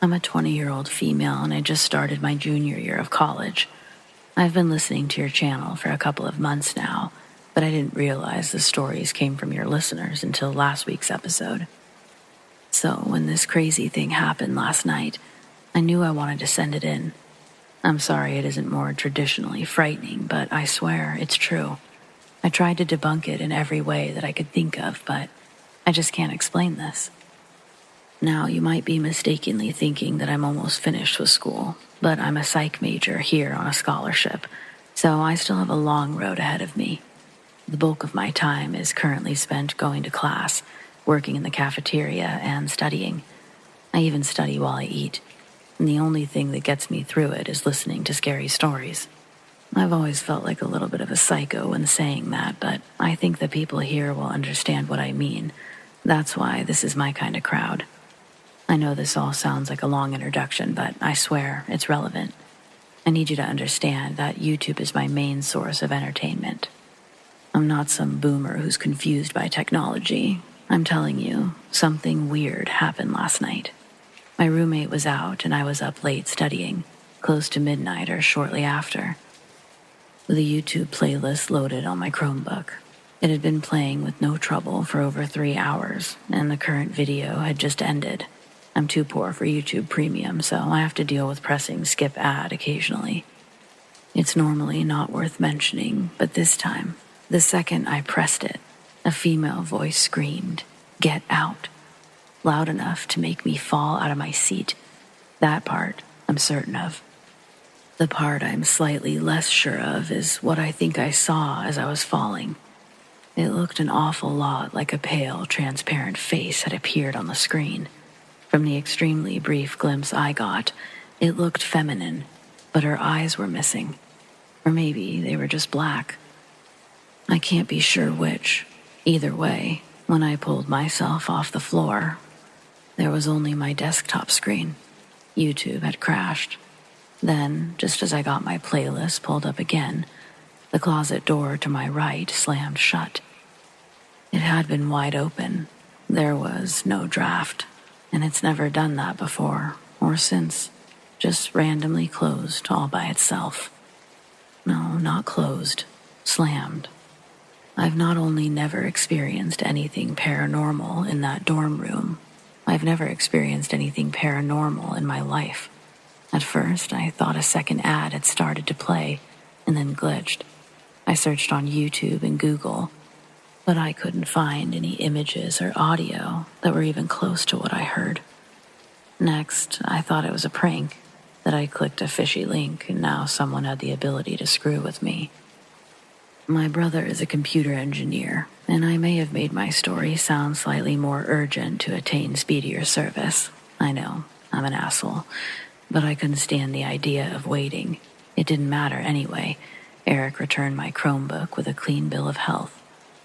I'm a 20-year-old female and I just started my junior year of college. I've been listening to your channel for a couple of months now, but I didn't realize the stories came from your listeners until last week's episode. So when this crazy thing happened last night, I knew I wanted to send it in. I'm sorry it isn't more traditionally frightening, but I swear it's true. I tried to debunk it in every way that I could think of, but I just can't explain this. Now, you might be mistakenly thinking that I'm almost finished with school, but I'm a psych major here on a scholarship, so I still have a long road ahead of me. The bulk of my time is currently spent going to class, working in the cafeteria, and studying. I even study while I eat, and the only thing that gets me through it is listening to scary stories. I've always felt like a little bit of a psycho when saying that, but I think the people here will understand what I mean. That's why this is my kind of crowd. I know this all sounds like a long introduction, but I swear it's relevant. I need you to understand that YouTube is my main source of entertainment. I'm not some boomer who's confused by technology. I'm telling you, something weird happened last night. My roommate was out and I was up late studying, close to midnight or shortly after. With a YouTube playlist loaded on my Chromebook. It had been playing with no trouble for over 3 hours, and the current video had just ended. I'm too poor for YouTube Premium, so I have to deal with pressing skip ad occasionally. It's normally not worth mentioning, but this time, the second I pressed it, a female voice screamed, "Get out," loud enough to make me fall out of my seat. That part I'm certain of. The part I'm slightly less sure of is what I think I saw as I was falling. It looked an awful lot like a pale, transparent face had appeared on the screen. From the extremely brief glimpse I got, it looked feminine, but her eyes were missing. Or maybe they were just black. I can't be sure which. Either way, when I pulled myself off the floor, there was only my desktop screen. YouTube had crashed. Then, just as I got my playlist pulled up again, the closet door to my right slammed shut. It had been wide open. There was no draft. And it's never done that before, or since, just randomly closed all by itself. No, not closed, slammed. I've not only never experienced anything paranormal in that dorm room, I've never experienced anything paranormal in my life. At first, I thought a second ad had started to play, and then glitched. I searched on YouTube and Google, but I couldn't find any images or audio that were even close to what I heard. Next, I thought it was a prank, that I clicked a fishy link and now someone had the ability to screw with me. My brother is a computer engineer, and I may have made my story sound slightly more urgent to attain speedier service. I know, I'm an asshole, but I couldn't stand the idea of waiting. It didn't matter anyway. Eric returned my Chromebook with a clean bill of health.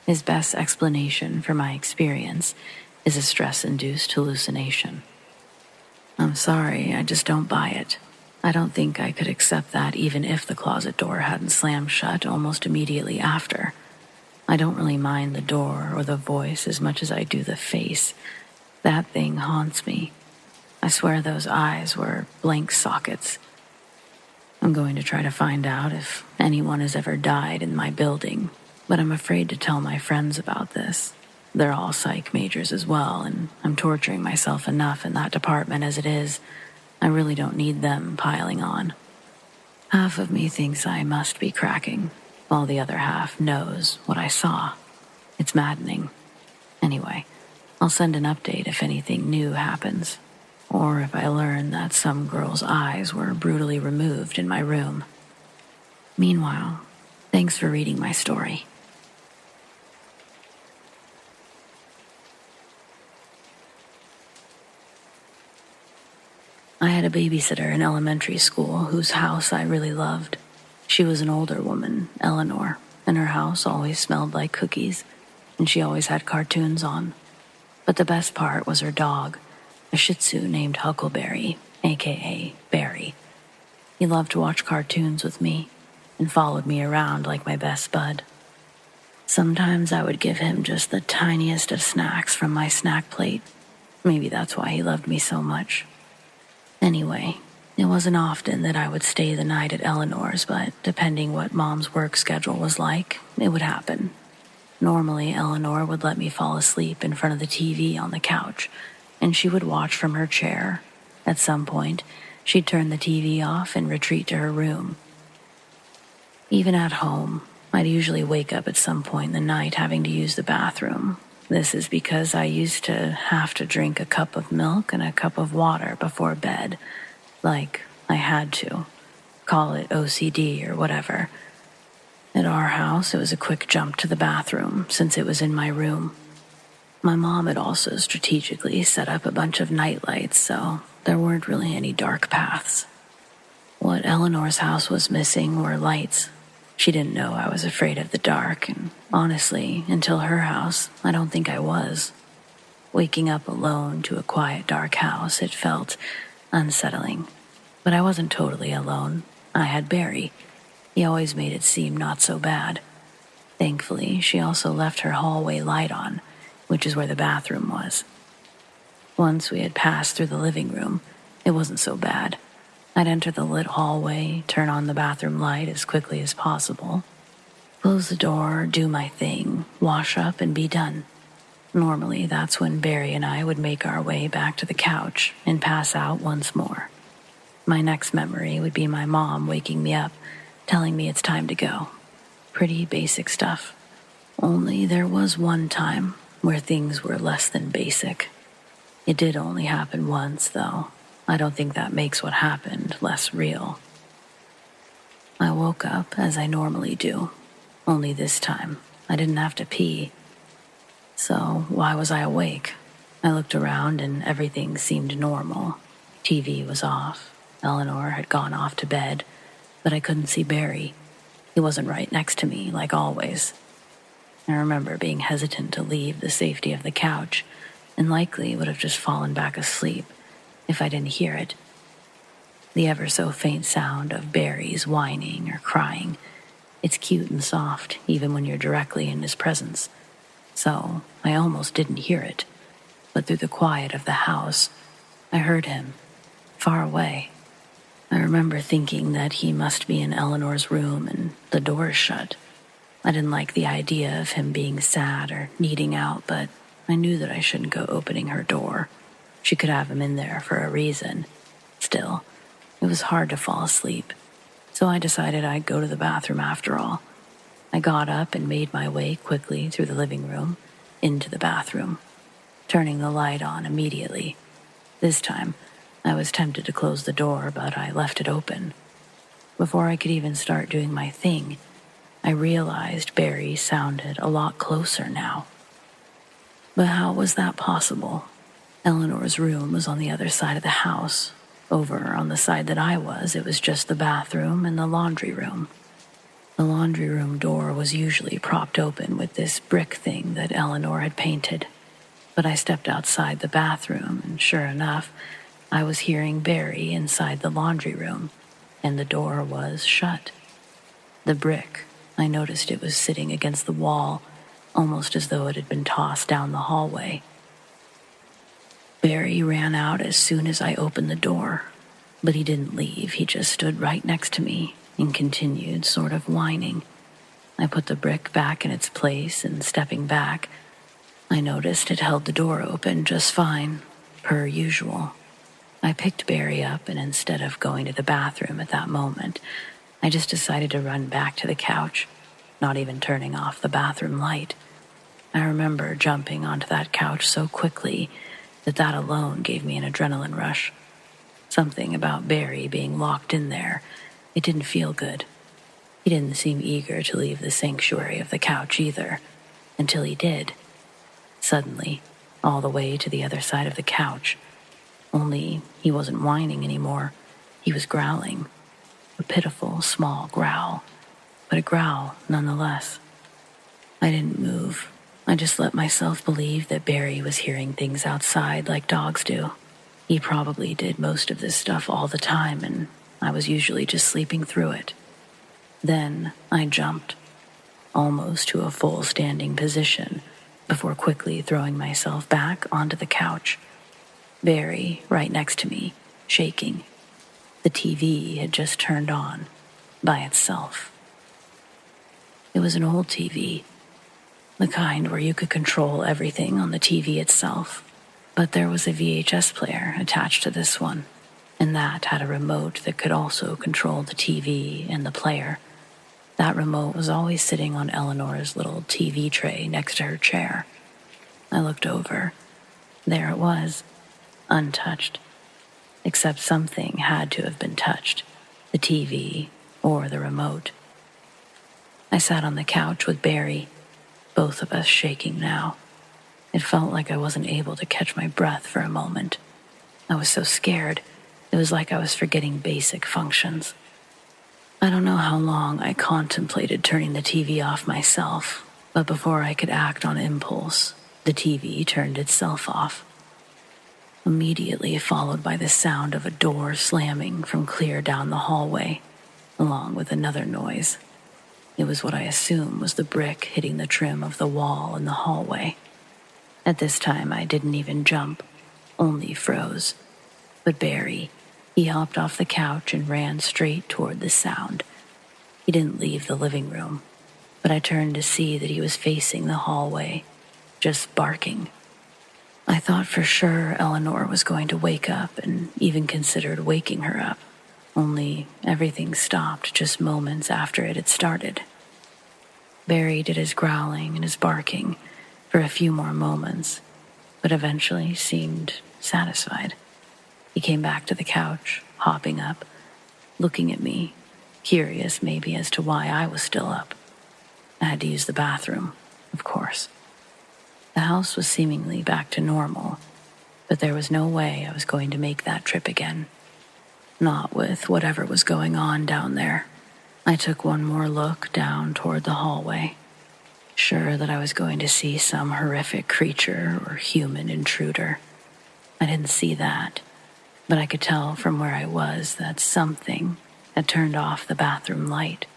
His best explanation for my experience is a stress-induced hallucination. I'm sorry, I just don't buy it. I don't think I could accept that even if the closet door hadn't slammed shut almost immediately after. I don't really mind the door or the voice as much as I do the face. That thing haunts me. I swear those eyes were blank sockets. I'm going to try to find out if anyone has ever died in my building, but I'm afraid to tell my friends about this. They're all psych majors as well, and I'm torturing myself enough in that department as it is. I really don't need them piling on. Half of me thinks I must be cracking, while the other half knows what I saw. It's maddening. Anyway, I'll send an update if anything new happens, or if I learn that some girl's eyes were brutally removed in my room. Meanwhile, thanks for reading my story. I had a babysitter in elementary school whose house I really loved. She was an older woman, Eleanor, and her house always smelled like cookies, and she always had cartoons on. But the best part was her dog, a Shih Tzu named Huckleberry, aka Barry. He loved to watch cartoons with me and followed me around like my best bud. Sometimes I would give him just the tiniest of snacks from my snack plate. Maybe that's why he loved me so much. Anyway, it wasn't often that I would stay the night at Eleanor's, but depending what Mom's work schedule was like, it would happen. Normally, Eleanor would let me fall asleep in front of the TV on the couch, and she would watch from her chair. At some point, she'd turn the TV off and retreat to her room. Even at home, I'd usually wake up at some point in the night having to use the bathroom. This is because I used to have to drink a cup of milk and a cup of water before bed. Like, I had to. Call it OCD or whatever. At our house, it was a quick jump to the bathroom since it was in my room. My mom had also strategically set up a bunch of night lights, so there weren't really any dark paths. What Eleanor's house was missing were lights. She didn't know I was afraid of the dark, and honestly, until her house, I don't think I was. Waking up alone to a quiet, dark house, it felt unsettling. But I wasn't totally alone. I had Barry. He always made it seem not so bad. Thankfully, she also left her hallway light on, which is where the bathroom was. Once we had passed through the living room, it wasn't so bad. I'd enter the lit hallway, turn on the bathroom light as quickly as possible, close the door, do my thing, wash up, and be done. Normally, that's when Barry and I would make our way back to the couch and pass out once more. My next memory would be my mom waking me up, telling me it's time to go. Pretty basic stuff. Only there was one time where things were less than basic. It did only happen once, though. I don't think that makes what happened less real. I woke up as I normally do, only this time I didn't have to pee. So why was I awake? I looked around and everything seemed normal. TV was off. Eleanor had gone off to bed, but I couldn't see Barry. He wasn't right next to me, like always. I remember being hesitant to leave the safety of the couch, and likely would have just fallen back asleep if I didn't hear it. The ever so faint sound of Barry's whining or crying. It's cute and soft, even when you're directly in his presence. So I almost didn't hear it, but through the quiet of the house, I heard him, far away. I remember thinking that he must be in Eleanor's room and the door's shut. I didn't like the idea of him being sad or needing out, but I knew that I shouldn't go opening her door. She could have him in there for a reason. Still, it was hard to fall asleep, so I decided I'd go to the bathroom after all. I got up and made my way quickly through the living room, into the bathroom, turning the light on immediately. This time, I was tempted to close the door, but I left it open. Before I could even start doing my thing, I realized Barry sounded a lot closer now. But how was that possible? Eleanor's room was on the other side of the house. Over on the side that I was, it was just the bathroom and the laundry room. The laundry room door was usually propped open with this brick thing that Eleanor had painted. But I stepped outside the bathroom, and sure enough, I was hearing Barry inside the laundry room, and the door was shut. The brick, I noticed it was sitting against the wall, almost as though it had been tossed down the hallway. Barry ran out as soon as I opened the door, but he didn't leave. He just stood right next to me and continued sort of whining. I put the brick back in its place, and stepping back, I noticed it held the door open just fine, per usual. I picked Barry up, and instead of going to the bathroom at that moment, I just decided to run back to the couch, not even turning off the bathroom light. I remember jumping onto that couch so quickly that alone gave me an adrenaline rush. Something about Barry being locked in there, it didn't feel good. He didn't seem eager to leave the sanctuary of the couch either, until he did. Suddenly, all the way to the other side of the couch. Only he wasn't whining anymore. He was growling. A pitiful, small growl, but a growl nonetheless. I didn't move. I just let myself believe that Barry was hearing things outside like dogs do. He probably did most of this stuff all the time, and I was usually just sleeping through it. Then I jumped, almost to a full standing position, before quickly throwing myself back onto the couch. Barry right next to me, shaking. The TV had just turned on by itself. It was an old TV, the kind where you could control everything on the TV itself. But there was a VHS player attached to this one, and that had a remote that could also control the TV and the player. That remote was always sitting on Eleanor's little TV tray next to her chair. I looked over. There it was, untouched. Except something had to have been touched, the TV or the remote. I sat on the couch with Barry, both of us shaking now. It felt like I wasn't able to catch my breath for a moment. I was so scared, it was like I was forgetting basic functions. I don't know how long I contemplated turning the TV off myself, but before I could act on impulse, the TV turned itself off. Immediately followed by the sound of a door slamming from clear down the hallway, along with another noise. It was what I assumed was the brick hitting the trim of the wall in the hallway. At this time, I didn't even jump, only froze. But Barry, he hopped off the couch and ran straight toward the sound. He didn't leave the living room, but I turned to see that he was facing the hallway, just barking. I thought for sure Eleanor was going to wake up and even considered waking her up, only everything stopped just moments after it had started. Barry did his growling and his barking for a few more moments, but eventually seemed satisfied. He came back to the couch, hopping up, looking at me, curious maybe as to why I was still up. I had to use the bathroom, of course. The house was seemingly back to normal, but there was no way I was going to make that trip again. Not with whatever was going on down there. I took one more look down toward the hallway, sure that I was going to see some horrific creature or human intruder. I didn't see that, but I could tell from where I was that something had turned off the bathroom light.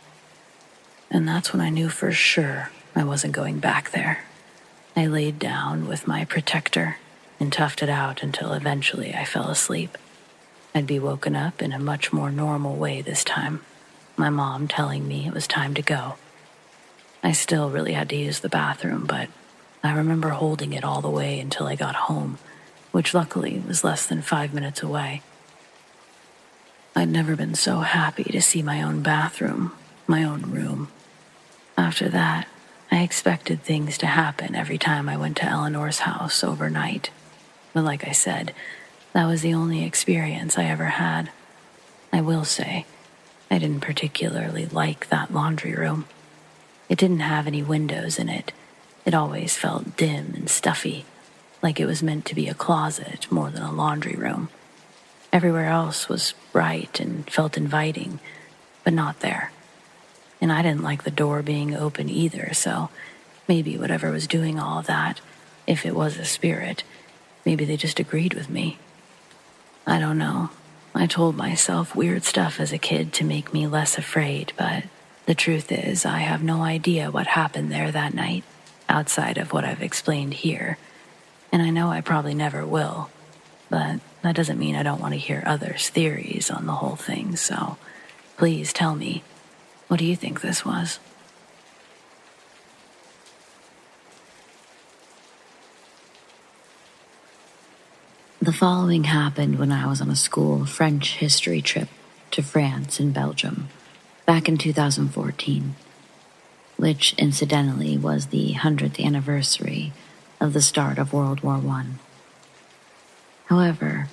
And that's when I knew for sure I wasn't going back there. I laid down with my protector and toughed it out until eventually I fell asleep. I'd be woken up in a much more normal way this time, my mom telling me it was time to go. I still really had to use the bathroom, but I remember holding it all the way until I got home, which luckily was less than 5 minutes away. I'd never been so happy to see my own bathroom, my own room. After that, I expected things to happen every time I went to Eleanor's house overnight. But like I said, that was the only experience I ever had. I will say, I didn't particularly like that laundry room. It didn't have any windows in it. It always felt dim and stuffy, like it was meant to be a closet more than a laundry room. Everywhere else was bright and felt inviting, but not there. And I didn't like the door being open either, so maybe whatever was doing all of that, if it was a spirit, maybe they just agreed with me. I don't know. I told myself weird stuff as a kid to make me less afraid, but the truth is I have no idea what happened there that night, outside of what I've explained here. And I know I probably never will, but that doesn't mean I don't want to hear others' theories on the whole thing, so please tell me, what do you think this was? The following happened when I was on a school French history trip to France and Belgium back in 2014, which incidentally was the 100th anniversary of the start of World War I. However,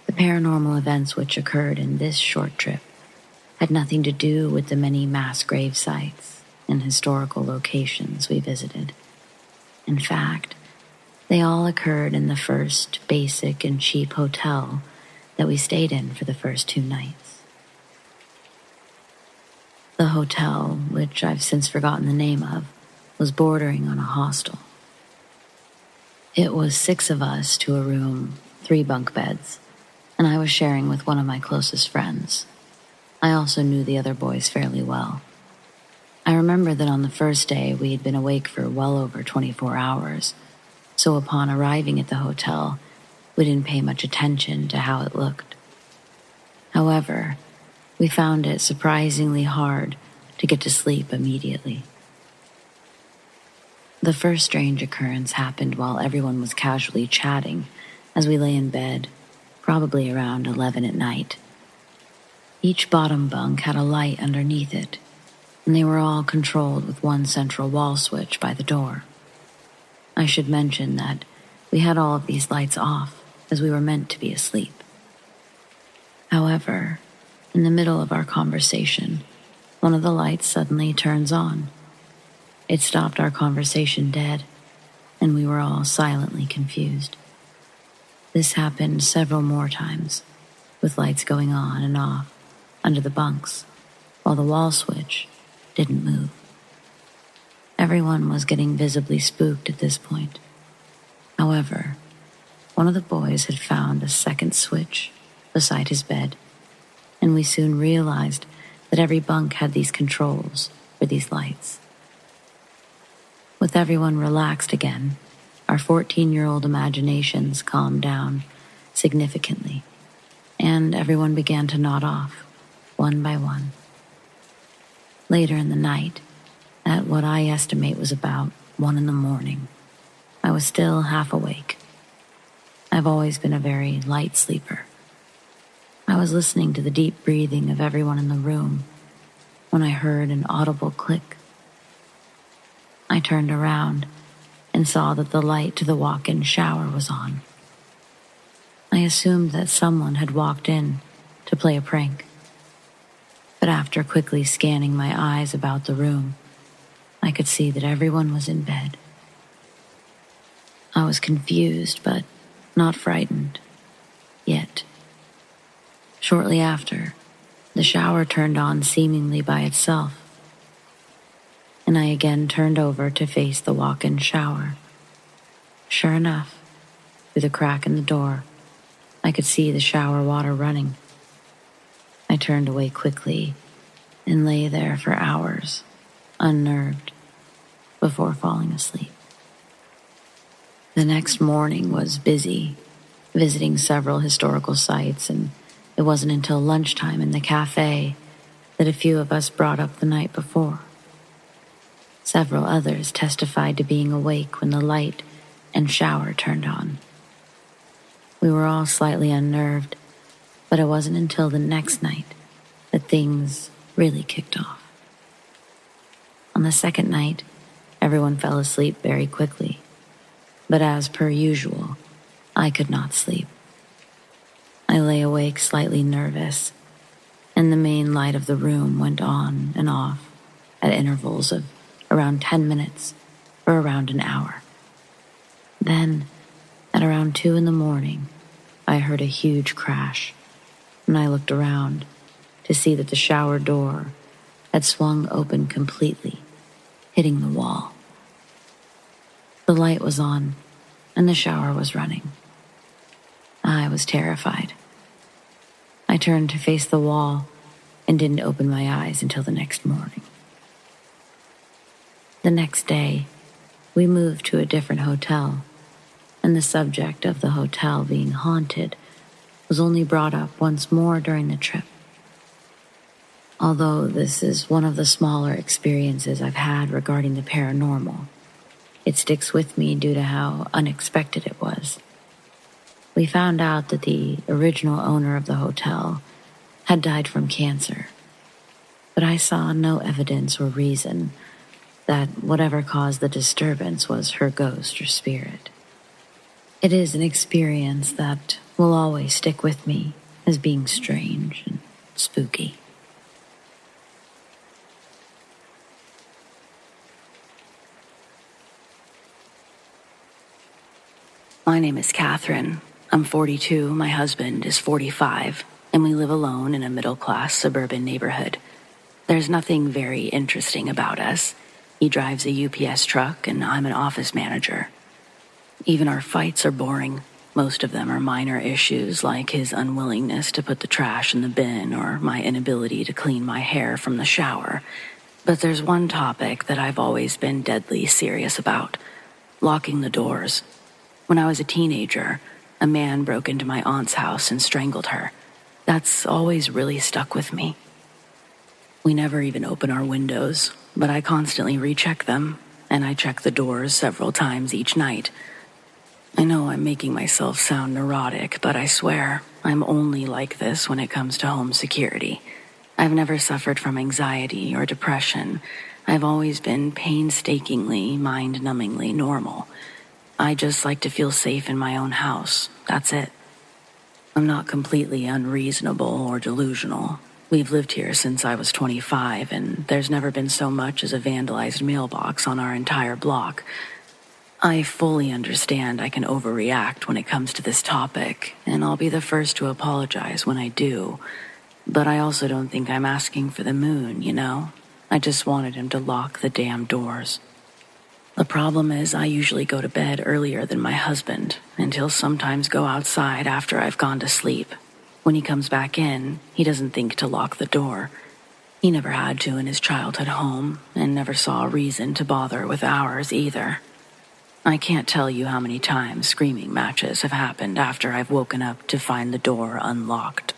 the paranormal events which occurred in this short trip had nothing to do with the many mass grave sites and historical locations we visited. In fact, they all occurred in the first basic and cheap hotel that we stayed in for the first 2 nights. The hotel, which I've since forgotten the name of, was bordering on a hostel. It was 6 of us to a room, 3 bunk beds, and I was sharing with one of my closest friends. I also knew the other boys fairly well. I remember that on the first day we had been awake for well over 24 hours, so upon arriving at the hotel, we didn't pay much attention to how it looked. However, we found it surprisingly hard to get to sleep immediately. The first strange occurrence happened while everyone was casually chatting as we lay in bed, probably around 11 at night. Each bottom bunk had a light underneath it, and they were all controlled with one central wall switch by the door. I should mention that we had all of these lights off as we were meant to be asleep. However, in the middle of our conversation, one of the lights suddenly turns on. It stopped our conversation dead, and we were all silently confused. This happened several more times, with lights going on and off under the bunks, while the wall switch didn't move. Everyone was getting visibly spooked at this point. However, one of the boys had found a second switch beside his bed, and we soon realized that every bunk had these controls for these lights. With everyone relaxed again, our 14-year-old imaginations calmed down significantly, and everyone began to nod off, one by one. Later in the night, at what I estimate was about 1 a.m, I was still half awake. I've always been a very light sleeper. I was listening to the deep breathing of everyone in the room when I heard an audible click. I turned around and saw that the light to the walk-in shower was on. I assumed that someone had walked in to play a prank. But after quickly scanning my eyes about the room, I could see that everyone was in bed. I was confused, but not frightened, yet. Shortly after, the shower turned on seemingly by itself, and I again turned over to face the walk-in shower. Sure enough, through the crack in the door, I could see the shower water running. I turned away quickly and lay there for hours, unnerved, before falling asleep. The next morning was busy, visiting several historical sites, and it wasn't until lunchtime in the cafe that a few of us brought up the night before. Several others testified to being awake when the light and shower turned on. We were all slightly unnerved, but it wasn't until the next night that things really kicked off. On the second night, everyone fell asleep very quickly, but as per usual, I could not sleep. I lay awake slightly nervous, and the main light of the room went on and off at intervals of around 10 minutes for around an hour. Then, at around 2 a.m, I heard a huge crash, and I looked around to see that the shower door had swung open completely, hitting the wall. The light was on, and the shower was running. I was terrified. I turned to face the wall and didn't open my eyes until the next morning. The next day, we moved to a different hotel, and the subject of the hotel being haunted was only brought up once more during the trip. Although this is one of the smaller experiences I've had regarding the paranormal, it sticks with me due to how unexpected it was. We found out that the original owner of the hotel had died from cancer, but I saw no evidence or reason that whatever caused the disturbance was her ghost or spirit. It is an experience that will always stick with me as being strange and spooky. My name is Catherine. I'm 42, my husband is 45, and we live alone in a middle-class suburban neighborhood. There's nothing very interesting about us. He drives a UPS truck, and I'm an office manager. Even our fights are boring. Most of them are minor issues, like his unwillingness to put the trash in the bin or my inability to clean my hair from the shower. But there's one topic that I've always been deadly serious about: locking the doors. When I was a teenager, a man broke into my aunt's house and strangled her. That's always really stuck with me. We never even open our windows, but I constantly recheck them, and I check the doors several times each night. I know I'm making myself sound neurotic, but I swear I'm only like this when it comes to home security. I've never suffered from anxiety or depression. I've always been painstakingly, mind-numbingly normal. I just like to feel safe in my own house. That's it. I'm not completely unreasonable or delusional. We've lived here since I was 25, and there's never been so much as a vandalized mailbox on our entire block. I fully understand I can overreact when it comes to this topic, and I'll be the first to apologize when I do. But I also don't think I'm asking for the moon, you know? I just wanted him to lock the damn doors. The problem is I usually go to bed earlier than my husband, and he'll sometimes go outside after I've gone to sleep. When he comes back in, he doesn't think to lock the door. He never had to in his childhood home, and never saw a reason to bother with ours either. I can't tell you how many times screaming matches have happened after I've woken up to find the door unlocked.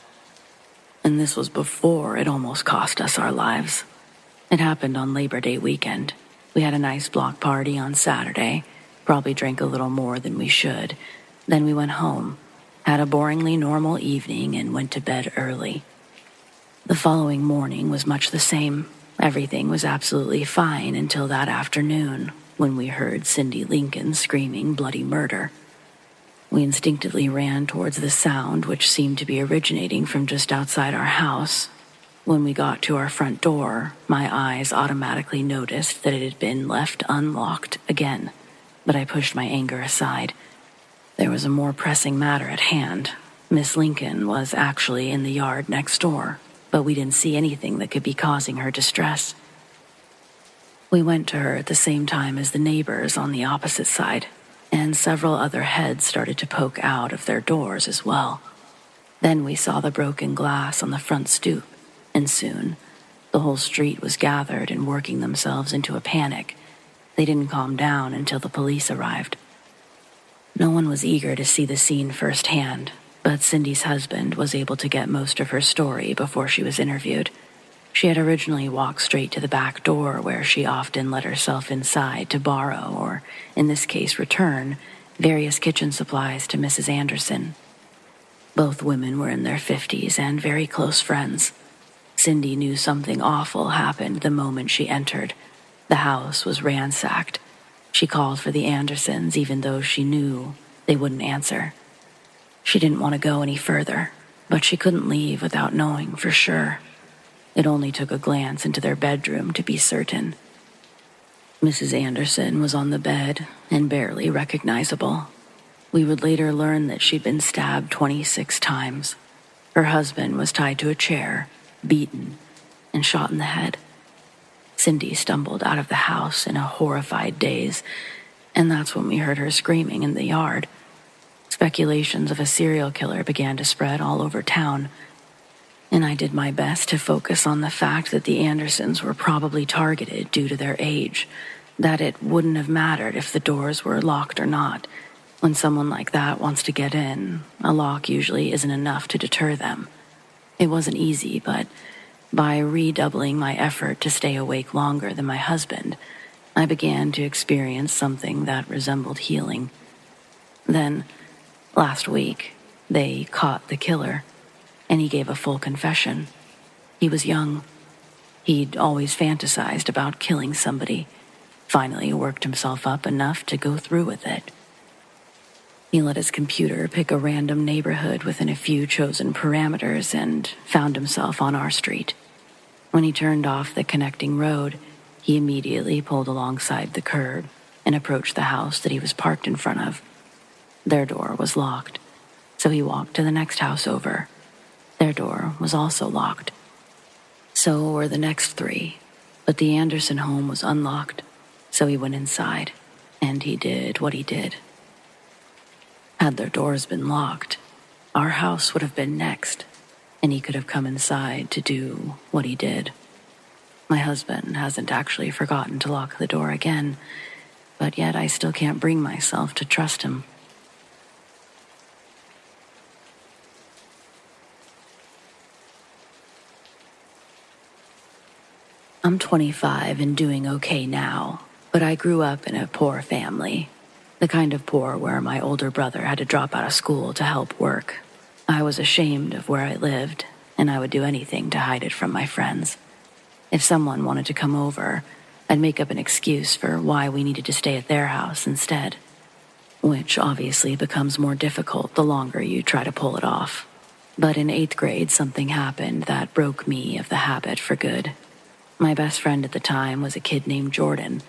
And this was before it almost cost us our lives. It happened on Labor Day weekend. We had a nice block party on Saturday, probably drank a little more than we should. Then we went home, had a boringly normal evening, and went to bed early. The following morning was much the same. Everything was absolutely fine until that afternoon, when we heard Cindy Lincoln screaming bloody murder. We instinctively ran towards the sound, which seemed to be originating from just outside our house. When we got to our front door, my eyes automatically noticed that it had been left unlocked again, but I pushed my anger aside. There was a more pressing matter at hand. Miss Lincoln was actually in the yard next door, but we didn't see anything that could be causing her distress. We went to her at the same time as the neighbors on the opposite side, and several other heads started to poke out of their doors as well. Then we saw the broken glass on the front stoop, and soon the whole street was gathered and working themselves into a panic. They didn't calm down until the police arrived. No one was eager to see the scene firsthand, but Cindy's husband was able to get most of her story before she was interviewed. She had originally walked straight to the back door where she often let herself inside to borrow, or in this case return, various kitchen supplies to Mrs. Anderson. Both women were in their 50s and very close friends. Cindy knew something awful happened the moment she entered. The house was ransacked. She called for the Andersons even though she knew they wouldn't answer. She didn't want to go any further, but she couldn't leave without knowing for sure. It only took a glance into their bedroom to be certain. Mrs. Anderson was on the bed and barely recognizable. We would later learn that she'd been stabbed 26 times. Her husband was tied to a chair, beaten, and shot in the head. Cindy stumbled out of the house in a horrified daze, and that's when we heard her screaming in the yard. Speculations of a serial killer began to spread all over town, and I did my best to focus on the fact that the Andersons were probably targeted due to their age, that it wouldn't have mattered if the doors were locked or not. When someone like that wants to get in, a lock usually isn't enough to deter them. It wasn't easy, but by redoubling my effort to stay awake longer than my husband, I began to experience something that resembled healing. Then, last week, they caught the killer, and he gave a full confession. He was young. He'd always fantasized about killing somebody. Finally worked himself up enough to go through with it. He let his computer pick a random neighborhood within a few chosen parameters and found himself on our street. When he turned off the connecting road, he immediately pulled alongside the curb and approached the house that he was parked in front of. Their door was locked, so he walked to the next house over. Their door was also locked. So were the next three, but the Anderson home was unlocked, so he went inside, and he did what he did. Had their doors been locked, our house would have been next, and he could have come inside to do what he did. My husband hasn't actually forgotten to lock the door again, but yet I still can't bring myself to trust him. I'm 25 and doing okay now, but I grew up in a poor family. The kind of poor where my older brother had to drop out of school to help work. I was ashamed of where I lived, and I would do anything to hide it from my friends. If someone wanted to come over, I'd make up an excuse for why we needed to stay at their house instead, which obviously becomes more difficult the longer you try to pull it off. But in 8th grade, something happened that broke me of the habit for good. My best friend at the time was a kid named Jordan.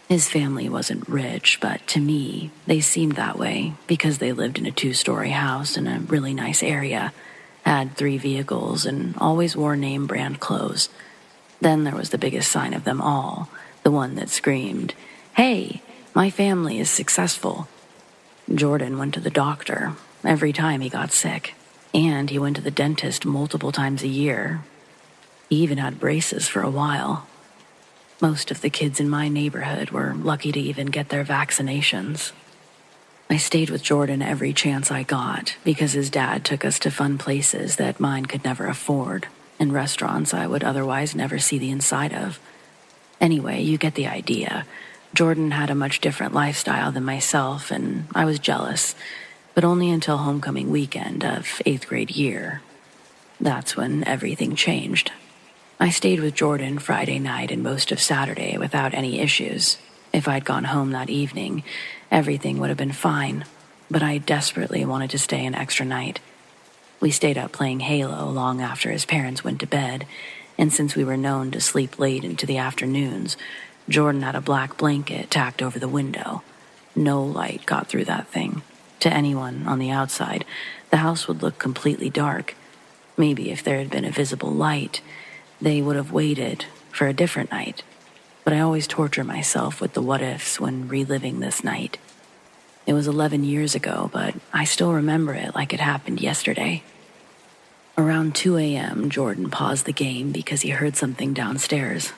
His family wasn't rich, but to me, they seemed that way because they lived in a 2-story house in a really nice area, had 3 vehicles, and always wore name brand clothes. Then there was the biggest sign of them all, the one that screamed, "Hey, my family is successful." Jordan went to the doctor every time he got sick, and he went to the dentist multiple times a year. He even had braces for a while. Most of the kids in my neighborhood were lucky to even get their vaccinations. I stayed with Jordan every chance I got because his dad took us to fun places that mine could never afford, and restaurants I would otherwise never see the inside of. Anyway, you get the idea. Jordan had a much different lifestyle than myself, and I was jealous, but only until homecoming weekend of 8th grade year. That's when everything changed. I stayed with Jordan Friday night and most of Saturday without any issues. If I'd gone home that evening, everything would have been fine, but I desperately wanted to stay an extra night. We stayed up playing Halo long after his parents went to bed, and since we were known to sleep late into the afternoons, Jordan had a black blanket tacked over the window. No light got through that thing. To anyone on the outside, the house would look completely dark. Maybe if there had been a visible light, they would have waited for a different night. But I always torture myself with the what-ifs when reliving this night. It was 11 years ago, but I still remember it like it happened yesterday. Around 2 a.m., Jordan paused the game because he heard something downstairs.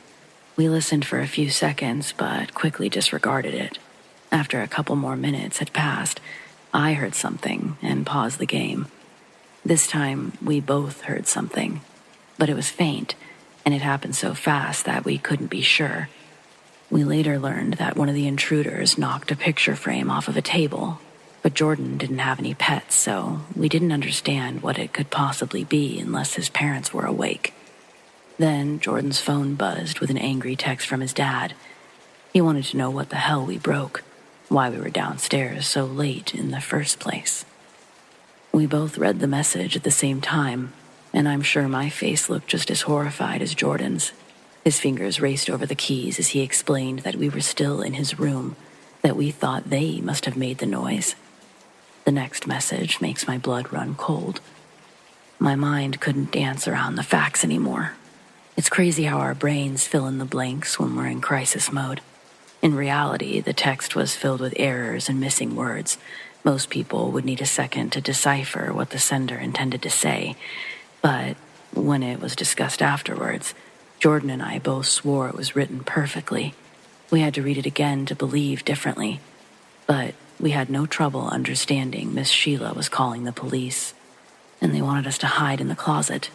We listened for a few seconds, but quickly disregarded it. After a couple more minutes had passed, I heard something and paused the game. This time, we both heard something, but it was faint, and it happened so fast that we couldn't be sure. We later learned that one of the intruders knocked a picture frame off of a table, but Jordan didn't have any pets, so we didn't understand what it could possibly be unless his parents were awake. Then Jordan's phone buzzed with an angry text from his dad. He wanted to know what the hell we broke, why we were downstairs so late in the first place. We both read the message at the same time, and I'm sure my face looked just as horrified as Jordan's. His fingers raced over the keys as he explained that we were still in his room, that we thought they must have made the noise. The next message makes my blood run cold. My mind couldn't dance around the facts anymore. It's crazy how our brains fill in the blanks when we're in crisis mode. In reality, the text was filled with errors and missing words. Most people would need a second to decipher what the sender intended to say, but when it was discussed afterwards, Jordan and I both swore it was written perfectly. We had to read it again to believe differently, but we had no trouble understanding Miss Sheila was calling the police, and they wanted us to hide in the closet.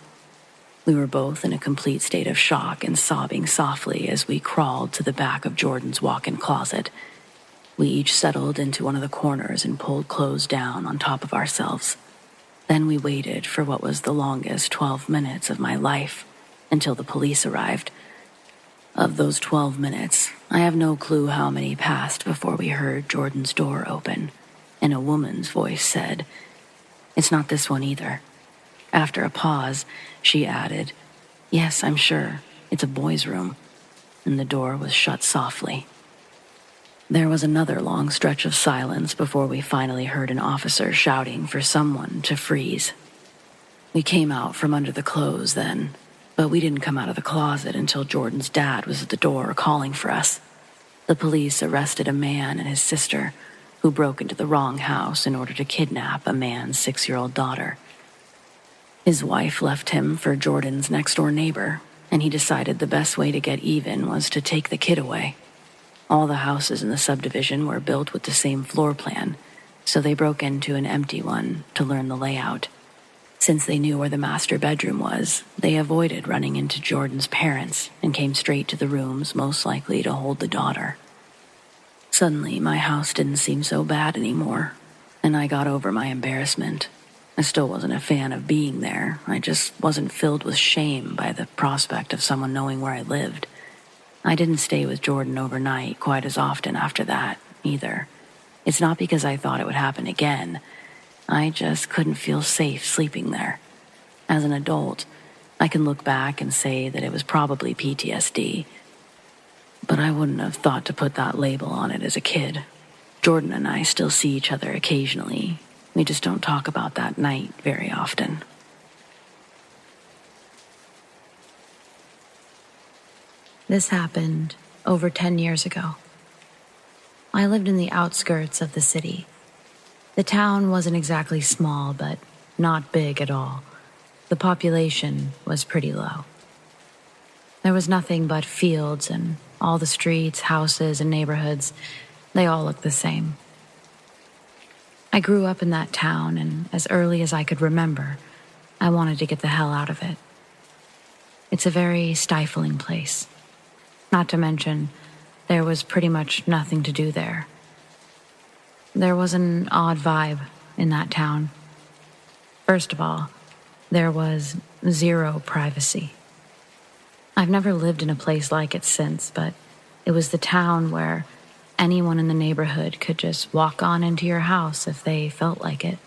We were both in a complete state of shock and sobbing softly as we crawled to the back of Jordan's walk-in closet. We each settled into one of the corners and pulled clothes down on top of ourselves. Then we waited for what was the longest 12 minutes of my life, until the police arrived. Of those 12 minutes, I have no clue how many passed before we heard Jordan's door open, and a woman's voice said, "It's not this one either." After a pause, she added, "Yes, I'm sure. It's a boy's room." And the door was shut softly. There was another long stretch of silence before we finally heard an officer shouting for someone to freeze. We came out from under the clothes then, but we didn't come out of the closet until Jordan's dad was at the door calling for us. The police arrested a man and his sister who broke into the wrong house in order to kidnap a man's 6-year-old daughter. His wife left him for Jordan's next-door neighbor, and he decided the best way to get even was to take the kid away. All the houses in the subdivision were built with the same floor plan, so they broke into an empty one to learn the layout. Since they knew where the master bedroom was, they avoided running into Jordan's parents and came straight to the rooms most likely to hold the daughter. Suddenly, my house didn't seem so bad anymore, and I got over my embarrassment. I still wasn't a fan of being there. I just wasn't filled with shame by the prospect of someone knowing where I lived. I didn't stay with Jordan overnight quite as often after that, either. It's not because I thought it would happen again. I just couldn't feel safe sleeping there. As an adult, I can look back and say that it was probably PTSD. But I wouldn't have thought to put that label on it as a kid. Jordan and I still see each other occasionally. We just don't talk about that night very often. This happened over 10 years ago. I lived in the outskirts of the city. The town wasn't exactly small, but not big at all. The population was pretty low. There was nothing but fields, and all the streets, houses, and neighborhoods, they all looked the same. I grew up in that town, and as early as I could remember, I wanted to get the hell out of it. It's a very stifling place. Not to mention, there was pretty much nothing to do there. There was an odd vibe in that town. First of all, there was zero privacy. I've never lived in a place like it since, but it was the town where anyone in the neighborhood could just walk on into your house if they felt like it.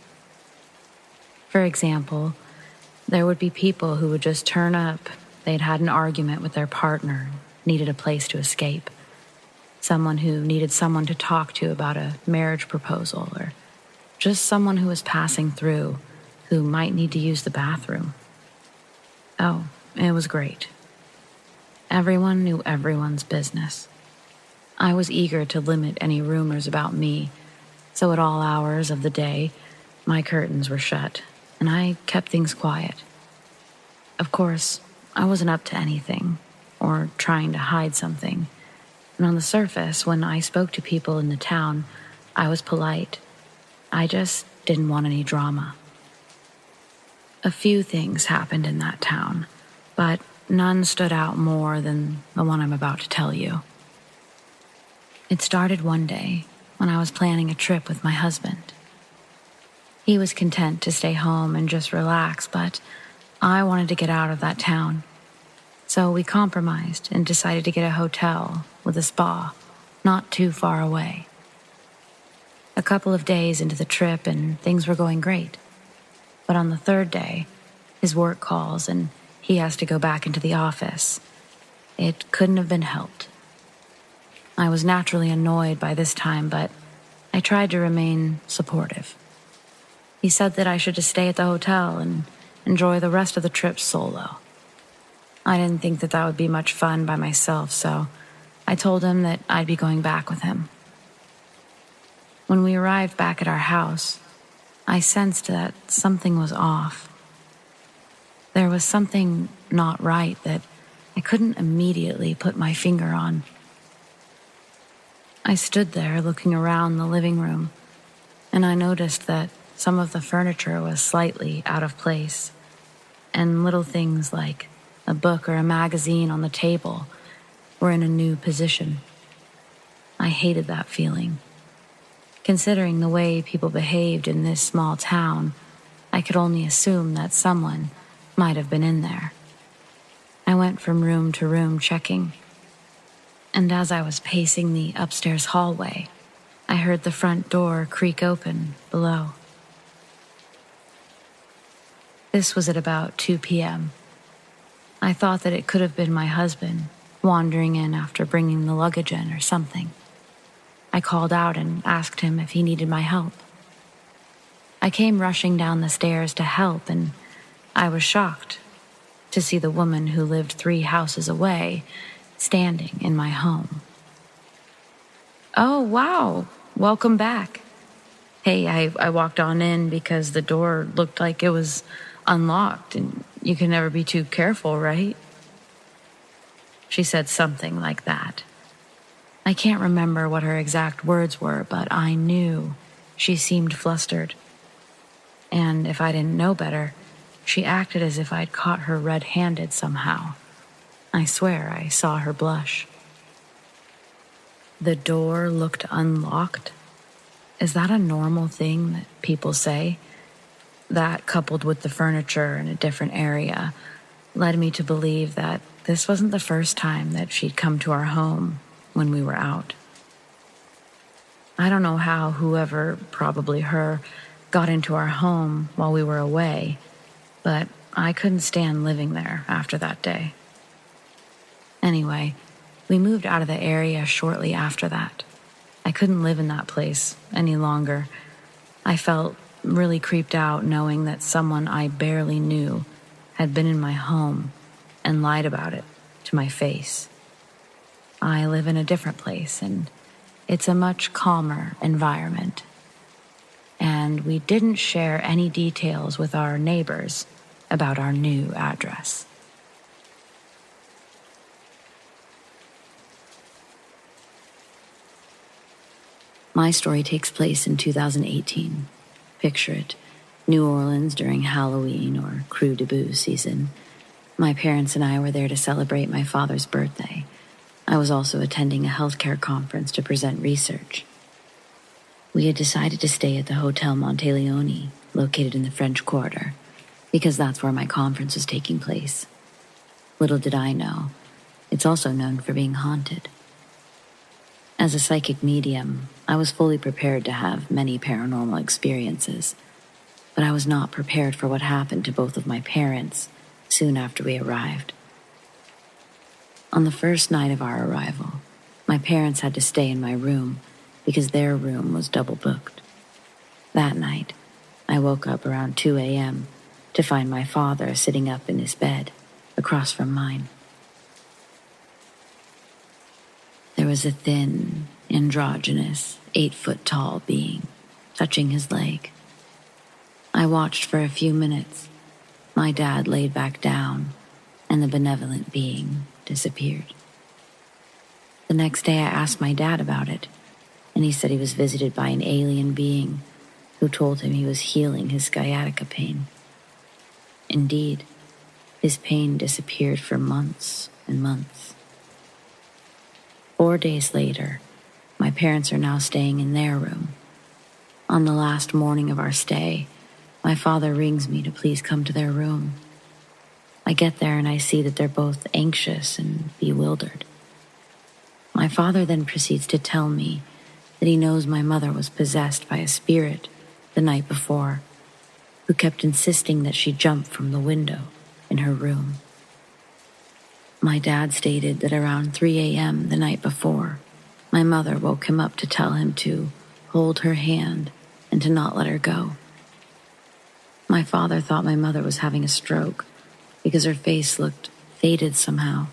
For example, there would be people who would just turn up. They'd had an argument with their partner, needed a place to escape. Someone who needed someone to talk to about a marriage proposal, or just someone who was passing through who might need to use the bathroom. Oh, it was great. Everyone knew everyone's business. I was eager to limit any rumors about me, so at all hours of the day, my curtains were shut, and I kept things quiet. Of course, I wasn't up to anything, or trying to hide something. And on the surface, when I spoke to people in the town, I was polite. I just didn't want any drama. A few things happened in that town, but none stood out more than the one I'm about to tell you. It started one day when I was planning a trip with my husband. He was content to stay home and just relax, but I wanted to get out of that town. So we compromised and decided to get a hotel with a spa not too far away. A couple of days into the trip and things were going great. But on the third day, his work calls and he has to go back into the office. It couldn't have been helped. I was naturally annoyed by this time, but I tried to remain supportive. He said that I should just stay at the hotel and enjoy the rest of the trip solo. I didn't think that would be much fun by myself, so I told him that I'd be going back with him. When we arrived back at our house, I sensed that something was off. There was something not right that I couldn't immediately put my finger on. I stood there looking around the living room, and I noticed that some of the furniture was slightly out of place, and little things like a book or a magazine on the table were in a new position. I hated that feeling. Considering the way people behaved in this small town, I could only assume that someone might have been in there. I went from room to room checking, and as I was pacing the upstairs hallway, I heard the front door creak open below. This was at about 2 p.m. I thought that it could have been my husband wandering in after bringing the luggage in or something. I called out and asked him if he needed my help. I came rushing down the stairs to help, and I was shocked to see the woman who lived 3 houses away standing in my home. "Oh, wow, welcome back. Hey, I walked on in because the door looked like it was unlocked, and you can never be too careful, right?" She said something like that. I can't remember what her exact words were, but I knew she seemed flustered. And if I didn't know better, She acted as if I'd caught her red-handed somehow. I swear I saw her blush. The door looked unlocked. Is that a normal thing that people say? That, coupled with the furniture in a different area, led me to believe that this wasn't the first time that she'd come to our home when we were out. I don't know how whoever, probably her, got into our home while we were away, but I couldn't stand living there after that day. Anyway, we moved out of the area shortly after that. I couldn't live in that place any longer. I felt really creeped out knowing that someone I barely knew had been in my home and lied about it to my face. I live in a different place, and it's a much calmer environment. And we didn't share any details with our neighbors about our new address. My story takes place in 2018. Picture it, New Orleans during Halloween or Crew Debut season. My parents and I were there to celebrate my father's birthday. I was also attending a healthcare conference to present research. We had decided to stay at the Hotel Monteleone, located in the French Quarter, because that's where my conference was taking place. Little did I know, it's also known for being haunted. As a psychic medium, I was fully prepared to have many paranormal experiences, but I was not prepared for what happened to both of my parents soon after we arrived. On the first night of our arrival, my parents had to stay in my room because their room was double booked. That night, I woke up around 2 a.m. to find my father sitting up in his bed across from mine. There was a thin, androgynous, 8-foot-tall being touching his leg. I watched for a few minutes. My dad laid back down, and the benevolent being disappeared. The next day I asked my dad about it, and he said he was visited by an alien being who told him he was healing his sciatica pain. Indeed, his pain disappeared for months and months. 4 days later, my parents are now staying in their room. On the last morning of our stay, my father rings me to please come to their room. I get there and I see that they're both anxious and bewildered. My father then proceeds to tell me that he knows my mother was possessed by a spirit the night before, who kept insisting that she jump from the window in her room. My dad stated that around 3 a.m. the night before, my mother woke him up to tell him to hold her hand and to not let her go. My father thought my mother was having a stroke because her face looked faded somehow.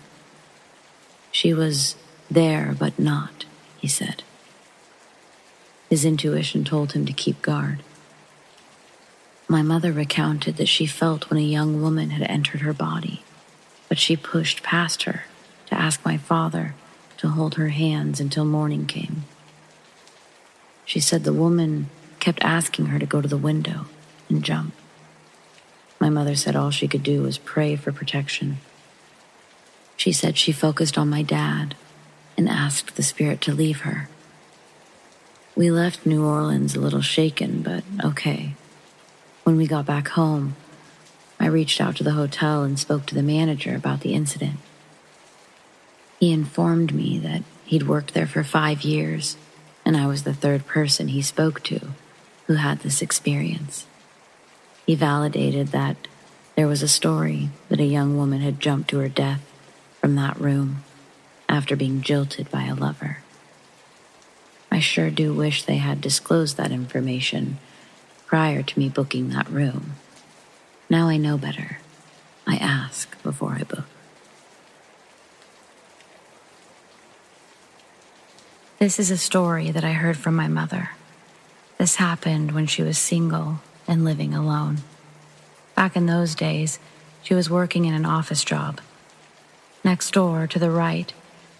She was there but not, he said. His intuition told him to keep guard. My mother recounted that she felt when a young woman had entered her body, but she pushed past her to ask my father to hold her hands until morning came. She said the woman kept asking her to go to the window and jump. My mother said all she could do was pray for protection. She said she focused on my dad and asked the spirit to leave her. We left New Orleans a little shaken, but okay. When we got back home, I reached out to the hotel and spoke to the manager about the incident. He informed me that he'd worked there for 5 years, and I was the third person he spoke to who had this experience. He validated that there was a story that a young woman had jumped to her death from that room after being jilted by a lover. I sure do wish they had disclosed that information prior to me booking that room. Now I know better. I ask before I book. This is a story that I heard from my mother. This happened when she was single and living alone. Back in those days, she was working in an office job. Next door, to the right,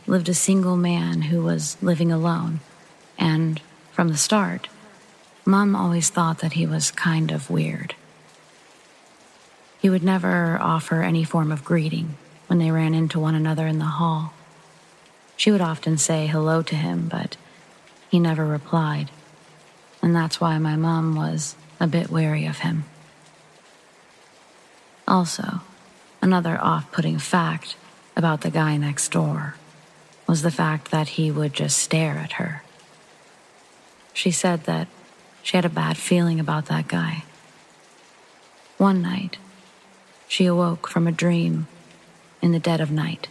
lived a single man who was living alone, and from the start, Mom always thought that he was kind of weird. He would never offer any form of greeting when they ran into one another in the hall. She would often say hello to him, but he never replied, and that's why my mom was a bit wary of him. Also, another off-putting fact about the guy next door was the fact that he would just stare at her. She said that she had a bad feeling about that guy. One night, she awoke from a dream in the dead of night.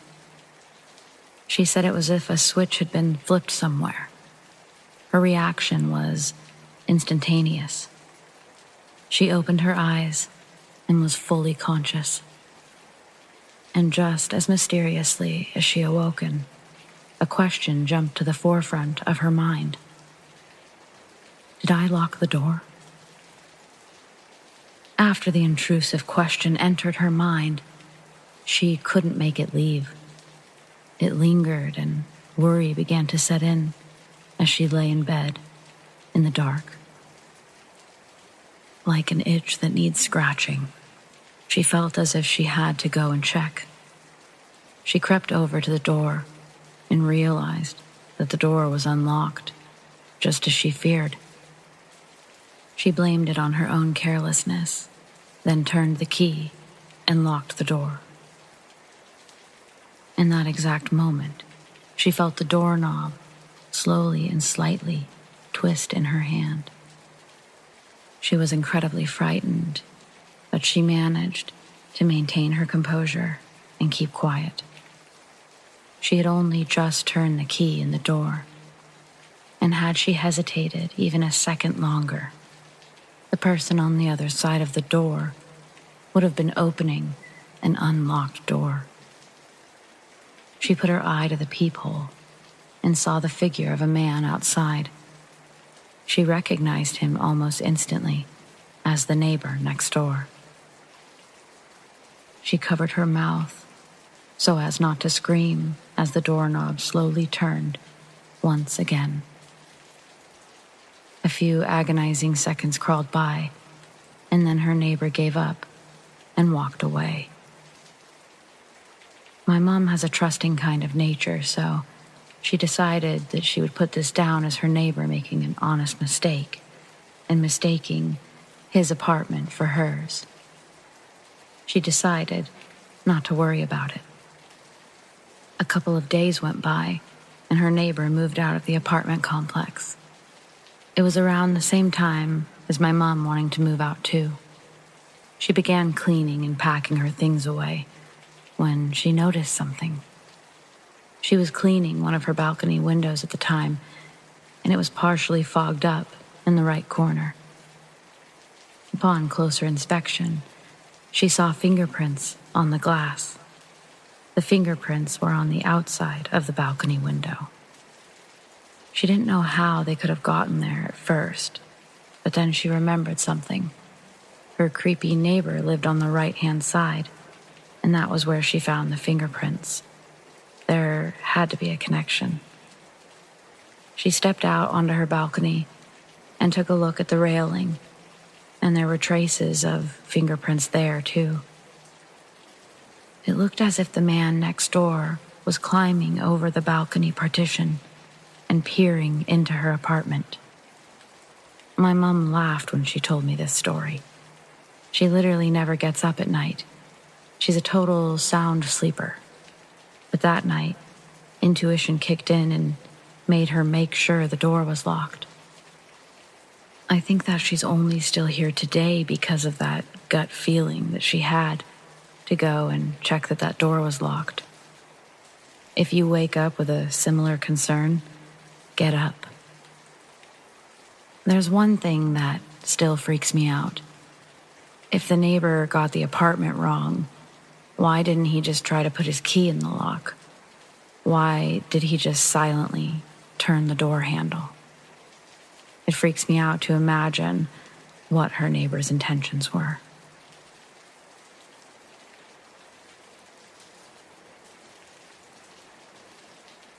She said it was as if a switch had been flipped somewhere. Her reaction was instantaneous. She opened her eyes and was fully conscious. And just as mysteriously as she awoken, a question jumped to the forefront of her mind. Did I lock the door? After the intrusive question entered her mind, she couldn't make it leave. It lingered, and worry began to set in as she lay in bed in the dark. Like an itch that needs scratching, she felt as if she had to go and check. She crept over to the door and realized that the door was unlocked, just as she feared. She blamed it on her own carelessness, then turned the key and locked the door. In that exact moment, she felt the doorknob slowly and slightly twist in her hand. She was incredibly frightened, but she managed to maintain her composure and keep quiet. She had only just turned the key in the door, and had she hesitated even a second longer, the person on the other side of the door would have been opening an unlocked door. She put her eye to the peephole and saw the figure of a man outside. She recognized him almost instantly as the neighbor next door. She covered her mouth so as not to scream as the doorknob slowly turned once again. A few agonizing seconds crawled by, and then her neighbor gave up and walked away. My mom has a trusting kind of nature, so she decided that she would put this down as her neighbor making an honest mistake and mistaking his apartment for hers. She decided not to worry about it. A couple of days went by, and her neighbor moved out of the apartment complex. It was around the same time as my mom wanting to move out too. She began cleaning and packing her things away when she noticed something. She was cleaning one of her balcony windows at the time, and it was partially fogged up in the right corner. Upon closer inspection, she saw fingerprints on the glass. The fingerprints were on the outside of the balcony window. She didn't know how they could have gotten there at first, but then she remembered something. Her creepy neighbor lived on the right-hand side, and that was where she found the fingerprints. There had to be a connection. She stepped out onto her balcony and took a look at the railing, and there were traces of fingerprints there too. It looked as if the man next door was climbing over the balcony partition and peering into her apartment. My mom laughed when she told me this story. She literally never gets up at night. She's a total sound sleeper. But that night, intuition kicked in and made her make sure the door was locked. I think that she's only still here today because of that gut feeling that she had to go and check that that door was locked. If you wake up with a similar concern, get up. There's one thing that still freaks me out. If the neighbor got the apartment wrong, why didn't he just try to put his key in the lock? Why did he just silently turn the door handle? It freaks me out to imagine what her neighbor's intentions were.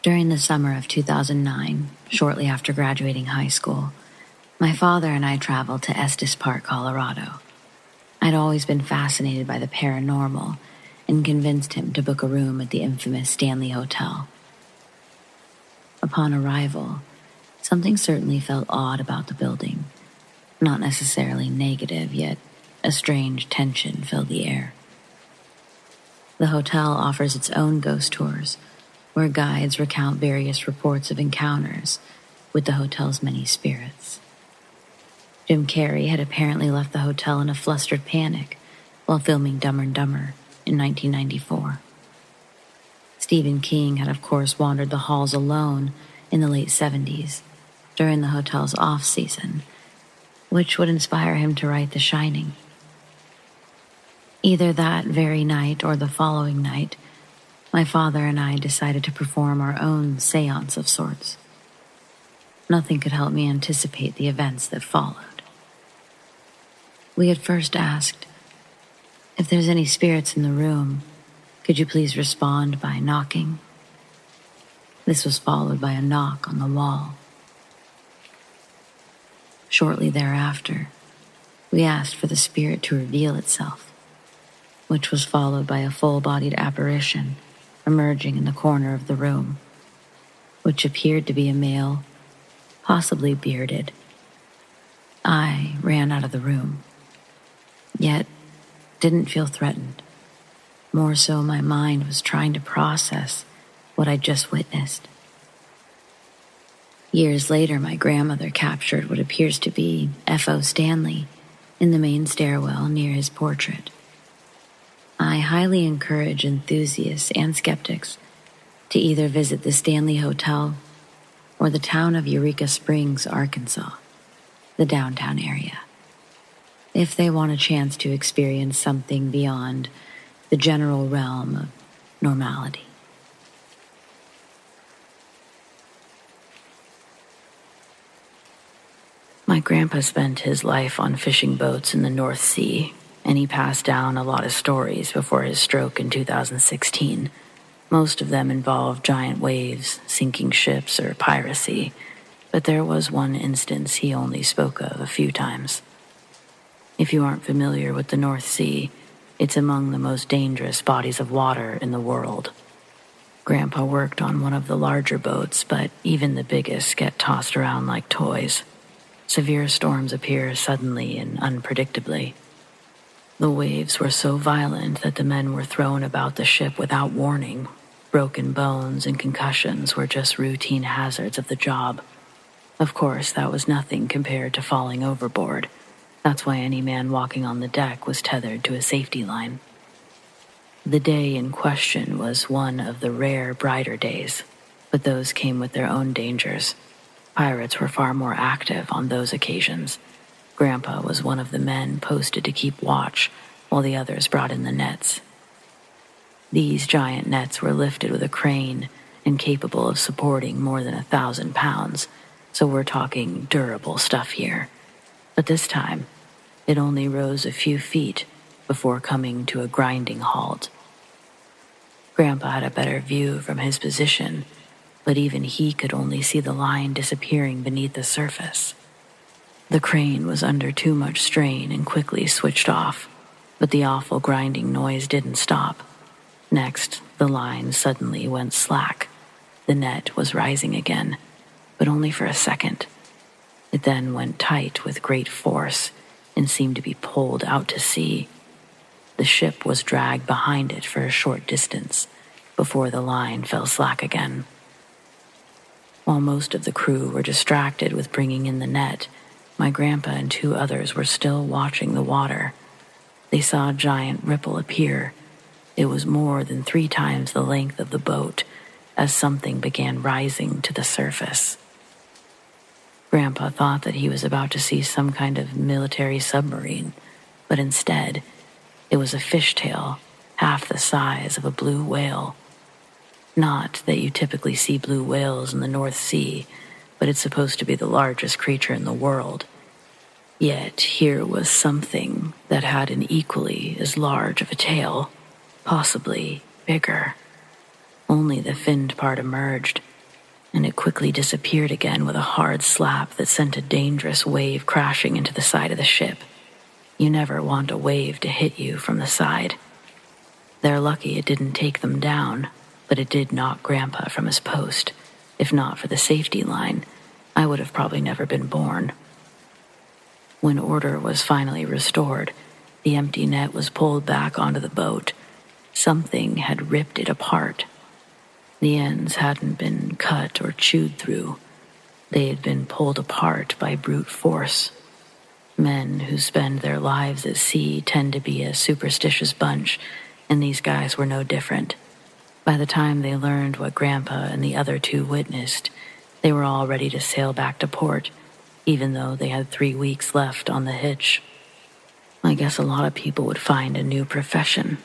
During the summer of 2009, shortly after graduating high school, my father and I traveled to Estes Park, Colorado. I'd always been fascinated by the paranormal and convinced him to book a room at the infamous Stanley Hotel. Upon arrival, something certainly felt odd about the building. Not necessarily negative, yet a strange tension filled the air. The hotel offers its own ghost tours, where guides recount various reports of encounters with the hotel's many spirits. Jim Carrey had apparently left the hotel in a flustered panic while filming Dumber and Dumber in 1994. Stephen King had, of course, wandered the halls alone in the late 70s during the hotel's off-season, which would inspire him to write The Shining. Either that very night or the following night, my father and I decided to perform our own séance of sorts. Nothing could help me anticipate the events that followed. We had first asked, "If there's any spirits in the room, could you please respond by knocking?" This was followed by a knock on the wall. Shortly thereafter, we asked for the spirit to reveal itself, which was followed by a full-bodied apparition emerging in the corner of the room, which appeared to be a male, possibly bearded. I ran out of the room, yet didn't feel threatened. More so, my mind was trying to process what I'd just witnessed. Years later, my grandmother captured what appears to be F.O. Stanley in the main stairwell near his portrait. I highly encourage enthusiasts and skeptics to either visit the Stanley Hotel or the town of Eureka Springs, Arkansas, the downtown area, if they want a chance to experience something beyond the general realm of normality. My grandpa spent his life on fishing boats in the North Sea, and he passed down a lot of stories before his stroke in 2016. Most of them involved giant waves, sinking ships, or piracy, but there was one instance he only spoke of a few times. If you aren't familiar with the North Sea, it's among the most dangerous bodies of water in the world. Grandpa worked on one of the larger boats, but even the biggest get tossed around like toys. Severe storms appear suddenly and unpredictably. The waves were so violent that the men were thrown about the ship without warning. Broken bones and concussions were just routine hazards of the job. Of course, that was nothing compared to falling overboard. That's why any man walking on the deck was tethered to a safety line. The day in question was one of the rare brighter days, but those came with their own dangers. Pirates were far more active on those occasions. Grandpa was one of the men posted to keep watch while the others brought in the nets. These giant nets were lifted with a crane and capable of supporting more than 1,000 pounds, so we're talking durable stuff here. But this time, it only rose a few feet before coming to a grinding halt. Grandpa had a better view from his position, but even he could only see the line disappearing beneath the surface. The crane was under too much strain and quickly switched off, but the awful grinding noise didn't stop. Next, the line suddenly went slack. The net was rising again, but only for a second. It then went tight with great force and seemed to be pulled out to sea. The ship was dragged behind it for a short distance before the line fell slack again. While most of the crew were distracted with bringing in the net, my grandpa and 2 others were still watching the water. They saw a giant ripple appear. It was more than 3 times the length of the boat as something began rising to the surface. Grandpa thought that he was about to see some kind of military submarine, but instead, it was a fishtail half the size of a blue whale. Not that you typically see blue whales in the North Sea, but it's supposed to be the largest creature in the world. Yet here was something that had an equally as large of a tail, possibly bigger. Only the finned part emerged, and it quickly disappeared again with a hard slap that sent a dangerous wave crashing into the side of the ship. You never want a wave to hit you from the side. They're lucky it didn't take them down, but it did knock Grandpa from his post. If not for the safety line, I would have probably never been born. When order was finally restored, the empty net was pulled back onto the boat. Something had ripped it apart. The ends hadn't been cut or chewed through. They had been pulled apart by brute force. Men who spend their lives at sea tend to be a superstitious bunch, and these guys were no different. By the time they learned what Grandpa and the other two witnessed, they were all ready to sail back to port, even though they had 3 weeks left on the hitch. I guess a lot of people would find a new profession,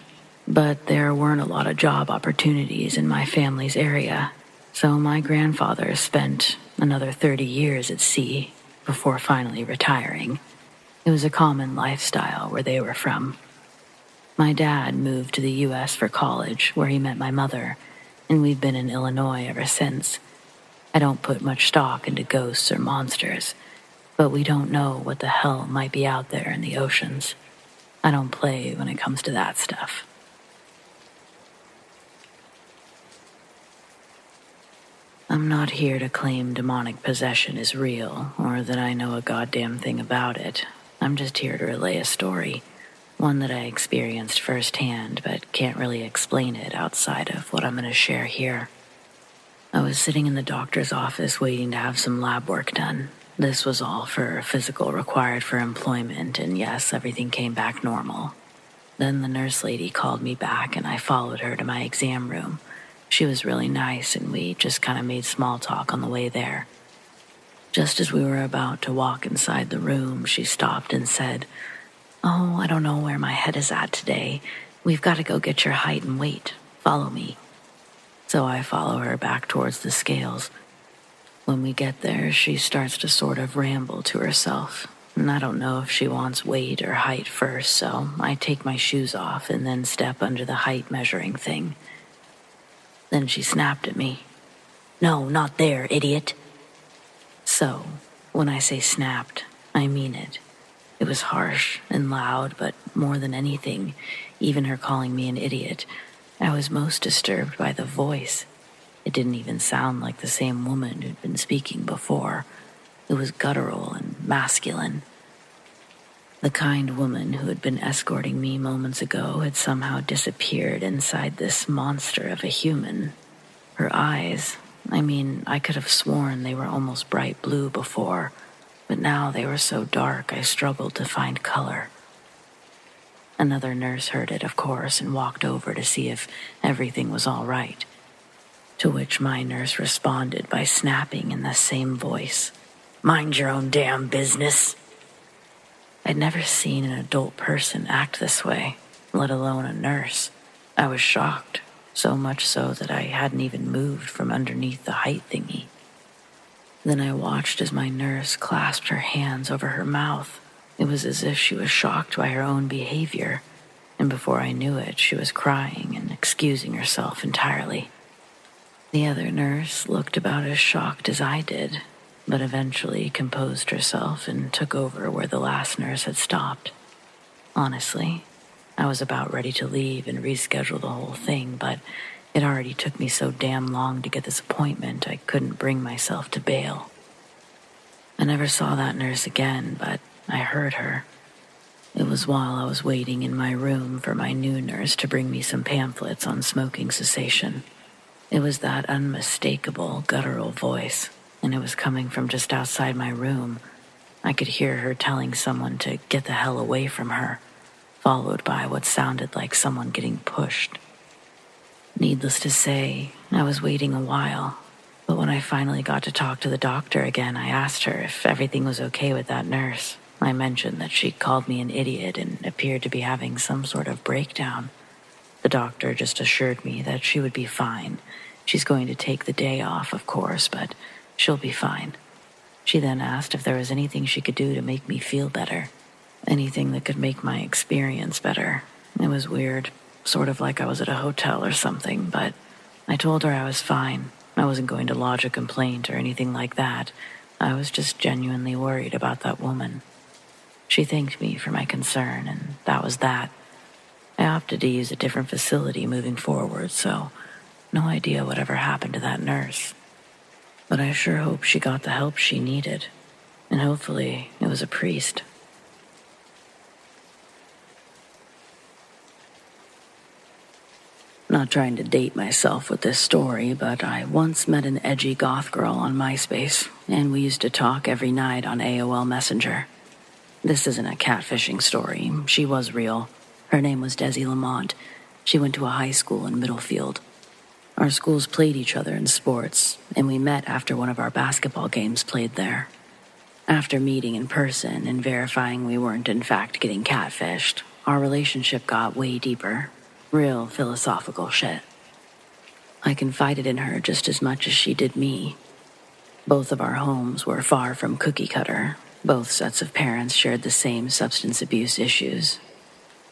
but there weren't a lot of job opportunities in my family's area, so my grandfather spent another 30 years at sea before finally retiring. It was a common lifestyle where they were from. My dad moved to the U.S. for college, where he met my mother, and we've been in Illinois ever since. I don't put much stock into ghosts or monsters, but we don't know what the hell might be out there in the oceans. I don't play when it comes to that stuff. I'm not here to claim demonic possession is real, or that I know a goddamn thing about it. I'm just here to relay a story, one that I experienced firsthand, but can't really explain it outside of what I'm going to share here. I was sitting in the doctor's office waiting to have some lab work done. This was all for a physical required for employment, and yes, everything came back normal. Then the nurse lady called me back, and I followed her to my exam room. She was really nice, and we just kind of made small talk on the way there. Just as we were about to walk inside the room, she stopped and said, "Oh, I don't know where my head is at today. We've got to go get your height and weight. Follow me." So I follow her back towards the scales. When we get there, she starts to sort of ramble to herself. And I don't know if she wants weight or height first, so I take my shoes off and then step under the height measuring thing. Then she snapped at me. "No, not there, idiot." So, when I say snapped, I mean it. It was harsh and loud, but more than anything, even her calling me an idiot, I was most disturbed by the voice. It didn't even sound like the same woman who'd been speaking before. It was guttural and masculine. The kind woman who had been escorting me moments ago had somehow disappeared inside this monster of a human. Her eyes, I could have sworn they were almost bright blue before, but now they were so dark I struggled to find color. Another nurse heard it, of course, and walked over to see if everything was all right, to which my nurse responded by snapping in the same voice, "Mind your own damn business." I'd never seen an adult person act this way, let alone a nurse. I was shocked, so much so that I hadn't even moved from underneath the height thingy. Then I watched as my nurse clasped her hands over her mouth. It was as if she was shocked by her own behavior, and before I knew it, she was crying and excusing herself entirely. The other nurse looked about as shocked as I did, but eventually composed herself and took over where the last nurse had stopped. Honestly, I was about ready to leave and reschedule the whole thing, but it already took me so damn long to get this appointment I couldn't bring myself to bail. I never saw that nurse again, but I heard her. It was while I was waiting in my room for my new nurse to bring me some pamphlets on smoking cessation. It was that unmistakable, guttural voice, and it was coming from just outside my room. I could hear her telling someone to get the hell away from her, followed by what sounded like someone getting pushed. Needless to say, I was waiting a while, but when I finally got to talk to the doctor again, I asked her if everything was okay with that nurse. I mentioned that she'd called me an idiot and appeared to be having some sort of breakdown. The doctor just assured me that she would be fine. She's going to take the day off, of course, but she'll be fine. She then asked if there was anything she could do to make me feel better. Anything that could make my experience better. It was weird, sort of like I was at a hotel or something, but I told her I was fine. I wasn't going to lodge a complaint or anything like that. I was just genuinely worried about that woman. She thanked me for my concern, and that was that. I opted to use a different facility moving forward, so no idea whatever happened to that nurse. But I sure hope she got the help she needed, and hopefully it was a priest. Not trying to date myself with this story, but I once met an edgy goth girl on MySpace, and we used to talk every night on AOL Messenger. This isn't a catfishing story. She was real. Her name was Desi Lamont. She went to a high school in Middlefield. Our schools played each other in sports, and we met after one of our basketball games played there. After meeting in person and verifying we weren't in fact getting catfished, our relationship got way deeper. Real philosophical shit. I confided in her just as much as she did me. Both of our homes were far from cookie cutter. Both sets of parents shared the same substance abuse issues,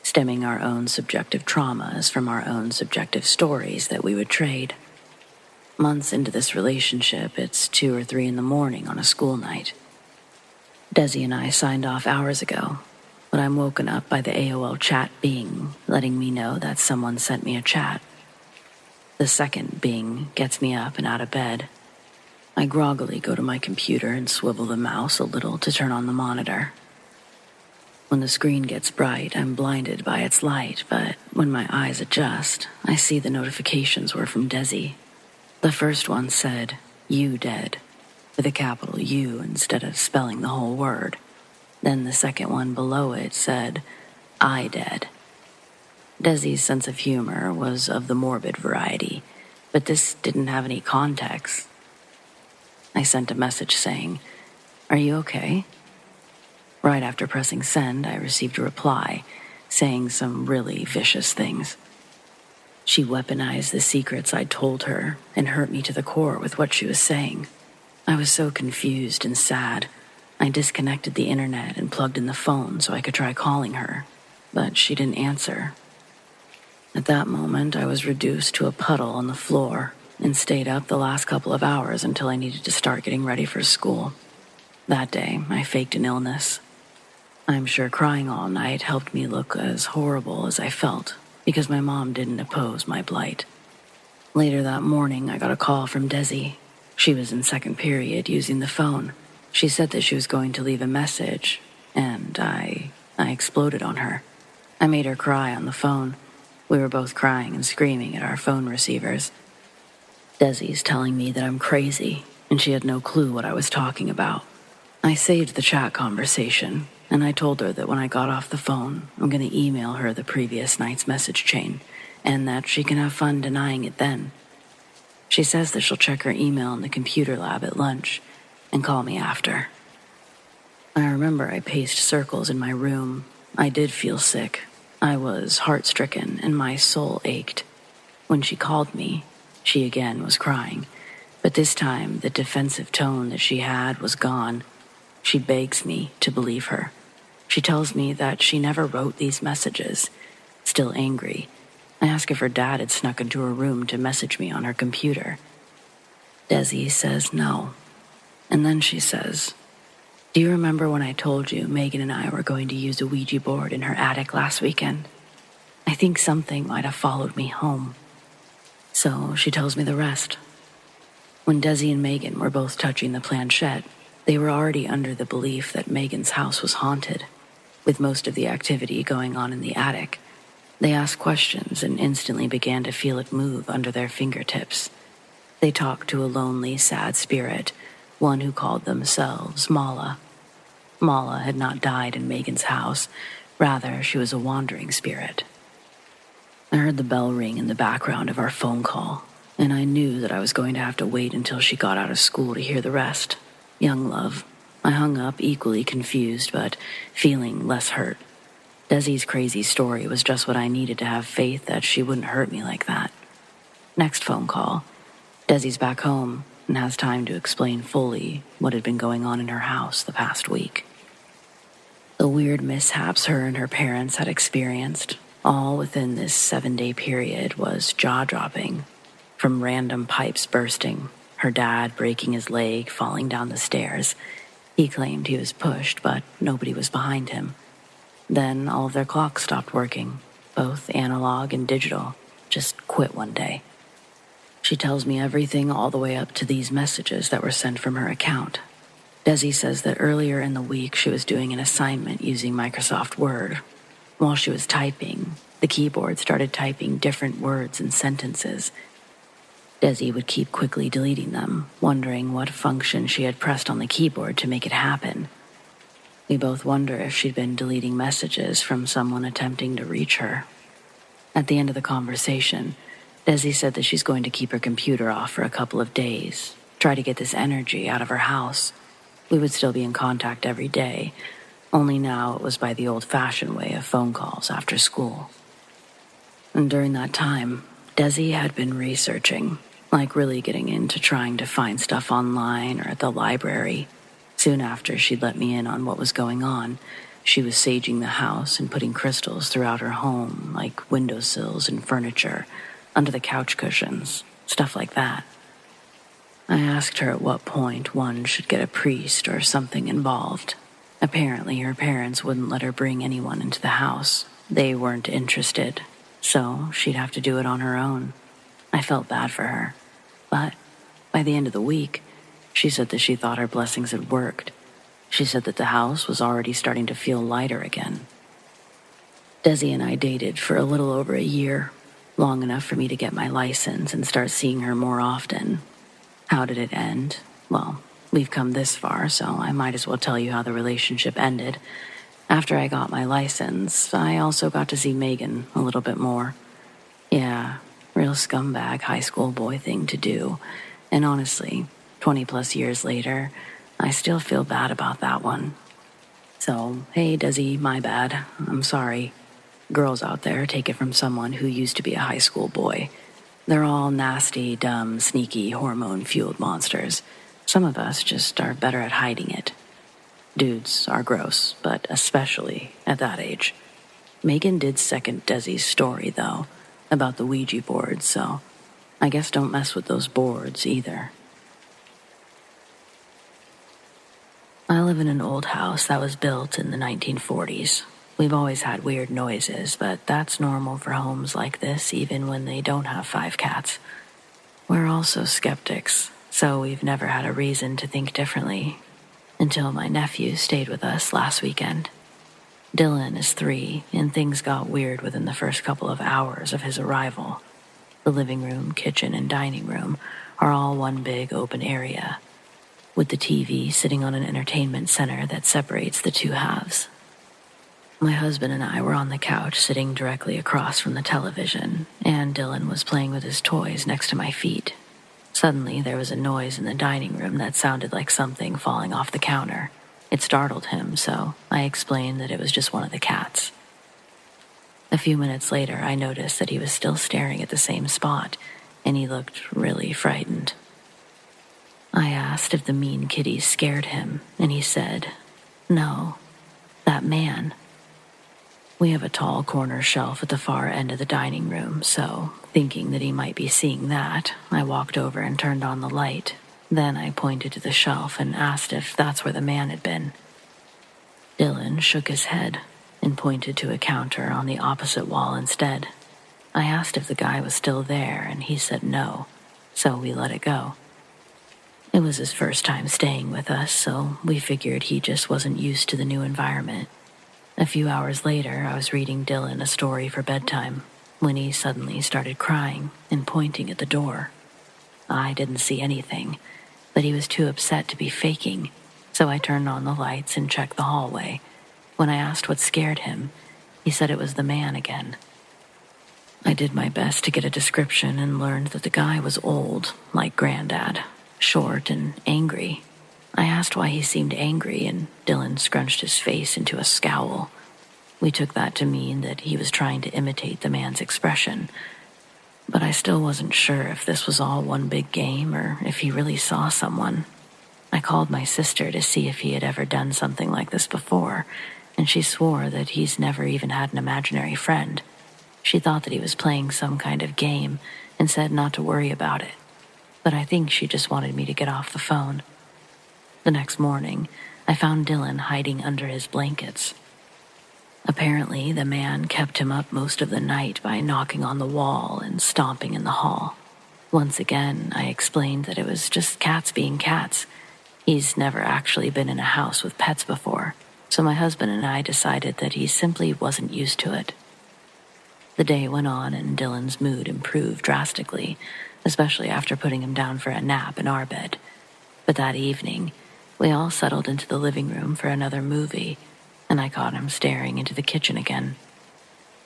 stemming our own subjective traumas from our own subjective stories that we would trade. Months into this relationship, it's 2 or 3 in the morning on a school night. Desi and I signed off hours ago, but I'm woken up by the AOL chat bing, letting me know that someone sent me a chat. The second bing gets me up and out of bed. I groggily go to my computer and swivel the mouse a little to turn on the monitor. When the screen gets bright, I'm blinded by its light, but when my eyes adjust, I see the notifications were from Desi. The first one said, "You dead," with a capital U instead of spelling the whole word. Then the second one below it said, "I dead." Desi's sense of humor was of the morbid variety, but this didn't have any context. I sent a message saying, "Are you okay?" Right after pressing send, I received a reply saying some really vicious things. She weaponized the secrets I'd told her and hurt me to the core with what she was saying. I was so confused and sad. I disconnected the internet and plugged in the phone so I could try calling her, but she didn't answer. At that moment, I was reduced to a puddle on the floor and stayed up the last couple of hours until I needed to start getting ready for school. That day, I faked an illness. I'm sure crying all night helped me look as horrible as I felt, because my mom didn't oppose my plight. Later that morning, I got a call from Desi. She was in second period using the phone. She said that she was going to leave a message, and I exploded on her. I made her cry on the phone. We were both crying and screaming at our phone receivers. Desi's telling me that I'm crazy, and she had no clue what I was talking about. I saved the chat conversation, and I told her that when I got off the phone, I'm going to email her the previous night's message chain, and that she can have fun denying it then. She says that she'll check her email in the computer lab at lunch and call me after. I remember I paced circles in my room. I did feel sick. I was heart-stricken, and my soul ached. When she called me, she again was crying, but this time the defensive tone that she had was gone. She begs me to believe her. She tells me that she never wrote these messages. Still angry, I ask if her dad had snuck into her room to message me on her computer. Desi says no. And then she says, "Do you remember when I told you Megan and I were going to use a Ouija board in her attic last weekend? I think something might have followed me home." So she tells me the rest. When Desi and Megan were both touching the planchette, they were already under the belief that Megan's house was haunted, with most of the activity going on in the attic. They asked questions and instantly began to feel it move under their fingertips. They talked to a lonely, sad spirit, one who called themselves Mala. Mala had not died in Megan's house. Rather, she was a wandering spirit. I heard the bell ring in the background of our phone call, and I knew that I was going to have to wait until she got out of school to hear the rest. Young love. I hung up equally confused, but feeling less hurt. Desi's crazy story was just what I needed to have faith that she wouldn't hurt me like that. Next phone call. Desi's back home and has time to explain fully what had been going on in her house the past week. The weird mishaps her and her parents had experienced, all within this 7-day period, was jaw-dropping. From random pipes bursting, her dad breaking his leg falling down the stairs, He claimed he was pushed, but nobody was behind him. Then all of their clocks stopped working, both analog and digital, just quit one day. She tells me everything all the way up to these messages that were sent from her account. Desi says that earlier in the week she was doing an assignment using Microsoft Word. While she was typing, the keyboard started typing different words and sentences. Desi would keep quickly deleting them, wondering what function she had pressed on the keyboard to make it happen. We both wonder if she'd been deleting messages from someone attempting to reach her. At the end of the conversation, Desi said that she's going to keep her computer off for a couple of days, try to get this energy out of her house. We would still be in contact every day, only now it was by the old-fashioned way of phone calls after school. And during that time, Desi had been researching, like really getting into trying to find stuff online or at the library. Soon after she'd let me in on what was going on, she was saging the house and putting crystals throughout her home, like windowsills and furniture, under the couch cushions, stuff like that. I asked her at what point one should get a priest or something involved. Apparently her parents wouldn't let her bring anyone into the house. They weren't interested, so she'd have to do it on her own. I felt bad for her, but by the end of the week, she said that she thought her blessings had worked. She said that the house was already starting to feel lighter again. Desi and I dated for a little over a year, long enough for me to get my license and start seeing her more often. How did it end? Well, we've come this far, so I might as well tell you how the relationship ended. After I got my license, I also got to see Megan a little bit more. Yeah, real scumbag high school boy thing to do. And honestly, 20 plus years later, I still feel bad about that one. So, hey Desi, my bad. I'm sorry. Girls out there take it from someone who used to be a high school boy. They're all nasty, dumb, sneaky, hormone-fueled monsters. Some of us just are better at hiding it. Dudes are gross, but especially at that age. Megan did second Desi's story, though, about the Ouija board, so I guess don't mess with those boards either. I live in an old house that was built in the 1940s. We've always had weird noises, but that's normal for homes like this, even when they don't have 5 cats. We're also skeptics, so we've never had a reason to think differently, until my nephew stayed with us last weekend. Dylan is 3, and things got weird within the first couple of hours of his arrival. The living room, kitchen, and dining room are all one big open area, with the TV sitting on an entertainment center that separates the two halves. My husband and I were on the couch sitting directly across from the television, and Dylan was playing with his toys next to my feet. Suddenly, there was a noise in the dining room that sounded like something falling off the counter. It startled him, so I explained that it was just one of the cats. A few minutes later, I noticed that he was still staring at the same spot, and he looked really frightened. I asked if the mean kitties scared him, and he said, "No, that man." We have a tall corner shelf at the far end of the dining room, so, thinking that he might be seeing that, I walked over and turned on the light. Then I pointed to the shelf and asked if that's where the man had been. Dylan shook his head and pointed to a counter on the opposite wall instead. I asked if the guy was still there, and he said no, so we let it go. It was his first time staying with us, so we figured he just wasn't used to the new environment. A few hours later, I was reading Dylan a story for bedtime when he suddenly started crying and pointing at the door. I didn't see anything, but he was too upset to be faking, so I turned on the lights and checked the hallway. When I asked what scared him, he said it was the man again. I did my best to get a description and learned that the guy was old, like Granddad, short and angry. I asked why he seemed angry, and Dylan scrunched his face into a scowl. We took that to mean that he was trying to imitate the man's expression, but I still wasn't sure if this was all one big game or if he really saw someone. I called my sister to see if he had ever done something like this before, and she swore that he's never even had an imaginary friend. She thought that he was playing some kind of game and said not to worry about it, but I think she just wanted me to get off the phone. The next morning, I found Dylan hiding under his blankets. Apparently, the man kept him up most of the night by knocking on the wall and stomping in the hall. Once again, I explained that it was just cats being cats. He's never actually been in a house with pets before, so my husband and I decided that he simply wasn't used to it. The day went on and Dylan's mood improved drastically, especially after putting him down for a nap in our bed. But that evening, we all settled into the living room for another movie, and I caught him staring into the kitchen again.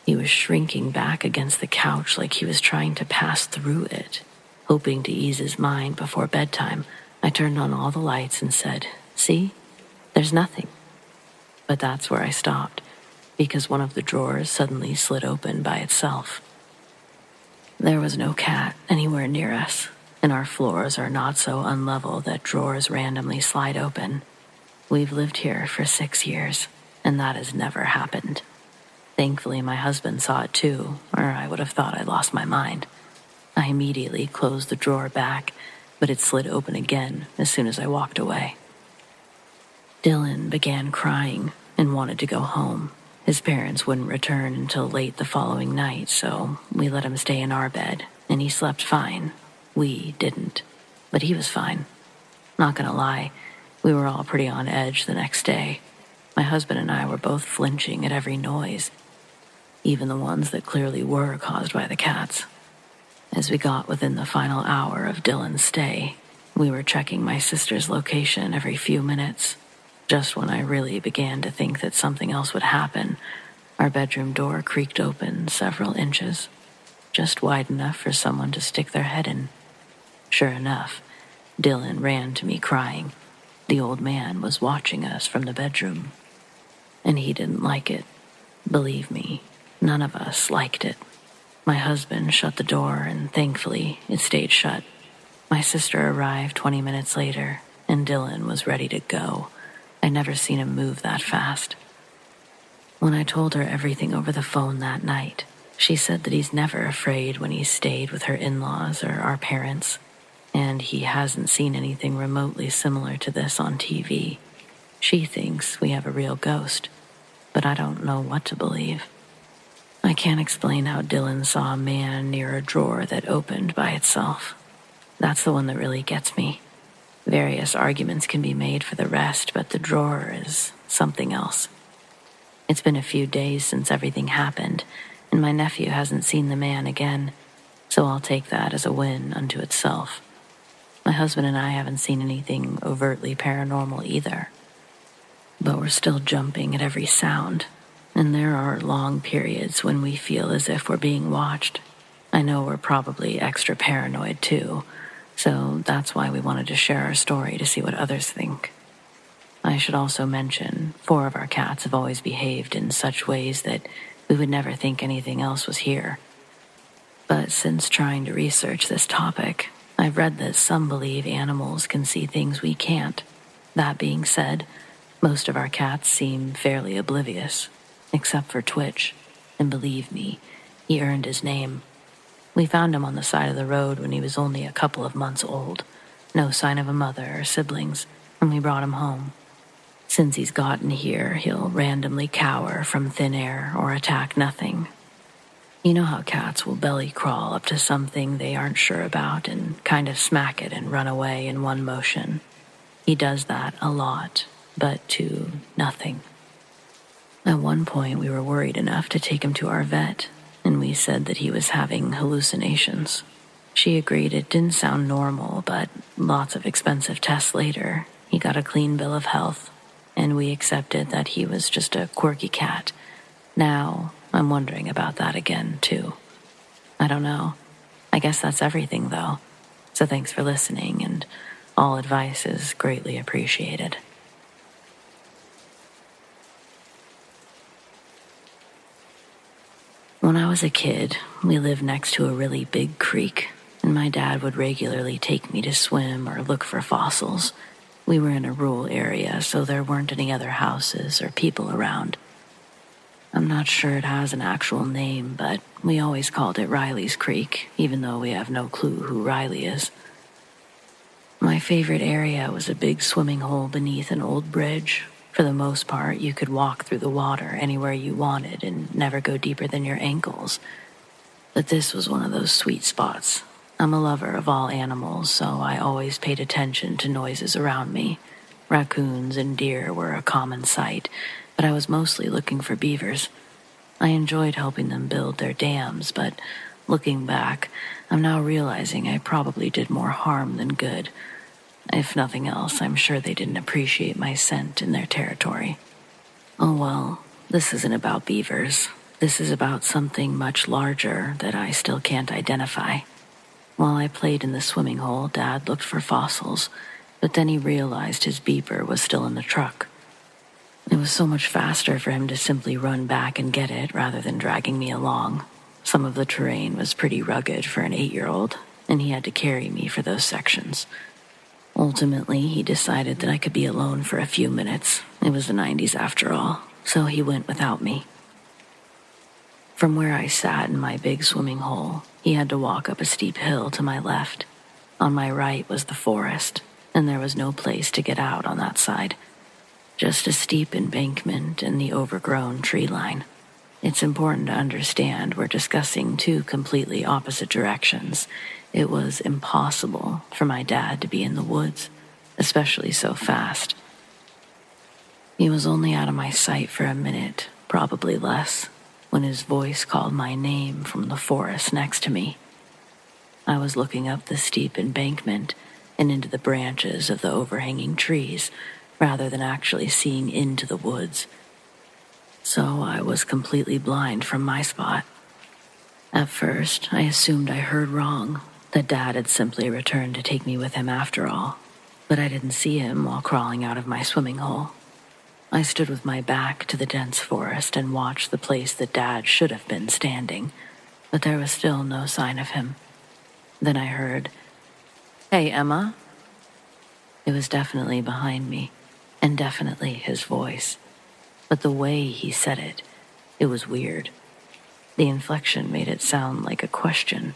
He was shrinking back against the couch like he was trying to pass through it. Hoping to ease his mind before bedtime, I turned on all the lights and said, "See? There's nothing." But that's where I stopped, because one of the drawers suddenly slid open by itself. There was no cat anywhere near us, and our floors are not so unlevel that drawers randomly slide open. We've lived here for 6 years, and that has never happened. Thankfully, my husband saw it too, or I would have thought I lost my mind. I immediately closed the drawer back, but it slid open again as soon as I walked away. Dylan began crying and wanted to go home. His parents wouldn't return until late the following night, so we let him stay in our bed, and he slept fine. We didn't, but he was fine. Not gonna lie, we were all pretty on edge the next day. My husband and I were both flinching at every noise, even the ones that clearly were caused by the cats. As we got within the final hour of Dylan's stay, we were checking my sister's location every few minutes. Just when I really began to think that something else would happen, our bedroom door creaked open several inches, just wide enough for someone to stick their head in. Sure enough, Dylan ran to me crying. The old man was watching us from the bedroom. And he didn't like it. Believe me, none of us liked it. My husband shut the door, and thankfully, it stayed shut. My sister arrived 20 minutes later, and Dylan was ready to go. I'd never seen him move that fast. When I told her everything over the phone that night, she said that he's never afraid when he's stayed with her in-laws or our parents, and he hasn't seen anything remotely similar to this on TV. She thinks we have a real ghost, but I don't know what to believe. I can't explain how Dylan saw a man near a drawer that opened by itself. That's the one that really gets me. Various arguments can be made for the rest, but the drawer is something else. It's been a few days since everything happened, and my nephew hasn't seen the man again, so I'll take that as a win unto itself. My husband and I haven't seen anything overtly paranormal either. But we're still jumping at every sound, and there are long periods when we feel as if we're being watched. I know we're probably extra paranoid too, so that's why we wanted to share our story to see what others think. I should also mention, 4 of our cats have always behaved in such ways that we would never think anything else was here. But since trying to research this topic, I've read that some believe animals can see things we can't. That being said, most of our cats seem fairly oblivious, except for Twitch, and believe me, he earned his name. We found him on the side of the road when he was only a couple of months old, no sign of a mother or siblings, and we brought him home. Since he's gotten here, he'll randomly cower from thin air or attack nothing. You know how cats will belly crawl up to something they aren't sure about and kind of smack it and run away in one motion? He does that a lot, but to nothing. At one point, we were worried enough to take him to our vet, and we said that he was having hallucinations. She agreed it didn't sound normal, but lots of expensive tests later, he got a clean bill of health, and we accepted that he was just a quirky cat. Now, I'm wondering about that again, too. I don't know. I guess that's everything, though. So thanks for listening, and all advice is greatly appreciated. When I was a kid, we lived next to a really big creek, and my dad would regularly take me to swim or look for fossils. We were in a rural area, so there weren't any other houses or people around. I'm not sure it has an actual name, but we always called it Riley's Creek, even though we have no clue who Riley is. My favorite area was a big swimming hole beneath an old bridge. For the most part, you could walk through the water anywhere you wanted and never go deeper than your ankles. But this was one of those sweet spots. I'm a lover of all animals, so I always paid attention to noises around me. Raccoons and deer were a common sight, but I was mostly looking for beavers. I enjoyed helping them build their dams, but looking back, I'm now realizing I probably did more harm than good. If nothing else, I'm sure they didn't appreciate my scent in their territory. Oh well, this isn't about beavers. This is about something much larger that I still can't identify. While I played in the swimming hole, Dad looked for fossils, but then he realized his beeper was still in the truck. It was so much faster for him to simply run back and get it rather than dragging me along. Some of the terrain was pretty rugged for an 8-year-old, and he had to carry me for those sections. Ultimately, he decided that I could be alone for a few minutes. It was the 90s after all, so he went without me. From where I sat in my big swimming hole, he had to walk up a steep hill to my left. On my right was the forest, and there was no place to get out on that side. Just a steep embankment and the overgrown tree line. It's important to understand we're discussing two completely opposite directions. It was impossible for my dad to be in the woods, especially so fast. He was only out of my sight for a minute, probably less, when his voice called my name from the forest next to me. I was looking up the steep embankment and into the branches of the overhanging trees, rather than actually seeing into the woods. So I was completely blind from my spot. At first, I assumed I heard wrong, that Dad had simply returned to take me with him after all, but I didn't see him while crawling out of my swimming hole. I stood with my back to the dense forest and watched the place that Dad should have been standing, but there was still no sign of him. Then I heard, "Hey, Emma." It was definitely behind me, and definitely his voice. But the way he said it, it was weird. The inflection made it sound like a question,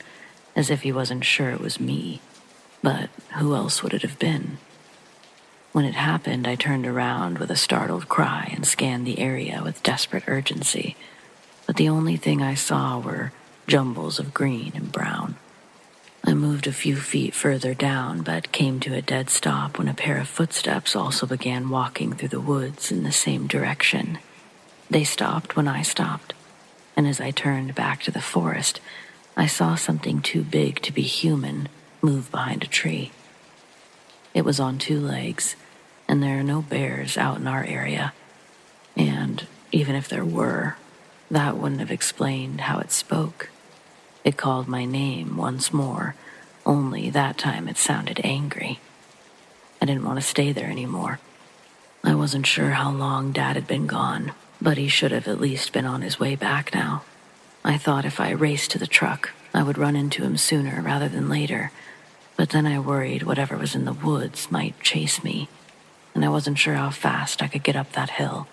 as if he wasn't sure it was me. But who else would it have been? When it happened, I turned around with a startled cry and scanned the area with desperate urgency. But the only thing I saw were jumbles of green and brown. I moved a few feet further down, but came to a dead stop when a pair of footsteps also began walking through the woods in the same direction. They stopped when I stopped, and as I turned back to the forest, I saw something too big to be human move behind a tree. It was on 2 legs, and there are no bears out in our area. And even if there were, that wouldn't have explained how it spoke. It called my name once more, only that time it sounded angry. I didn't want to stay there anymore. I wasn't sure how long Dad had been gone, but he should have at least been on his way back now. I thought if I raced to the truck, I would run into him sooner rather than later, but then I worried whatever was in the woods might chase me, and I wasn't sure how fast I could get up that hill.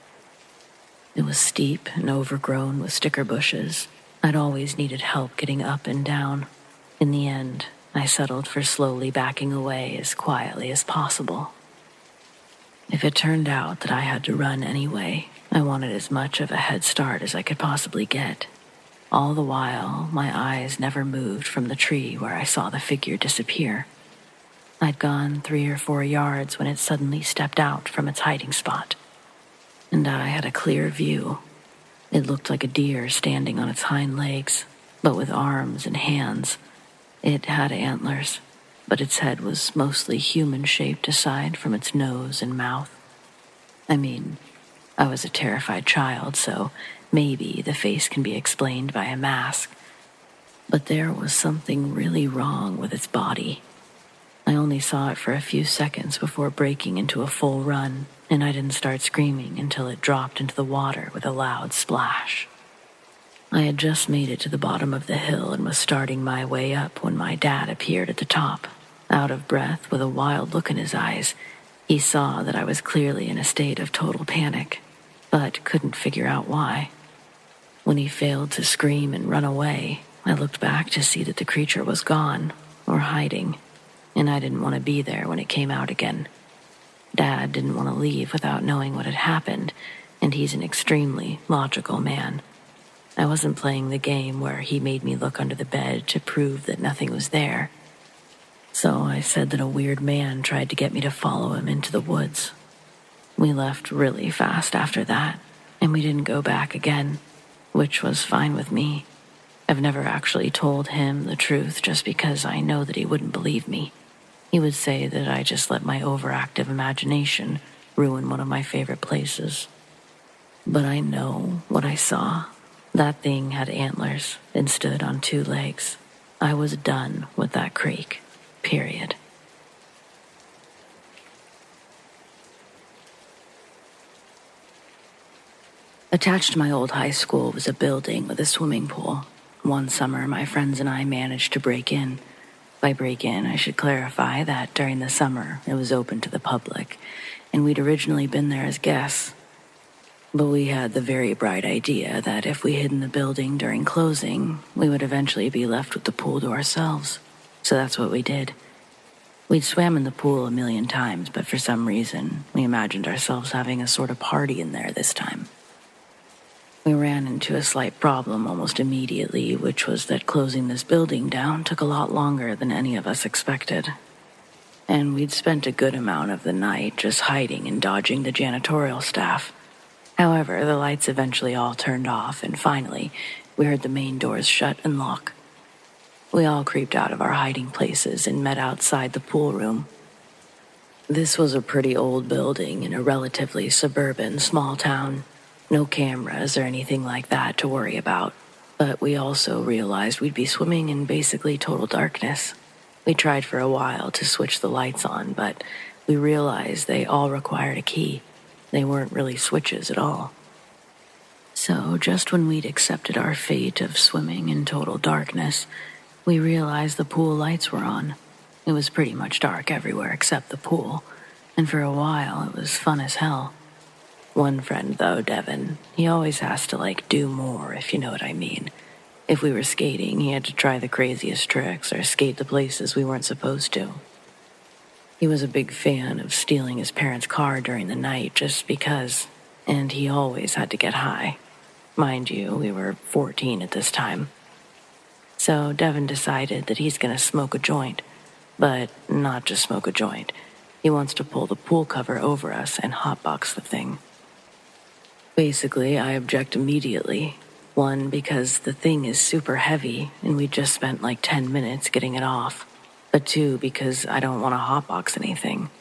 It was steep and overgrown with sticker bushes. I'd always needed help getting up and down. In the end, I settled for slowly backing away as quietly as possible. If it turned out that I had to run anyway, I wanted as much of a head start as I could possibly get. All the while, my eyes never moved from the tree where I saw the figure disappear. I'd gone 3 or 4 yards when it suddenly stepped out from its hiding spot, and I had a clear view. It looked like a deer standing on its hind legs, but with arms and hands. It had antlers, but its head was mostly human-shaped aside from its nose and mouth. I mean, I was a terrified child, so maybe the face can be explained by a mask. But there was something really wrong with its body. I only saw it for a few seconds before breaking into a full run, and I didn't start screaming until it dropped into the water with a loud splash. I had just made it to the bottom of the hill and was starting my way up when my dad appeared at the top. Out of breath, with a wild look in his eyes, he saw that I was clearly in a state of total panic, but couldn't figure out why. When he failed to scream and run away, I looked back to see that the creature was gone, or hiding. and I didn't want to be there when it came out again. Dad didn't want to leave without knowing what had happened, and he's an extremely logical man. I wasn't playing the game where he made me look under the bed to prove that nothing was there. So I said that a weird man tried to get me to follow him into the woods. We left really fast after that, and we didn't go back again, which was fine with me. I've never actually told him the truth just because I know that he wouldn't believe me. He would say that I just let my overactive imagination ruin one of my favorite places. But I know what I saw. That thing had antlers and stood on 2 legs. I was done with that creek. Period. Attached to my old high school was a building with a swimming pool. One summer, my friends and I managed to break in. By break in, I should clarify that during the summer, it was open to the public, and we'd originally been there as guests. But we had the very bright idea that if we hid in the building during closing, we would eventually be left with the pool to ourselves. So that's what we did. We'd swam in the pool 1,000,000 times, but for some reason, we imagined ourselves having a sort of party in there this time. We ran into a slight problem almost immediately, which was that closing this building down took a lot longer than any of us expected. And we'd spent a good amount of the night just hiding and dodging the janitorial staff. However, the lights eventually all turned off, and finally, we heard the main doors shut and lock. We all creeped out of our hiding places and met outside the pool room. This was a pretty old building in a relatively suburban small town. No cameras or anything like that to worry about, but we also realized we'd be swimming in basically total darkness. We tried for a while to switch the lights on, but we realized they all required a key. They weren't really switches at all. So just when we'd accepted our fate of swimming in total darkness, we realized the pool lights were on. It was pretty much dark everywhere except the pool, and for a while it was fun as hell. One friend, though, Devin, he always has to, do more, if you know what I mean. If we were skating, he had to try the craziest tricks or skate the places we weren't supposed to. He was a big fan of stealing his parents' car during the night just because, and he always had to get high. Mind you, we were 14 at this time. So Devin decided that he's going to smoke a joint, but not just smoke a joint. He wants to pull the pool cover over us and hotbox the thing. Basically, I object immediately. 1, because the thing is super heavy and we just spent 10 minutes getting it off. But 2, because I don't want to hotbox anything.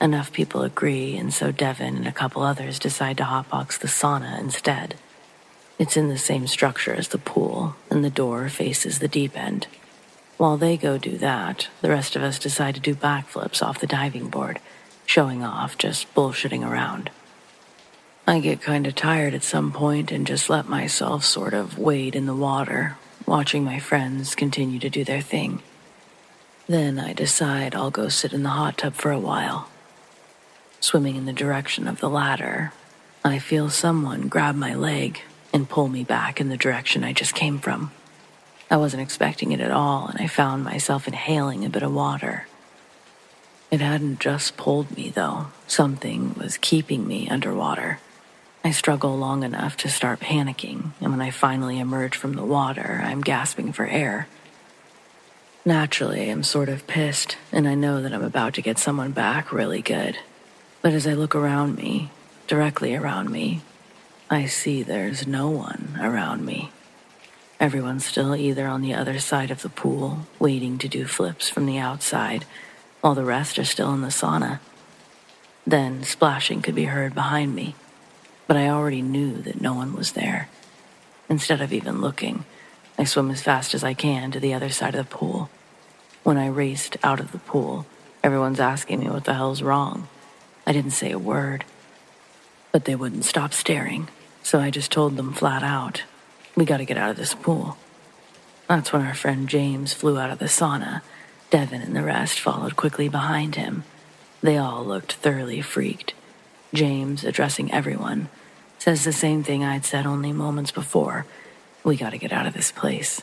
Enough people agree, and so Devin and a couple others decide to hotbox the sauna instead. It's in the same structure as the pool, and the door faces the deep end. While they go do that, the rest of us decide to do backflips off the diving board, showing off, just bullshitting around. I get kind of tired at some point and just let myself sort of wade in the water, watching my friends continue to do their thing. Then I decide I'll go sit in the hot tub for a while. Swimming in the direction of the ladder, I feel someone grab my leg and pull me back in the direction I just came from. I wasn't expecting it at all, and I found myself inhaling a bit of water. It hadn't just pulled me, though. Something was keeping me underwater. I struggle long enough to start panicking, and when I finally emerge from the water, I'm gasping for air. Naturally, I'm sort of pissed, and I know that I'm about to get someone back really good. But as I look around me, directly around me, I see there's no one around me. Everyone's still either on the other side of the pool, waiting to do flips from the outside, while the rest are still in the sauna. Then splashing could be heard behind me, but I already knew that no one was there. Instead of even looking, I swim as fast as I can to the other side of the pool. When I raced out of the pool, everyone's asking me what the hell's wrong. I didn't say a word, but they wouldn't stop staring, so I just told them flat out, "We gotta get out of this pool." That's when our friend James flew out of the sauna. Devin and the rest followed quickly behind him. They all looked thoroughly freaked. James, addressing everyone, says the same thing I'd said only moments before. "We gotta get out of this place."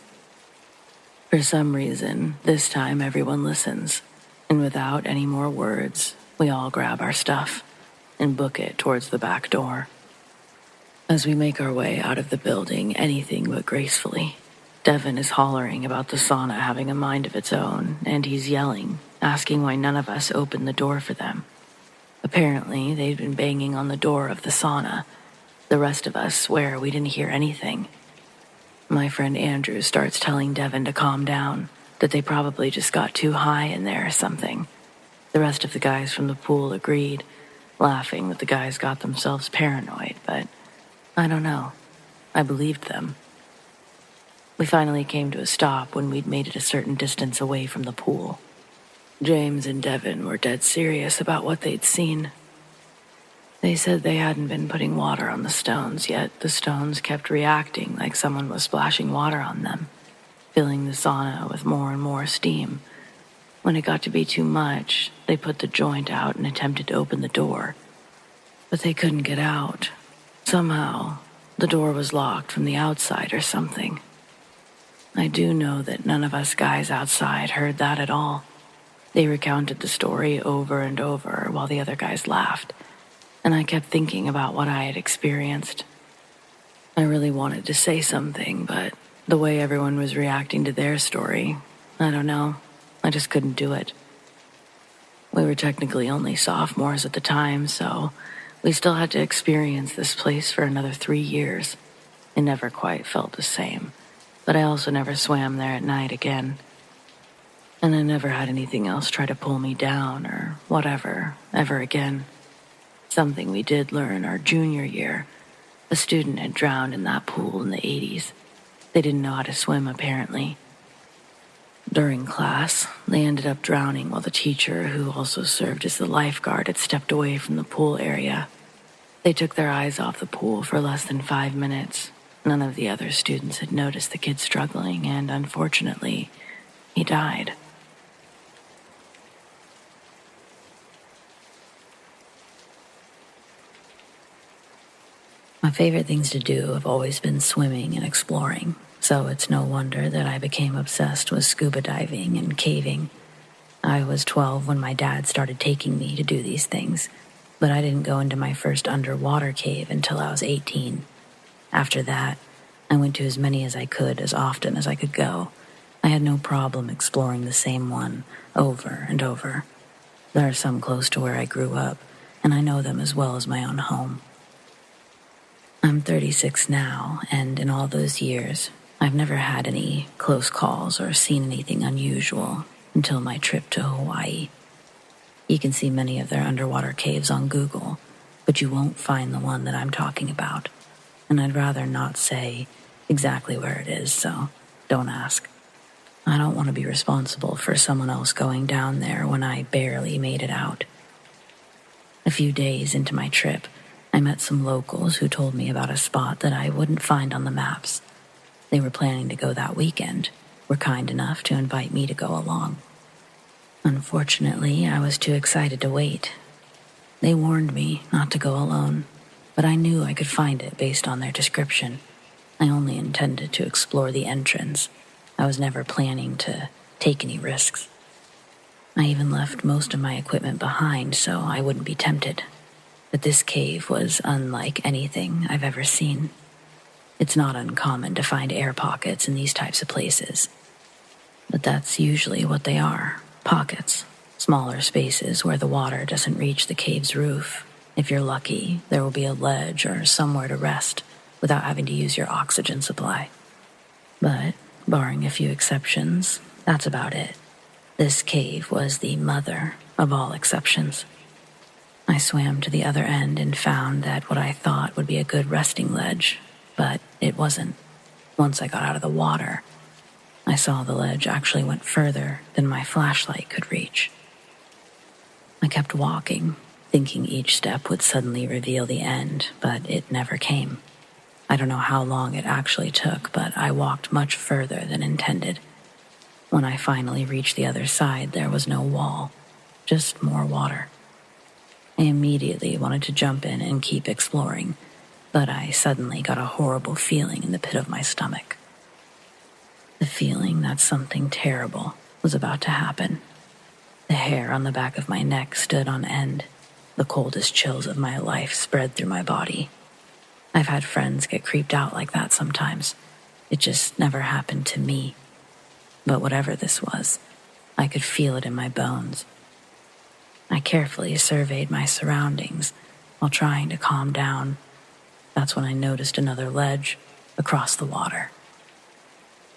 For some reason, this time everyone listens, And without any more words, we all grab our stuff and book it towards the back door. As we make our way out of the building anything but gracefully, Devin is hollering about the sauna having a mind of its own, and he's yelling, asking why none of us opened the door for them. Apparently, they'd been banging on the door of the sauna. The rest of us swear we didn't hear anything. My friend Andrew starts telling Devin to calm down, that they probably just got too high in there or something. The rest of the guys from the pool agreed, laughing that the guys got themselves paranoid, but I don't know. I believed them. We finally came to a stop when we'd made it a certain distance away from the pool. James and Devin were dead serious about what they'd seen. They said they hadn't been putting water on the stones, yet the stones kept reacting like someone was splashing water on them, filling the sauna with more and more steam. When it got to be too much, they put the joint out and attempted to open the door. But they couldn't get out. Somehow, the door was locked from the outside or something. I do know that none of us guys outside heard that at all. They recounted the story over and over while the other guys laughed, and I kept thinking about what I had experienced. I really wanted to say something, but the way everyone was reacting to their story, I don't know. I just couldn't do it. We were technically only sophomores at the time, so we still had to experience this place for another 3 years. It never quite felt the same, but I also never swam there at night again. And I never had anything else try to pull me down or whatever, ever again. Something we did learn our junior year. A student had drowned in that pool in the 80s. They didn't know how to swim, apparently. During class, they ended up drowning while the teacher, who also served as the lifeguard, had stepped away from the pool area. They took their eyes off the pool for less than 5 minutes. None of the other students had noticed the kid struggling, and unfortunately, he died. My favorite things to do have always been swimming and exploring, so it's no wonder that I became obsessed with scuba diving and caving. I was 12 when my dad started taking me to do these things, but I didn't go into my first underwater cave until I was 18. After that, I went to as many as I could as often as I could go. I had no problem exploring the same one over and over. There are some close to where I grew up, and I know them as well as my own home. I'm 36 now, and in all those years, I've never had any close calls or seen anything unusual until my trip to Hawaii. You can see many of their underwater caves on Google, but you won't find the one that I'm talking about. And I'd rather not say exactly where it is, so don't ask. I don't want to be responsible for someone else going down there when I barely made it out. A few days into my trip, I met some locals who told me about a spot that I wouldn't find on the maps. They were planning to go that weekend, were kind enough to invite me to go along. Unfortunately, I was too excited to wait. They warned me not to go alone, but I knew I could find it based on their description. I only intended to explore the entrance. I was never planning to take any risks. I even left most of my equipment behind so I wouldn't be tempted. But this cave was unlike anything I've ever seen. It's not uncommon to find air pockets in these types of places. But that's usually what they are, pockets, smaller spaces where the water doesn't reach the cave's roof. If you're lucky, there will be a ledge or somewhere to rest without having to use your oxygen supply. But, barring a few exceptions, that's about it. This cave was the mother of all exceptions. I swam to the other end and found that what I thought would be a good resting ledge, but it wasn't. Once I got out of the water, I saw the ledge actually went further than my flashlight could reach. I kept walking, thinking each step would suddenly reveal the end, but it never came. I don't know how long it actually took, but I walked much further than intended. When I finally reached the other side, there was no wall, just more water. I immediately wanted to jump in and keep exploring, but I suddenly got a horrible feeling in the pit of my stomach. The feeling that something terrible was about to happen. The The hair on the back of my neck stood on end. The coldest chills of my life spread through my body. I've had friends get creeped out like that sometimes. It just never happened to me. But whatever this was, I could feel it in my bones. I carefully surveyed my surroundings while trying to calm down. That's when I noticed another ledge across the water.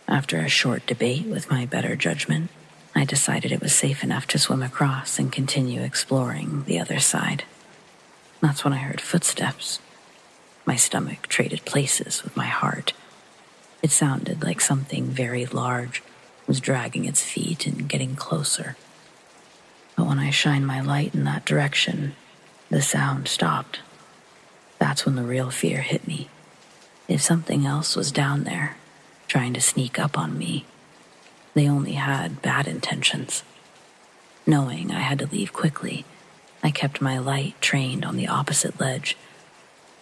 After a short debate with my better judgment, I decided it was safe enough to swim across and continue exploring the other side. That's when I heard footsteps. My stomach traded places with my heart. It sounded like something very large was dragging its feet and getting closer. But when I shined my light in that direction, the sound stopped. That's when the real fear hit me. If something else was down there, trying to sneak up on me, they only had bad intentions. Knowing I had to leave quickly, I kept my light trained on the opposite ledge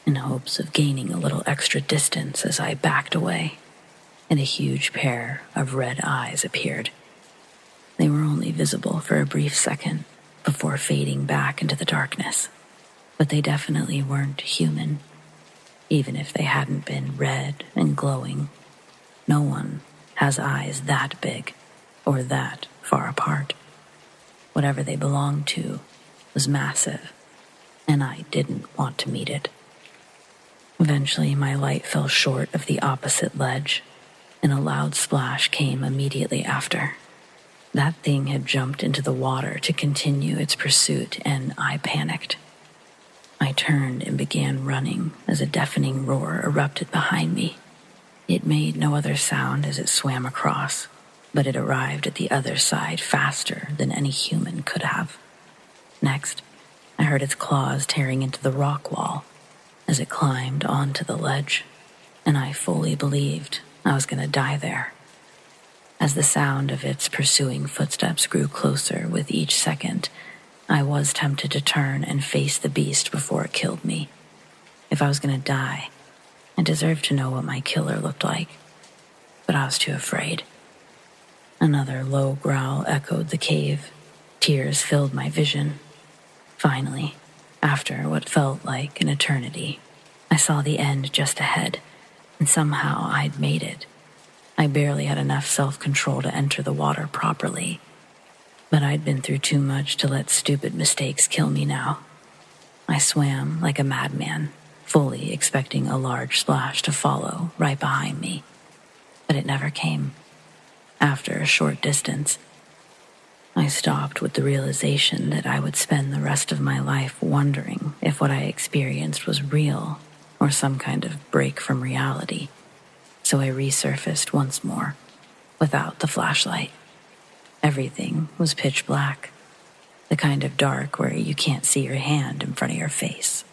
in hopes of gaining a little extra distance as I backed away, and a huge pair of red eyes appeared. They were only visible for a brief second before fading back into the darkness, but they definitely weren't human. Even if they hadn't been red and glowing, no one has eyes that big or that far apart. Whatever they belonged to was massive, and I didn't want to meet it. Eventually, my light fell short of the opposite ledge, and a loud splash came immediately after. That thing had jumped into the water to continue its pursuit, and I panicked. I turned and began running as a deafening roar erupted behind me. It made no other sound as it swam across, but it arrived at the other side faster than any human could have. Next, I heard its claws tearing into the rock wall as it climbed onto the ledge, and I fully believed I was going to die there. As the sound of its pursuing footsteps grew closer with each second, I was tempted to turn and face the beast before it killed me. If I was going to die, I deserved to know what my killer looked like, but I was too afraid. Another low growl echoed the cave. Tears filled my vision. Finally, after what felt like an eternity, I saw the end just ahead, and somehow I'd made it. I barely had enough self-control to enter the water properly, but I'd been through too much to let stupid mistakes kill me now. I swam like a madman, fully expecting a large splash to follow right behind me, but it never came. After a short distance, I stopped with the realization that I would spend the rest of my life wondering if what I experienced was real or some kind of break from reality. So I resurfaced once more, without the flashlight. Everything was pitch black, the kind of dark where you can't see your hand in front of your face.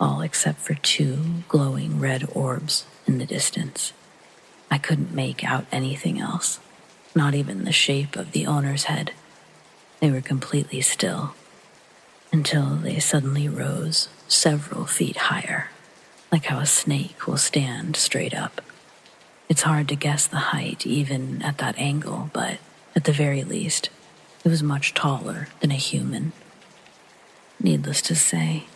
All except for two glowing red orbs in the distance. I couldn't make out anything else, not even the shape of the owner's head. They were completely still, until they suddenly rose several feet higher, like how a snake will stand straight up. It's hard to guess the height even at that angle, but at the very least, it was much taller than a human. Needless to say,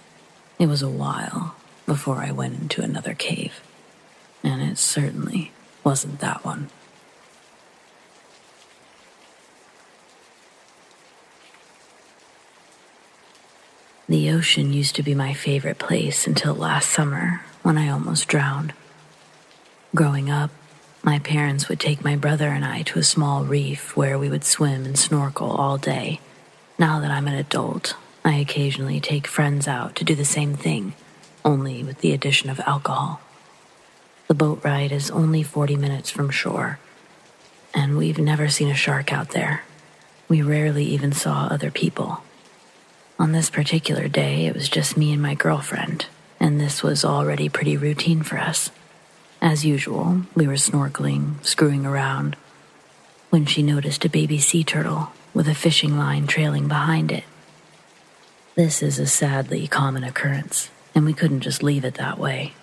it was a while before I went into another cave, and it certainly wasn't that one. The ocean used to be my favorite place until last summer when I almost drowned. Growing up, my parents would take my brother and I to a small reef where we would swim and snorkel all day. Now that I'm an adult, I occasionally take friends out to do the same thing, only with the addition of alcohol. The boat ride is only 40 minutes from shore, and we've never seen a shark out there. We rarely even saw other people. On this particular day, it was just me and my girlfriend, and this was already pretty routine for us. As usual, we were snorkeling, screwing around, when she noticed a baby sea turtle with a fishing line trailing behind it. This is a sadly common occurrence, and we couldn't just leave it that way.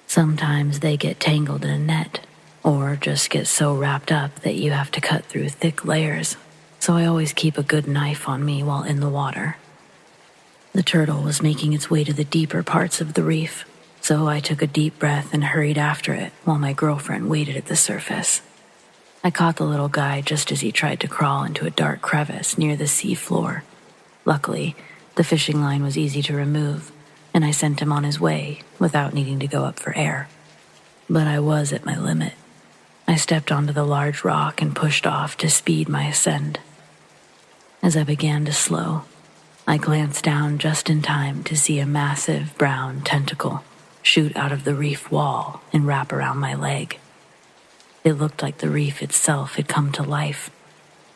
Sometimes they get tangled in a net, or just get so wrapped up that you have to cut through thick layers. so I always keep a good knife on me while in the water. The turtle was making its way to the deeper parts of the reef, so I took a deep breath and hurried after it while my girlfriend waited at the surface. I caught the little guy just as he tried to crawl into a dark crevice near the sea floor. Luckily, the fishing line was easy to remove, and I sent him on his way without needing to go up for air. But I was at my limit. I stepped onto the large rock and pushed off to speed my ascent. As I began to slow, I glanced down just in time to see a massive brown tentacle shoot out of the reef wall and wrap around my leg. It looked like the reef itself had come to life.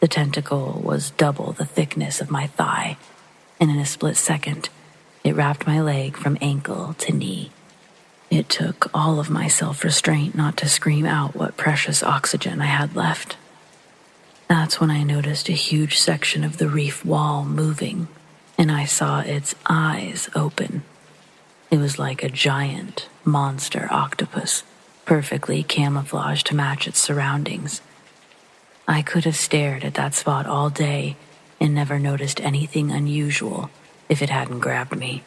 The tentacle was double the thickness of my thigh, and in a split second, it wrapped my leg from ankle to knee. It took all of my self-restraint not to scream out what precious oxygen I had left. That's when I noticed a huge section of the reef wall moving, and I saw its eyes open. It was like a giant monster octopus, perfectly camouflaged to match its surroundings. I could have stared at that spot all day and never noticed anything unusual if it hadn't grabbed me.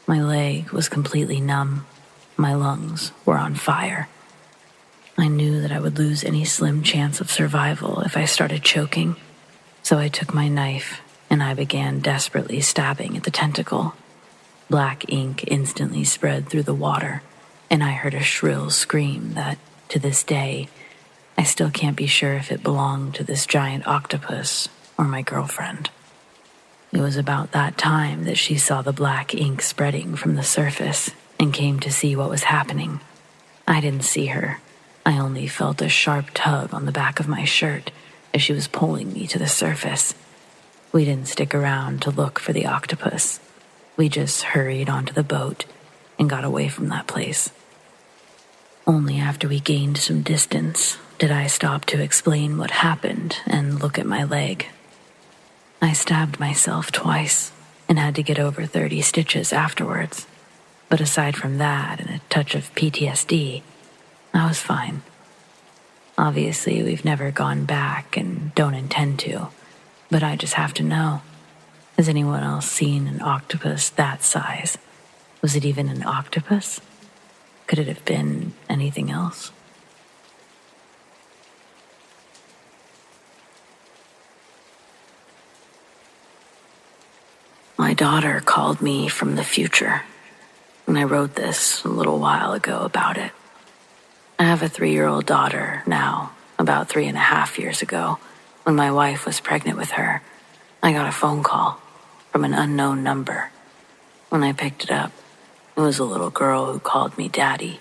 My leg was completely numb. My lungs were on fire. I knew that I would lose any slim chance of survival if I started choking, so I took my knife and I began desperately stabbing at the tentacle. Black ink instantly spread through the water, and I heard a shrill scream that, to this day, I still can't be sure if it belonged to this giant octopus or my girlfriend. It was about that time that she saw the black ink spreading from the surface and came to see what was happening. I didn't see her. I only felt a sharp tug on the back of my shirt as she was pulling me to the surface. We didn't stick around to look for the octopus. We just hurried onto the boat and got away from that place. Only after we gained some distance did I stop to explain what happened and look at my leg. I stabbed myself twice and had to get over 30 stitches afterwards. But aside from that and a touch of PTSD, I was fine. Obviously, we've never gone back and don't intend to, but I just have to know. Has anyone else seen an octopus that size? Was it even an octopus? Could it have been anything else? My daughter called me from the future, and I wrote this a little while ago about it. I have a 3-year-old daughter now. About 3.5 years ago, when my wife was pregnant with her, I got a phone call from an unknown number. When I picked it up, it was a little girl who called me Daddy.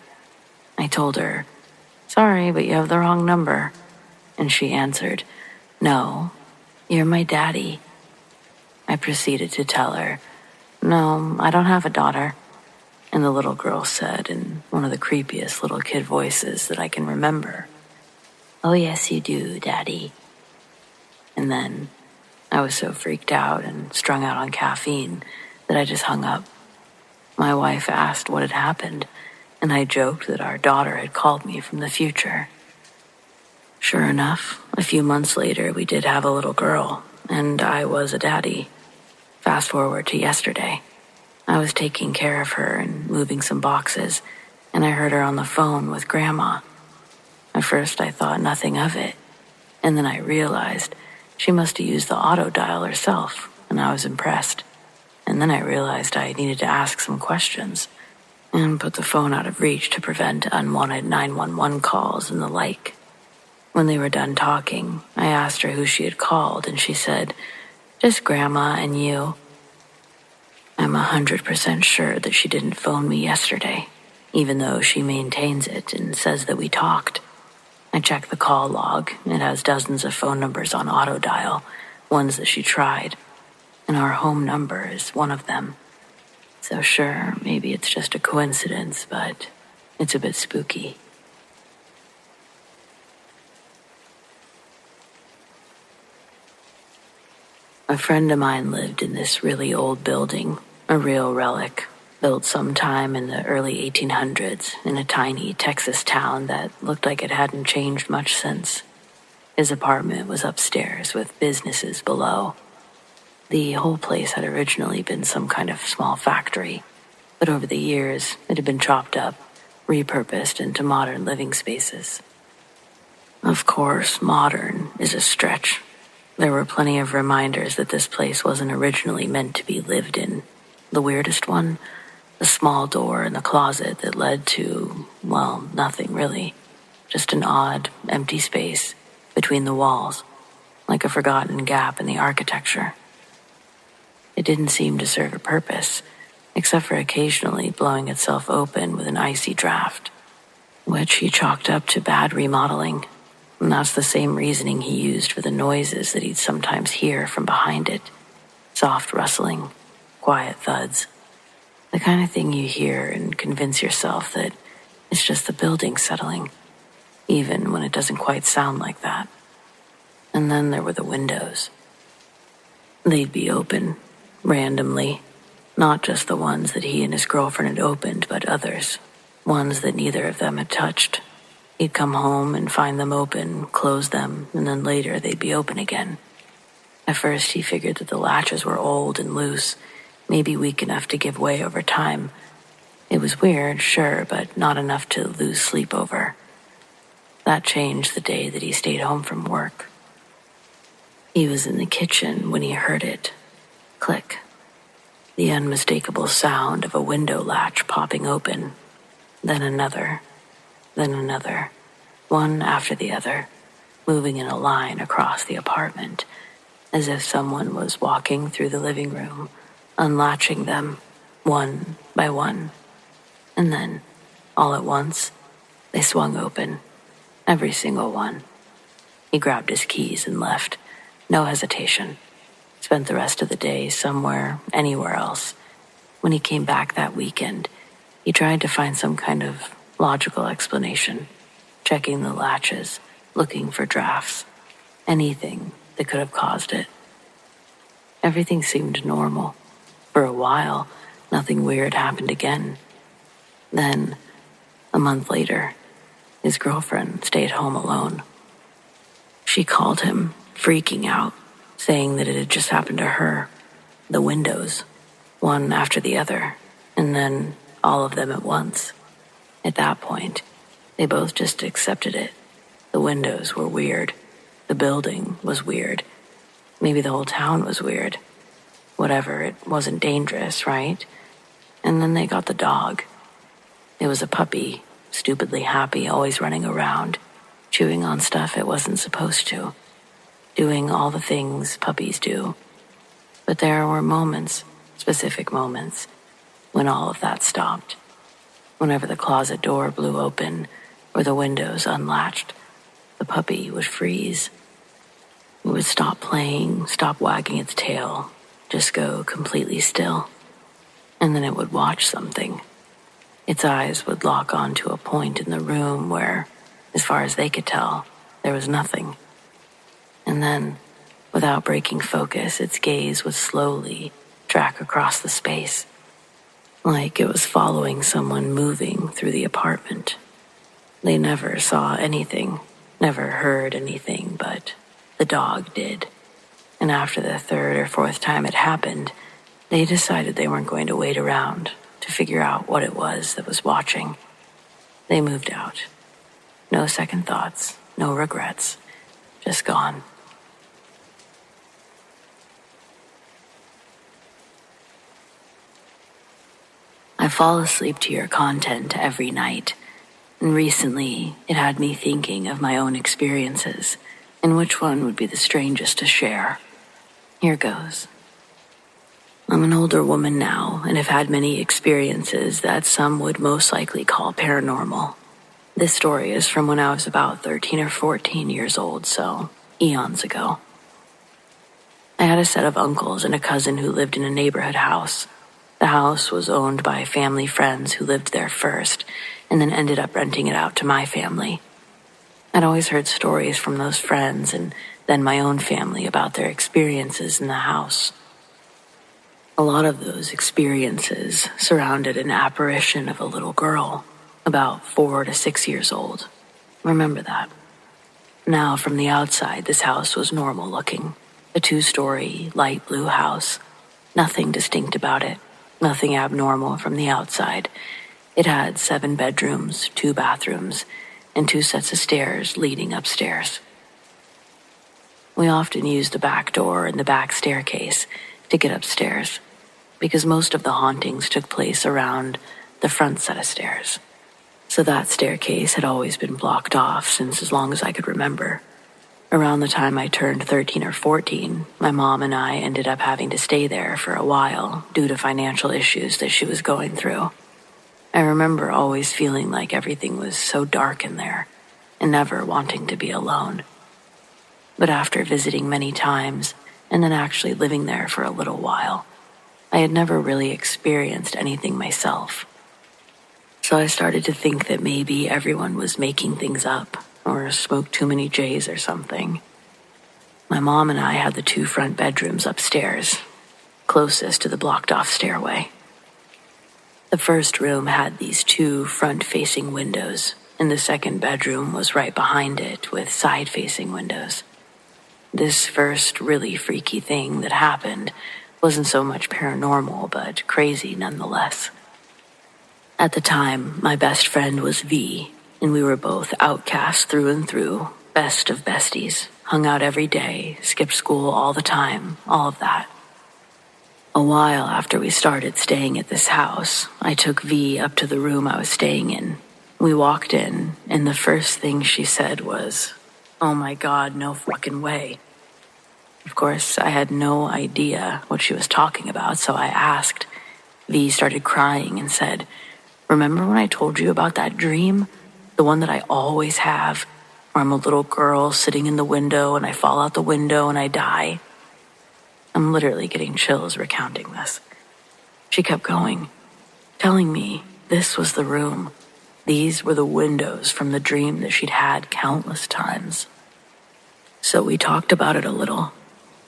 I told her, "Sorry, but you have the wrong number." And she answered, "No, you're my daddy." I proceeded to tell her, "No, I don't have a daughter." And the little girl said in one of the creepiest little kid voices that I can remember, "Oh yes you do, Daddy." And then I was so freaked out and strung out on caffeine that I just hung up. My wife asked what had happened, and I joked that our daughter had called me from the future. Sure enough, a few months later we did have a little girl, and I was a daddy. Fast forward to yesterday. I was taking care of her and moving some boxes, and I heard her on the phone with Grandma. At first I thought nothing of it, and then I realized she must have used the auto dial herself, and I was impressed. And then I realized I needed to ask some questions and put the phone out of reach to prevent unwanted 911 calls and the like. When they were done talking, I asked her who she had called, and she said, "Just Grandma and you." I'm 100% sure that she didn't phone me yesterday, even though she maintains it and says that we talked. I checked the call log. It has dozens of phone numbers on auto dial, ones that she tried, and our home number is one of them. So sure, maybe it's just a coincidence, but it's a bit spooky. A friend of mine lived in this really old building, a real relic, built sometime in the early 1800s in a tiny Texas town that looked like it hadn't changed much since. His apartment was upstairs with businesses below. The whole place had originally been some kind of small factory, but over the years it had been chopped up, repurposed into modern living spaces. Of course, modern is a stretch. There were plenty of reminders that this place wasn't originally meant to be lived in. The weirdest one? The small door in the closet that led to, well, nothing really. Just an odd, empty space between the walls, like a forgotten gap in the architecture. It didn't seem to serve a purpose, except for occasionally blowing itself open with an icy draft, which he chalked up to bad remodeling. And that's the same reasoning he used for the noises that he'd sometimes hear from behind it. Soft rustling, quiet thuds. The kind of thing you hear and convince yourself that it's just the building settling, even when it doesn't quite sound like that. And then there were the windows. They'd be open, randomly, not just the ones that he and his girlfriend had opened, but others, ones that neither of them had touched. He'd come home and find them open, close them, and then later they'd be open again. At first he figured that the latches were old and loose, maybe weak enough to give way over time. It was weird, sure, but not enough to lose sleep over. That changed the day that he stayed home from work. He was in the kitchen when he heard it. Click. The unmistakable sound of a window latch popping open. Then another. Then another. One after the other, moving in a line across the apartment, as if someone was walking through the living room, unlatching them, one by one. And then, all at once, they swung open. Every single one. He grabbed his keys and left. No hesitation. Spent the rest of the day somewhere, anywhere else. When he came back that weekend, he tried to find some kind of logical explanation, checking the latches, looking for drafts, anything that could have caused it. Everything seemed normal. For a while, nothing weird happened again. Then, a month later, his girlfriend stayed home alone. She called him, freaking out, saying that it had just happened to her. The windows, one after the other, and then all of them at once. At that point, they both just accepted it. The windows were weird. The building was weird. Maybe the whole town was weird. Whatever, it wasn't dangerous, right? And then they got the dog. It was a puppy, stupidly happy, always running around, chewing on stuff it wasn't supposed to, doing all the things puppies do. But there were moments, specific moments, when all of that stopped. Whenever the closet door blew open or the windows unlatched, the puppy would freeze. It would stop playing, stop wagging its tail, just go completely still. And then it would watch something. Its eyes would lock onto a point in the room where, as far as they could tell, there was nothing. And then, without breaking focus, its gaze would slowly track across the space, like it was following someone moving through the apartment. They never saw anything, never heard anything, but the dog did. And after the third or fourth time it happened, they decided they weren't going to wait around to figure out what it was that was watching. They moved out. No second thoughts, no regrets, just gone. I fall asleep to your content every night, and recently it had me thinking of my own experiences and which one would be the strangest to share. Here goes. I'm an older woman now and have had many experiences that some would most likely call paranormal. This story is from when I was about 13 or 14 years old, so eons ago. I had a set of uncles and a cousin who lived in a neighborhood house. The house was owned by family friends who lived there first, and then ended up renting it out to my family. I'd always heard stories from those friends and then my own family about their experiences in the house. A lot of those experiences surrounded an apparition of a little girl, about 4 to 6 years old. Remember that. Now, from the outside, this house was normal looking. A 2-story, light blue house. Nothing distinct about it. Nothing abnormal from the outside. It had 7 bedrooms, 2 bathrooms, and 2 sets of stairs leading upstairs. We often used the back door and the back staircase to get upstairs, because most of the hauntings took place around the front set of stairs. So that staircase had always been blocked off since as long as I could remember. Around the time I turned 13 or 14, my mom and I ended up having to stay there for a while due to financial issues that she was going through. I remember always feeling like everything was so dark in there and never wanting to be alone. But after visiting many times and then actually living there for a little while, I had never really experienced anything myself. So I started to think that maybe everyone was making things up or smoked too many J's or something. My mom and I had the 2 front bedrooms upstairs, closest to the blocked-off stairway. The first room had these 2 front-facing windows, and the second bedroom was right behind it with side-facing windows. This first really freaky thing that happened wasn't so much paranormal, but crazy nonetheless. At the time, my best friend was V, and we were both outcasts through and through, best of besties, hung out every day, skipped school all the time, all of that. A while after we started staying at this house, I took V up to the room I was staying in. We walked in, and the first thing she said was, "Oh my God, no fucking way." Of course, I had no idea what she was talking about, so I asked. V started crying and said, "Remember when I told you about that dream? The one that I always have, where I'm a little girl sitting in the window and I fall out the window and I die?" I'm literally getting chills recounting this. She kept going, telling me this was the room. These were the windows from the dream that she'd had countless times. So we talked about it a little.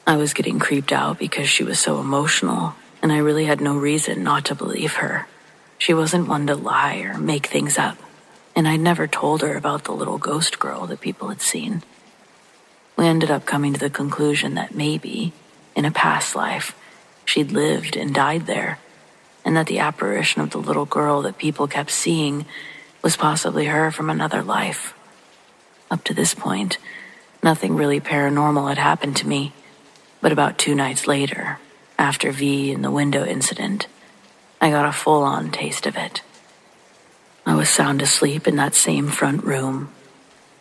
I was getting creeped out because she was so emotional, and I really had no reason not to believe her. She wasn't one to lie or make things up, and I'd never told her about the little ghost girl that people had seen. We ended up coming to the conclusion that maybe, in a past life, she'd lived and died there, and that the apparition of the little girl that people kept seeing was possibly her from another life. Up to this point, nothing really paranormal had happened to me, but about 2 nights later, after V and the window incident, I got a full-on taste of it. I was sound asleep in that same front room.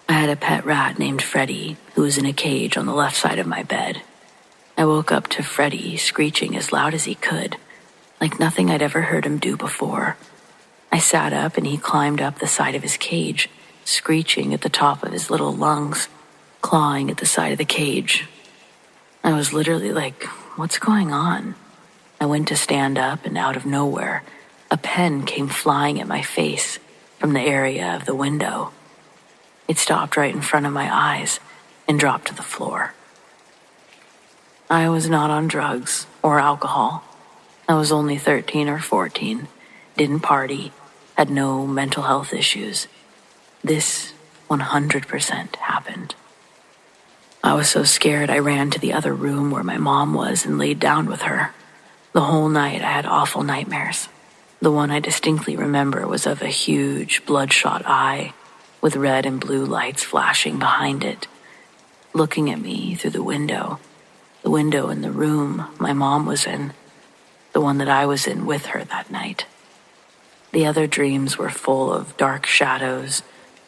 I had a pet rat named Freddy who was in a cage on the left side of my bed. I woke up to Freddy screeching as loud as he could, like nothing I'd ever heard him do before. I sat up and he climbed up the side of his cage, screeching at the top of his little lungs, clawing at the side of the cage. I was literally like, what's going on? I went to stand up and out of nowhere, a pen came flying at my face from the area of the window. It stopped right in front of my eyes and dropped to the floor. I was not on drugs or alcohol. I was only 13 or 14, didn't party, had no mental health issues. This 100% happened. I was so scared I ran to the other room where my mom was and laid down with her. The whole night I had awful nightmares. The one I distinctly remember was of a huge bloodshot eye with red and blue lights flashing behind it, looking at me through the window in the room my mom was in, the one that I was in with her that night. The other dreams were full of dark shadows,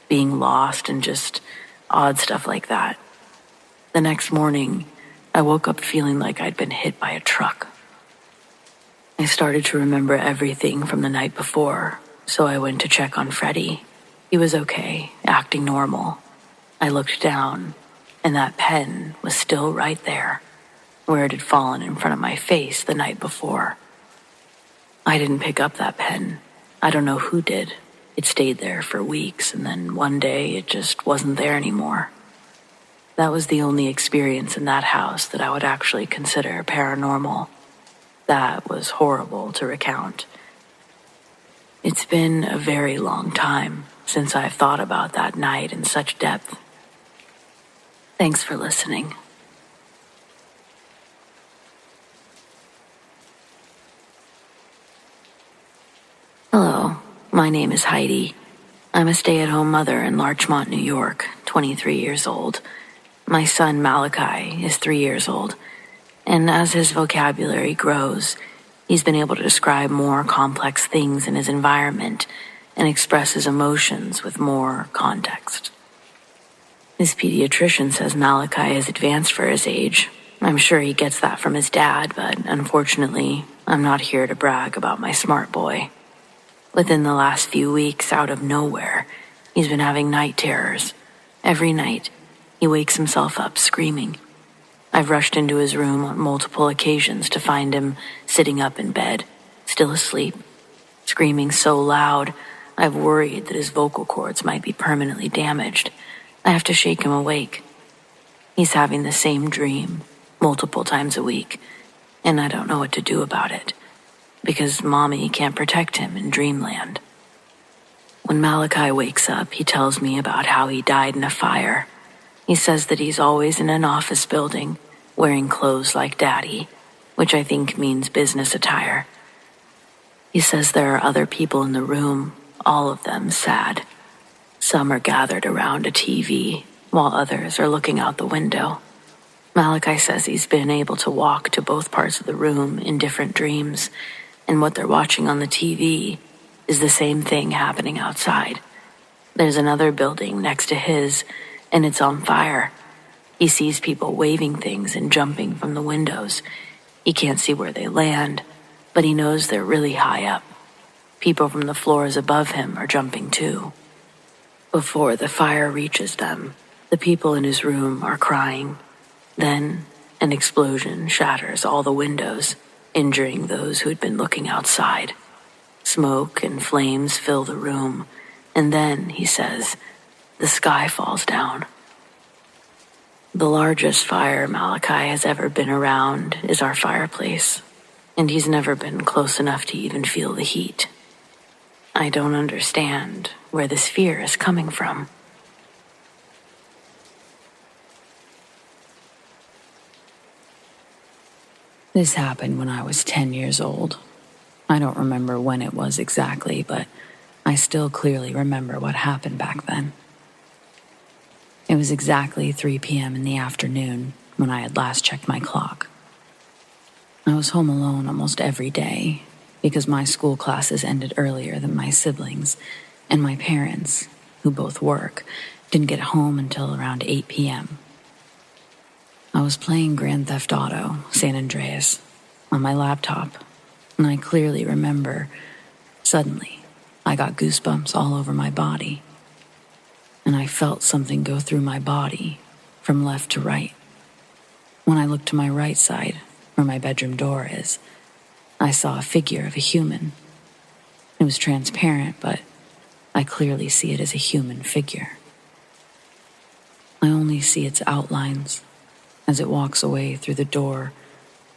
being lost, and just odd stuff like that. The next morning, I woke up feeling like I'd been hit by a truck. I started to remember everything from the night before, so I went to check on Freddy. He was okay, acting normal. I looked down, and that pen was still right there, where it had fallen in front of my face the night before. I didn't pick up that pen. I don't know who did. It stayed there for weeks, and then one day it just wasn't there anymore. That was the only experience in that house that I would actually consider paranormal. That was horrible to recount. It's been a very long time since I've thought about that night in such depth. Thanks for listening. Hello, my name is Heidi. I'm a stay-at-home mother in Larchmont, New York, 23 years old. My son Malachi is 3 years old, and as his vocabulary grows, he's been able to describe more complex things in his environment and express his emotions with more context. His pediatrician says Malachi is advanced for his age. I'm sure he gets that from his dad, but unfortunately, I'm not here to brag about my smart boy. Within the last few weeks, out of nowhere, he's been having night terrors. Every night, he wakes himself up screaming. I've rushed into his room on multiple occasions to find him sitting up in bed, still asleep, screaming so loud, I've worried that his vocal cords might be permanently damaged. I have to shake him awake. He's having the same dream multiple times a week, and I don't know what to do about it, because Mommy can't protect him in dreamland. When Malachi wakes up, he tells me about how he died in a fire. He says that he's always in an office building, wearing clothes like Daddy, which I think means business attire. He says there are other people in the room, all of them sad. Some are gathered around a TV, while others are looking out the window. Malachi says he's been able to walk to both parts of the room in different dreams, and what they're watching on the TV is the same thing happening outside. There's another building next to his, and it's on fire. He sees people waving things and jumping from the windows. He can't see where they land, but he knows they're really high up. People from the floors above him are jumping too. Before the fire reaches them, the people in his room are crying. Then, an explosion shatters all the windows, injuring those who'd been looking outside. Smoke and flames fill the room, and then, he says, the sky falls down. The largest fire Malachi has ever been around is our fireplace, and he's never been close enough to even feel the heat. I don't understand where this fear is coming from. This happened when I was 10 years old. I don't remember when it was exactly, but I still clearly remember what happened back then. It was exactly 3 p.m. in the afternoon when I had last checked my clock. I was home alone almost every day because my school classes ended earlier than my siblings, and my parents, who both work, didn't get home until around 8 p.m. I was playing Grand Theft Auto, San Andreas, on my laptop, and I clearly remember, suddenly, I got goosebumps all over my body, and I felt something go through my body from left to right. When I looked to my right side, where my bedroom door is, I saw a figure of a human. It was transparent, but I clearly see it as a human figure. I only see its outlines. As it walks away through the door,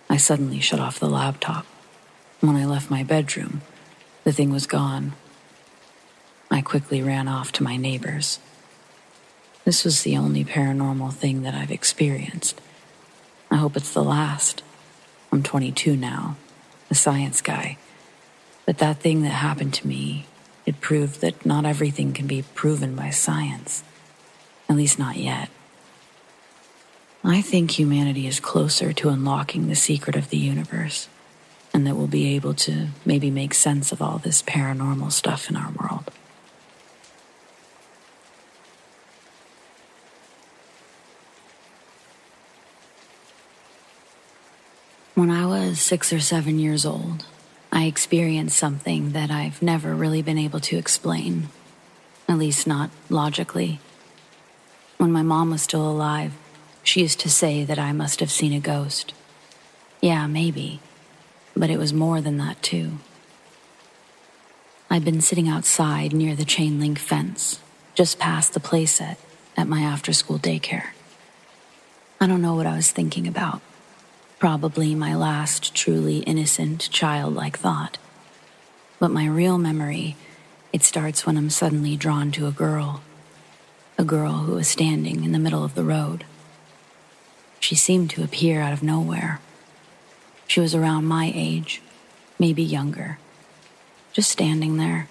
I suddenly shut off the laptop. When I left my bedroom, the thing was gone. I quickly ran off to my neighbors. This was the only paranormal thing that I've experienced. I hope it's the last. I'm 22 now, a science guy. But that thing that happened to me, it proved that not everything can be proven by science. At least not yet. I think humanity is closer to unlocking the secret of the universe, and that we'll be able to maybe make sense of all this paranormal stuff in our world. When I was 6 or 7 years old, I experienced something that I've never really been able to explain, at least not logically. When my mom was still alive, she used to say that I must have seen a ghost. Yeah, maybe, but it was more than that too. I'd been sitting outside near the chain link fence, just past the playset at my after-school daycare. I don't know what I was thinking about. Probably my last truly innocent, childlike thought. But my real memory, it starts when I'm suddenly drawn to a girl who was standing in the middle of the road, She seemed to appear out of nowhere. She was around my age, maybe younger, just standing there,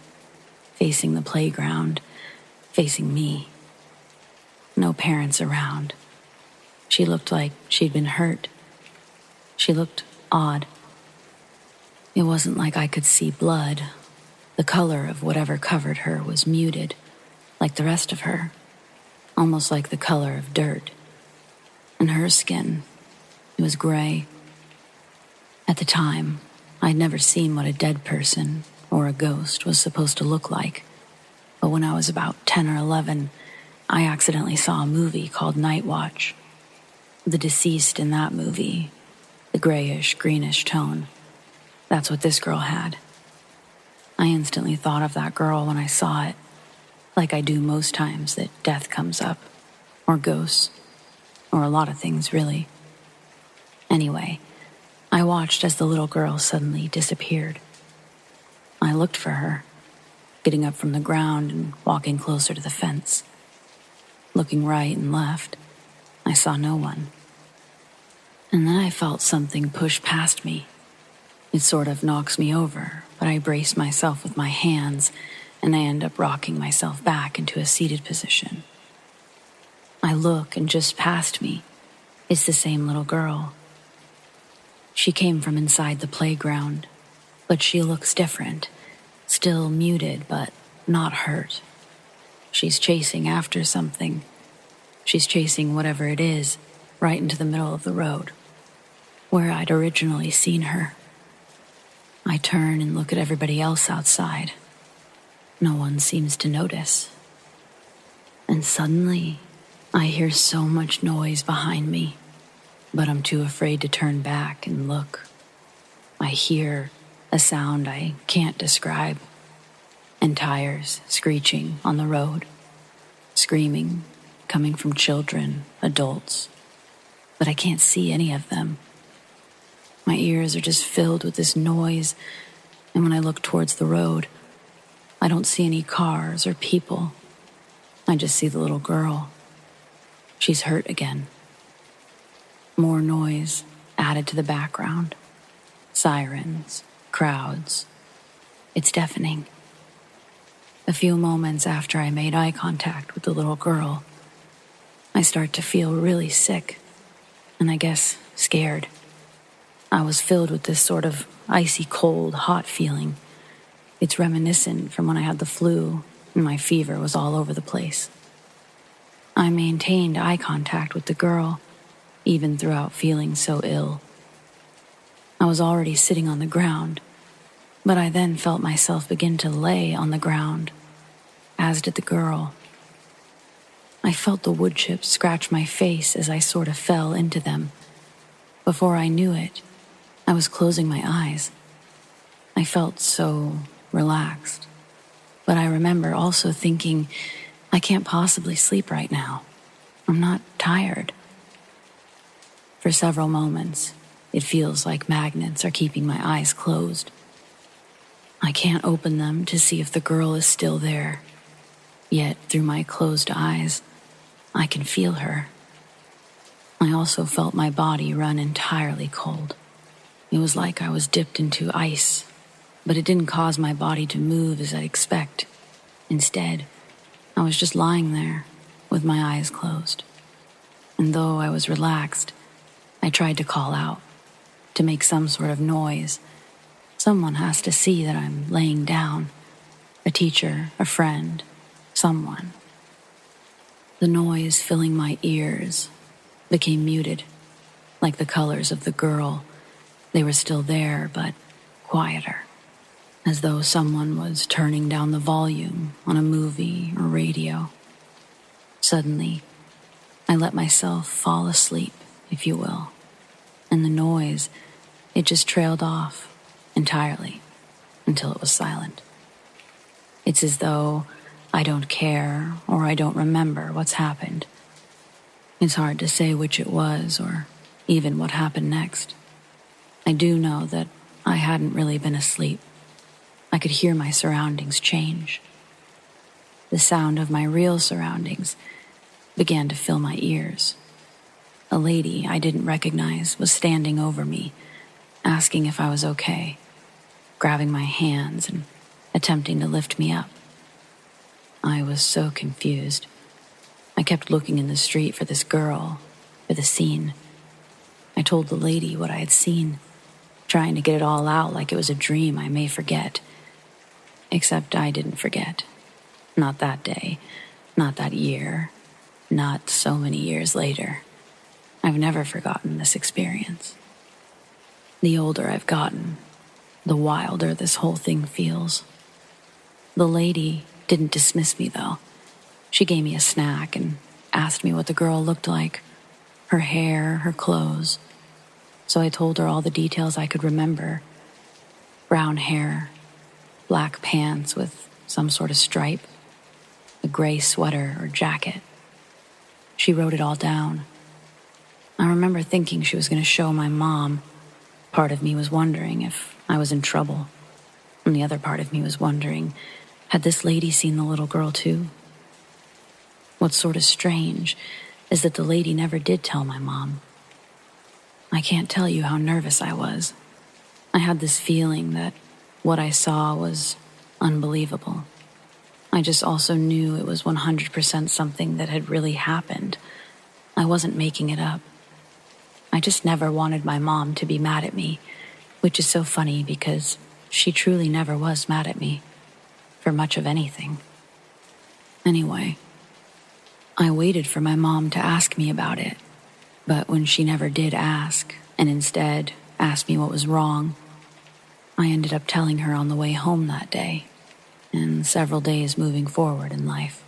facing the playground, facing me. No parents around. She looked like she'd been hurt. She looked odd. It wasn't like I could see blood. The color of whatever covered her was muted, like the rest of her, almost like the color of dirt. And her skin, it was gray. At the time, I'd never seen what a dead person or a ghost was supposed to look like. But when I was about 10 or 11, I accidentally saw a movie called Night Watch. The deceased in that movie, the grayish, greenish tone, that's what this girl had. I instantly thought of that girl when I saw it, like I do most times that death comes up, or ghosts, or a lot of things, really. Anyway, I watched as the little girl suddenly disappeared. I looked for her, getting up from the ground and walking closer to the fence. Looking right and left, I saw no one. And then I felt something push past me. It sort of knocks me over, but I brace myself with my hands, and I end up rocking myself back into a seated position. I look, and just past me is the same little girl. She came from inside the playground, but she looks different, still muted, but not hurt. She's chasing after something. She's chasing whatever it is right into the middle of the road, where I'd originally seen her. I turn and look at everybody else outside. No one seems to notice. And suddenly, I hear so much noise behind me, but I'm too afraid to turn back and look. I hear a sound I can't describe, and tires screeching on the road, screaming, coming from children, adults, but I can't see any of them. My ears are just filled with this noise, and when I look towards the road, I don't see any cars or people. I just see the little girl. She's hurt again. More noise added to the background. Sirens, crowds. It's deafening. A few moments after I made eye contact with the little girl, I start to feel really sick, and I guess scared. I was filled with this sort of icy cold, hot feeling. It's reminiscent from when I had the flu and my fever was all over the place. I maintained eye contact with the girl, even throughout feeling so ill. I was already sitting on the ground, but I then felt myself begin to lay on the ground, as did the girl. I felt the wood chips scratch my face as I sort of fell into them. Before I knew it, I was closing my eyes. I felt so relaxed, but I remember also thinking, I can't possibly sleep right now. I'm not tired. For several moments, it feels like magnets are keeping my eyes closed. I can't open them to see if the girl is still there, yet through my closed eyes, I can feel her. I also felt my body run entirely cold. It was like I was dipped into ice, but it didn't cause my body to move as I'd expect. Instead, I was just lying there with my eyes closed. And though I was relaxed, I tried to call out, to make some sort of noise. Someone has to see that I'm laying down. A teacher, a friend, someone. The noise filling my ears became muted, like the colors of the girl. They were still there, but quieter, as though someone was turning down the volume on a movie or radio. Suddenly, I let myself fall asleep, if you will, and the noise, it just trailed off entirely until it was silent. It's as though I don't care or I don't remember what's happened. It's hard to say which it was or even what happened next. I do know that I hadn't really been asleep. I could hear my surroundings change. The sound of my real surroundings began to fill my ears. A lady I didn't recognize was standing over me, asking if I was okay, grabbing my hands and attempting to lift me up. I was so confused. I kept looking in the street for this girl, for the scene. I told the lady what I had seen, trying to get it all out like it was a dream I may forget. Except I didn't forget. Not that day, not that year, not so many years later. I've never forgotten this experience. The older I've gotten, the wilder this whole thing feels. The lady didn't dismiss me, though. She gave me a snack and asked me what the girl looked like, her hair, her clothes. So I told her all the details I could remember. Brown hair, black pants with some sort of stripe, a gray sweater or jacket. She wrote it all down. I remember thinking she was going to show my mom. Part of me was wondering if I was in trouble, and the other part of me was wondering, had this lady seen the little girl too? What's sort of strange is that the lady never did tell my mom. I can't tell you how nervous I was. I had this feeling that what I saw was unbelievable. I just also knew it was 100% something that had really happened. I wasn't making it up. I just never wanted my mom to be mad at me, which is so funny because she truly never was mad at me for much of anything. Anyway, I waited for my mom to ask me about it, but when she never did ask, and instead asked me what was wrong, I ended up telling her on the way home that day, and several days moving forward in life.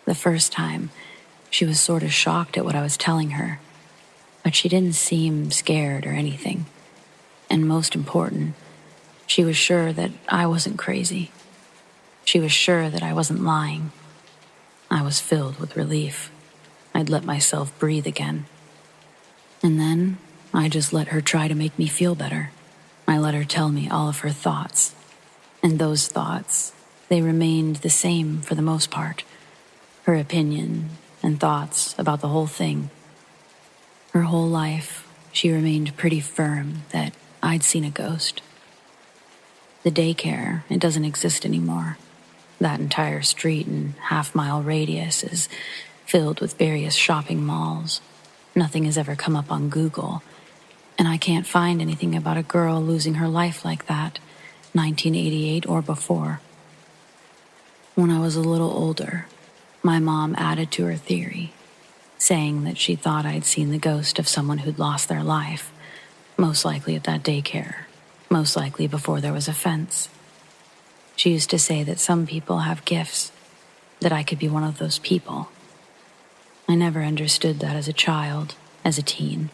The first time, she was sort of shocked at what I was telling her, but she didn't seem scared or anything. And most important, she was sure that I wasn't crazy. She was sure that I wasn't lying. I was filled with relief. I'd let myself breathe again. And then I just let her try to make me feel better. I let her tell me all of her thoughts. And those thoughts, they remained the same for the most part. Her opinion and thoughts about the whole thing. Her whole life, she remained pretty firm that I'd seen a ghost. The daycare, it doesn't exist anymore. That entire street and half-mile radius is filled with various shopping malls. Nothing has ever come up on Google, and I can't find anything about a girl losing her life like that, 1988 or before. When I was a little older, my mom added to her theory, saying that she thought I'd seen the ghost of someone who'd lost their life, most likely at that daycare, most likely before there was a fence. She used to say that some people have gifts, that I could be one of those people. I never understood that as a child, as a teen.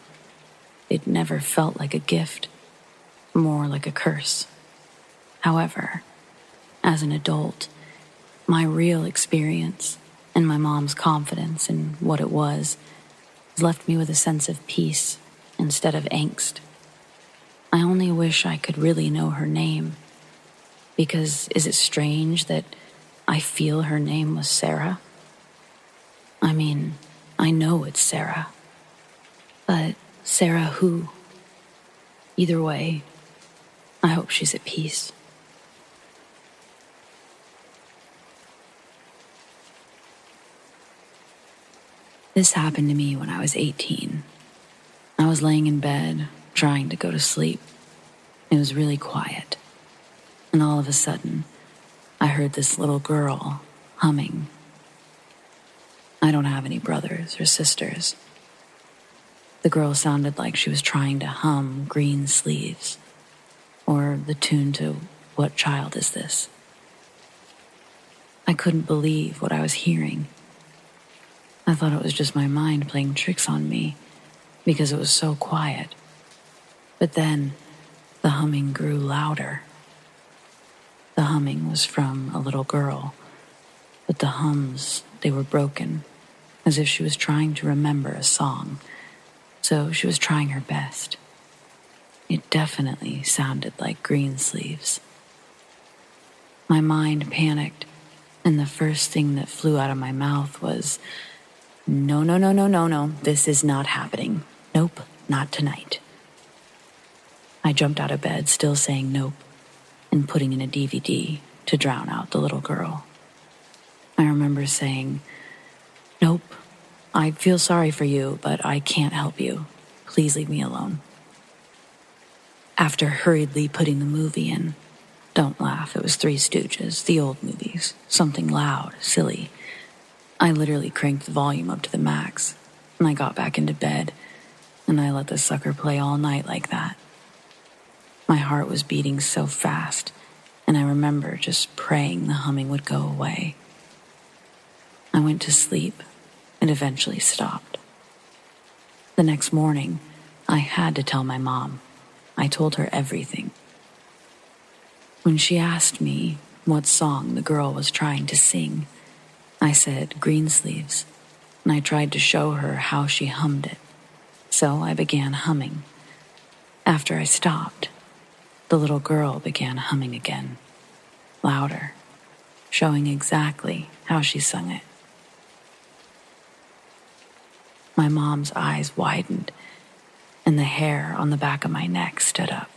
It never felt like a gift, more like a curse. However, as an adult, my real experience and my mom's confidence in what it was has left me with a sense of peace instead of angst. I only wish I could really know her name, because is it strange that I feel her name was SARA? I mean, I know it's SARA, but SARA who? Either way, I hope she's at peace. This happened to me when I was 18. I was laying in bed, trying to go to sleep. It was really quiet. And all of a sudden, I heard this little girl humming. I don't have any brothers or sisters. The girl sounded like she was trying to hum Green Sleeves, or the tune to What Child Is This? I couldn't believe what I was hearing. I thought it was just my mind playing tricks on me because it was so quiet. But then the humming grew louder. The humming was from a little girl, but the hums, they were broken, as if she was trying to remember a song. So she was trying her best. It definitely sounded like Green Sleeves. My mind panicked, and the first thing that flew out of my mouth was, No, no, no, no, no, no. This is not happening. Nope, not tonight. I jumped out of bed, still saying nope, and putting in a DVD to drown out the little girl. I remember saying, "Nope, I feel sorry for you, but I can't help you. Please leave me alone." After hurriedly putting the movie in, don't laugh, it was Three Stooges, the old movies, something loud, silly. I literally cranked the volume up to the max, and I got back into bed, and I let the sucker play all night like that. My heart was beating so fast, and I remember just praying the humming would go away. I went to sleep. It eventually stopped. The next morning, I had to tell my mom. I told her everything. When she asked me what song the girl was trying to sing, I said Greensleeves, and I tried to show her how she hummed it. So I began humming. After I stopped, the little girl began humming again, louder, showing exactly how she sung it. My mom's eyes widened, and the hair on the back of my neck stood up.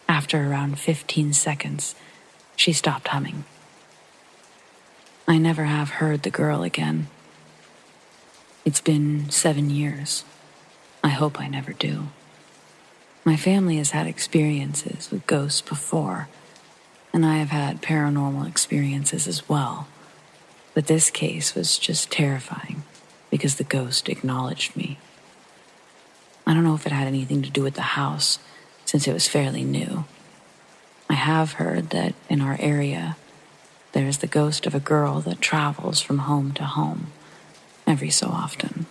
After around 15 seconds, she stopped humming. I never have heard the girl again. It's been 7 years. I hope I never do. My family has had experiences with ghosts before, and I have had paranormal experiences as well. But this case was just terrifying because the ghost acknowledged me. I don't know if it had anything to do with the house, since it was fairly new. I have heard that in our area, there is the ghost of a girl that travels from home to home every so often.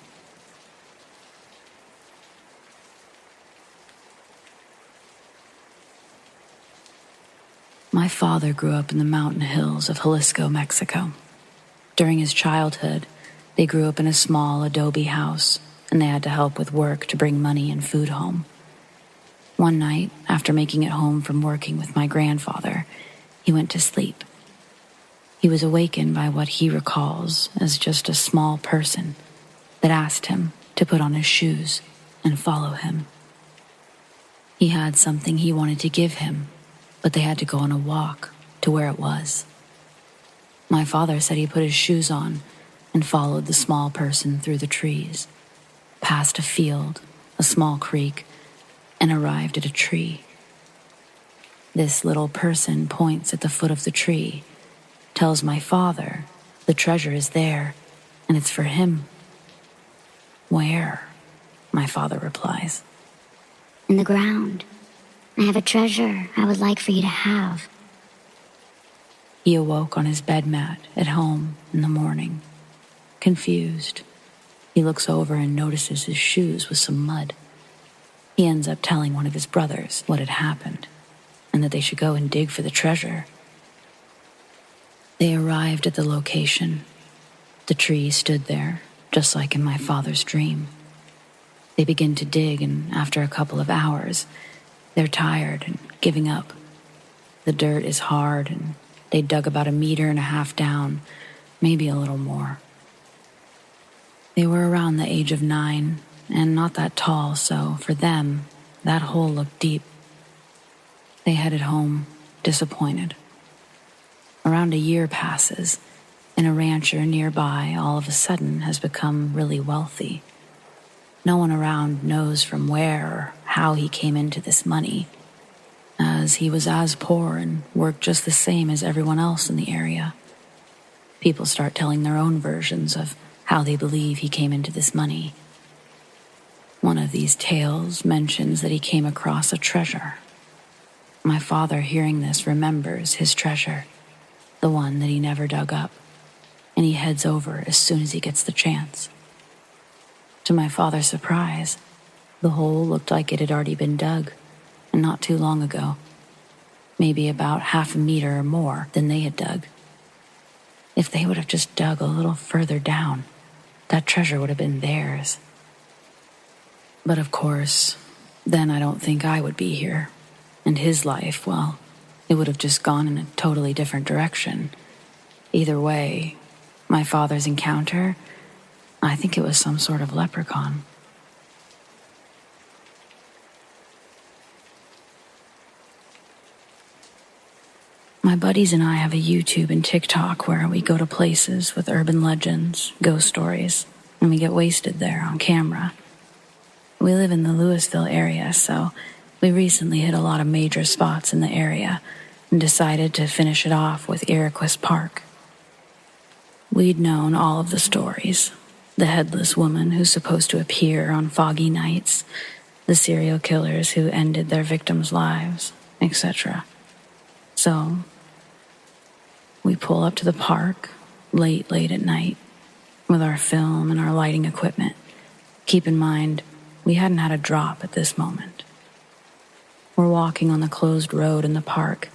My father grew up in the mountain hills of Jalisco, Mexico. During his childhood, they grew up in a small adobe house, and they had to help with work to bring money and food home. One night, after making it home from working with my grandfather, he went to sleep. He was awakened by what he recalls as just a small person that asked him to put on his shoes and follow him. He had something he wanted to give him, but they had to go on a walk to where it was. My father said he put his shoes on and followed the small person through the trees, past a field, a small creek, and arrived at a tree. This little person points at the foot of the tree, tells my father the treasure is there, and it's for him. "Where?" my father replies. "In the ground. I have a treasure I would like for you to have." He awoke on his bed mat at home in the morning, confused. He looks over and notices his shoes with some mud. He ends up telling one of his brothers what had happened and that they should go and dig for the treasure. They arrived at the location. The tree stood there, just like in my father's dream. They begin to dig, and after a couple of hours, they're tired and giving up. The dirt is hard, and they dug about 1.5 meters down, maybe a little more. They were around the age of 9 and not that tall, so for them, that hole looked deep. They headed home, disappointed. Around a year passes, and a rancher nearby all of a sudden has become really wealthy. No one around knows from where or how he came into this money, as he was as poor and worked just the same as everyone else in the area. People start telling their own versions of how they believe he came into this money. One of these tales mentions that he came across a treasure. My father, hearing this, remembers his treasure, the one that he never dug up, and he heads over as soon as he gets the chance. To my father's surprise, the hole looked like it had already been dug, and not too long ago, maybe about 1/2 meter or more than they had dug. If they would have just dug a little further down, that treasure would have been theirs. But of course, then I don't think I would be here, and his life, well, it would have just gone in a totally different direction. Either way, my father's encounter, I think it was some sort of leprechaun. My buddies and I have a YouTube and TikTok where we go to places with urban legends, ghost stories, and we get wasted there on camera. We live in the Louisville area, so we recently hit a lot of major spots in the area and decided to finish it off with Iroquois Park. We'd known all of the stories. The headless woman who's supposed to appear on foggy nights, the serial killers who ended their victims' lives, etc. So, we pull up to the park late at night with our film and our lighting equipment. Keep in mind, we hadn't had a drop at this moment. We're walking on the closed road in the park,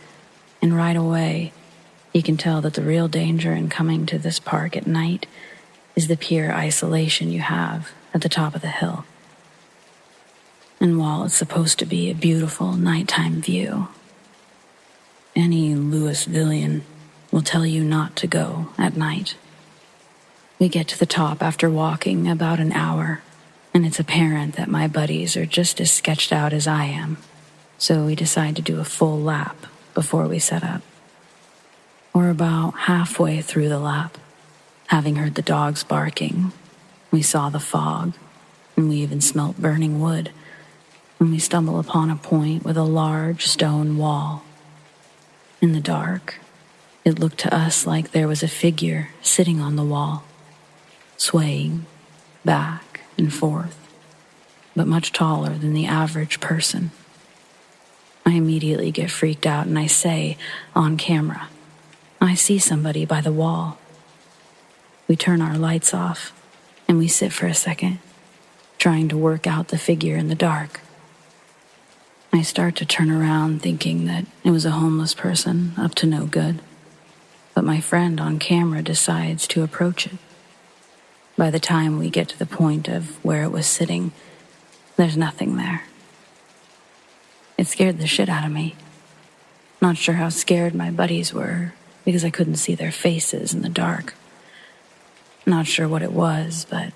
and right away, you can tell that the real danger in coming to this park at night is the pure isolation you have at the top of the hill. And while it's supposed to be a beautiful nighttime view, any Louisvillian will tell you not to go at night. We get to the top after walking about an hour, and it's apparent that my buddies are just as sketched out as I am, so we decide to do a full lap before we set up. We're about halfway through the lap, having heard the dogs barking. We saw the fog, and we even smelt burning wood, when we stumble upon a point with a large stone wall. In the dark, it looked to us like there was a figure sitting on the wall, swaying back and forth, but much taller than the average person. I immediately get freaked out and I say, on camera, I see somebody by the wall. We turn our lights off and we sit for a second, trying to work out the figure in the dark. I start to turn around thinking that it was a homeless person up to no good, but my friend on camera decides to approach it. By the time we get to the point of where it was sitting, there's nothing there. It scared the shit out of me. Not sure how scared my buddies were because I couldn't see their faces in the dark. Not sure what it was, but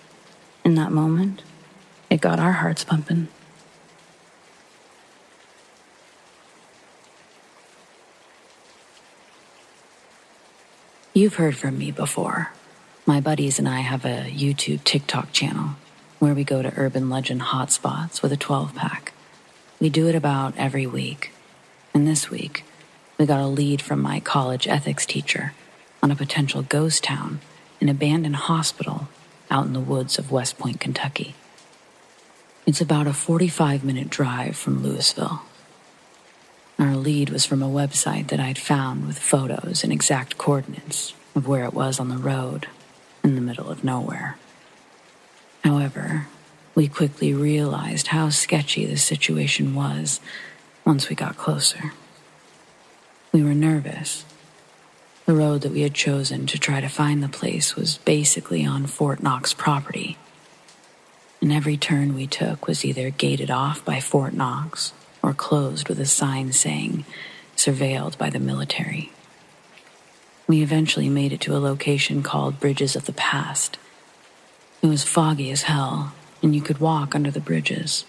in that moment, it got our hearts pumping. You've heard from me before. My buddies and I have a YouTube TikTok channel where we go to urban legend hotspots with a 12-pack. We do it about every week. And this week, we got a lead from my college ethics teacher on a potential ghost town, an abandoned hospital out in the woods of West Point, Kentucky. It's about a 45-minute drive from Louisville. Our lead was from a website that I'd found with photos and exact coordinates of where it was on the road in the middle of nowhere. However, we quickly realized how sketchy the situation was once we got closer. We were nervous. The road that we had chosen to try to find the place was basically on Fort Knox property, and every turn we took was either gated off by Fort Knox or closed with a sign saying, "Surveilled by the military." We eventually made it to a location called Bridges of the Past. It was foggy as hell, and you could walk under the bridges,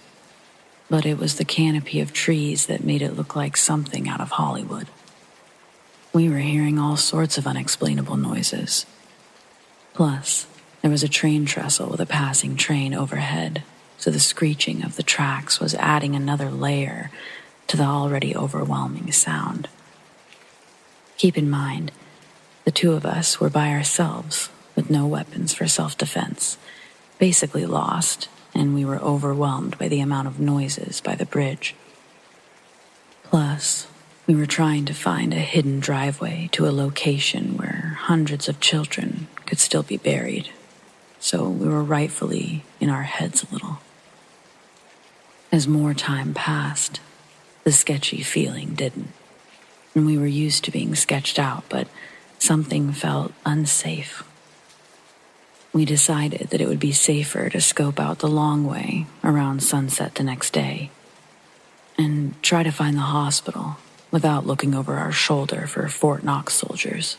but it was the canopy of trees that made it look like something out of Hollywood. We were hearing all sorts of unexplainable noises. Plus, there was a train trestle with a passing train overhead, so the screeching of the tracks was adding another layer to the already overwhelming sound. Keep in mind, the two of us were by ourselves with no weapons for self-defense, basically lost, and we were overwhelmed by the amount of noises by the bridge. Plus, we were trying to find a hidden driveway to a location where hundreds of children could still be buried, so we were rightfully in our heads a little. As more time passed, the sketchy feeling didn't, and we were used to being sketched out, but something felt unsafe. We decided that it would be safer to scope out the long way around sunset the next day and try to find the hospital without looking over our shoulder for Fort Knox soldiers.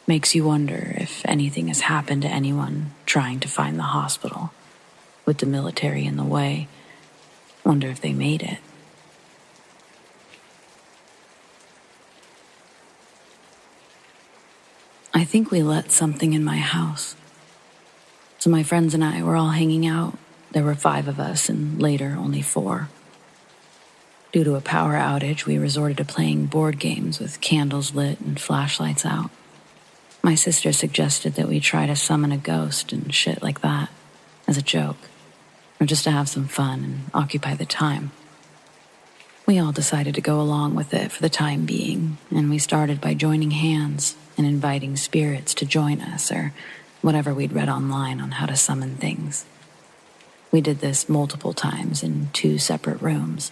Makes you wonder if anything has happened to anyone trying to find the hospital. With the military in the way, wonder if they made it. I think we let something in my house. So my friends and I were all hanging out. There were 5 of us, and later only 4. Due to a power outage, we resorted to playing board games with candles lit and flashlights out. My sister suggested that we try to summon a ghost and shit like that, as a joke, or just to have some fun and occupy the time. We all decided to go along with it for the time being, and we started by joining hands and inviting spirits to join us, or whatever we'd read online on how to summon things. We did this multiple times in 2 separate rooms,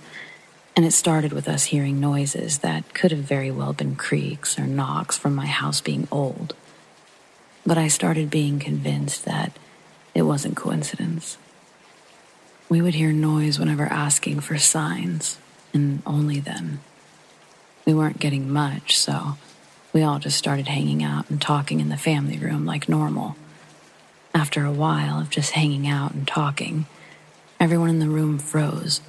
and it started with us hearing noises that could have very well been creaks or knocks from my house being old. But I started being convinced that it wasn't coincidence. We would hear noise whenever asking for signs, and only then. We weren't getting much, so we all just started hanging out and talking in the family room like normal. After a while of just hanging out and talking, everyone in the room froze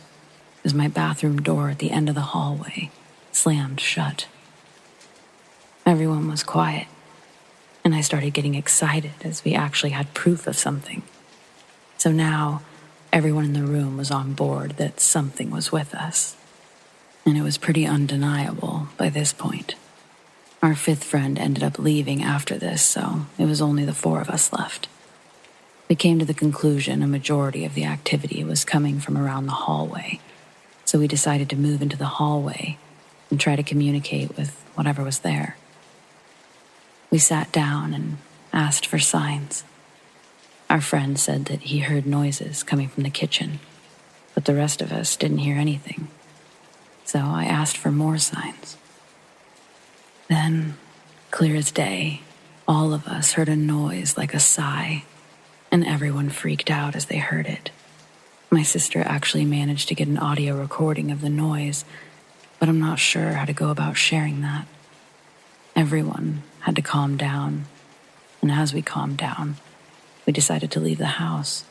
as my bathroom door at the end of the hallway slammed shut. Everyone was quiet, and I started getting excited as we actually had proof of something. So now, everyone in the room was on board that something was with us. And it was pretty undeniable by this point. Our 5th friend ended up leaving after this, so it was only the 4 of us left. We came to the conclusion a majority of the activity was coming from around the hallway, so we decided to move into the hallway and try to communicate with whatever was there. We sat down and asked for signs. Our friend said that he heard noises coming from the kitchen, but the rest of us didn't hear anything. So I asked for more signs. Then, clear as day, all of us heard a noise like a sigh, and everyone freaked out as they heard it. My sister actually managed to get an audio recording of the noise, but I'm not sure how to go about sharing that. Everyone had to calm down, and as we calmed down, we decided to leave the house.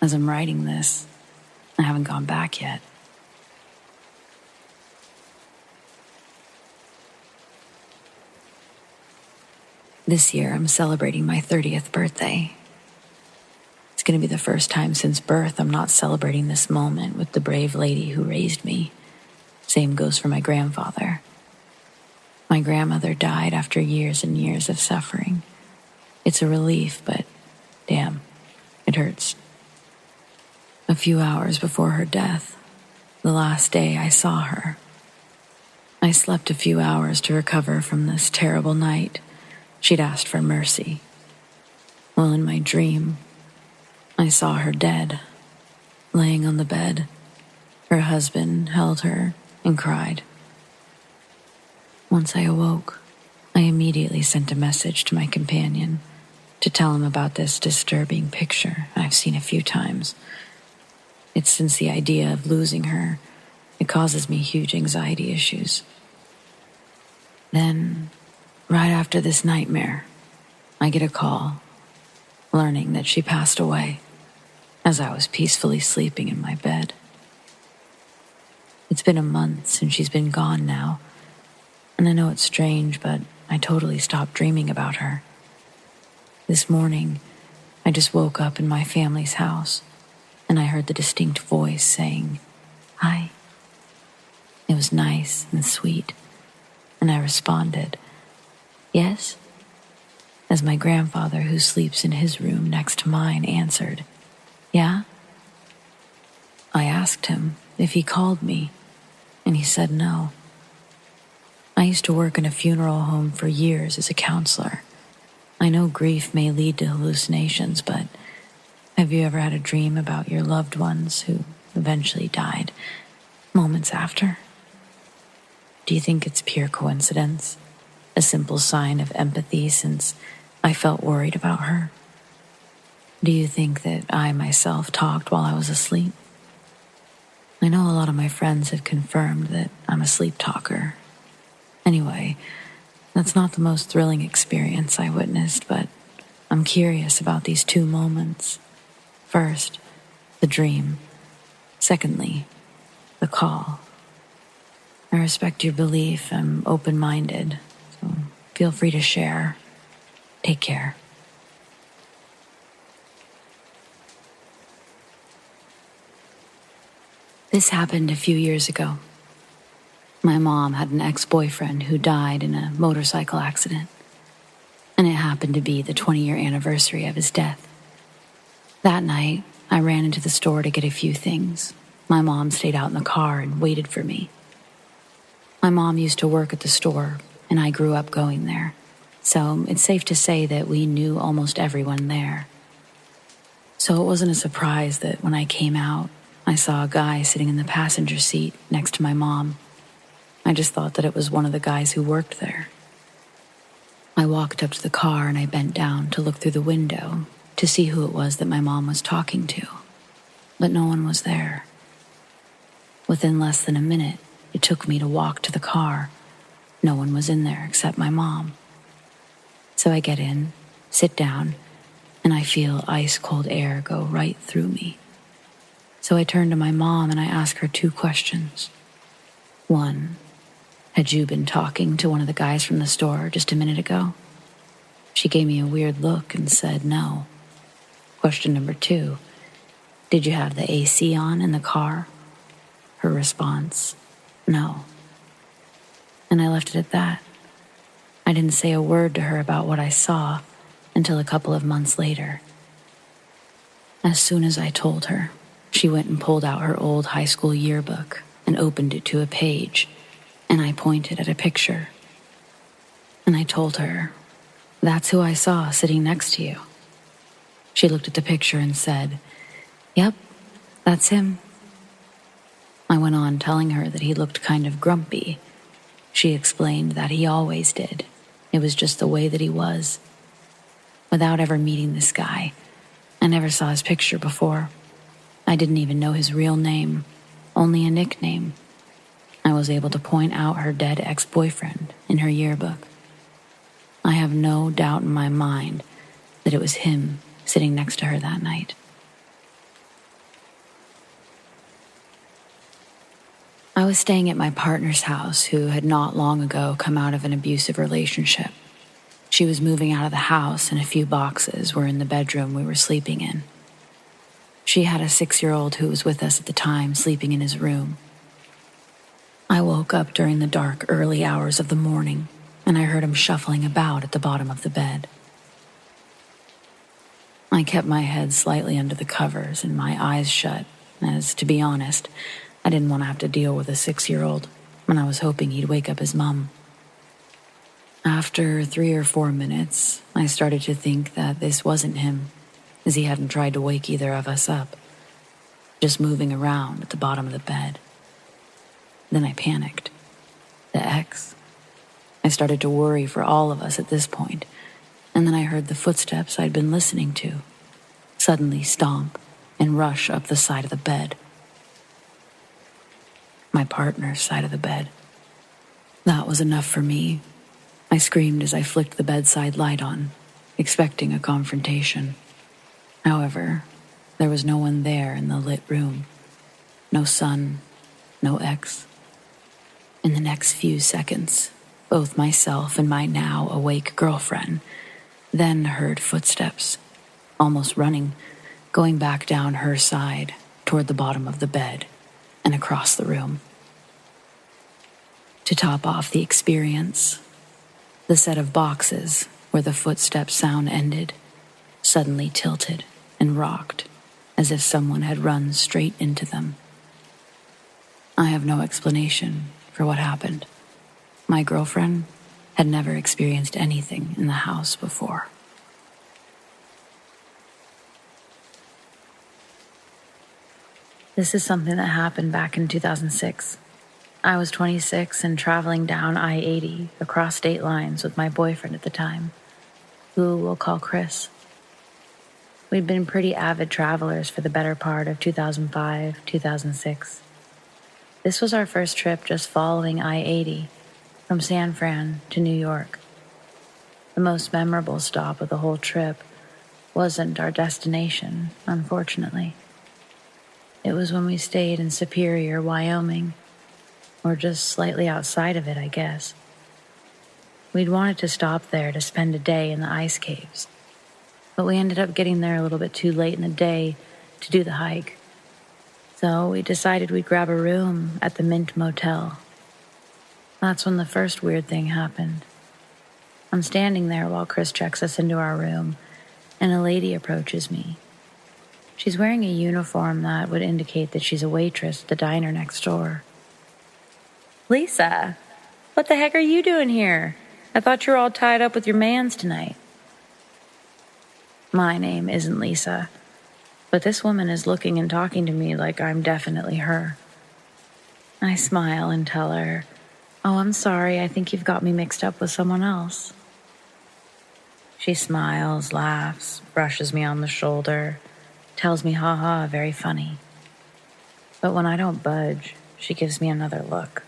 As I'm writing this, I haven't gone back yet. This year, I'm celebrating my 30th birthday. It's going to be the first time since birth I'm not celebrating this moment with the brave lady who raised me. Same goes for my grandfather. My grandmother died after years and years of suffering. It's a relief, but damn, it hurts. A few hours before her death, the last day I saw her, I slept a few hours to recover from this terrible night. She'd asked for mercy. Well, in my dream, I saw her dead, laying on the bed. Her husband held her and cried. Once I awoke, I immediately sent a message to my companion to tell him about this disturbing picture I've seen a few times. It's since the idea of losing her, it causes me huge anxiety issues. Then, right after this nightmare, I get a call, learning that she passed away as I was peacefully sleeping in my bed. It's been a month since she's been gone now, and I know it's strange, but I totally stopped dreaming about her. This morning, I just woke up in my family's house, and I heard the distinct voice saying, "Hi." It was nice and sweet, and I responded, "Yes?" As my grandfather, who sleeps in his room next to mine, answered, "Yeah?" I asked him if he called me, and he said no. I used to work in a funeral home for years as a counselor. I know grief may lead to hallucinations, but have you ever had a dream about your loved ones who eventually died moments after? Do you think it's pure coincidence? A simple sign of empathy since I felt worried about her? Do you think that I myself talked while I was asleep? I know a lot of my friends have confirmed that I'm a sleep talker. Anyway, That's not the most thrilling experience I witnessed, but I'm curious about these two moments. First, the dream. Secondly, the call. I respect your belief. I'm open-minded, so feel free to share. Take care. This happened a few years ago. My mom had an ex-boyfriend who died in a motorcycle accident, and it happened to be the 20-year anniversary of his death. That night, I ran into the store to get a few things. My mom stayed out in the car and waited for me. My mom used to work at the store, and I grew up going there, so it's safe to say that we knew almost everyone there. So it wasn't a surprise that when I came out, I saw a guy sitting in the passenger seat next to my mom. I just thought that it was one of the guys who worked there. I walked up to the car and I bent down to look through the window to see who it was that my mom was talking to, but no one was there. Within less than a minute, it took me to walk to the car. No one was in there except my mom. So I get in, sit down, and I feel ice-cold air go right through me. So I turn to my mom and I ask her two questions. One, had you been talking to one of the guys from the store just a minute ago? She gave me a weird look and said no. Question number two, did you have the AC on in the car? Her response, no. And I left it at that. I didn't say a word to her about what I saw until a couple of months later. As soon as I told her, she went and pulled out her old high school yearbook and opened it to a page, and I pointed at a picture. And I told her, that's who I saw sitting next to you. She looked at the picture and said, yep, that's him. I went on telling her that he looked kind of grumpy. She explained that he always did. It was just the way that he was. Without ever meeting this guy, I never saw his picture before. I didn't even know his real name, only a nickname. I was able to point out her dead ex-boyfriend in her yearbook. I have no doubt in my mind that it was him sitting next to her that night. I was staying at my partner's house, who had not long ago come out of an abusive relationship. She was moving out of the house and a few boxes were in the bedroom we were sleeping in. She had a 6-year-old who was with us at the time sleeping in his room. I woke up during the dark, early hours of the morning, and I heard him shuffling about at the bottom of the bed. I kept my head slightly under the covers and my eyes shut, as, to be honest, I didn't want to have to deal with a 6-year-old, and I was hoping he'd wake up his mom. After 3 or 4 minutes, I started to think that this wasn't him, as he hadn't tried to wake either of us up, just moving around at the bottom of the bed. Then I panicked. The ex. I started to worry for all of us at this point, and then I heard the footsteps I'd been listening to suddenly stomp and rush up the side of the bed. My partner's side of the bed. That was enough for me. I screamed as I flicked the bedside light on, expecting a confrontation. However, there was no one there in the lit room. No son, no ex. In the next few seconds, both myself and my now awake girlfriend then heard footsteps, almost running, going back down her side toward the bottom of the bed and across the room. To top off the experience, the set of boxes where the footstep sound ended suddenly tilted and rocked as if someone had run straight into them. I have no explanation for what happened. My girlfriend had never experienced anything in the house before. This is something that happened back in 2006. I was 26 and traveling down I-80 across state lines with my boyfriend at the time, who we'll call Chris. We'd been pretty avid travelers for the better part of 2005, 2006. This was our first trip just following I-80 from San Fran to New York. The most memorable stop of the whole trip wasn't our destination, unfortunately. It was when we stayed in Superior, Wyoming, or just slightly outside of it, I guess. We'd wanted to stop there to spend a day in the ice caves, but we ended up getting there a little bit too late in the day to do the hike. So we decided we'd grab a room at the Mint Motel. That's when the first weird thing happened. I'm standing there while Chris checks us into our room, and a lady approaches me. She's wearing a uniform that would indicate that she's a waitress at the diner next door. "Lisa, what the heck are you doing here? I thought you were all tied up with your mans tonight." My name isn't Lisa, but this woman is looking and talking to me like I'm definitely her. I smile and tell her, "Oh, I'm sorry, I think you've got me mixed up with someone else." She smiles, laughs, brushes me on the shoulder, tells me haha, very funny. But when I don't budge, she gives me another look,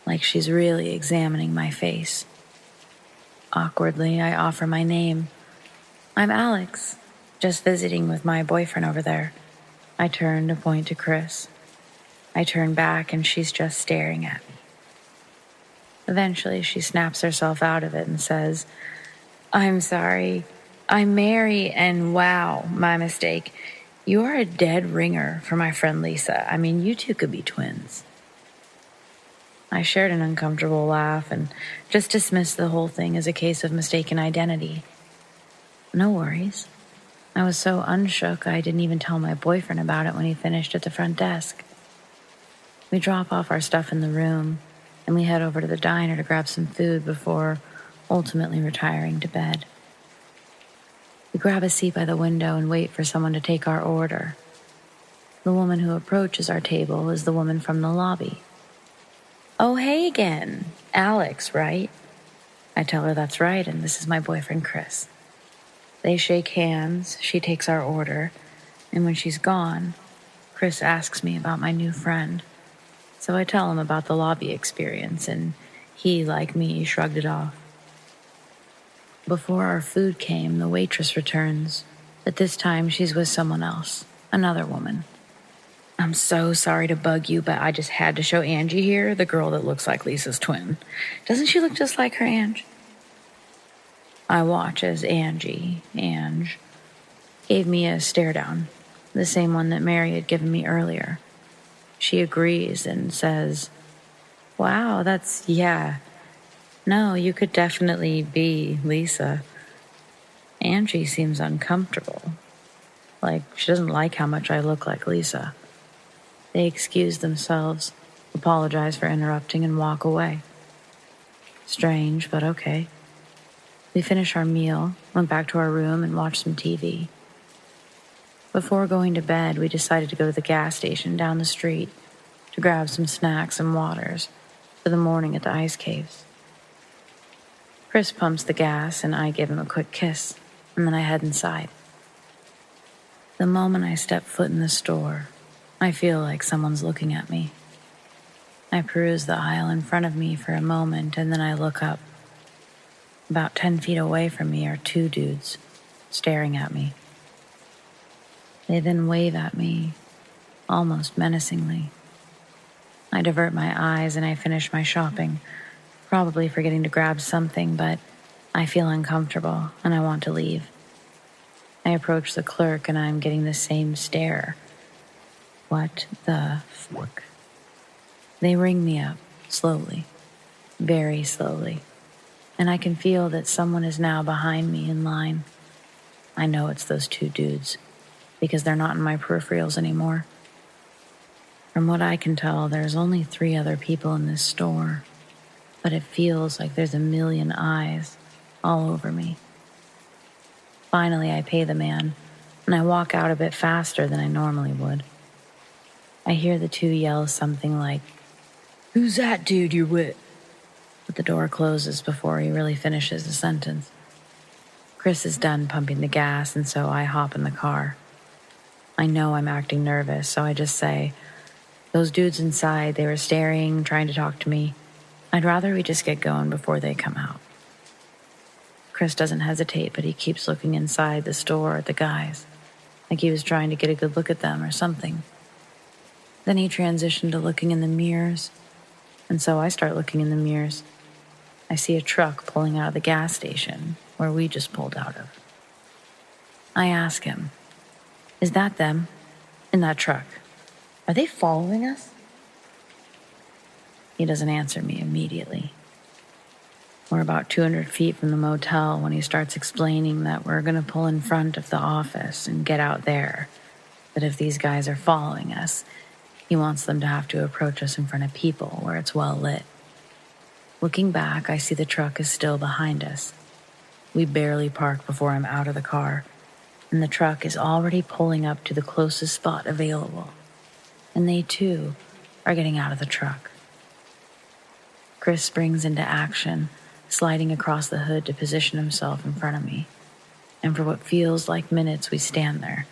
like she's really examining my face. Awkwardly, I offer my name. "I'm Alex, just visiting with my boyfriend over there." I turn to point to Chris. I turn back and she's just staring at me. Eventually, she snaps herself out of it and says, "I'm sorry. I'm Mary, and wow, my mistake. You are a dead ringer for my friend Lisa. I mean, you two could be twins." I shared an uncomfortable laugh and just dismissed the whole thing as a case of mistaken identity. No worries. I was so unshook I didn't even tell my boyfriend about it when he finished at the front desk. We drop off our stuff in the room, and we head over to the diner to grab some food before ultimately retiring to bed. We grab a seat by the window and wait for someone to take our order. The woman who approaches our table is the woman from the lobby. "Oh, hey again. Alex, right?" I tell her that's right, and this is my boyfriend, Chris. They shake hands, she takes our order, and when she's gone, Chris asks me about my new friend. So I tell him about the lobby experience, and he, like me, shrugged it off. Before our food came, the waitress returns, but this time she's with someone else, another woman. "I'm so sorry to bug you, but I just had to show Angie here, the girl that looks like Lisa's twin. Doesn't she look just like her, Ange?" I watch as Ange, gave me a stare down, the same one that Mary had given me earlier. She agrees and says, "Wow, yeah. No, you could definitely be Lisa." Angie seems uncomfortable, like she doesn't like how much I look like Lisa. They excuse themselves, apologize for interrupting, and walk away. Strange, but okay. We finish our meal, went back to our room, and watched some TV. Before going to bed, we decided to go to the gas station down the street to grab some snacks and waters for the morning at the ice caves. Chris pumps the gas, and I give him a quick kiss, and then I head inside. The moment I step foot in the store, I feel like someone's looking at me. I peruse the aisle in front of me for a moment, and then I look up. About 10 feet away from me are two dudes staring at me. They then wave at me, almost menacingly. I divert my eyes and I finish my shopping, probably forgetting to grab something, but I feel uncomfortable and I want to leave. I approach the clerk and I'm getting the same stare. What the fuck? They ring me up, slowly, very slowly, and I can feel that someone is now behind me in line. I know it's those two dudes, because they're not in my peripherals anymore. From what I can tell, there's only 3 other people in this store, but it feels like there's a million eyes all over me. Finally, I pay the man, and I walk out a bit faster than I normally would. I hear the two yell something like, "Who's that dude you're with?" But the door closes before he really finishes the sentence. Chris is done pumping the gas, and so I hop in the car. I know I'm acting nervous, so I just say, "Those dudes inside, they were staring, trying to talk to me. I'd rather we just get going before they come out." Chris doesn't hesitate, but he keeps looking inside the store at the guys, like he was trying to get a good look at them or something. Then he transitioned to looking in the mirrors, and so I start looking in the mirrors. I see a truck pulling out of the gas station where we just pulled out of. I ask him, "Is that them? In that truck? Are they following us?" He doesn't answer me immediately. We're about 200 feet from the motel when he starts explaining that we're going to pull in front of the office and get out there. That if these guys are following us, he wants them to have to approach us in front of people where it's well lit. Looking back, I see the truck is still behind us. We barely park before I'm out of the car, and the truck is already pulling up to the closest spot available. And they, too, are getting out of the truck. Chris springs into action, sliding across the hood to position himself in front of me. And for what feels like minutes, we stand there.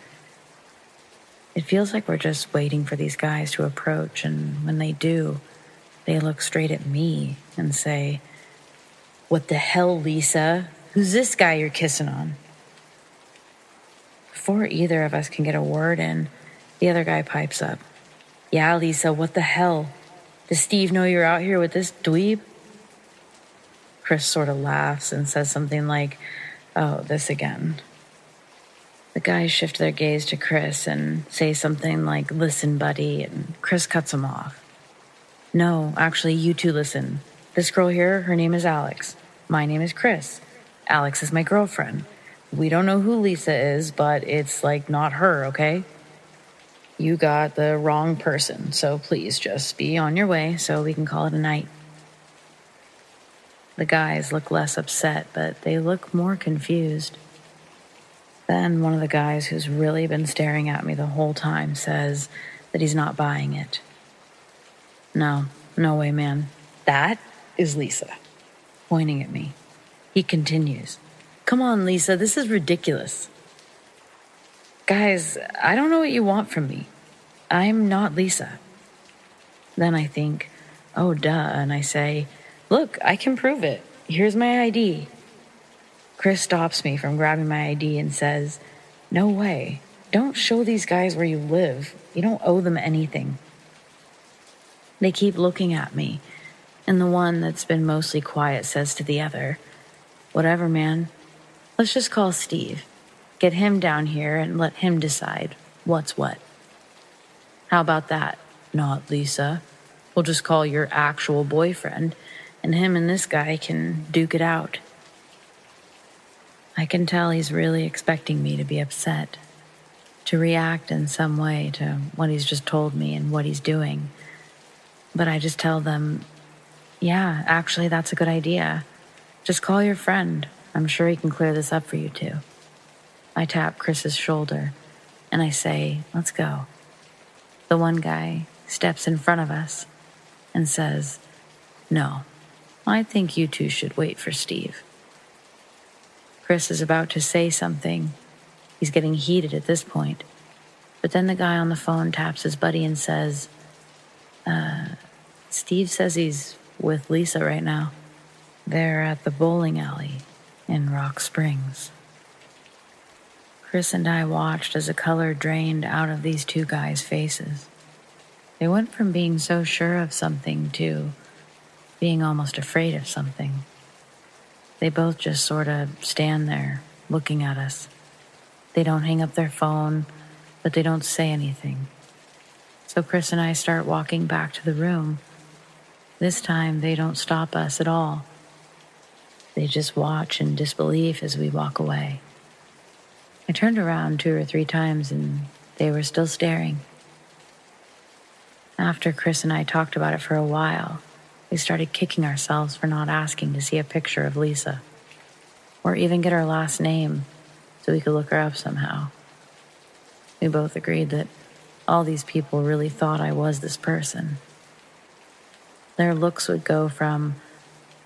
It feels like we're just waiting for these guys to approach, and when they do, they look straight at me and say, "What the hell, Lisa? Who's this guy you're kissing on?" Before either of us can get a word in, the other guy pipes up. "Yeah, Lisa, what the hell? Does Steve know you're out here with this dweeb?" Chris sort of laughs and says something like, "Oh, this again." The guys shift their gaze to Chris and say something like, "Listen, buddy," and Chris cuts him off. "No, actually, you two listen. This girl here, her name is Alex. My name is Chris. Alex is my girlfriend. We don't know who Lisa is, but it's like not her, okay? You got the wrong person, so please just be on your way so we can call it a night." The guys look less upset, but they look more confused. Then one of the guys who's really been staring at me the whole time says that he's not buying it. No way, man. That is Lisa," pointing at me. He continues, "Come on, Lisa, this is ridiculous. Guys, I don't know what you want from me. I'm not Lisa." Then I think, oh, duh, and I say, "Look, I can prove it. Here's my ID." Chris stops me from grabbing my ID and says, "No way. Don't show these guys where you live. You don't owe them anything." They keep looking at me, and the one that's been mostly quiet says to the other, "Whatever, man. Let's just call Steve. Get him down here and let him decide what's what." "How about that? Not Lisa. We'll just call your actual boyfriend, and him and this guy can duke it out." I can tell he's really expecting me to be upset, to react in some way to what he's just told me and what he's doing. But I just tell them, "Yeah, actually, that's a good idea. Just call your friend. I'm sure he can clear this up for you two." I tap Chris's shoulder, and I say, "Let's go." The one guy steps in front of us and says, "No, I think you two should wait for Steve." Chris is about to say something. He's getting heated at this point. But then the guy on the phone taps his buddy and says, Steve says he's with Lisa right now. They're at the bowling alley in Rock Springs." Chris and I watched as the color drained out of these two guys' faces. They went from being so sure of something to being almost afraid of something. They both just sort of stand there, looking at us. They don't hang up their phone, but they don't say anything. So Chris and I start walking back to the room. This time, they don't stop us at all. They just watch in disbelief as we walk away. I turned around 2 or 3 times, and they were still staring. After Chris and I talked about it for a while, we started kicking ourselves for not asking to see a picture of Lisa, or even get her last name so we could look her up somehow. We both agreed that all these people really thought I was this person. Their looks would go from,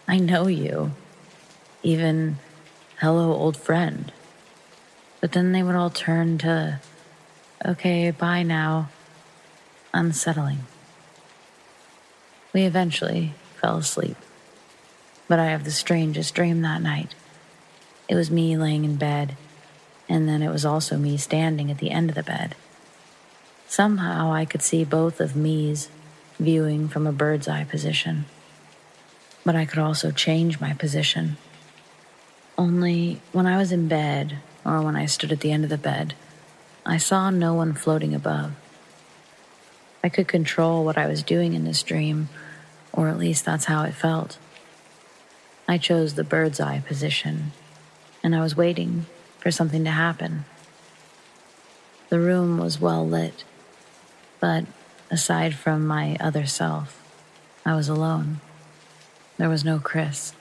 "I know you," even, "Hello, old friend." But then they would all turn to, "Okay, bye now," unsettling. We eventually fell asleep, but I have the strangest dream that night. It was me laying in bed, and then it was also me standing at the end of the bed. Somehow I could see both of me's viewing from a bird's eye position. But I could also change my position. Only when I was in bed, or when I stood at the end of the bed, I saw no one floating above. I could control what I was doing in this dream, or at least that's how it felt. I chose the bird's eye position, and I was waiting for something to happen. The room was well lit, but aside from my other self, I was alone. There was no Chris.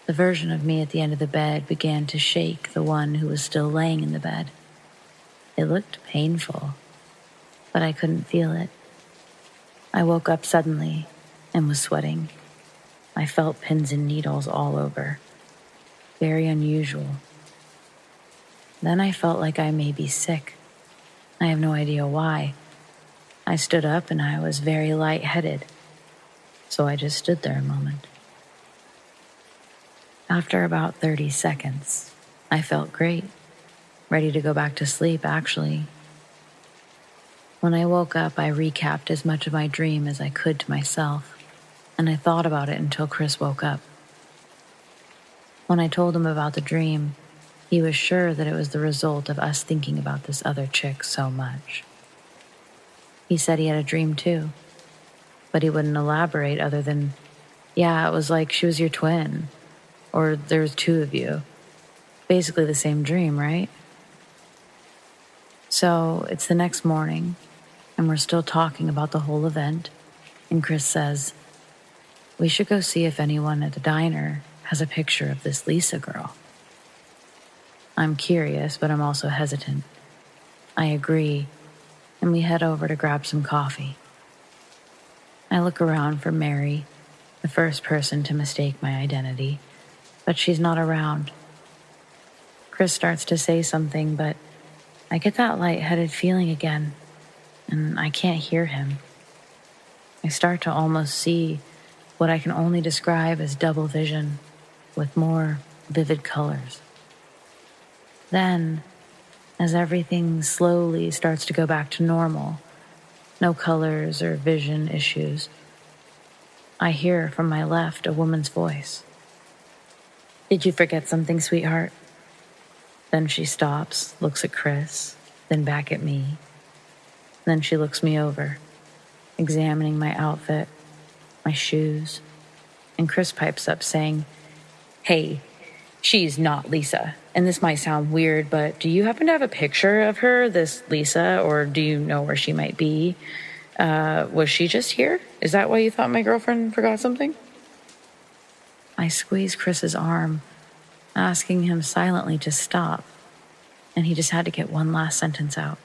The version of me at the end of the bed began to shake the one who was still laying in the bed. It looked painful, but I couldn't feel it. I woke up suddenly and was sweating. I felt pins and needles all over. Very unusual. Then I felt like I may be sick. I have no idea why. I stood up and I was very lightheaded, so I just stood there a moment. After about 30 seconds, I felt great, ready to go back to sleep, actually. When I woke up, I recapped as much of my dream as I could to myself, and I thought about it until Chris woke up. When I told him about the dream, he was sure that it was the result of us thinking about this other chick so much. He said he had a dream too, but he wouldn't elaborate other than, yeah, it was like she was your twin, or there was two of you. Basically the same dream, right? So it's the next morning, and we're still talking about the whole event, and Chris says, we should go see if anyone at the diner has a picture of this Lisa girl. I'm curious, but I'm also hesitant. I agree, and we head over to grab some coffee. I look around for Mary, the first person to mistake my identity, but she's not around. Chris starts to say something, but I get that lightheaded feeling again, and I can't hear him. I start to almost see what I can only describe as double vision, with more vivid colors. Then, as everything slowly starts to go back to normal, no colors or vision issues, I hear from my left a woman's voice. Did you forget something, sweetheart? Then she stops, looks at Chris, then back at me. Then she looks me over, examining my outfit, my shoes, and Chris pipes up saying, hey, she's not Lisa. And this might sound weird, but do you happen to have a picture of her, this Lisa, or do you know where she might be? Was she just here? Is that why you thought my girlfriend forgot something? I squeezed Chris's arm, asking him silently to stop, and he just had to get one last sentence out.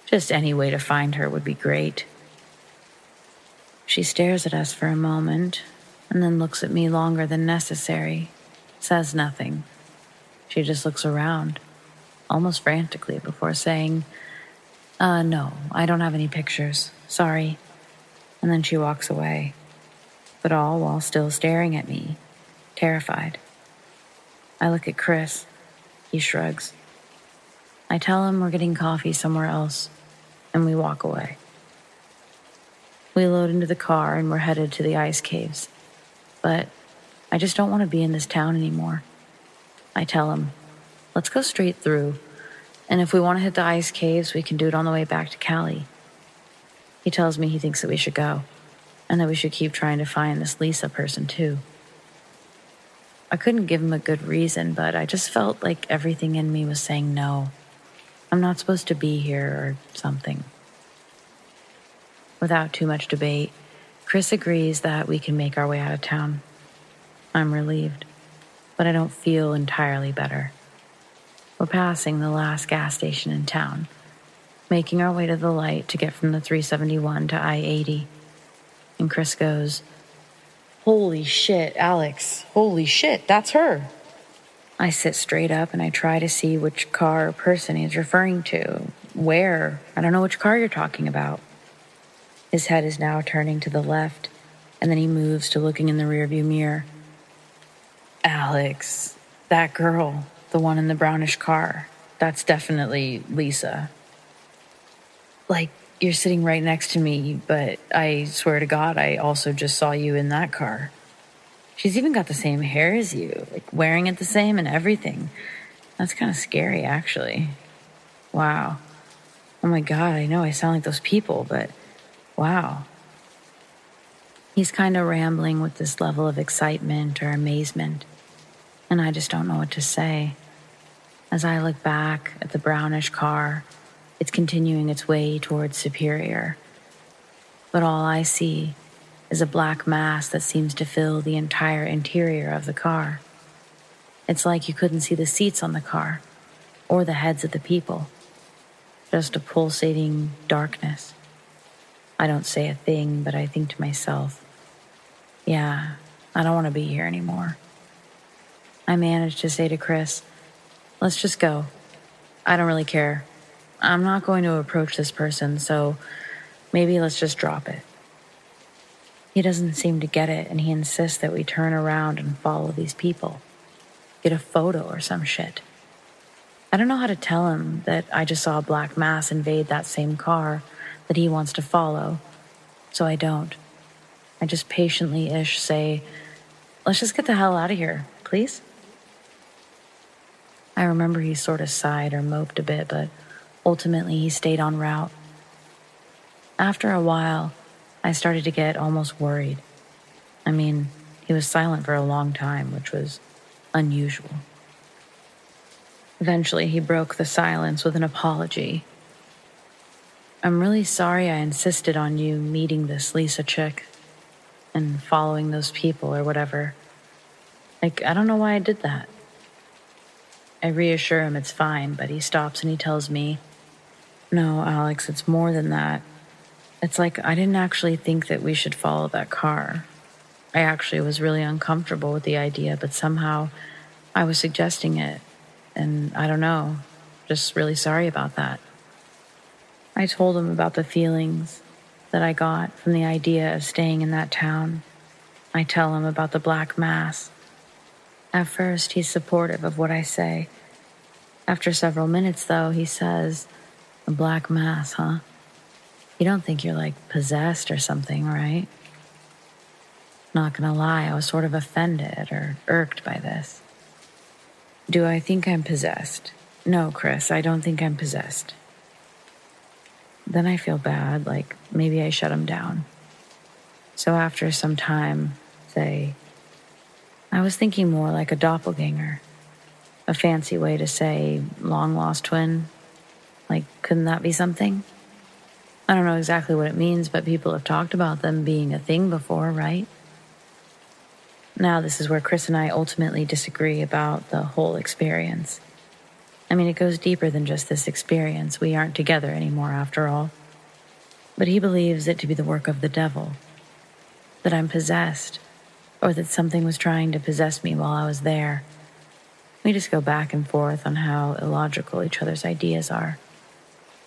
Just any way to find her would be great. She stares at us for a moment, and then looks at me longer than necessary, says nothing. She just looks around, almost frantically, before saying, no, I don't have any pictures. Sorry. And then she walks away, but all while still staring at me, terrified. I look at Chris. He shrugs. I tell him we're getting coffee somewhere else, and we walk away. We load into the car and we're headed to the ice caves. But I just don't want to be in this town anymore. I tell him, let's go straight through, and if we want to hit the ice caves, we can do it on the way back to Cali. He tells me he thinks that we should go, and that we should keep trying to find this Lisa person too. I couldn't give him a good reason, but I just felt like everything in me was saying no. I'm not supposed to be here or something. Without too much debate, Chris agrees that we can make our way out of town. I'm relieved, but I don't feel entirely better. We're passing the last gas station in town, making our way to the light to get from the 371 to I-80. And Chris goes, holy shit, Alex. Holy shit, that's her. I sit straight up and I try to see which car or person he's referring to. Where? I don't know which car you're talking about. His head is now turning to the left, and then he moves to looking in the rearview mirror. Alex, That girl, the one in the brownish car, that's definitely Lisa. Like, you're sitting right next to me, but I swear to God, I also just saw you in that car. She's even got the same hair as you, like wearing it the same and everything. That's kind of scary, actually. Wow. Oh my God, I know I sound like those people, but wow. He's kind of rambling with this level of excitement or amazement, and I just don't know what to say. As I look back at the brownish car, it's continuing its way towards Superior. But all I see is a black mass that seems to fill the entire interior of the car. It's like you couldn't see the seats on the car or the heads of the people. Just a pulsating darkness. I don't say a thing, but I think to myself, yeah, I don't want to be here anymore. I managed to say to Chris, let's just go. I don't really care. I'm not going to approach this person, so maybe let's just drop it. He doesn't seem to get it, and he insists that we turn around and follow these people. Get a photo or some shit. I don't know how to tell him that I just saw a black mass invade that same car that he wants to follow, so I don't. I just patiently-ish say, let's just get the hell out of here, please? I remember he sort of sighed or moped a bit, but ultimately he stayed en route. After a while, I started to get almost worried. I mean, he was silent for a long time, which was unusual. Eventually, he broke the silence with an apology. I'm really sorry I insisted on you meeting this Lisa chick and following those people or whatever. Like, I don't know why I did that. I reassure him it's fine, but he stops and he tells me, no, Alex, it's more than that. It's like I didn't actually think that we should follow that car. I actually was really uncomfortable with the idea, but somehow I was suggesting it, and I don't know, just really sorry about that. I told him about the feelings that I got from the idea of staying in that town. I tell him about the black mass. At first, he's supportive of what I say. After several minutes, though, he says, a black mass, huh? You don't think you're, like, possessed or something, right? Not gonna lie, I was sort of offended or irked by this. Do I think I'm possessed? No, Chris, I don't think I'm possessed. Then I feel bad, like maybe I shut him down. So after some time, say, I was thinking more like a doppelganger. A fancy way to say long-lost twin. Like, couldn't that be something? I don't know exactly what it means, but people have talked about them being a thing before, right? Now this is where Chris and I ultimately disagree about the whole experience. I mean, it goes deeper than just this experience. We aren't together anymore, after all. But he believes it to be the work of the devil. That I'm possessed, or that something was trying to possess me while I was there. We just go back and forth on how illogical each other's ideas are.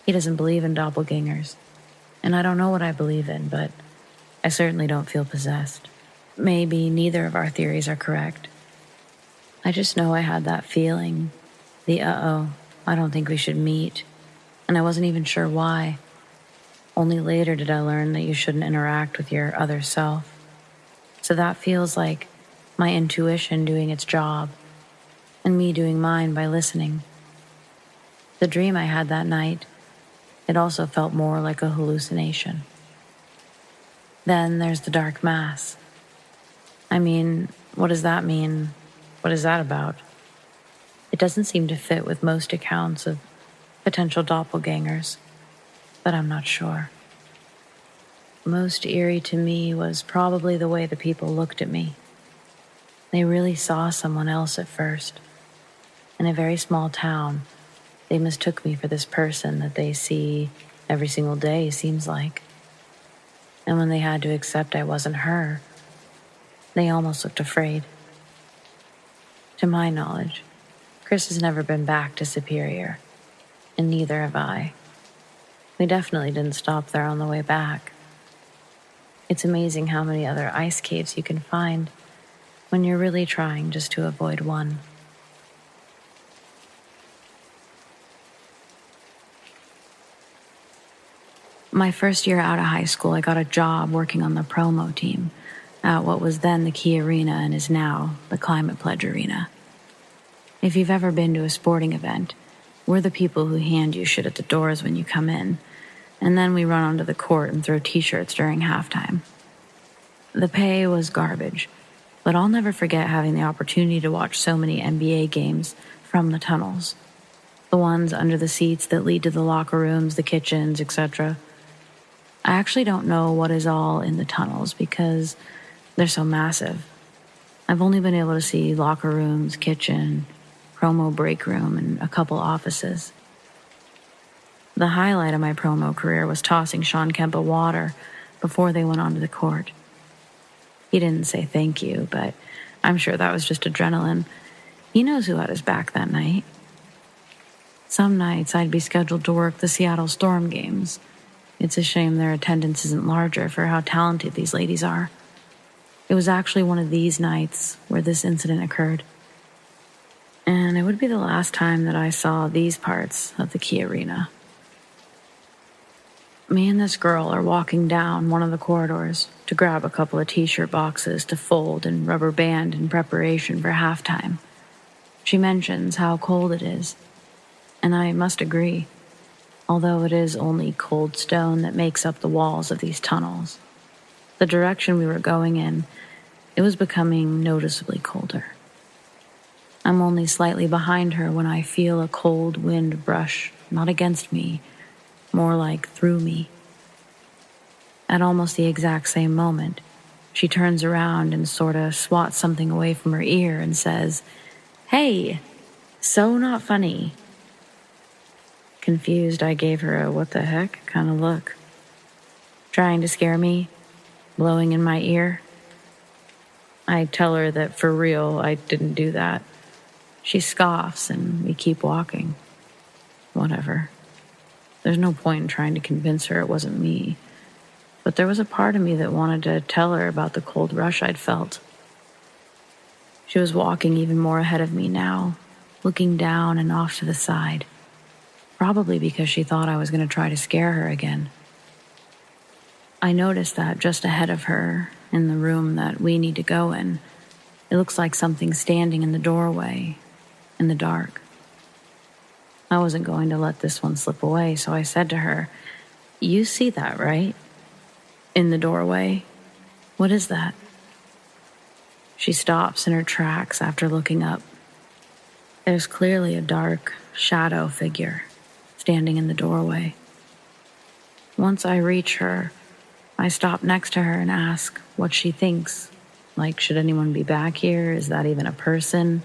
He doesn't believe in doppelgangers, and I don't know what I believe in, but I certainly don't feel possessed. Maybe neither of our theories are correct. I just know I had that feeling, the I don't think we should meet, and I wasn't even sure why. Only later did I learn that you shouldn't interact with your other self. So that feels like my intuition doing its job, and me doing mine by listening. The dream I had that night, it also felt more like a hallucination. Then there's the dark mass. I mean, what does that mean? What is that about? It doesn't seem to fit with most accounts of potential doppelgangers, but I'm not sure. Most eerie to me was probably the way the people looked at me. They really saw someone else at first. In a very small town, they mistook me for this person that they see every single day, seems like. And when they had to accept I wasn't her, they almost looked afraid. To my knowledge, Chris has never been back to Superior, and neither have I. We definitely didn't stop there on the way back. It's amazing how many other ice caves you can find when you're really trying just to avoid one. My first year out of high school, I got a job working on the promo team at what was then the Key Arena and is now the Climate Pledge Arena. If you've ever been to a sporting event, we're the people who hand you shit at the doors when you come in, and then we run onto the court and throw t-shirts during halftime. The pay was garbage, but I'll never forget having the opportunity to watch so many NBA games from the tunnels. The ones under the seats that lead to the locker rooms, the kitchens, etc. I actually don't know what is all in the tunnels because they're so massive. I've only been able to see locker rooms, kitchen, promo break room, and a couple offices. The highlight of my promo career was tossing Sean Kemp a water before they went onto the court. He didn't say thank you, but I'm sure that was just adrenaline. He knows who had his back that night. Some nights I'd be scheduled to work the Seattle Storm games. It's a shame their attendance isn't larger for how talented these ladies are. It was actually one of these nights where this incident occurred. And it would be the last time that I saw these parts of the Key Arena. Me and this girl are walking down one of the corridors to grab a couple of t-shirt boxes to fold and rubber band in preparation for halftime. She mentions how cold it is, and I must agree, although it is only cold stone that makes up the walls of these tunnels. The direction we were going in, it was becoming noticeably colder. I'm only slightly behind her when I feel a cold wind brush, not against me, more like through me. At almost the exact same moment, she turns around and sorta swats something away from her ear and says, "Hey, so not funny." Confused, I gave her a what the heck kind of look. Trying to scare me, blowing in my ear. I tell her that for real, I didn't do that. She scoffs and we keep walking. Whatever. There's no point in trying to convince her it wasn't me. But there was a part of me that wanted to tell her about the cold rush I'd felt. She was walking even more ahead of me now, looking down and off to the side, probably because she thought I was going to try to scare her again. I noticed that just ahead of her, in the room that we need to go in, it looks like something standing in the doorway, in the dark. I wasn't going to let this one slip away, so I said to her, "You see that, right? In the doorway? What is that?" She stops in her tracks after looking up. There's clearly a dark shadow figure standing in the doorway. Once I reach her, I stop next to her and ask what she thinks. Like, should anyone be back here? Is that even a person?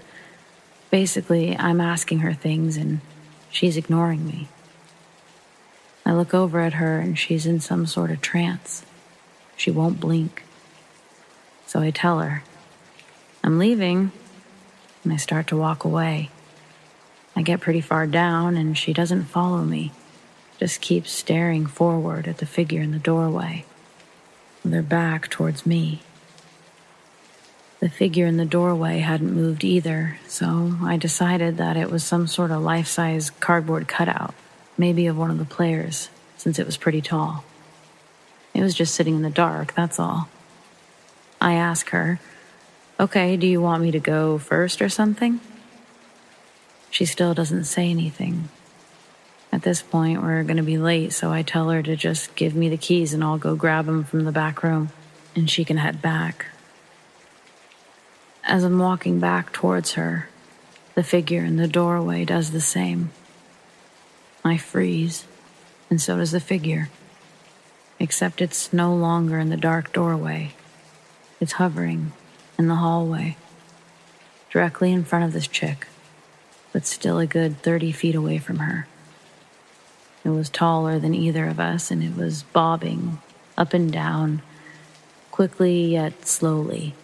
Basically, I'm asking her things and she's ignoring me. I look over at her and she's in some sort of trance. She won't blink. So I tell her, "I'm leaving," and I start to walk away. I get pretty far down and she doesn't follow me, just keeps staring forward at the figure in the doorway, with her back towards me. The figure in the doorway hadn't moved either, so I decided that it was some sort of life-size cardboard cutout, maybe of one of the players, since it was pretty tall. It was just sitting in the dark, that's all. I ask her, "Okay, do you want me to go first or something?" She still doesn't say anything. At this point, we're going to be late, so I tell her to just give me the keys and I'll go grab them from the back room, and she can head back. As I'm walking back towards her, the figure in the doorway does the same. I freeze, and so does the figure. Except it's no longer in the dark doorway. It's hovering in the hallway, directly in front of this chick, but still a good 30 feet away from her. It was taller than either of us, and it was bobbing up and down, quickly yet slowly.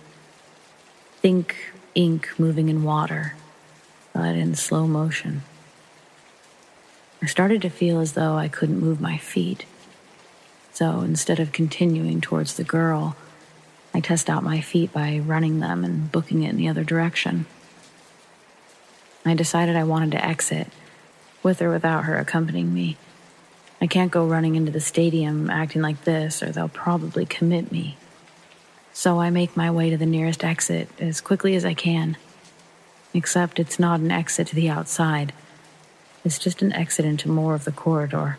Think ink moving in water, but in slow motion. I started to feel as though I couldn't move my feet. So instead of continuing towards the girl, I test out my feet by running them and booking it in the other direction. I decided I wanted to exit, with or without her accompanying me. I can't go running into the stadium acting like this, or they'll probably commit me. So I make my way to the nearest exit as quickly as I can. Except it's not an exit to the outside. It's just an exit into more of the corridor.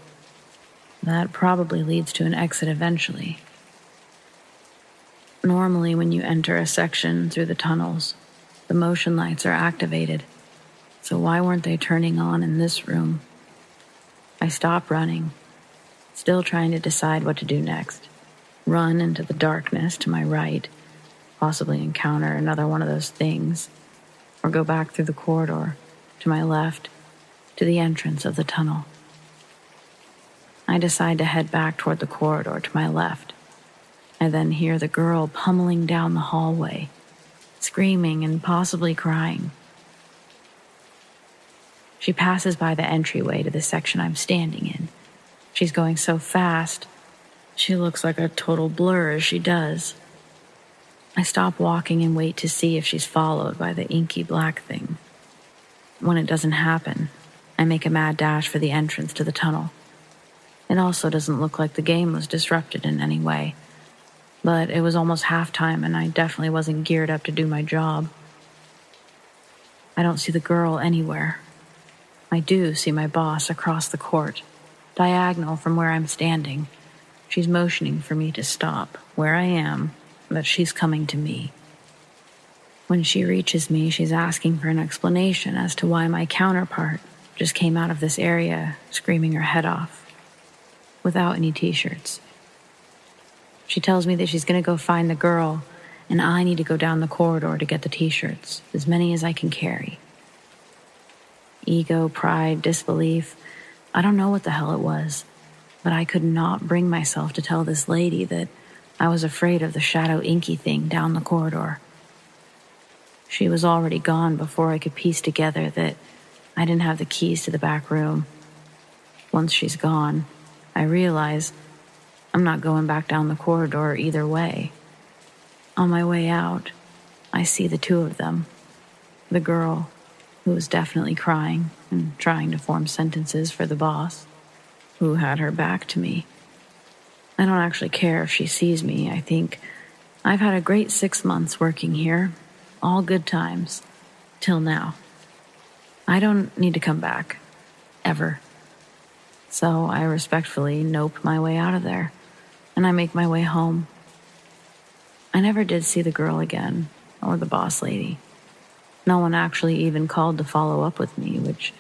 That probably leads to an exit eventually. Normally, when you enter a section through the tunnels, the motion lights are activated. So why weren't they turning on in this room? I stop running, still trying to decide what to do next. Run into the darkness to my right, possibly encounter another one of those things, or go back through the corridor to my left to the entrance of the tunnel. I decide to head back toward the corridor to my left. I then hear the girl pummeling down the hallway, screaming and possibly crying. She passes by the entryway to the section I'm standing in. She's going so fast, she looks like a total blur as she does. I stop walking and wait to see if she's followed by the inky black thing. When it doesn't happen, I make a mad dash for the entrance to the tunnel. It also doesn't look like the game was disrupted in any way, but it was almost halftime and I definitely wasn't geared up to do my job. I don't see the girl anywhere. I do see my boss across the court, diagonal from where I'm standing. She's motioning for me to stop where I am, but she's coming to me. When she reaches me, she's asking for an explanation as to why my counterpart just came out of this area screaming her head off, without any t-shirts. She tells me that she's going to go find the girl, and I need to go down the corridor to get the t-shirts, as many as I can carry. Ego, pride, disbelief, I don't know what the hell it was, but I could not bring myself to tell this lady that I was afraid of the shadow inky thing down the corridor. She was already gone before I could piece together that I didn't have the keys to the back room. Once she's gone, I realize I'm not going back down the corridor either way. On my way out, I see the two of them. The girl, who was definitely crying and trying to form sentences for the boss, who had her back to me. I don't actually care if she sees me. I think I've had a great 6 months working here, all good times, till now. I don't need to come back, ever. So I respectfully nope my way out of there, and I make my way home. I never did see the girl again, or the boss lady. No one actually even called to follow up with me, which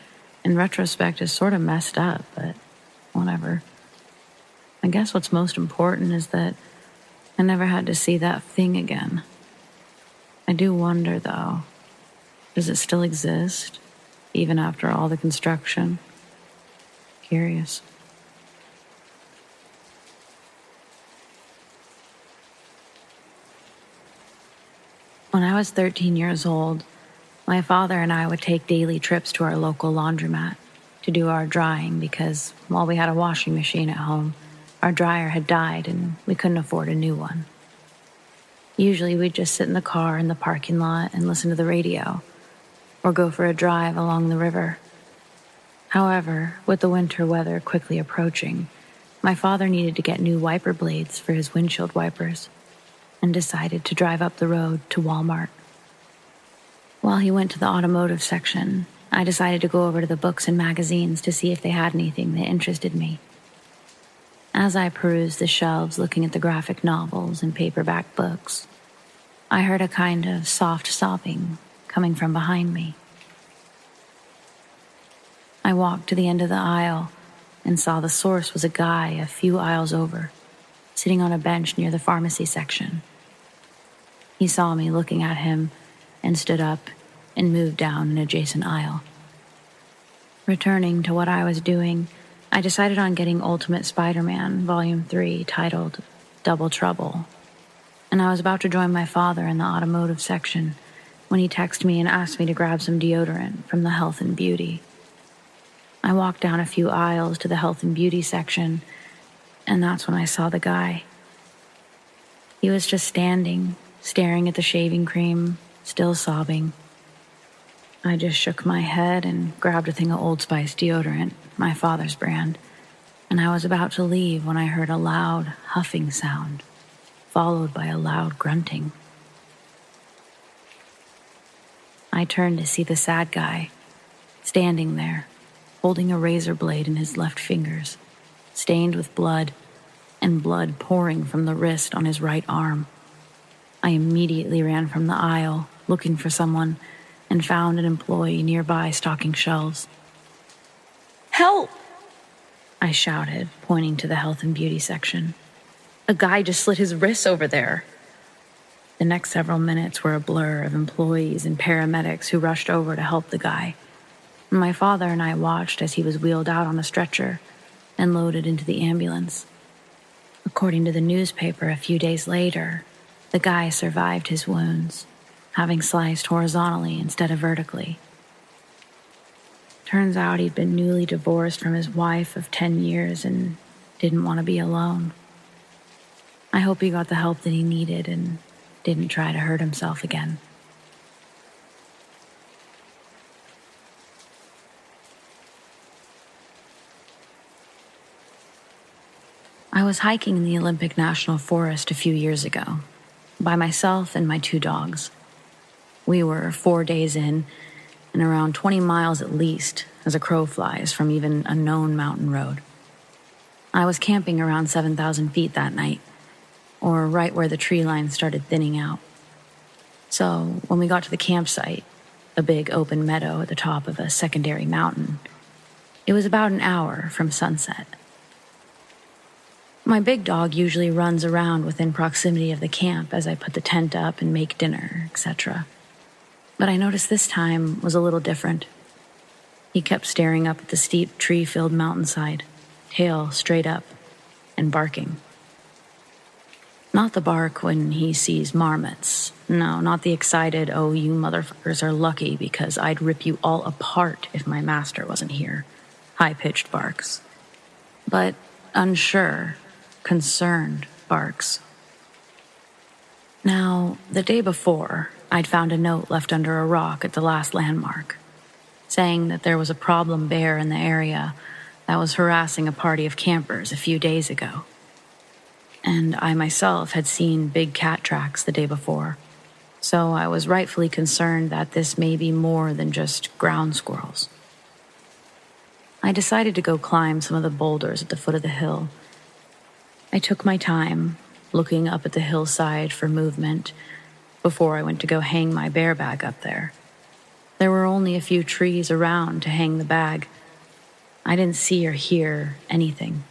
in retrospect is sort of messed up, but whatever. I guess what's most important is that I never had to see that thing again. I do wonder, though, does it still exist, even after all the construction? Curious. When I was 13 years old, my father and I would take daily trips to our local laundromat to do our drying because while we had a washing machine at home, our dryer had died and we couldn't afford a new one. Usually we'd just sit in the car in the parking lot and listen to the radio, or go for a drive along the river. However, with the winter weather quickly approaching, my father needed to get new wiper blades for his windshield wipers and decided to drive up the road to Walmart. While he went to the automotive section, I decided to go over to the books and magazines to see if they had anything that interested me. As I perused the shelves looking at the graphic novels and paperback books, I heard a kind of soft sobbing coming from behind me. I walked to the end of the aisle and saw the source was a guy a few aisles over, sitting on a bench near the pharmacy section. He saw me looking at him and stood up and moved down an adjacent aisle. Returning to what I was doing, I decided on getting Ultimate Spider-Man Volume 3 titled Double Trouble, and I was about to join my father in the automotive section when he texted me and asked me to grab some deodorant from the health and beauty. I walked down a few aisles to the health and beauty section, and that's when I saw the guy. He was just standing, staring at the shaving cream, still sobbing. I just shook my head and grabbed a thing of Old Spice deodorant, my father's brand, and I was about to leave when I heard a loud huffing sound, followed by a loud grunting. I turned to see the sad guy, standing there, holding a razor blade in his left fingers, stained with blood, and blood pouring from the wrist on his right arm. I immediately ran from the aisle, looking for someone, and found an employee nearby stocking shelves. "Help!" I shouted, pointing to the health and beauty section. "A guy just slit his wrists over there." The next several minutes were a blur of employees and paramedics who rushed over to help the guy. My father and I watched as he was wheeled out on a stretcher and loaded into the ambulance. According to the newspaper a few days later, the guy survived his wounds, having sliced horizontally instead of vertically. Turns out he'd been newly divorced from his wife of 10 years and didn't want to be alone. I hope he got the help that he needed and didn't try to hurt himself again. I was hiking in the Olympic National Forest a few years ago, by myself and my 2 dogs. We were 4 days in, and around 20 miles at least, as a crow flies from even a known mountain road. I was camping around 7,000 feet that night, or right where the tree line started thinning out. So when we got to the campsite, a big open meadow at the top of a secondary mountain, it was about an hour from sunset. My big dog usually runs around within proximity of the camp as I put the tent up and make dinner, etc. But I noticed this time was a little different. He kept staring up at the steep tree-filled mountainside, tail straight up, and barking. Not the bark when he sees marmots. No, not the excited, "Oh, you motherfuckers are lucky because I'd rip you all apart if my master wasn't here," high-pitched barks. But unsure, concerned barks. Now, the day before, I'd found a note left under a rock at the last landmark, saying that there was a problem bear in the area that was harassing a party of campers a few days ago. And I myself had seen big cat tracks the day before, so I was rightfully concerned that this may be more than just ground squirrels. I decided to go climb some of the boulders at the foot of the hill. I took my time, looking up at the hillside for movement before I went to go hang my bear bag up there. There were only a few trees around to hang the bag. I didn't see or hear anything,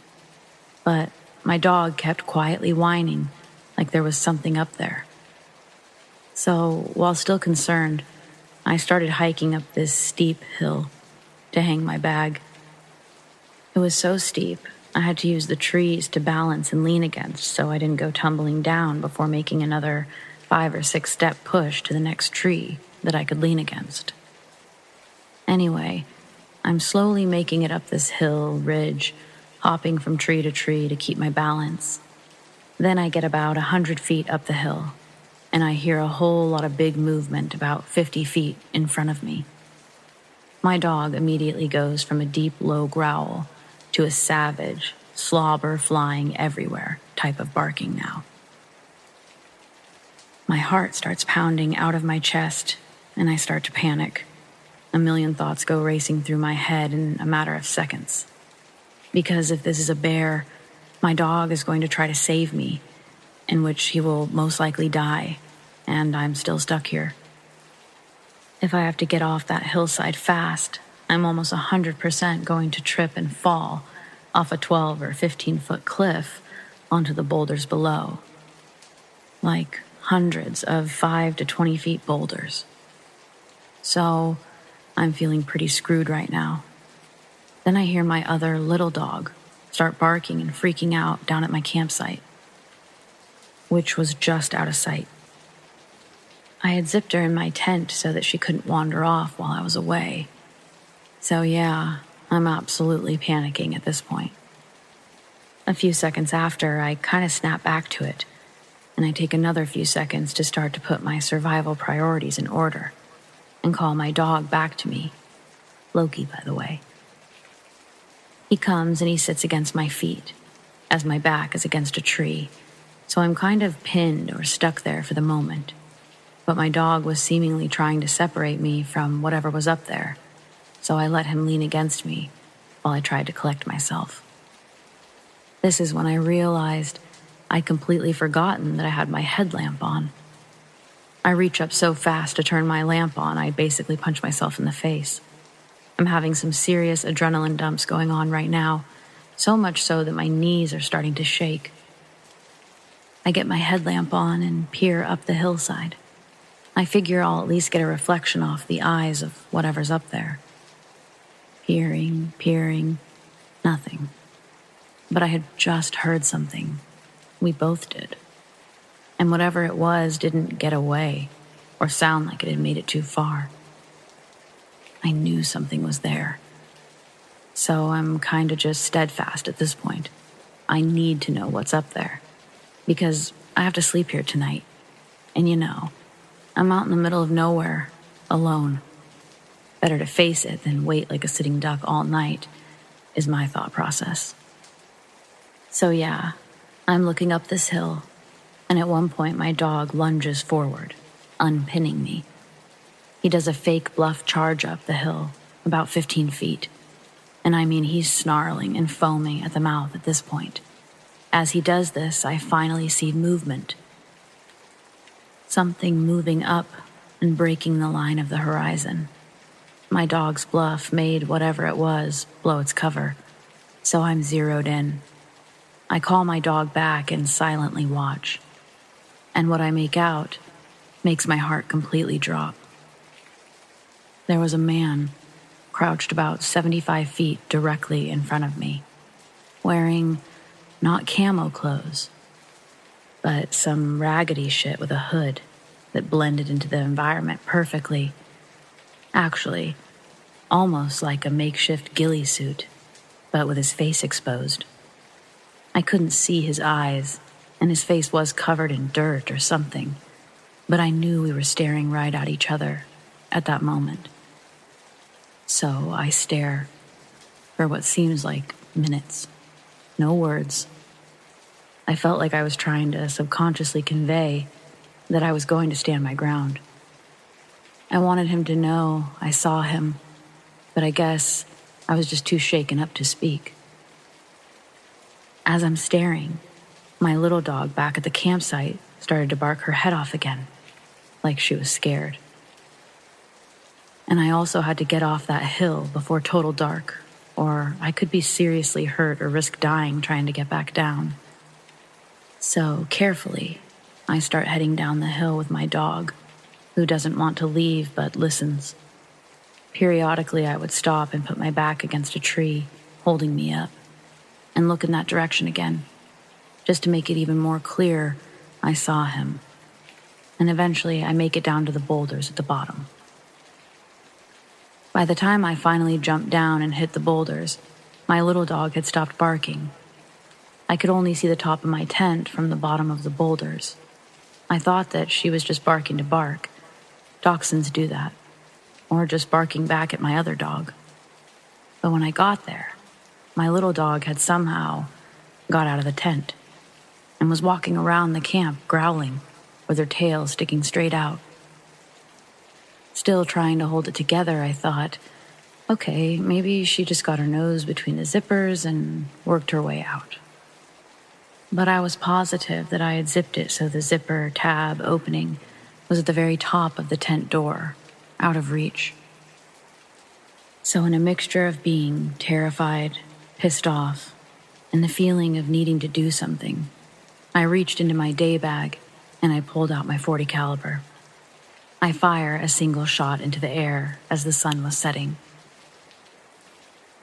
but my dog kept quietly whining like there was something up there. So, while still concerned, I started hiking up this steep hill to hang my bag. It was so steep, I had to use the trees to balance and lean against so I didn't go tumbling down before making another 5 or 6 step push to the next tree that I could lean against. Anyway, I'm slowly making it up this hill ridge, hopping from tree to keep my balance. Then I get about 100 feet up the hill, and I hear a whole lot of big movement about 50 feet in front of me. My dog immediately goes from a deep, low growl to a savage, slobber flying everywhere type of barking now. My heart starts pounding out of my chest, and I start to panic. A million thoughts go racing through my head in a matter of seconds. Because if this is a bear, my dog is going to try to save me, in which he will most likely die, and I'm still stuck here. If I have to get off that hillside fast, I'm almost 100% going to trip and fall off a 12 or 15-foot cliff onto the boulders below. Like hundreds of 5 to 20 feet boulders. So, I'm feeling pretty screwed right now. Then I hear my other little dog start barking and freaking out down at my campsite, which was just out of sight. I had zipped her in my tent so that she couldn't wander off while I was away. So yeah, I'm absolutely panicking at this point. A few seconds after, I kind of snap back to it, and I take another few seconds to start to put my survival priorities in order and call my dog back to me. Loki, by the way. He comes and he sits against my feet, as my back is against a tree, so I'm kind of pinned or stuck there for the moment. But my dog was seemingly trying to separate me from whatever was up there, so I let him lean against me while I tried to collect myself. This is when I realized I'd completely forgotten that I had my headlamp on. I reach up so fast to turn my lamp on, I basically punch myself in the face. I'm having some serious adrenaline dumps going on right now, so much so that my knees are starting to shake. I get my headlamp on and peer up the hillside. I figure I'll at least get a reflection off the eyes of whatever's up there. Peering, nothing. But I had just heard something. We both did. And whatever it was didn't get away or sound like it had made it too far. I knew something was there. So I'm kind of just steadfast at this point. I need to know what's up there, because I have to sleep here tonight. And I'm out in the middle of nowhere, alone. Better to face it than wait like a sitting duck all night, is my thought process. So yeah, I'm looking up this hill, and at one point my dog lunges forward, unpinning me. He does a fake bluff charge up the hill, about 15 feet. And I mean, he's snarling and foaming at the mouth at this point. As he does this, I finally see movement. Something moving up and breaking the line of the horizon. My dog's bluff made whatever it was blow its cover, so I'm zeroed in. I call my dog back and silently watch. And what I make out makes my heart completely drop. There was a man crouched about 75 feet directly in front of me, wearing not camo clothes, but some raggedy shit with a hood that blended into the environment perfectly. Actually, almost like a makeshift ghillie suit, but with his face exposed. I couldn't see his eyes, and his face was covered in dirt or something, but I knew we were staring right at each other at that moment. So I stare for what seems like minutes. No words. I felt like I was trying to subconsciously convey that I was going to stand my ground. I wanted him to know I saw him, but I guess I was just too shaken up to speak. As I'm staring, my little dog back at the campsite started to bark her head off again, like she was scared. And I also had to get off that hill before total dark, or I could be seriously hurt or risk dying trying to get back down. So carefully, I start heading down the hill with my dog, who doesn't want to leave but listens. Periodically, I would stop and put my back against a tree, holding me up, and look in that direction again, just to make it even more clear I saw him. And eventually, I make it down to the boulders at the bottom. By the time I finally jumped down and hit the boulders, my little dog had stopped barking. I could only see the top of my tent from the bottom of the boulders. I thought that she was just barking to bark. Dachshunds do that. Or just barking back at my other dog. But when I got there, my little dog had somehow got out of the tent and was walking around the camp growling, with her tail sticking straight out. Still trying to hold it together, I thought, okay, maybe she just got her nose between the zippers and worked her way out. But I was positive that I had zipped it so the zipper tab opening was at the very top of the tent door, out of reach. So in a mixture of being terrified, pissed off, and the feeling of needing to do something, I reached into my day bag and I pulled out my .40 caliber. I fire a single shot into the air as the sun was setting.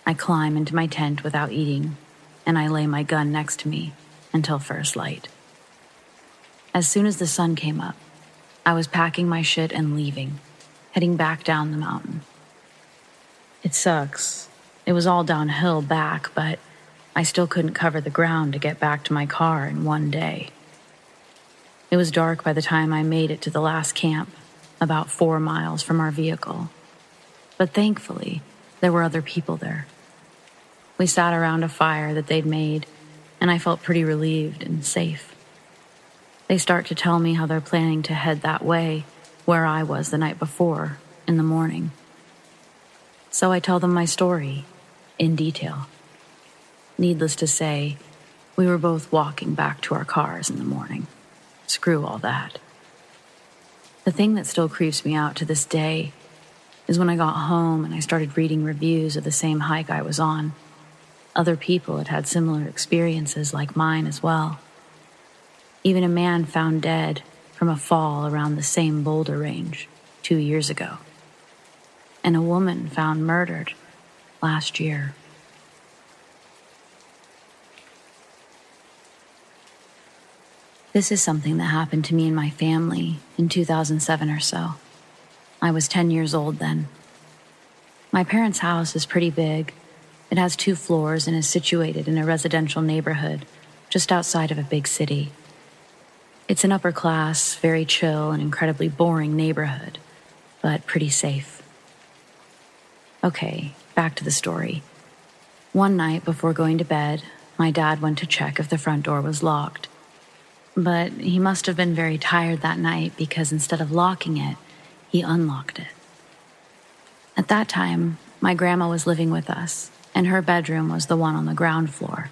I climb into my tent without eating, and I lay my gun next to me until first light. As soon as the sun came up, I was packing my shit and leaving, heading back down the mountain. It sucks. It was all downhill back, but I still couldn't cover the ground to get back to my car in one day. It was dark by the time I made it to the last camp, about 4 miles from our vehicle. But thankfully, there were other people there. We sat around a fire that they'd made, and I felt pretty relieved and safe. They start to tell me how they're planning to head that way, where I was the night before, in the morning. So I tell them my story, in detail. Needless to say, we were both walking back to our cars in the morning. Screw all that. The thing that still creeps me out to this day is when I got home and I started reading reviews of the same hike I was on. Other people had had similar experiences like mine as well. Even a man found dead from a fall around the same boulder range 2 years ago. And a woman found murdered last year. This is something that happened to me and my family in 2007 or so. I was 10 years old then. My parents' house is pretty big. It has 2 floors and is situated in a residential neighborhood just outside of a big city. It's an upper class, very chill and incredibly boring neighborhood, but pretty safe. Okay, back to the story. One night before going to bed, my dad went to check if the front door was locked. But he must have been very tired that night because instead of locking it, he unlocked it. At that time, my grandma was living with us, and her bedroom was the one on the ground floor.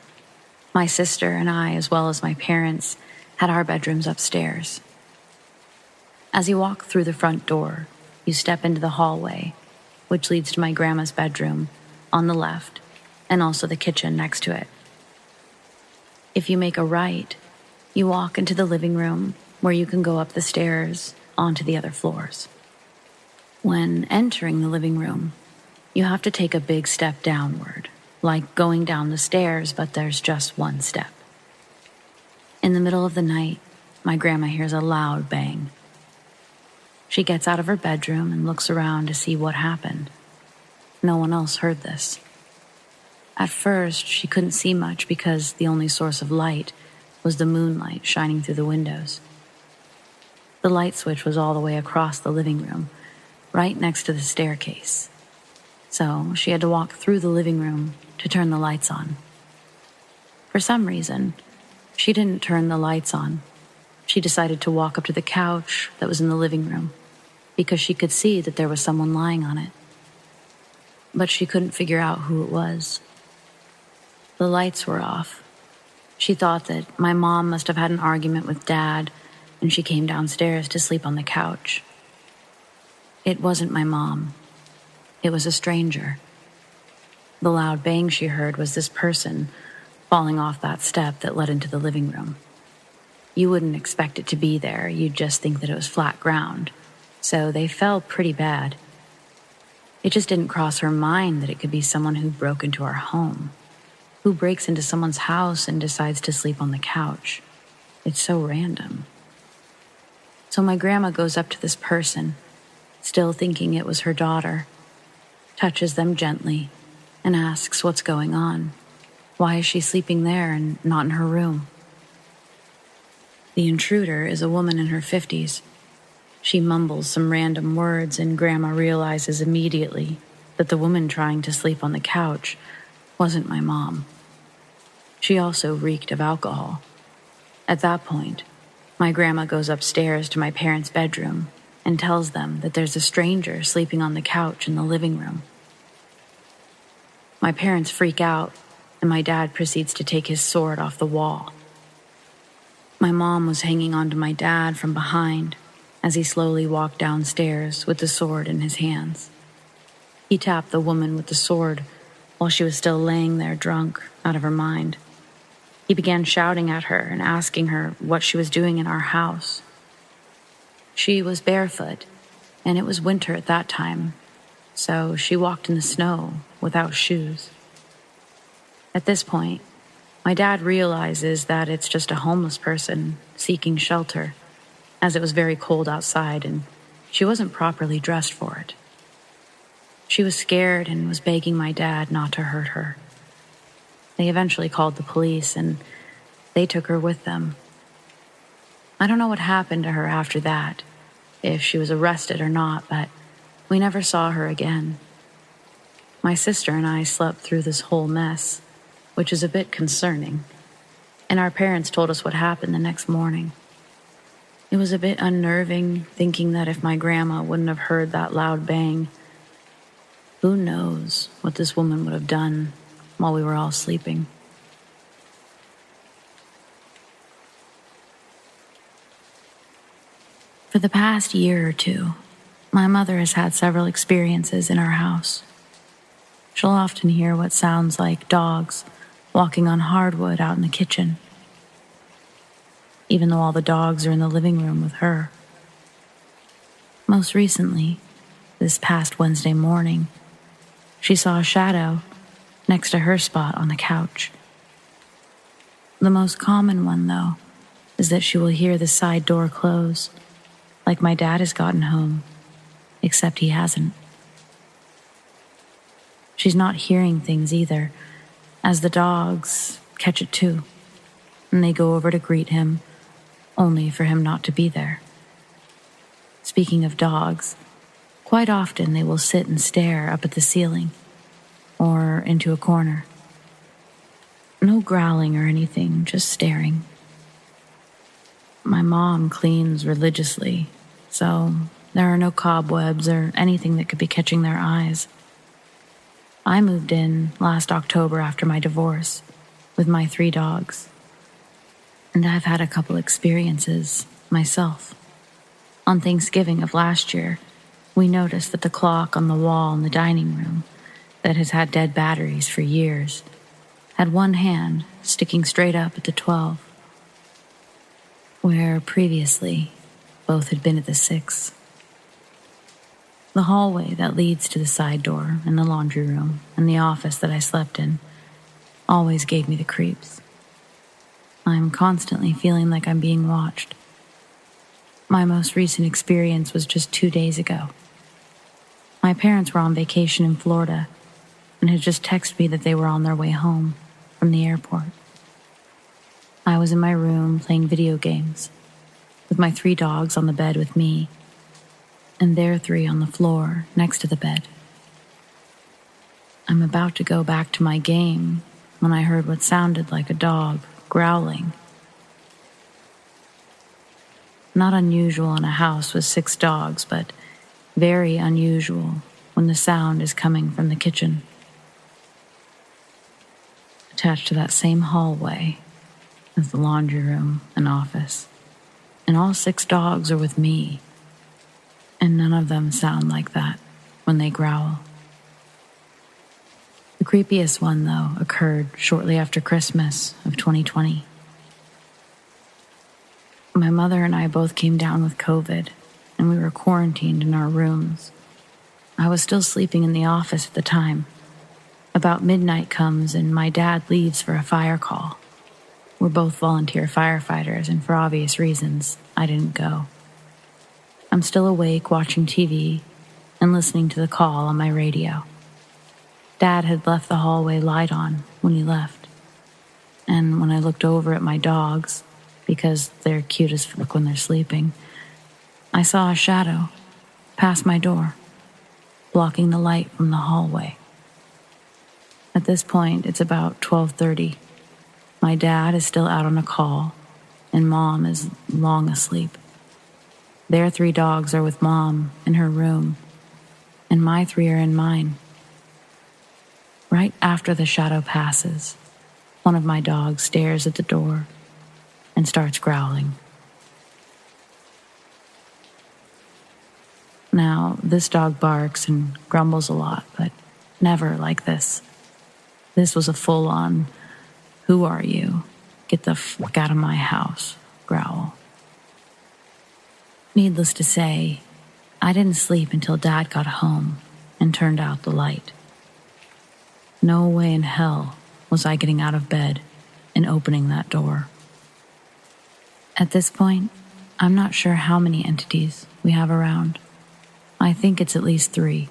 My sister and I, as well as my parents, had our bedrooms upstairs. As you walk through the front door, you step into the hallway, which leads to my grandma's bedroom on the left, and also the kitchen next to it. If you make a right, you walk into the living room where you can go up the stairs onto the other floors. When entering the living room, you have to take a big step downward, like going down the stairs, but there's just one step. In the middle of the night, my grandma hears a loud bang. She gets out of her bedroom and looks around to see what happened. No one else heard this. At first, she couldn't see much because the only source of light was the moonlight shining through the windows. The light switch was all the way across the living room, right next to the staircase. So she had to walk through the living room to turn the lights on. For some reason, she didn't turn the lights on. She decided to walk up to the couch that was in the living room because she could see that there was someone lying on it. But she couldn't figure out who it was. The lights were off. She thought that my mom must have had an argument with Dad, and she came downstairs to sleep on the couch. It wasn't my mom. It was a stranger. The loud bang she heard was this person falling off that step that led into the living room. You wouldn't expect it to be there. You'd just think that it was flat ground. So they fell pretty bad. It just didn't cross her mind that it could be someone who broke into our home. Who breaks into someone's house and decides to sleep on the couch? It's so random. So my grandma goes up to this person, still thinking it was her daughter, touches them gently, and asks what's going on. Why is she sleeping there and not in her room? The intruder is a woman in her 50s. She mumbles some random words, and Grandma realizes immediately that the woman trying to sleep on the couch wasn't my mom. She also reeked of alcohol. At that point, my grandma goes upstairs to my parents' bedroom and tells them that there's a stranger sleeping on the couch in the living room. My parents freak out, and my dad proceeds to take his sword off the wall. My mom was hanging onto my dad from behind as he slowly walked downstairs with the sword in his hands. He tapped the woman with the sword while she was still laying there drunk, out of her mind. He began shouting at her and asking her what she was doing in our house. She was barefoot, and it was winter at that time, so she walked in the snow without shoes. At this point, my dad realizes that it's just a homeless person seeking shelter, as it was very cold outside and she wasn't properly dressed for it. She was scared and was begging my dad not to hurt her. They eventually called the police, and they took her with them. I don't know what happened to her after that, if she was arrested or not, but we never saw her again. My sister and I slept through this whole mess, which is a bit concerning, and our parents told us what happened the next morning. It was a bit unnerving thinking that if my grandma wouldn't have heard that loud bang, who knows what this woman would have done while we were all sleeping. For the past year or two, my mother has had several experiences in our house. She'll often hear what sounds like dogs walking on hardwood out in the kitchen, even though all the dogs are in the living room with her. Most recently, this past Wednesday morning, she saw a shadow next to her spot on the couch. The most common one, though, is that she will hear the side door close, like my dad has gotten home, except he hasn't. She's not hearing things either, as the dogs catch it too, and they go over to greet him, only for him not to be there. Speaking of dogs, quite often they will sit and stare up at the ceiling, or into a corner. No growling or anything, just staring. My mom cleans religiously, so there are no cobwebs or anything that could be catching their eyes. I moved in last October after my divorce with my 3 dogs, and I've had a couple experiences myself. On Thanksgiving of last year, we noticed that the clock on the wall in the dining room, that has had dead batteries for years, had one hand sticking straight up at the 12, where previously both had been at the 6. The hallway that leads to the side door and the laundry room and the office that I slept in always gave me the creeps. I'm constantly feeling like I'm being watched. My most recent experience was just 2 days ago. My parents were on vacation in Florida and had just texted me that they were on their way home from the airport. I was in my room playing video games with my 3 dogs on the bed with me, and their 3 on the floor next to the bed. I'm about to go back to my game when I heard what sounded like a dog growling. Not unusual in a house with 6 dogs, but very unusual when the sound is coming from the kitchen. Attached to that same hallway is the laundry room and office, and all 6 dogs are with me. And none of them sound like that when they growl. The creepiest one, though, occurred shortly after Christmas of 2020. My mother and I both came down with COVID, and we were quarantined in our rooms. I was still sleeping in the office at the time. About midnight comes, and my dad leaves for a fire call. We're both volunteer firefighters, and for obvious reasons, I didn't go. I'm still awake watching TV and listening to the call on my radio. Dad had left the hallway light on when he left, and when I looked over at my dogs, because they're cute as fuck when they're sleeping, I saw a shadow pass my door, blocking the light from the hallway. At this point, it's about 12:30. My dad is still out on a call, and Mom is long asleep. Their 3 dogs are with Mom in her room, and my 3 are in mine. Right after the shadow passes, one of my dogs stares at the door and starts growling. Now, this dog barks and grumbles a lot, but never like this. This was a full-on, "Who are you? Get the fuck out of my house," growl. Needless to say, I didn't sleep until Dad got home and turned out the light. No way in hell was I getting out of bed and opening that door. At this point, I'm not sure how many entities we have around. I think it's at least 3.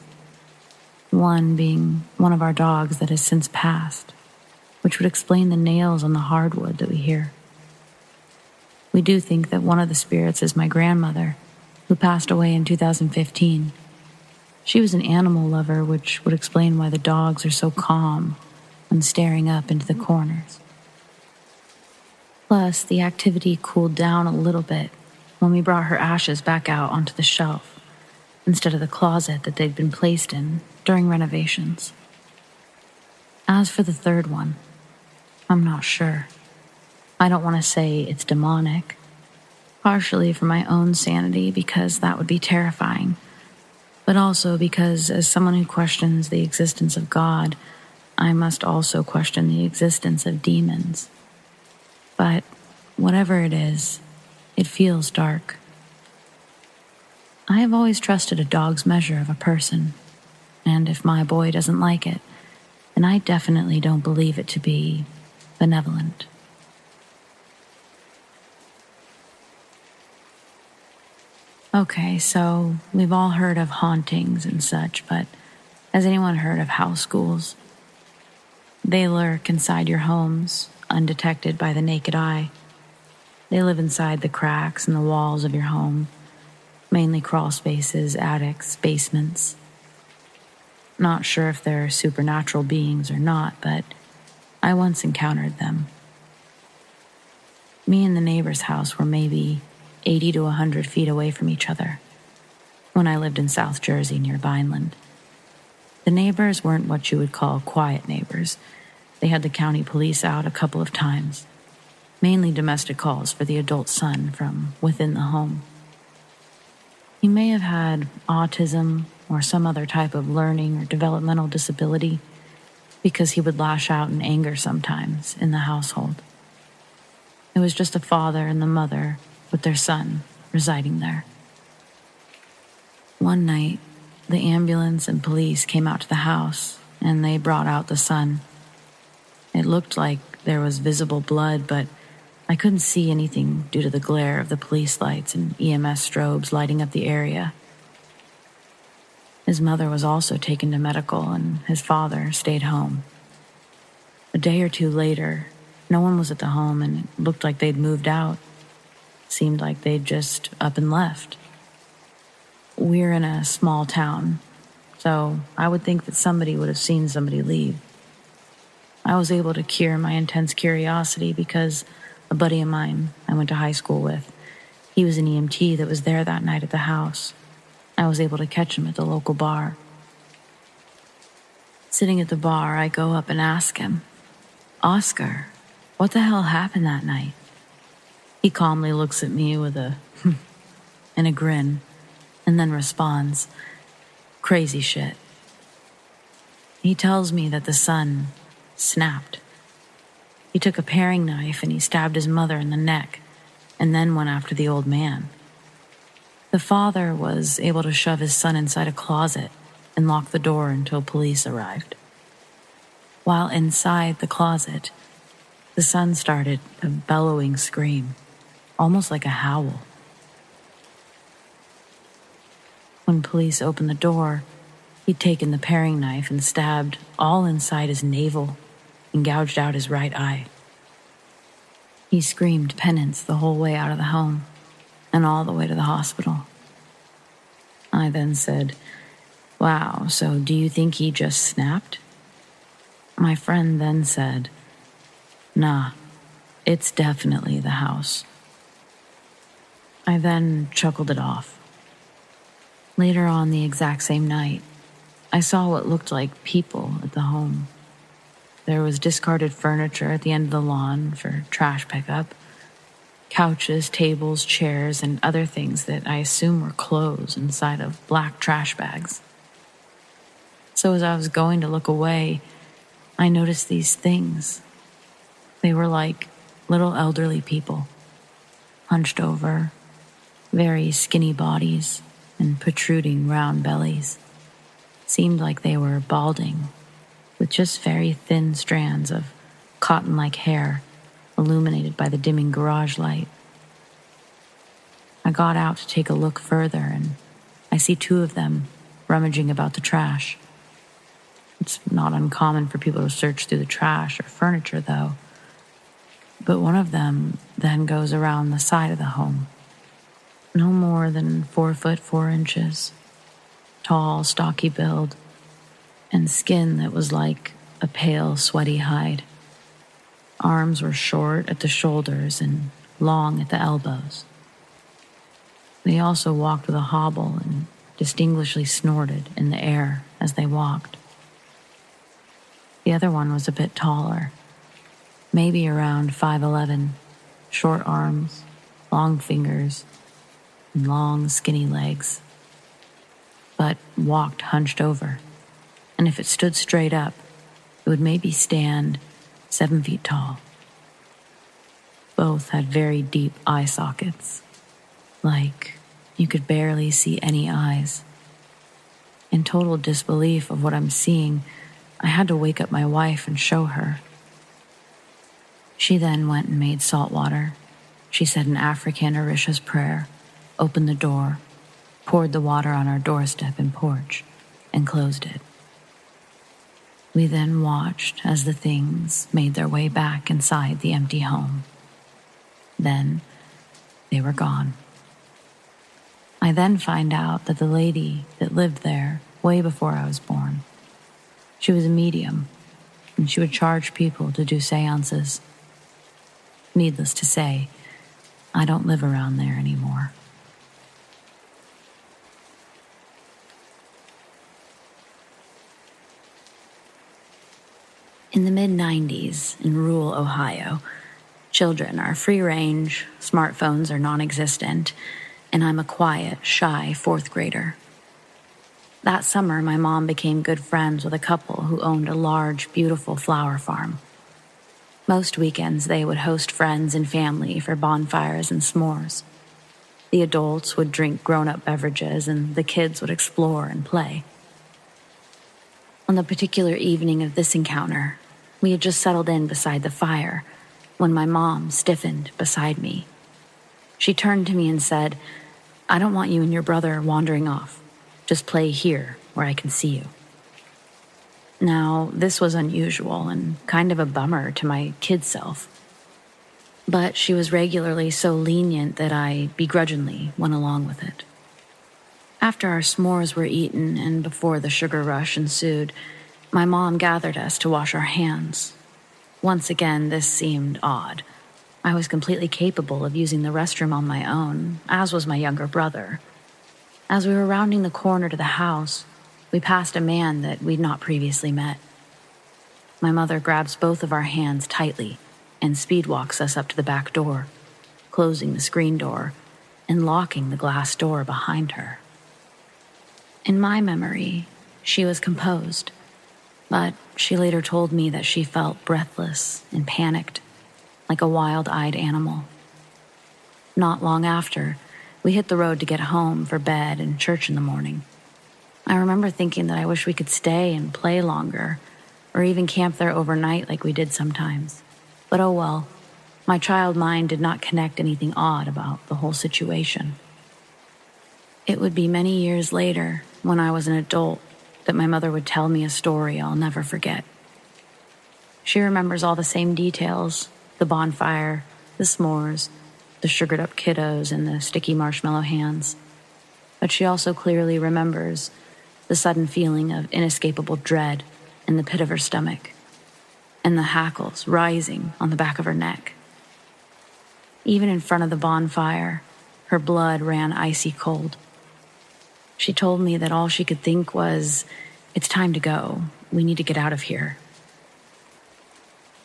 One being one of our dogs that has since passed, which would explain the nails on the hardwood that we hear. We do think that one of the spirits is my grandmother, who passed away in 2015. She was an animal lover, which would explain why the dogs are so calm when staring up into the corners. Plus, the activity cooled down a little bit when we brought her ashes back out onto the shelf instead of the closet that they'd been placed in during renovations. As for the third one, I'm not sure. I don't want to say it's demonic, partially for my own sanity because that would be terrifying, but also because as someone who questions the existence of God, I must also question the existence of demons. But whatever it is, it feels dark. I have always trusted a dog's measure of a person, and if my boy doesn't like it, then I definitely don't believe it to be benevolent. Okay, so we've all heard of hauntings and such, but has anyone heard of house ghouls? They lurk inside your homes, undetected by the naked eye. They live inside the cracks in the walls of your home, mainly crawl spaces, attics, basements. Not sure if they're supernatural beings or not, but I once encountered them. Me and the neighbor's house were maybe 80 to 100 feet away from each other when I lived in South Jersey near Vineland. The neighbors weren't what you would call quiet neighbors. They had the county police out a couple of times, mainly domestic calls for the adult son from within the home. He may have had autism or some other type of learning or developmental disability because he would lash out in anger sometimes in the household. It was just a father and the mother with their son residing there. One night, the ambulance and police came out to the house and they brought out the son. It looked like there was visible blood, but I couldn't see anything due to the glare of the police lights and EMS strobes lighting up the area. His mother was also taken to medical and his father stayed home. A day or two later, no one was at the home and it looked like they'd moved out. Seemed like they'd just up and left. We're in a small town, so I would think that somebody would have seen somebody leave. I was able to cure my intense curiosity because a buddy of mine I went to high school with, he was an EMT that was there that night at the house. I was able to catch him at the local bar. Sitting at the bar, I go up and ask him, "Oscar, what the hell happened that night?" He calmly looks at me with a and a grin, and then responds, "Crazy shit." He tells me that the son snapped. He took a paring knife and he stabbed his mother in the neck, and then went after the old man. The father was able to shove his son inside a closet and lock the door until police arrived. While inside the closet, the son started a bellowing scream, almost like a howl. When police opened the door, he'd taken the paring knife and stabbed all inside his navel and gouged out his right eye. He screamed penance the whole way out of the home and all the way to the hospital. I then said, "Wow, so do you think he just snapped?" My friend then said, "Nah, it's definitely the house." I then chuckled it off. Later on the exact same night, I saw what looked like people at the home. There was discarded furniture at the end of the lawn for trash pickup, couches, tables, chairs, and other things that I assume were clothes inside of black trash bags. So as I was going to look away, I noticed these things. They were like little elderly people, hunched over, very skinny bodies, and protruding round bellies. Seemed like they were balding, with just very thin strands of cotton-like hair illuminated by the dimming garage light. I got out to take a look further, and I see two of them rummaging about the trash. It's not uncommon for people to search through the trash or furniture, though. But one of them then goes around the side of the home, no more than 4 foot 4 inches. tall, stocky build, and skin that was like a pale, sweaty hide. Arms were short at the shoulders and long at the elbows. They also walked with a hobble and distinguishedly snorted in the air as they walked. The other one was a bit taller, maybe around 5'11", short arms, long fingers, and long, skinny legs, but walked hunched over, and if it stood straight up, it would maybe stand 7 feet tall. Both had very deep eye sockets, like you could barely see any eyes. In total disbelief of what I'm seeing, I had to wake up my wife and show her. She then went and made salt water. She said an African Orisha's prayer, opened the door, poured the water on our doorstep and porch, and closed it. We then watched as the things made their way back inside the empty home. Then they were gone. I then find out that the lady that lived there way before I was born, she was a medium, and she would charge people to do seances. Needless to say, I don't live around there anymore. In the mid-90s, in rural Ohio, children are free range, smartphones are non-existent, and I'm a quiet, shy 4th grader. That summer, my mom became good friends with a couple who owned a large, beautiful flower farm. Most weekends, they would host friends and family for bonfires and s'mores. The adults would drink grown-up beverages, and the kids would explore and play. On the particular evening of this encounter, we had just settled in beside the fire when my mom stiffened beside me. She turned to me and said, "I don't want you and your brother wandering off. Just play here where I can see you." Now, this was unusual and kind of a bummer to my kid self. But she was regularly so lenient that I begrudgingly went along with it. After our s'mores were eaten and before the sugar rush ensued, my mom gathered us to wash our hands. Once again, this seemed odd. I was completely capable of using the restroom on my own, as was my younger brother. As we were rounding the corner to the house, we passed a man that we'd not previously met. My mother grabs both of our hands tightly and speed walks us up to the back door, closing the screen door and locking the glass door behind her. In my memory, she was composed, but she later told me that she felt breathless and panicked, like a wild-eyed animal. Not long after, we hit the road to get home for bed and church in the morning. I remember thinking that I wish we could stay and play longer, or even camp there overnight like we did sometimes. But oh well, my child mind did not connect anything odd about the whole situation. It would be many years later, when I was an adult, that my mother would tell me a story I'll never forget. She remembers all the same details: the bonfire, the s'mores, the sugared-up kiddos, and the sticky marshmallow hands. But she also clearly remembers the sudden feeling of inescapable dread in the pit of her stomach, and the hackles rising on the back of her neck. Even in front of the bonfire, her blood ran icy cold. She told me that all she could think was, "It's time to go. We need to get out of here."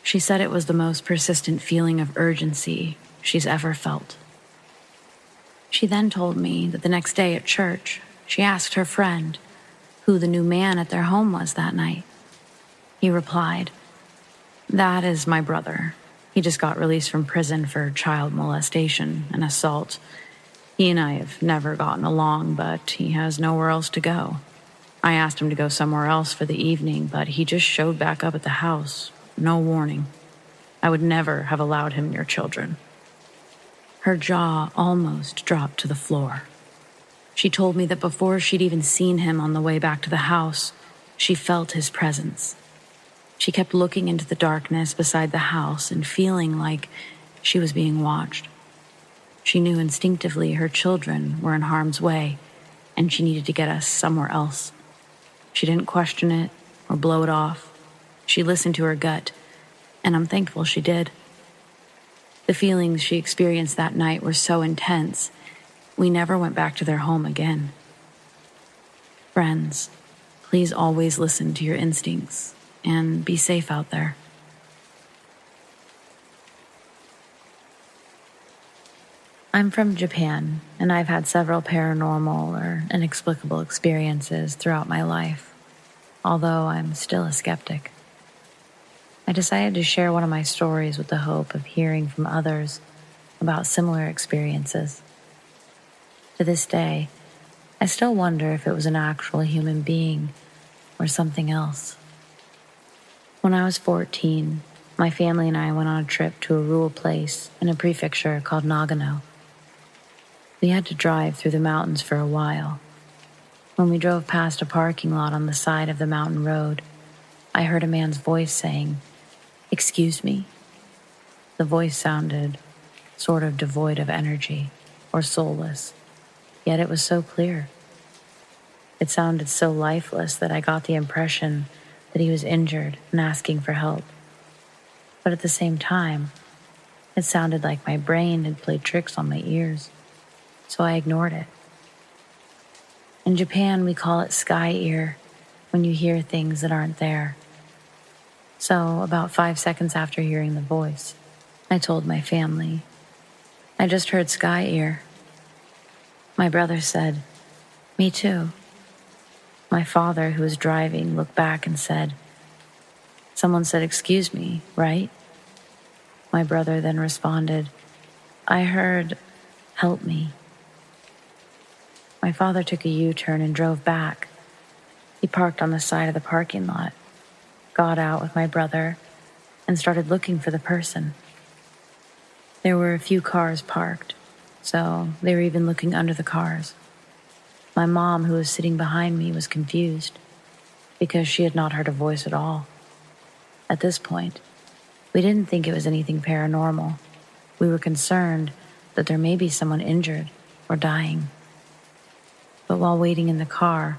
She said it was the most persistent feeling of urgency she's ever felt. She then told me that the next day at church, she asked her friend who the new man at their home was that night. He replied, "That is my brother. He just got released from prison for child molestation and assault. He and I have never gotten along, but he has nowhere else to go. I asked him to go somewhere else for the evening, but he just showed back up at the house. No warning. I would never have allowed him near children." Her jaw almost dropped to the floor. She told me that before she'd even seen him on the way back to the house, she felt his presence. She kept looking into the darkness beside the house and feeling like she was being watched. She knew instinctively her children were in harm's way, and she needed to get us somewhere else. She didn't question it or blow it off. She listened to her gut, and I'm thankful she did. The feelings she experienced that night were so intense, we never went back to their home again. Friends, please always listen to your instincts and be safe out there. I'm from Japan, and I've had several paranormal or inexplicable experiences throughout my life, although I'm still a skeptic. I decided to share one of my stories with the hope of hearing from others about similar experiences. To this day, I still wonder if it was an actual human being or something else. When I was 14, my family and I went on a trip to a rural place in a prefecture called Nagano. We had to drive through the mountains for a while. When we drove past a parking lot on the side of the mountain road, I heard a man's voice saying, "Excuse me." The voice sounded sort of devoid of energy or soulless, yet it was so clear. It sounded so lifeless that I got the impression that he was injured and asking for help. But at the same time, it sounded like my brain had played tricks on my ears, so I ignored it. In Japan, we call it sky ear when you hear things that aren't there. So, about 5 seconds after hearing the voice, I told my family, "I just heard sky ear." My brother said, "Me too." My father, who was driving, looked back and said, "Someone said, 'Excuse me,' right?" My brother then responded, "I heard, 'Help me.'" My father took a U-turn and drove back. He parked on the side of the parking lot, got out with my brother, and started looking for the person. There were a few cars parked, so they were even looking under the cars. My mom, who was sitting behind me, was confused because she had not heard a voice at all. At this point, we didn't think it was anything paranormal. We were concerned that there may be someone injured or dying. But while waiting in the car,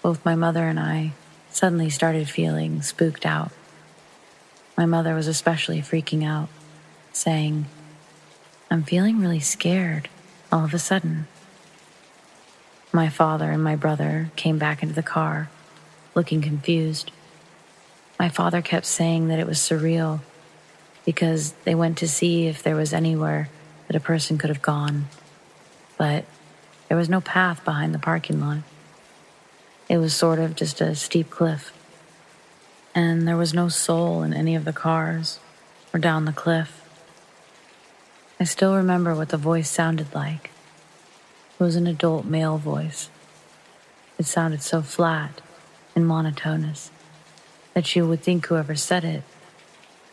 both my mother and I suddenly started feeling spooked out. My mother was especially freaking out, saying, "I'm feeling really scared all of a sudden." My father and my brother came back into the car, looking confused. My father kept saying that it was surreal because they went to see if there was anywhere that a person could have gone, but there was no path behind the parking lot. It was sort of just a steep cliff, and there was no soul in any of the cars or down the cliff. I still remember what the voice sounded like. It was an adult male voice. It sounded so flat and monotonous that you would think whoever said it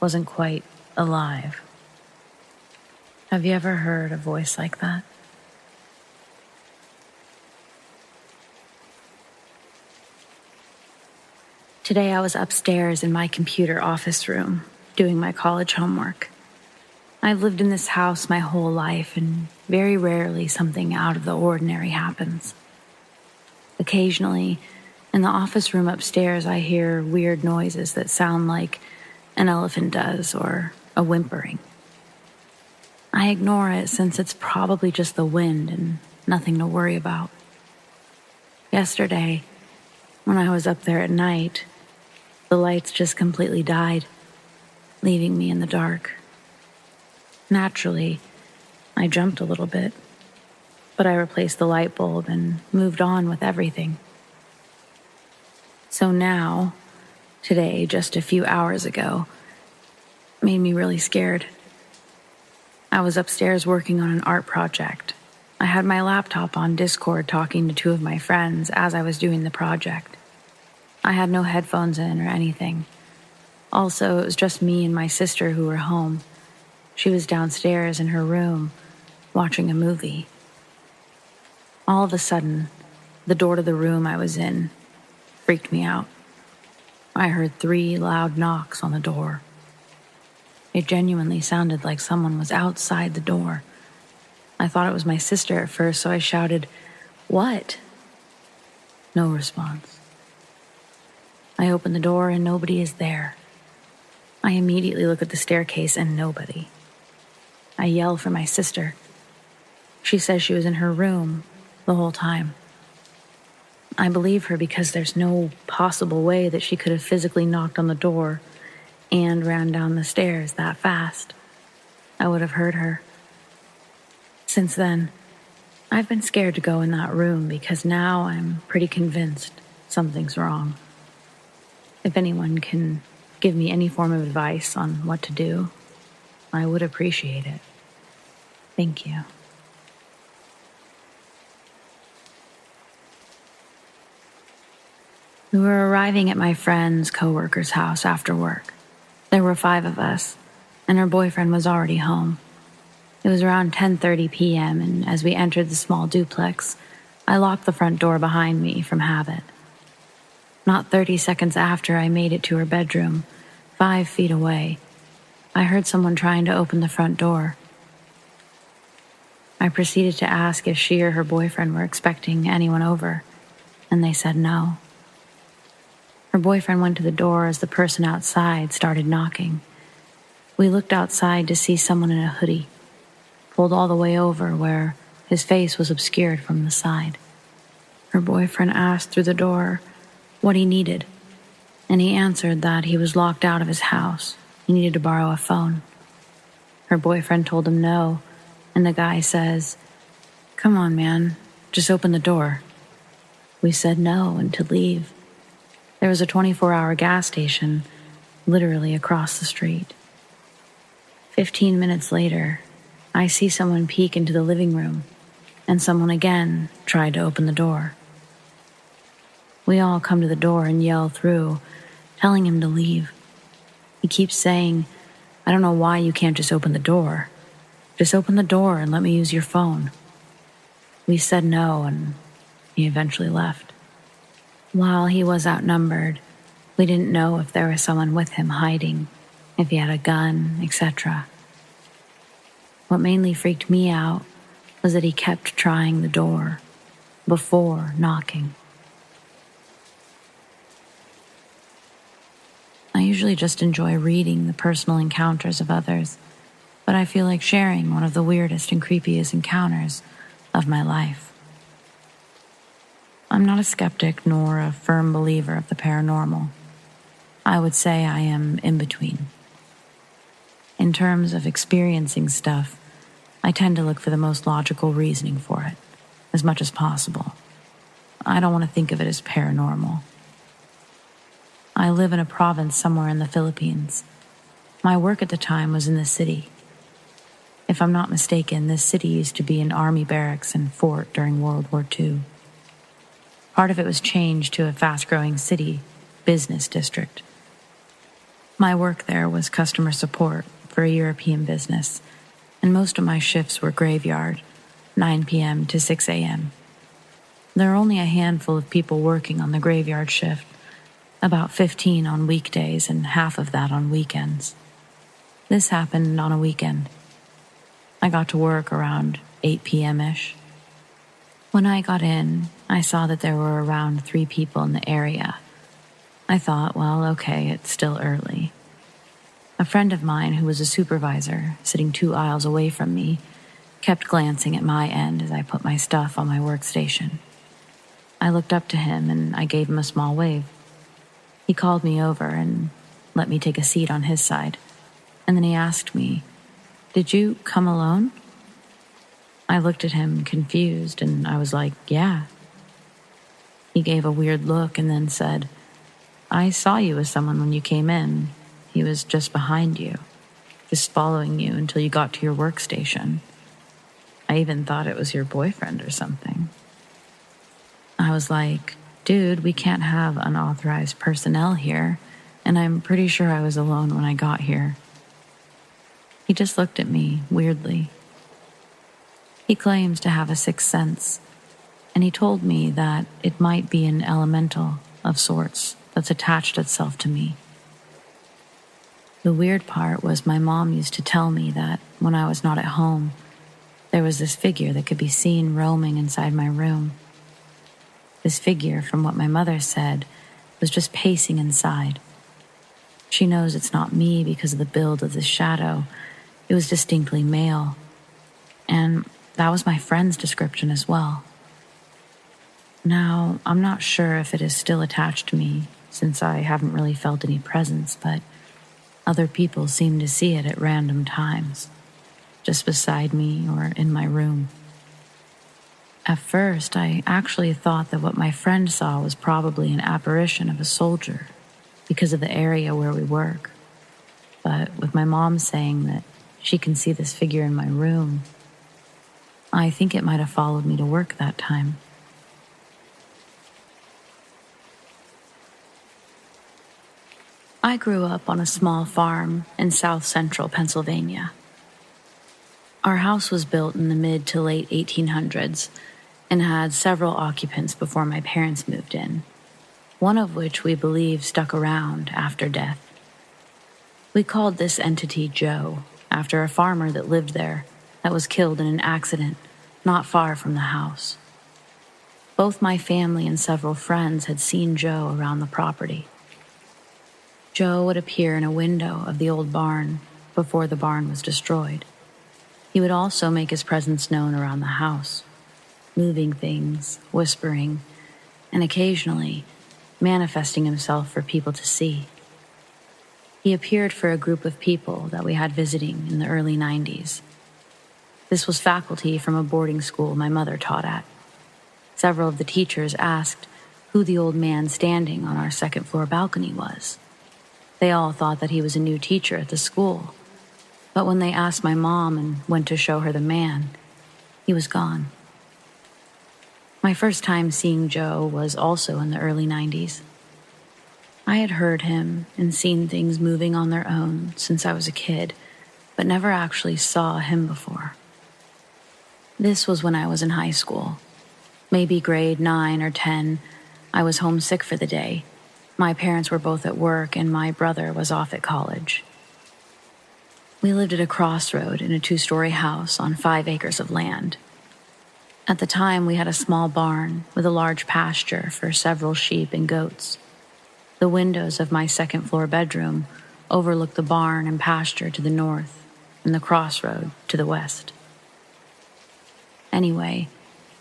wasn't quite alive. Have you ever heard a voice like that? Today I was upstairs in my computer office room doing my college homework. I've lived in this house my whole life, and very rarely something out of the ordinary happens. Occasionally, in the office room upstairs, I hear weird noises that sound like an elephant does or a whimpering. I ignore it since it's probably just the wind and nothing to worry about. Yesterday, when I was up there at night, the lights just completely died, leaving me in the dark. Naturally, I jumped a little bit, but I replaced the light bulb and moved on with everything. So now, today, just a few hours ago, made me really scared. I was upstairs working on an art project. I had my laptop on Discord talking to two of my friends as I was doing the project. I had no headphones in or anything. Also, it was just me and my sister who were home. She was downstairs in her room, watching a movie. All of a sudden, the door to the room I was in freaked me out. I heard 3 loud knocks on the door. It genuinely sounded like someone was outside the door. I thought it was my sister at first, so I shouted, "What?" No response. I open the door and nobody is there. I immediately look at the staircase and nobody. I yell for my sister. She says she was in her room the whole time. I believe her because there's no possible way that she could have physically knocked on the door and ran down the stairs that fast. I would have heard her. Since then, I've been scared to go in that room because now I'm pretty convinced something's wrong. If anyone can give me any form of advice on what to do, I would appreciate it. Thank you. We were arriving at my friend's coworker's house after work. There were 5 of us, and her boyfriend was already home. It was around 10:30 p.m., and as we entered the small duplex, I locked the front door behind me from habit. Not 30 seconds after I made it to her bedroom, 5 feet away, I heard someone trying to open the front door. I proceeded to ask if she or her boyfriend were expecting anyone over, and they said no. Her boyfriend went to the door as the person outside started knocking. We looked outside to see someone in a hoodie, pulled all the way over where his face was obscured from the side. Her boyfriend asked through the door what he needed, and he answered that he was locked out of his house. He needed to borrow a phone. Her boyfriend told him no, and the guy says, "Come on, man, just open the door." We said no and to leave. There was a 24-hour gas station literally across the street. 15 minutes later, I see someone peek into the living room, and someone again tried to open the door. We all come to the door and yell through, telling him to leave. He keeps saying, "I don't know why you can't just open the door. Just open the door and let me use your phone." We said no, and he eventually left. While he was outnumbered, we didn't know if there was someone with him hiding, if he had a gun, etc. What mainly freaked me out was that he kept trying the door before knocking. I usually just enjoy reading the personal encounters of others, but I feel like sharing one of the weirdest and creepiest encounters of my life. I'm not a skeptic nor a firm believer of the paranormal. I would say I am in between. In terms of experiencing stuff, I tend to look for the most logical reasoning for it, as much as possible. I don't want to think of it as paranormal. I live in a province somewhere in the Philippines. My work at the time was in the city. If I'm not mistaken, this city used to be an army barracks and fort during World War II. Part of it was changed to a fast-growing city business district. My work there was customer support for a European business, and most of my shifts were graveyard, 9 p.m. to 6 a.m. There are only a handful of people working on the graveyard shift, about 15 on weekdays and half of that on weekends. This happened on a weekend. I got to work around 8 p.m.-ish. When I got in, I saw that there were around 3 people in the area. I thought, well, okay, it's still early. A friend of mine who was a supervisor, sitting 2 aisles away from me, kept glancing at my end as I put my stuff on my workstation. I looked up to him and I gave him a small wave. He called me over and let me take a seat on his side. And then he asked me, "Did you come alone?" I looked at him confused and I was like, "Yeah." He gave a weird look and then said, "I saw you with someone when you came in. He was just behind you, just following you until you got to your workstation. I even thought it was your boyfriend or something." I was like, "Dude, we can't have unauthorized personnel here, and I'm pretty sure I was alone when I got here." He just looked at me weirdly. He claims to have a sixth sense, and he told me that it might be an elemental of sorts that's attached itself to me. The weird part was my mom used to tell me that when I was not at home, there was this figure that could be seen roaming inside my room. This figure, from what my mother said, was just pacing inside. She knows it's not me because of the build of the shadow. It was distinctly male. And that was my friend's description as well. Now, I'm not sure if it is still attached to me, since I haven't really felt any presence, but other people seem to see it at random times, just beside me or in my room. At first, I actually thought that what my friend saw was probably an apparition of a soldier because of the area where we work. But with my mom saying that she can see this figure in my room, I think it might have followed me to work that time. I grew up on a small farm in south-central Pennsylvania. Our house was built in the mid to late 1800s and had several occupants before my parents moved in, one of which we believe stuck around after death. We called this entity Joe, after a farmer that lived there that was killed in an accident not far from the house. Both my family and several friends had seen Joe around the property. Joe would appear in a window of the old barn before the barn was destroyed. He would also make his presence known around the house, moving things, whispering, and occasionally manifesting himself for people to see. He appeared for a group of people that we had visiting in the early 90s. This was faculty from a boarding school my mother taught at. Several of the teachers asked who the old man standing on our second-floor balcony was. They all thought that he was a new teacher at the school, but when they asked my mom and went to show her the man, he was gone. My first time seeing Joe was also in the early 90s. I had heard him and seen things moving on their own since I was a kid, but never actually saw him before. This was when I was in high school. Maybe grade 9 or 10, I was homesick for the day. My parents were both at work and my brother was off at college. We lived at a crossroad in a 2-story house on 5 acres of land. At the time, we had a small barn with a large pasture for several sheep and goats. The windows of my second-floor bedroom overlooked the barn and pasture to the north and the crossroad to the west. Anyway,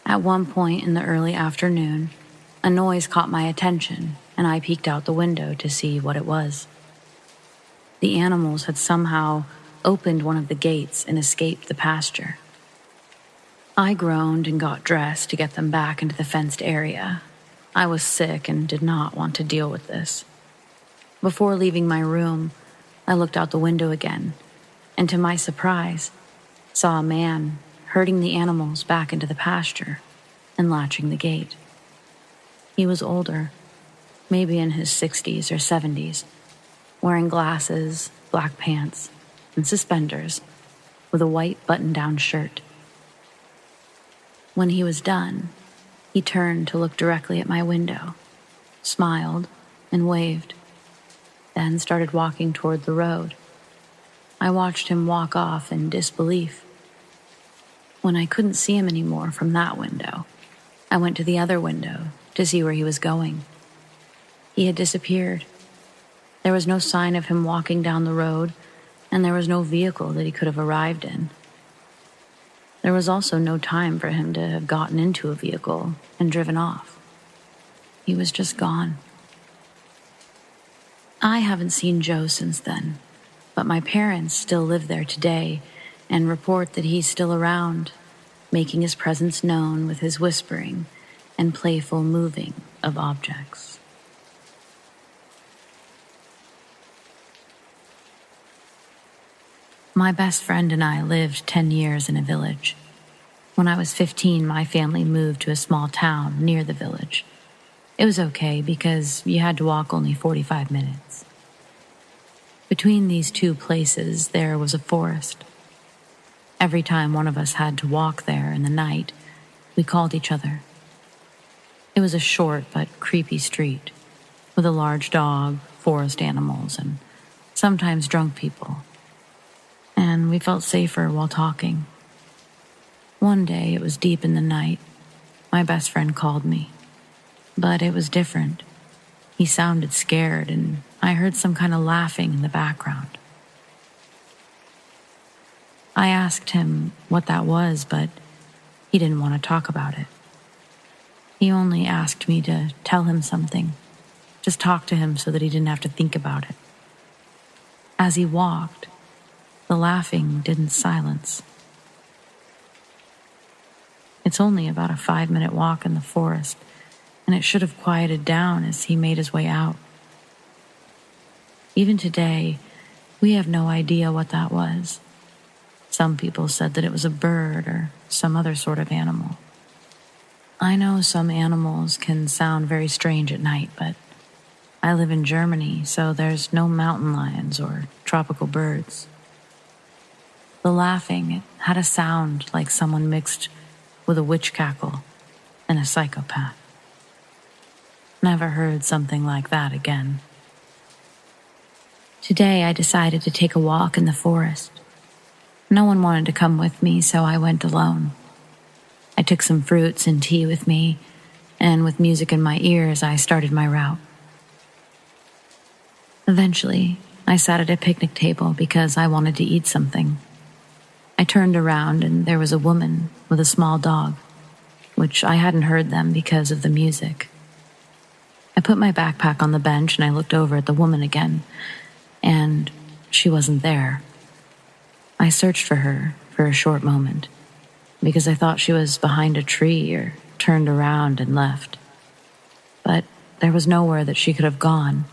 at one point in the early afternoon, a noise caught my attention and I peeked out the window to see what it was. The animals had somehow opened one of the gates and escaped the pasture. I groaned and got dressed to get them back into the fenced area. I was sick and did not want to deal with this. Before leaving my room, I looked out the window again, and to my surprise, saw a man herding the animals back into the pasture and latching the gate. He was older, maybe in his 60s or 70s, wearing glasses, black pants, and suspenders, with a white button-down shirt. When he was done, he turned to look directly at my window, smiled, and waved, then started walking toward the road. I watched him walk off in disbelief. When I couldn't see him anymore from that window, I went to the other window to see where he was going. He had disappeared. There was no sign of him walking down the road, and there was no vehicle that he could have arrived in. There was also no time for him to have gotten into a vehicle and driven off. He was just gone. I haven't seen Joe since then, but my parents still live there today and report that he's still around, making his presence known with his whispering and playful moving of objects. My best friend and I lived 10 years in a village. When I was 15, my family moved to a small town near the village. It was okay because you had to walk only 45 minutes. Between these two places, there was a forest. Every time one of us had to walk there in the night, we called each other. It was a short but creepy street, with a large dog, forest animals, and sometimes drunk people. And we felt safer while talking. One day, it was deep in the night, my best friend called me. But it was different. He sounded scared, and I heard some kind of laughing in the background. I asked him what that was, but he didn't want to talk about it. He only asked me to tell him something, just talk to him so that he didn't have to think about it. As he walked, the laughing didn't silence. It's only about a 5-minute walk in the forest, and it should have quieted down as he made his way out. Even today, we have no idea what that was. Some people said that it was a bird or some other sort of animal. I know some animals can sound very strange at night, but I live in Germany, so there's no mountain lions or tropical birds. The laughing, it had a sound like someone mixed with a witch cackle and a psychopath. Never heard something like that again. Today I decided to take a walk in the forest. No one wanted to come with me, so I went alone. I took some fruits and tea with me, and with music in my ears, I started my route. Eventually, I sat at a picnic table because I wanted to eat something. I turned around and there was a woman with a small dog, which I hadn't heard them because of the music. I put my backpack on the bench and I looked over at the woman again, and she wasn't there. I searched for her for a short moment because I thought she was behind a tree or turned around and left. But there was nowhere that she could have gone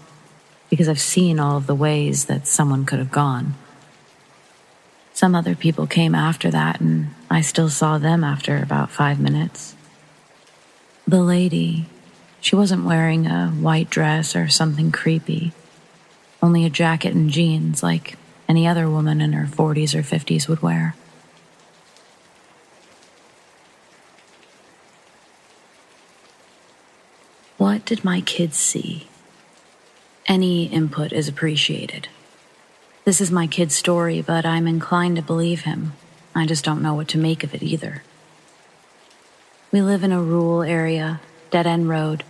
because I've seen all of the ways that someone could have gone. Some other people came after that, and I still saw them after about 5 minutes. The lady, she wasn't wearing a white dress or something creepy, only a jacket and jeans like any other woman in her 40s or 50s would wear. What did my kids see? Any input is appreciated. This is my kid's story, but I'm inclined to believe him. I just don't know what to make of it either. We live in a rural area, dead-end road.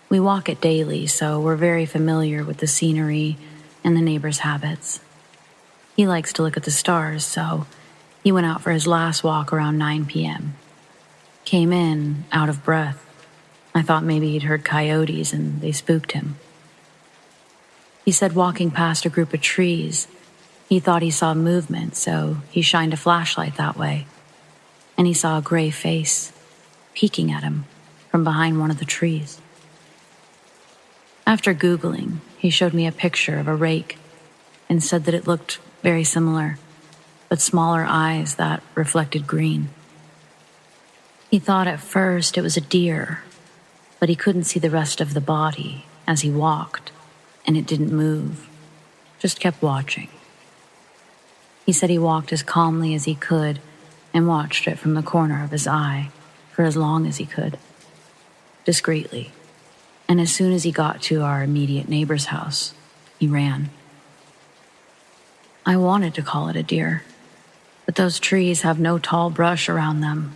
We walk it daily, so we're very familiar with the scenery and the neighbors' habits. He likes to look at the stars, so he went out for his last walk around 9 p.m. Came in, out of breath. I thought maybe he'd heard coyotes and they spooked him. He said walking past a group of trees, he thought he saw movement, so he shined a flashlight that way. And he saw a gray face peeking at him from behind one of the trees. After Googling, he showed me a picture of a rake and said that it looked very similar, but smaller eyes that reflected green. He thought at first it was a deer, but he couldn't see the rest of the body as he walked, and it didn't move, just kept watching. He said he walked as calmly as he could and watched it from the corner of his eye for as long as he could, discreetly. And as soon as he got to our immediate neighbor's house, he ran. I wanted to call it a deer, but those trees have no tall brush around them,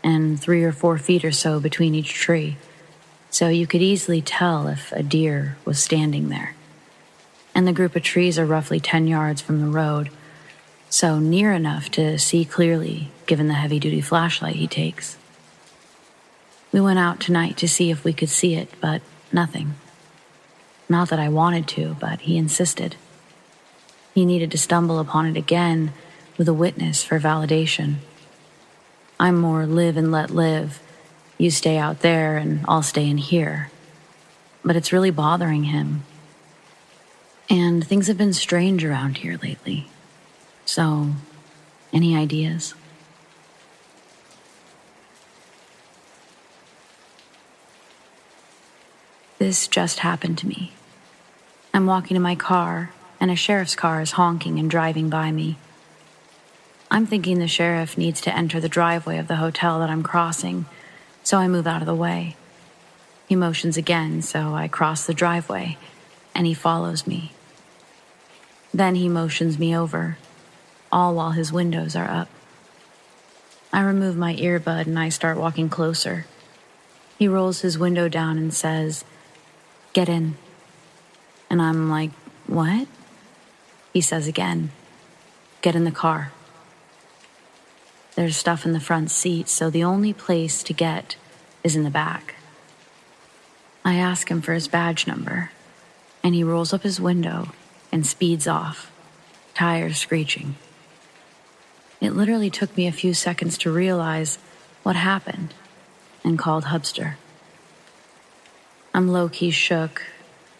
and 3 or 4 feet or so between each tree, so you could easily tell if a deer was standing there. And the group of trees are roughly 10 yards from the road, so near enough to see clearly given the heavy-duty flashlight he takes. We went out tonight to see if we could see it, but nothing. Not that I wanted to, but he insisted. He needed to stumble upon it again with a witness for validation. I'm more live and let live. You stay out there and I'll stay in here. But it's really bothering him. And things have been strange around here lately. So, any ideas? This just happened to me. I'm walking in my car, and a sheriff's car is honking and driving by me. I'm thinking the sheriff needs to enter the driveway of the hotel that I'm crossing, so I move out of the way. He motions again, so I cross the driveway, and he follows me. Then he motions me over, all while his windows are up. I remove my earbud and I start walking closer. He rolls his window down and says, "Get in." And I'm like, "What?" He says again, "Get in the car." There's stuff in the front seat, so the only place to get is in the back. I ask him for his badge number, and he rolls up his window and speeds off, tires screeching. It literally took me a few seconds to realize what happened and called Hubster. I'm low-key shook.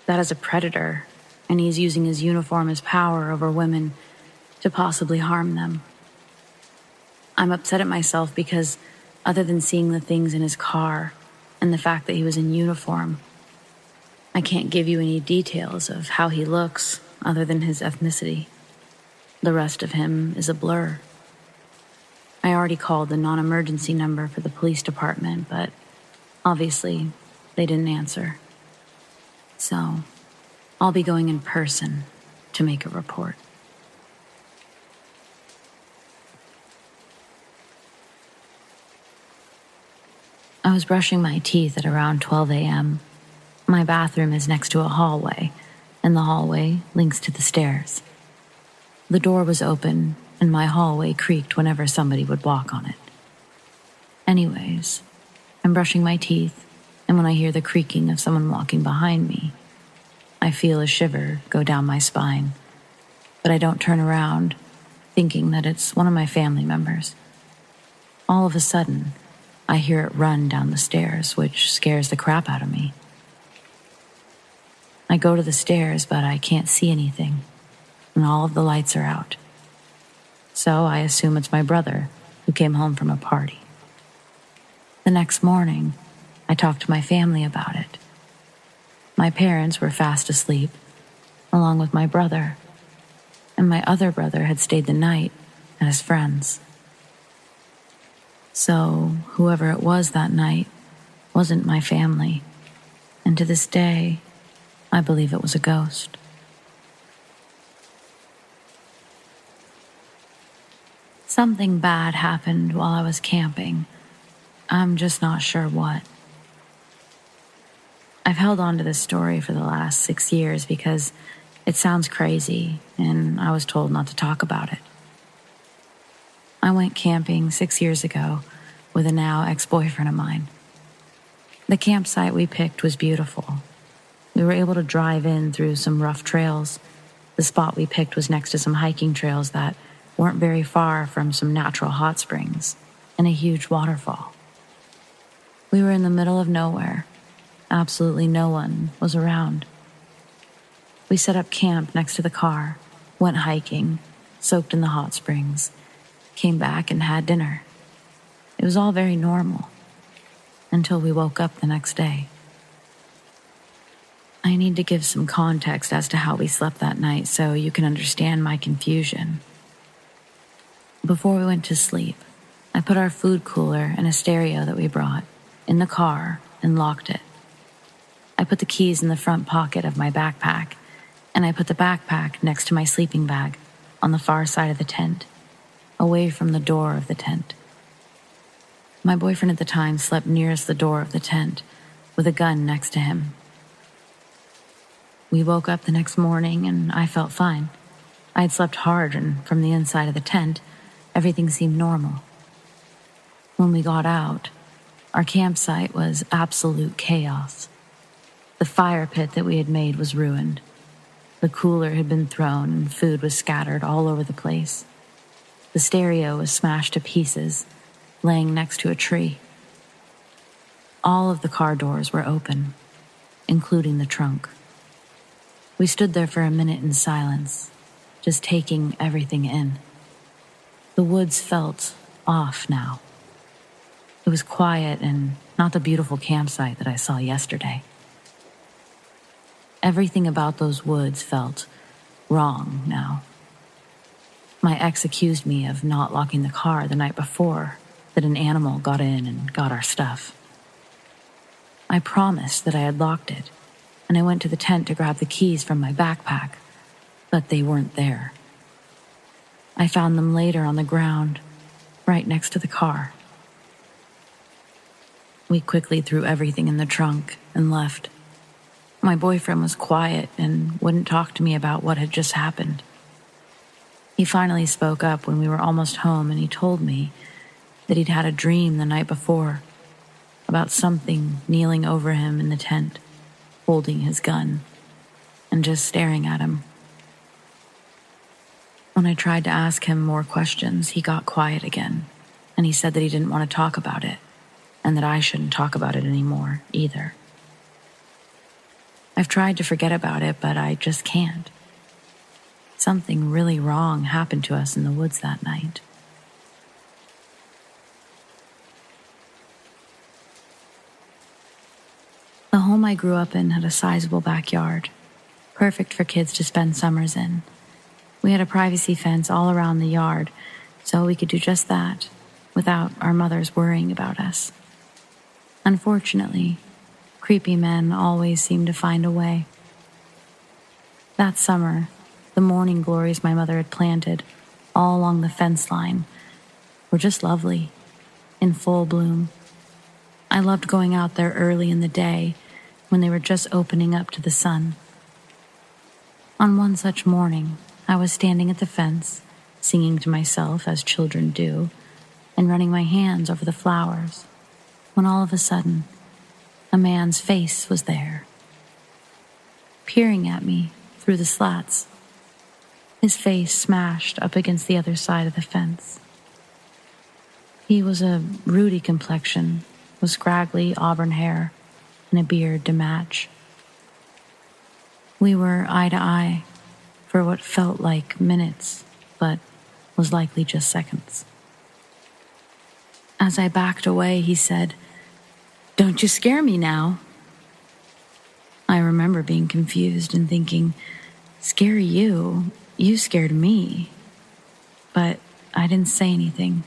That is a predator, and he's using his uniform as power over women to possibly harm them. I'm upset at myself because, other than seeing the things in his car and the fact that he was in uniform, I can't give you any details of how he looks other than his ethnicity. The rest of him is a blur. I already called the non-emergency number for the police department, but obviously they didn't answer. So I'll be going in person to make a report. I was brushing my teeth at around 12 a.m. My bathroom is next to a hallway, and the hallway links to the stairs. The door was open, and my hallway creaked whenever somebody would walk on it. Anyways, I'm brushing my teeth, and when I hear the creaking of someone walking behind me, I feel a shiver go down my spine, but I don't turn around, thinking that it's one of my family members. All of a sudden, I hear it run down the stairs, which scares the crap out of me. I go to the stairs, but I can't see anything, and all of the lights are out. So I assume it's my brother who came home from a party. The next morning, I talked to my family about it. My parents were fast asleep, along with my brother, and my other brother had stayed the night at his friend's. So whoever it was that night wasn't my family, and to this day, I believe it was a ghost. Something bad happened while I was camping. I'm just not sure what. I've held on to this story for the last 6 years because it sounds crazy, and I was told not to talk about it. I went camping 6 years ago with a now ex-boyfriend of mine. The campsite we picked was beautiful. We were able to drive in through some rough trails. The spot we picked was next to some hiking trails that weren't very far from some natural hot springs and a huge waterfall. We were in the middle of nowhere. Absolutely no one was around. We set up camp next to the car, went hiking, soaked in the hot springs, came back and had dinner. It was all very normal until we woke up the next day. I need to give some context as to how we slept that night so you can understand my confusion. Before we went to sleep, I put our food cooler and a stereo that we brought in the car and locked it. I put the keys in the front pocket of my backpack, and I put the backpack next to my sleeping bag on the far side of the tent, away from the door of the tent. My boyfriend at the time slept nearest the door of the tent, with a gun next to him. We woke up the next morning, and I felt fine. I had slept hard, and from the inside of the tent, everything seemed normal. When we got out, our campsite was absolute chaos. The fire pit that we had made was ruined. The cooler had been thrown and food was scattered all over the place. The stereo was smashed to pieces, laying next to a tree. All of the car doors were open, including the trunk. We stood there for a minute in silence, just taking everything in. The woods felt off now. It was quiet and not the beautiful campsite that I saw yesterday. Everything about those woods felt wrong now. My ex accused me of not locking the car the night before, that an animal got in and got our stuff. I promised that I had locked it, and I went to the tent to grab the keys from my backpack, but they weren't there. I found them later on the ground, right next to the car. We quickly threw everything in the trunk and left. My boyfriend was quiet and wouldn't talk to me about what had just happened. He finally spoke up when we were almost home, and he told me that he'd had a dream the night before about something kneeling over him in the tent, holding his gun, and just staring at him. When I tried to ask him more questions, he got quiet again, and he said that he didn't want to talk about it, and that I shouldn't talk about it anymore either. I've tried to forget about it, but I just can't. Something really wrong happened to us in the woods that night. The home I grew up in had a sizable backyard, perfect for kids to spend summers in. We had a privacy fence all around the yard, so we could do just that without our mothers worrying about us. Unfortunately, creepy men always seemed to find a way. That summer, the morning glories my mother had planted all along the fence line were just lovely, in full bloom. I loved going out there early in the day when they were just opening up to the sun. On one such morning, I was standing at the fence, singing to myself as children do, and running my hands over the flowers, when all of a sudden, a man's face was there, peering at me through the slats, his face smashed up against the other side of the fence. He was a ruddy complexion, with scraggly auburn hair and a beard to match. We were eye to eye for what felt like minutes, but was likely just seconds. As I backed away, he said, "Don't you scare me now." I remember being confused and thinking, "Scare you? You scared me." But I didn't say anything.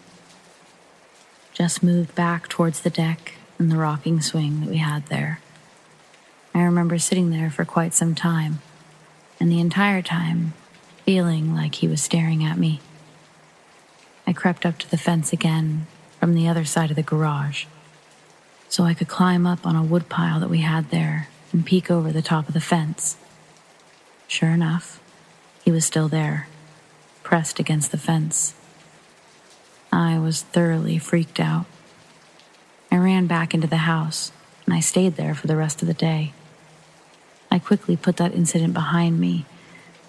Just moved back towards the deck and the rocking swing that we had there. I remember sitting there for quite some time, and the entire time feeling like he was staring at me. I crept up to the fence again from the other side of the garage, so I could climb up on a wood pile that we had there and peek over the top of the fence. Sure enough, he was still there, pressed against the fence. I was thoroughly freaked out. I ran back into the house, and I stayed there for the rest of the day. I quickly put that incident behind me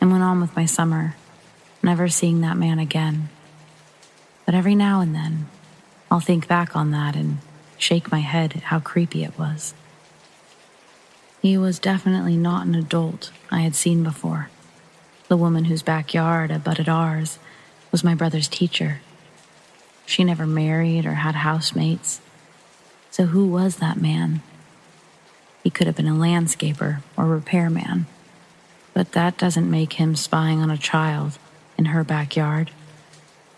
and went on with my summer, never seeing that man again. But every now and then, I'll think back on that and shake my head at how creepy it was. He was definitely not an adult I had seen before. The woman whose backyard abutted ours was my brother's teacher. She never married or had housemates. So who was that man? He could have been a landscaper or repairman, but that doesn't make him spying on a child in her backyard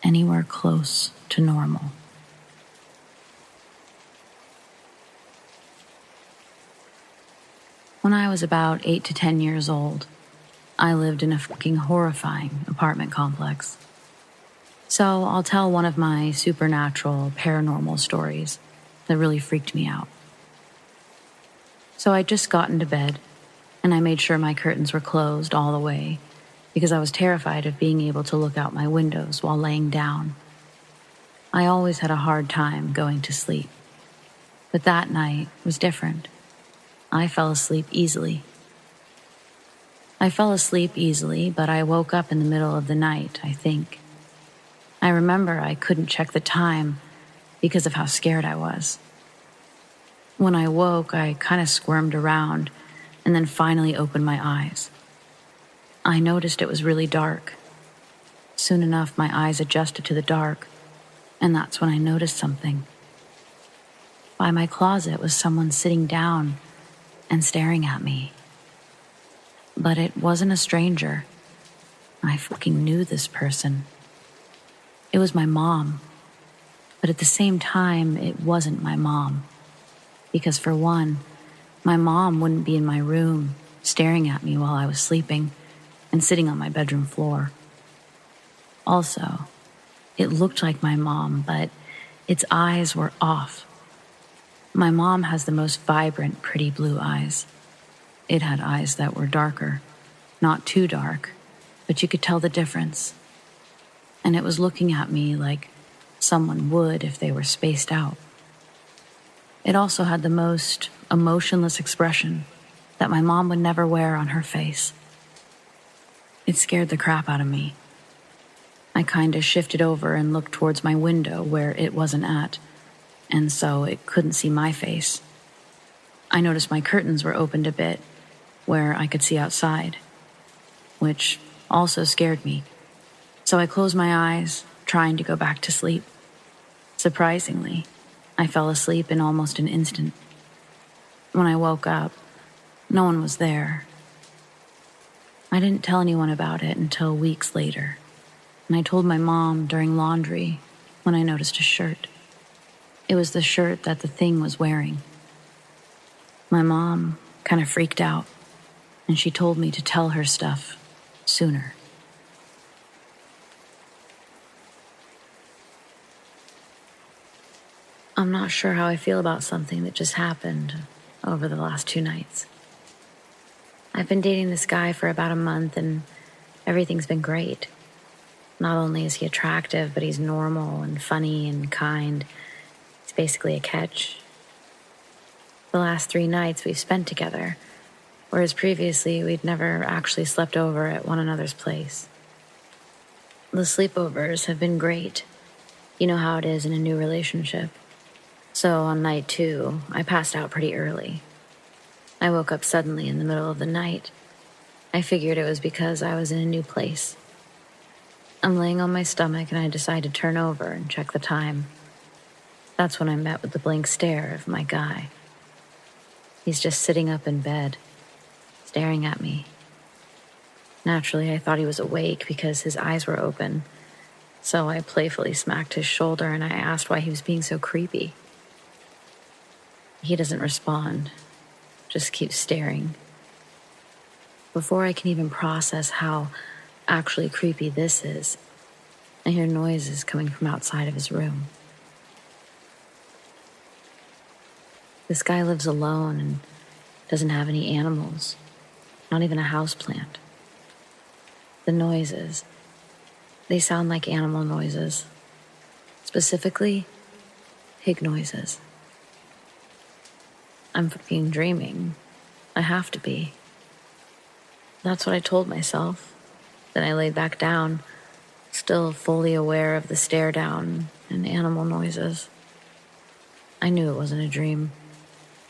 anywhere close to normal. When I was about 8 to 10 years old, I lived in a fucking horrifying apartment complex. So I'll tell one of my supernatural, paranormal stories that really freaked me out. So I'd just gotten to bed, and I made sure my curtains were closed all the way because I was terrified of being able to look out my windows while laying down. I always had a hard time going to sleep, but that night was different. I fell asleep easily. But I woke up in the middle of the night, I think. I remember I couldn't check the time because of how scared I was. When I woke, I kind of squirmed around and then finally opened my eyes. I noticed it was really dark. Soon enough, my eyes adjusted to the dark, and that's when I noticed something. By my closet was someone sitting down and staring at me. But it wasn't a stranger. I fucking knew this person. It was my mom. But at the same time, it wasn't my mom. Because for one, my mom wouldn't be in my room staring at me while I was sleeping and sitting on my bedroom floor. Also, it looked like my mom, but its eyes were off. My mom has the most vibrant, pretty blue eyes. It had eyes that were darker, not too dark, but you could tell the difference. And it was looking at me like someone would if they were spaced out. It also had the most emotionless expression that my mom would never wear on her face. It scared the crap out of me. I kinda shifted over and looked towards my window where it wasn't at, and so it couldn't see my face. I noticed my curtains were opened a bit, where I could see outside, which also scared me. So I closed my eyes, trying to go back to sleep. Surprisingly, I fell asleep in almost an instant. When I woke up, no one was there. I didn't tell anyone about it until weeks later, and I told my mom during laundry when I noticed a shirt. It was the shirt that the thing was wearing. My mom kind of freaked out, and she told me to tell her stuff sooner. I'm not sure how I feel about something that just happened over the last 2 nights. I've been dating this guy for about a month, and everything's been great. Not only is he attractive, but he's normal and funny and kind. He's basically a catch. The last 3 nights we've spent together, whereas previously we'd never actually slept over at one another's place. The sleepovers have been great. You know how it is in a new relationship. So on night 2, I passed out pretty early. I woke up suddenly in the middle of the night. I figured it was because I was in a new place. I'm laying on my stomach and I decide to turn over and check the time. That's when I met with the blank stare of my guy. He's just sitting up in bed, staring at me. Naturally, I thought he was awake because his eyes were open, so I playfully smacked his shoulder and I asked why he was being so creepy. He doesn't respond, just keeps staring. Before I can even process how actually creepy this is, I hear noises coming from outside of his room. This guy lives alone and doesn't have any animals, not even a houseplant. The noises, they sound like animal noises, specifically pig noises. I'm fucking dreaming. I have to be. That's what I told myself. Then I laid back down, still fully aware of the stare down and animal noises. I knew it wasn't a dream,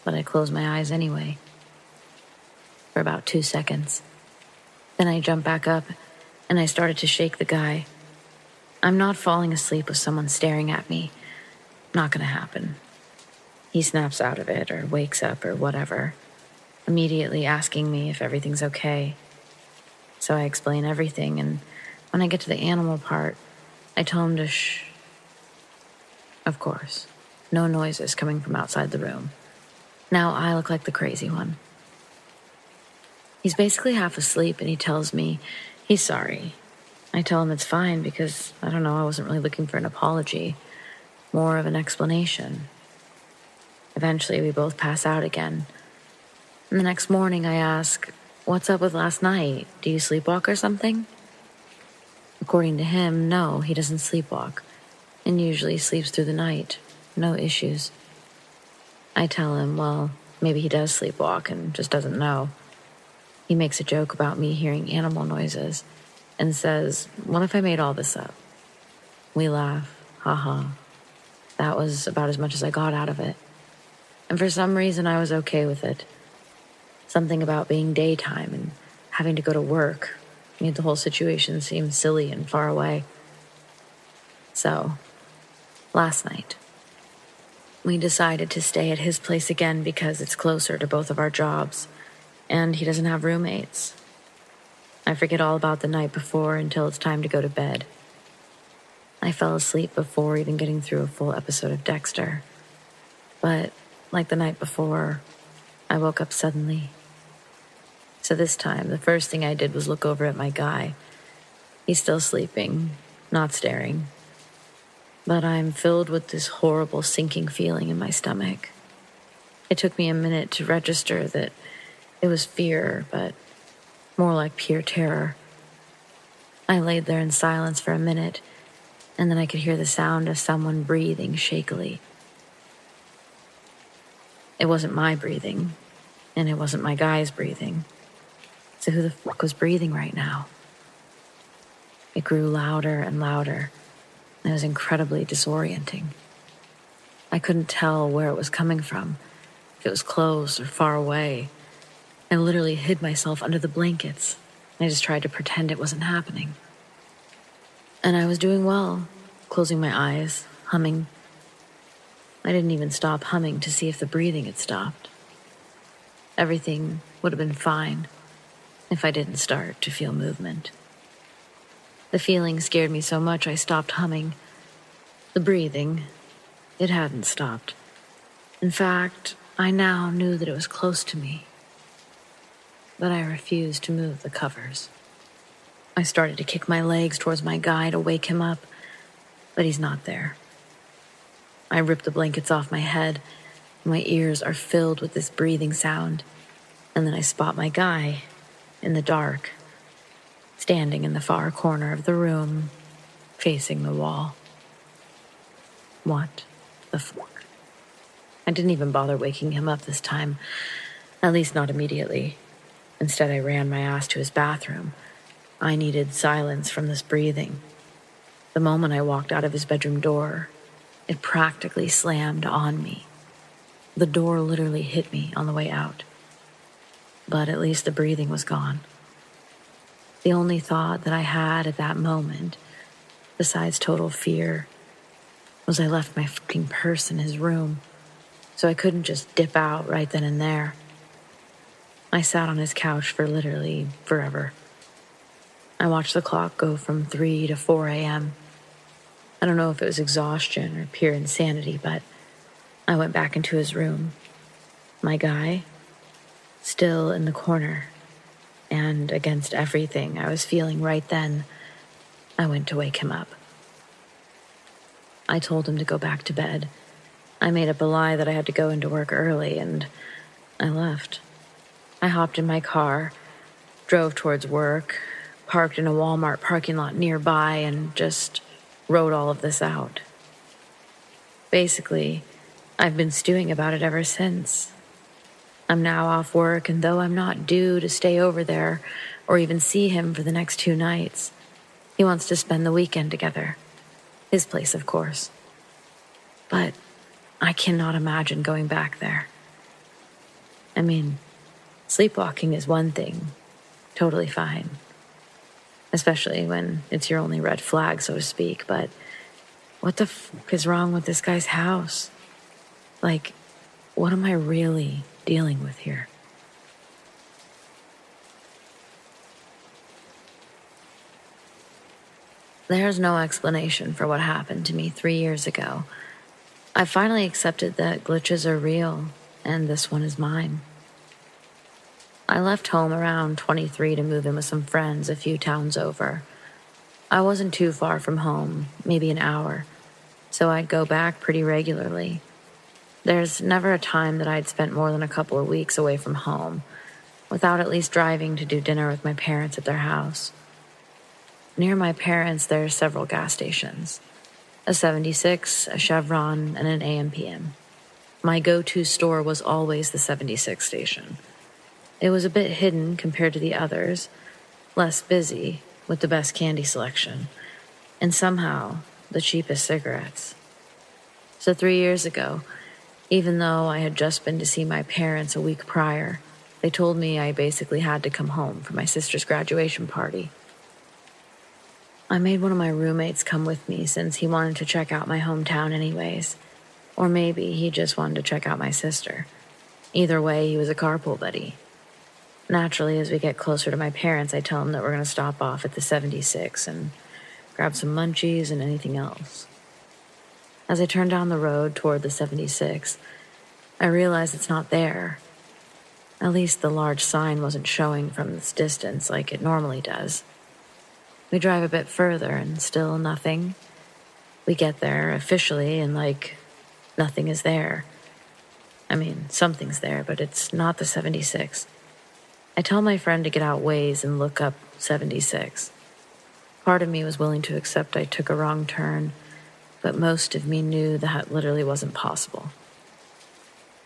but I closed my eyes anyway. For about 2 seconds. Then I jumped back up and I started to shake the guy. I'm not falling asleep with someone staring at me. Not gonna happen. He snaps out of it or wakes up or whatever, immediately asking me if everything's okay. So I explain everything, and when I get to the animal part, I tell him to shh. Of course, no noises coming from outside the room. Now I look like the crazy one. He's basically half asleep and he tells me he's sorry. I tell him it's fine because, I don't know, I wasn't really looking for an apology, more of an explanation. Eventually, we both pass out again. And the next morning, I ask, what's up with last night? Do you sleepwalk or something? According to him, no, he doesn't sleepwalk, and usually sleeps through the night. No issues. I tell him, well, maybe he does sleepwalk and just doesn't know. He makes a joke about me hearing animal noises and says, what if I made all this up? We laugh, haha. That was about as much as I got out of it. And for some reason, I was okay with it. Something about being daytime and having to go to work made the whole situation seem silly and far away. So, last night, we decided to stay at his place again because it's closer to both of our jobs, and he doesn't have roommates. I forget all about the night before until it's time to go to bed. I fell asleep before even getting through a full episode of Dexter. But, like the night before, I woke up suddenly. So this time, the first thing I did was look over at my guy. He's still sleeping, not staring. But I'm filled with this horrible sinking feeling in my stomach. It took me a minute to register that it was fear, but more like pure terror. I laid there in silence for a minute, and then I could hear the sound of someone breathing shakily. It wasn't my breathing, and it wasn't my guy's breathing. So who the fuck was breathing right now? It grew louder and louder, and it was incredibly disorienting. I couldn't tell where it was coming from, if it was close or far away. I literally hid myself under the blankets. I just tried to pretend it wasn't happening. And I was doing well, closing my eyes, humming. I didn't even stop humming to see if the breathing had stopped. Everything would have been fine if I didn't start to feel movement. The feeling scared me so much I stopped humming. The breathing, it hadn't stopped. In fact, I now knew that it was close to me. But I refused to move the covers. I started to kick my legs towards my guy to wake him up, but he's not there. I ripped the blankets off my head. My ears are filled with this breathing sound, and then I spot my guy in the dark, standing in the far corner of the room, facing the wall. What the fuck? I didn't even bother waking him up this time, at least not immediately. Instead, I ran my ass to his bathroom. I needed silence from this breathing. The moment I walked out of his bedroom door, it practically slammed on me. The door literally hit me on the way out. But at least the breathing was gone. The only thought that I had at that moment, besides total fear, was I left my fucking purse in his room, so I couldn't just dip out right then and there. I sat on his couch for literally forever. I watched the clock go from 3 to 4 a.m. I don't know if it was exhaustion or pure insanity, but I went back into his room. My guy, still in the corner, and against everything I was feeling right then, I went to wake him up. I told him to go back to bed. I made up a lie that I had to go into work early, and I left. I hopped in my car, drove towards work, parked in a Walmart parking lot nearby, and just wrote all of this out. Basically, I've been stewing about it ever since. I'm now off work, and though I'm not due to stay over there or even see him for the next 2 nights, he wants to spend the weekend together. His place, of course. But I cannot imagine going back there. I mean, sleepwalking is one thing, totally fine. Especially when it's your only red flag, so to speak, but what the fuck is wrong with this guy's house? Like, what am I really dealing with here? There's no explanation for what happened to me 3 years ago. I finally accepted that glitches are real, and this one is mine. I left home around 23 to move in with some friends a few towns over. I wasn't too far from home, maybe an hour, so I'd go back pretty regularly. There's never a time that I'd spent more than a couple of weeks away from home, without at least driving to do dinner with my parents at their house. Near my parents, there are several gas stations. A 76, a Chevron, and an AM/PM. My go-to store was always the 76 station. It was a bit hidden compared to the others, less busy, with the best candy selection, and somehow the cheapest cigarettes. So 3 years ago, even though I had just been to see my parents a week prior, they told me I basically had to come home for my sister's graduation party. I made one of my roommates come with me since he wanted to check out my hometown anyways. Or maybe he just wanted to check out my sister. Either way, he was a carpool buddy. Naturally, as we get closer to my parents, I tell him that we're going to stop off at the 76 and grab some munchies and anything else. As I turn down the road toward the 76, I realize it's not there. At least the large sign wasn't showing from this distance like it normally does. We drive a bit further and still nothing. We get there officially and nothing is there. I mean, something's there, but it's not the 76. I tell my friend to get out Waze and look up 76. Part of me was willing to accept I took a wrong turn, but most of me knew that literally wasn't possible.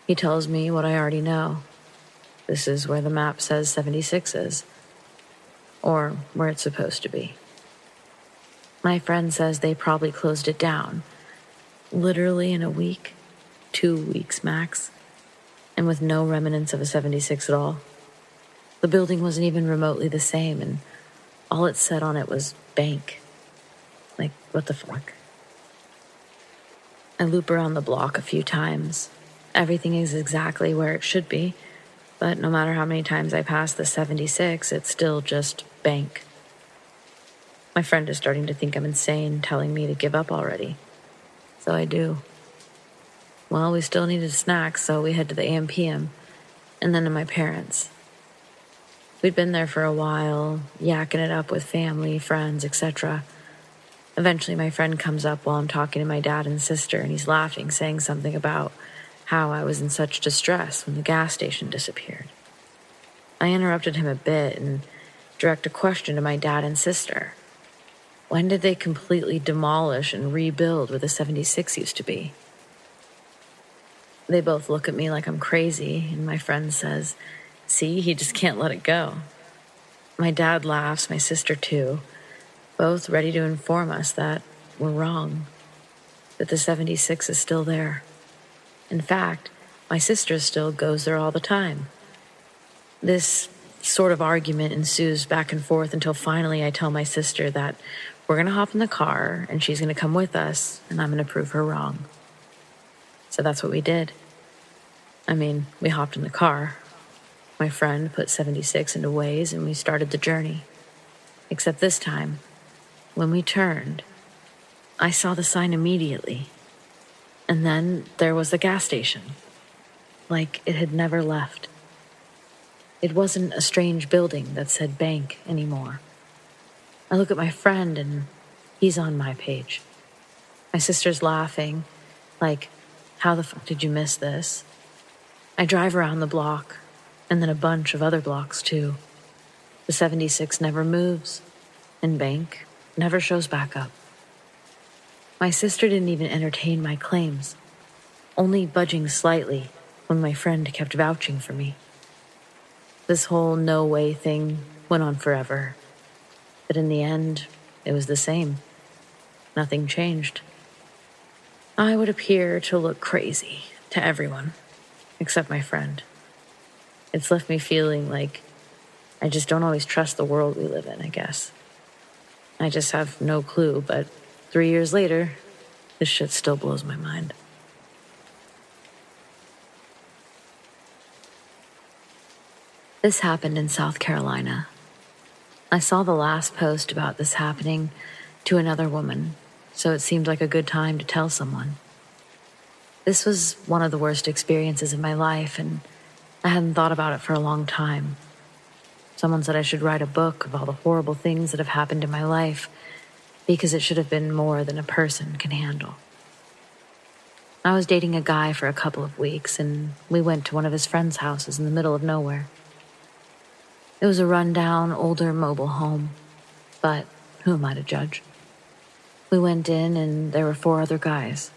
He tells me what I already know. This is where the map says 76 is, or where it's supposed to be. My friend says they probably closed it down, literally in a week, 2 weeks max, and with no remnants of a 76 at all. The building wasn't even remotely the same, and all it said on it was bank. Like, what the fuck? I loop around the block a few times. Everything is exactly where it should be, but no matter how many times I pass the 76, it's still just bank. My friend is starting to think I'm insane, telling me to give up already. So I do. Well, we still needed snacks, so we head to the AM/PM, and then to my parents'. We'd been there for a while, yakking it up with family, friends, etc. Eventually, my friend comes up while I'm talking to my dad and sister, and he's laughing, saying something about how I was in such distress when the gas station disappeared. I interrupted him a bit and direct a question to my dad and sister. When did they completely demolish and rebuild where the 76 used to be? They both look at me like I'm crazy, and my friend says, "See, he just can't let it go." My dad laughs, my sister too, both ready to inform us that we're wrong, that the 76 is still there. In fact, my sister still goes there all the time. This sort of argument ensues back and forth until finally I tell my sister that we're going to hop in the car and she's going to come with us and I'm going to prove her wrong. So that's what we did. I mean, we hopped in the car. My friend put 76 into Waze and we started the journey. Except this time, when we turned, I saw the sign immediately. And then there was the gas station. Like it had never left. It wasn't a strange building that said bank anymore. I look at my friend and he's on my page. My sister's laughing, like, how the fuck did you miss this? I drive around the block, and then a bunch of other blocks too. The 76 never moves, and bank never shows back up. My sister didn't even entertain my claims, only budging slightly when my friend kept vouching for me. This whole no way thing went on forever, but in the end, it was the same. Nothing changed. I would appear to look crazy to everyone, except my friend. It's left me feeling like I just don't always trust the world we live in, I guess. I just have no clue, but 3 years later, this shit still blows my mind. This happened in South Carolina. I saw the last post about this happening to another woman, so it seemed like a good time to tell someone. This was one of the worst experiences of my life, and I hadn't thought about it for a long time. Someone said I should write a book of all the horrible things that have happened in my life, because it should have been more than a person can handle. I was dating a guy for a couple of weeks, and we went to one of his friends' houses in the middle of nowhere. It was a run-down, older mobile home, but who am I to judge? We went in, and there were 4 other guys.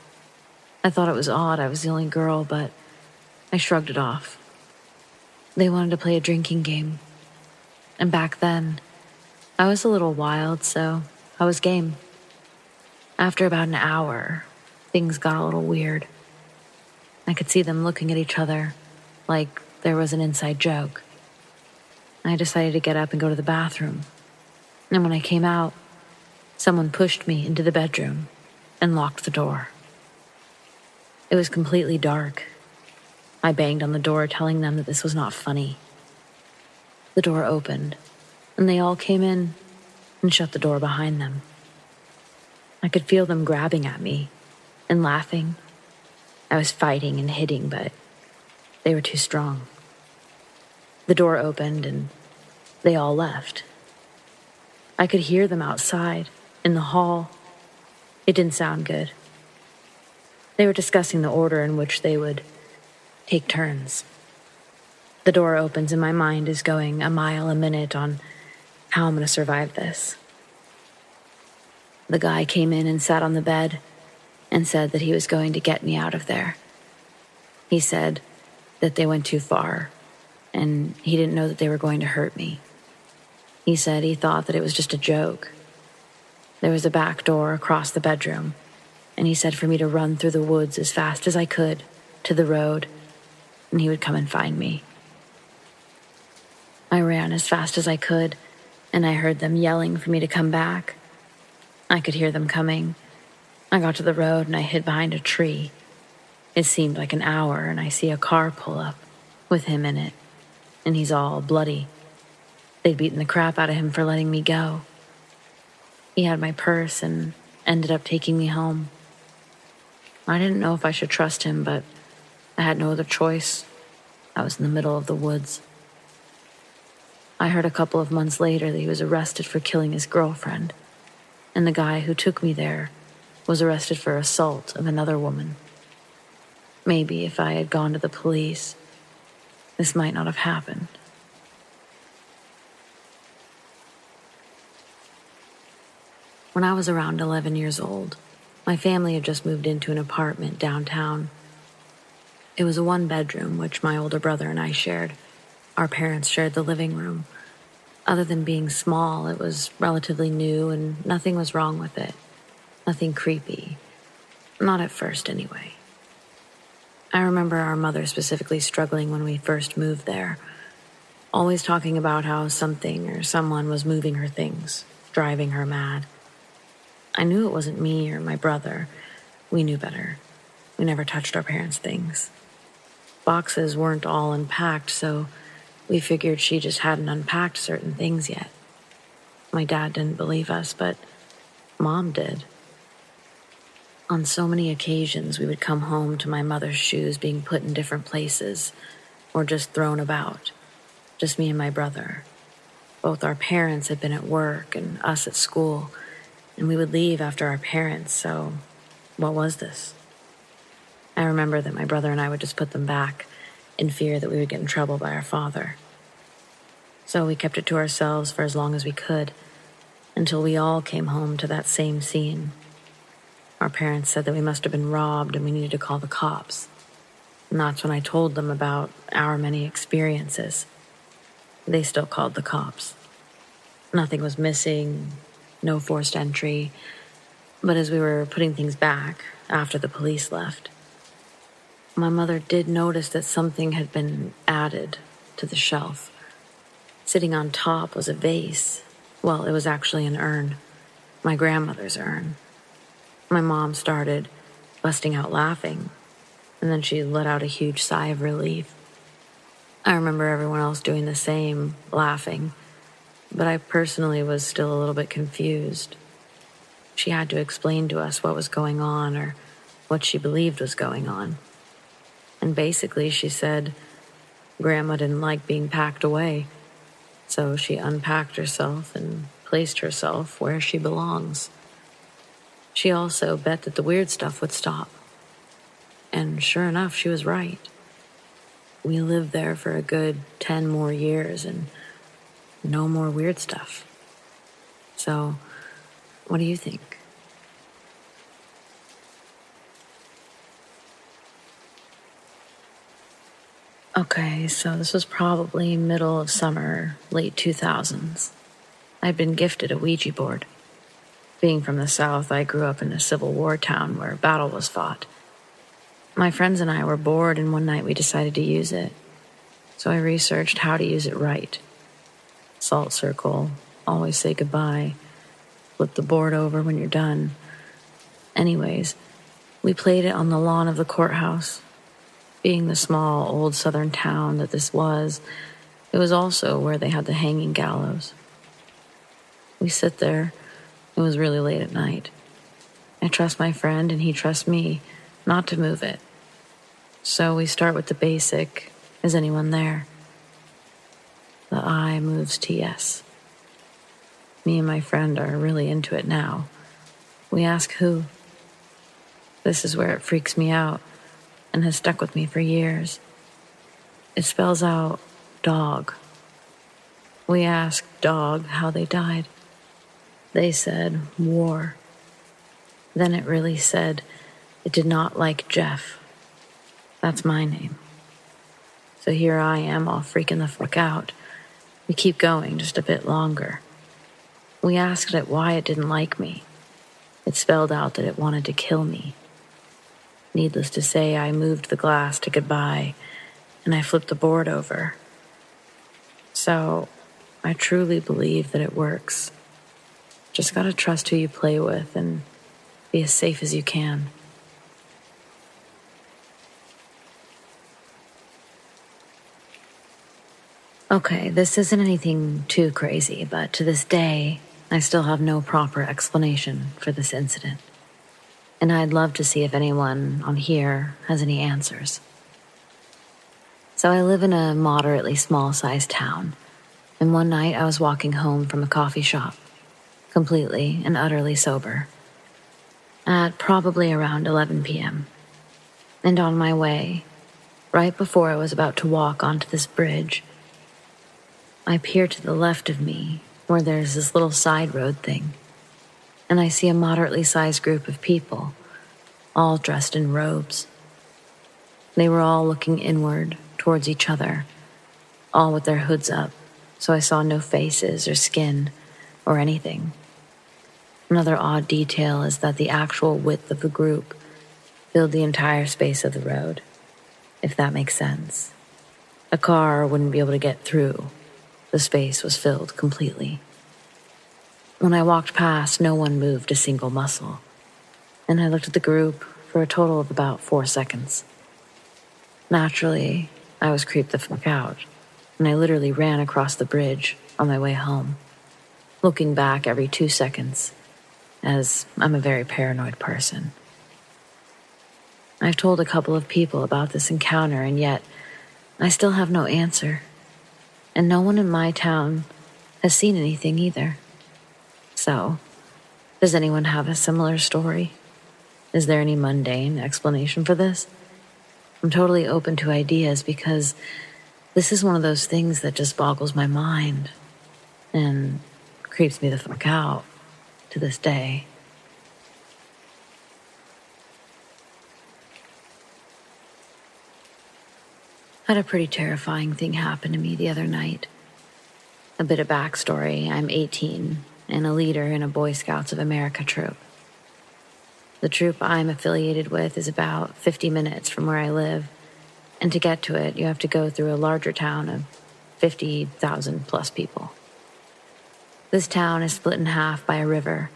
I thought it was odd I was the only girl, but I shrugged it off. They wanted to play a drinking game. And back then, I was a little wild, so I was game. After about an hour, things got a little weird. I could see them looking at each other like there was an inside joke. I decided to get up and go to the bathroom. And when I came out, someone pushed me into the bedroom and locked the door. It was completely dark. I banged on the door, telling them that this was not funny. The door opened, and they all came in and shut the door behind them. I could feel them grabbing at me and laughing. I was fighting and hitting, but they were too strong. The door opened, and they all left. I could hear them outside, in the hall. It didn't sound good. They were discussing the order in which they would take turns. The door opens and my mind is going a mile a minute on how I'm going to survive this. The guy came in and sat on the bed and said that he was going to get me out of there. He said that they went too far and he didn't know that they were going to hurt me. He said he thought that it was just a joke. There was a back door across the bedroom, and he said for me to run through the woods as fast as I could to the road, and he would come and find me. I ran as fast as I could, and I heard them yelling for me to come back. I could hear them coming. I got to the road and I hid behind a tree. It seemed like an hour, and I see a car pull up with him in it, and he's all bloody. They'd beaten the crap out of him for letting me go. He had my purse and ended up taking me home. I didn't know if I should trust him, but I had no other choice. I was in the middle of the woods. I heard a couple of months later that he was arrested for killing his girlfriend, and the guy who took me there was arrested for assault of another woman. Maybe if I had gone to the police, this might not have happened. When I was around 11 years old, my family had just moved into an apartment downtown. It was a one-bedroom, which my older brother and I shared. Our parents shared the living room. Other than being small, it was relatively new and nothing was wrong with it. Nothing creepy. Not at first, anyway. I remember our mother specifically struggling when we first moved there, always talking about how something or someone was moving her things, driving her mad. I knew it wasn't me or my brother. We knew better. We never touched our parents' things. Boxes weren't all unpacked, so we figured she just hadn't unpacked certain things yet. My dad didn't believe us, but Mom did. On so many occasions, we would come home to my mother's shoes being put in different places or just thrown about. Just me and my brother. Both our parents had been at work and us at school, and we would leave after our parents, so what was this? I remember that my brother and I would just put them back in fear that we would get in trouble by our father. So we kept it to ourselves for as long as we could, until we all came home to that same scene. Our parents said that we must have been robbed and we needed to call the cops. And that's when I told them about our many experiences. They still called the cops. Nothing was missing, no forced entry, but as we were putting things back after the police left, my mother did notice that something had been added to the shelf. Sitting on top was a vase. Well, it was actually an urn, my grandmother's urn. My mom started busting out laughing, and then she let out a huge sigh of relief. I remember everyone else doing the same, laughing, but I personally was still a little bit confused. She had to explain to us what was going on or what she believed was going on. And basically she said Grandma didn't like being packed away, so she unpacked herself and placed herself where she belongs. She also bet that the weird stuff would stop. And sure enough, she was right. We lived there for a good 10 more years and no more weird stuff. So, what do you think? Okay, so this was probably middle of summer, late 2000s. I'd been gifted a Ouija board. Being from the South, I grew up in a Civil War town where battle was fought. My friends and I were bored, and one night we decided to use it. So I researched how to use it right. Salt circle, always say goodbye, flip the board over when you're done. Anyways, we played it on the lawn of the courthouse. Being the small, old southern town that this was, it was also where they had the hanging gallows. We sit there. It was really late at night. I trust my friend and he trusts me not to move it. So we start with the basic, is anyone there? The I moves to yes. Me and my friend are really into it now. We ask who. This is where it freaks me out and has stuck with me for years. It spells out dog. We asked dog how they died. They said war. Then it really said it did not like Jeff. That's my name. So here I am all freaking the fuck out. We keep going just a bit longer. We asked it why it didn't like me. It spelled out that it wanted to kill me. Needless to say, I moved the glass to goodbye, and I flipped the board over. So, I truly believe that it works. Just gotta trust who you play with and be as safe as you can. Okay, this isn't anything too crazy, but to this day, I still have no proper explanation for this incident. And I'd love to see if anyone on here has any answers. So I live in a moderately small-sized town, and one night I was walking home from a coffee shop, completely and utterly sober, at probably around 11 p.m. And on my way, right before I was about to walk onto this bridge, I peer to the left of me where there's this little side road thing, and I see a moderately sized group of people, all dressed in robes. They were all looking inward towards each other, all with their hoods up, so I saw no faces or skin or anything. Another odd detail is that the actual width of the group filled the entire space of the road, if that makes sense. A car wouldn't be able to get through. The space was filled completely. When I walked past, no one moved a single muscle, and I looked at the group for a total of about 4 seconds. Naturally, I was creeped the fuck out, and I literally ran across the bridge on my way home, looking back every 2 seconds, as I'm a very paranoid person. I've told a couple of people about this encounter, and yet I still have no answer. And no one in my town has seen anything either. So, does anyone have a similar story? Is there any mundane explanation for this? I'm totally open to ideas because this is one of those things that just boggles my mind and creeps me the fuck out to this day. Had a pretty terrifying thing happen to me the other night. A bit of backstory, I'm 18 and a leader in a Boy Scouts of America troop. The troop I'm affiliated with is about 50 minutes from where I live, and to get to it, you have to go through a larger town of 50,000 plus people. This town is split in half by a river,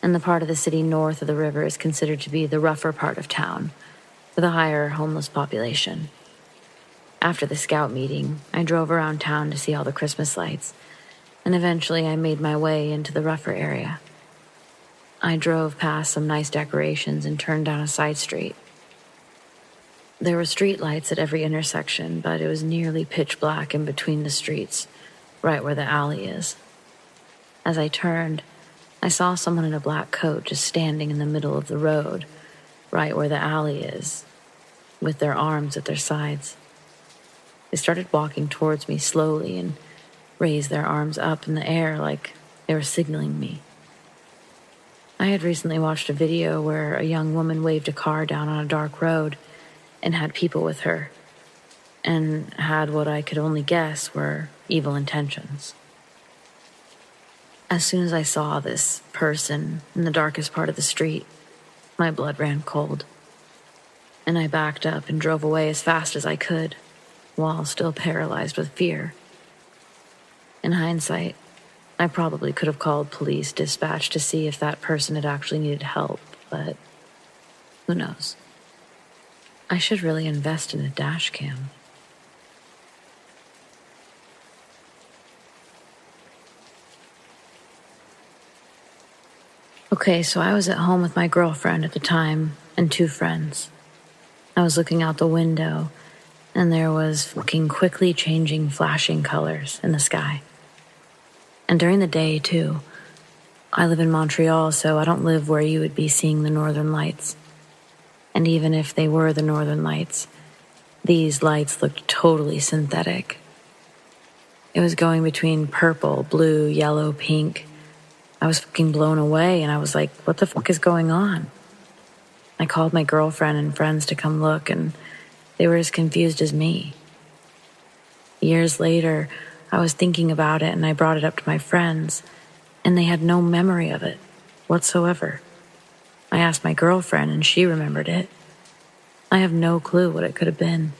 and the part of the city north of the river is considered to be the rougher part of town, with a higher homeless population. After the scout meeting, I drove around town to see all the Christmas lights, and eventually I made my way into the rougher area. I drove past some nice decorations and turned down a side street. There were street lights at every intersection, but it was nearly pitch black in between the streets, right where the alley is. As I turned, I saw someone in a black coat just standing in the middle of the road, right where the alley is, with their arms at their sides. They started walking towards me slowly and raised their arms up in the air like they were signaling me. I had recently watched a video where a young woman waved a car down on a dark road and had people with her, and had what I could only guess were evil intentions. As soon as I saw this person in the darkest part of the street, my blood ran cold, and I backed up and drove away as fast as I could, while still paralyzed with fear. In hindsight, I probably could have called police dispatch to see if that person had actually needed help, but who knows? I should really invest in a dash cam. Okay, so I was at home with my girlfriend at the time and 2 friends. I was looking out the window, and there was fucking quickly changing, flashing colors in the sky. And during the day, too. I live in Montreal, so I don't live where you would be seeing the northern lights. And even if they were the northern lights, These lights looked totally synthetic. It was going between purple, blue, yellow, pink. I was fucking blown away, and I was like, what the fuck is going on? I called my girlfriend and friends to come look, and they were as confused as me. Years later, I was thinking about it, and I brought it up to my friends, and they had no memory of it whatsoever. I asked my girlfriend, and she remembered it. I have no clue what it could have been.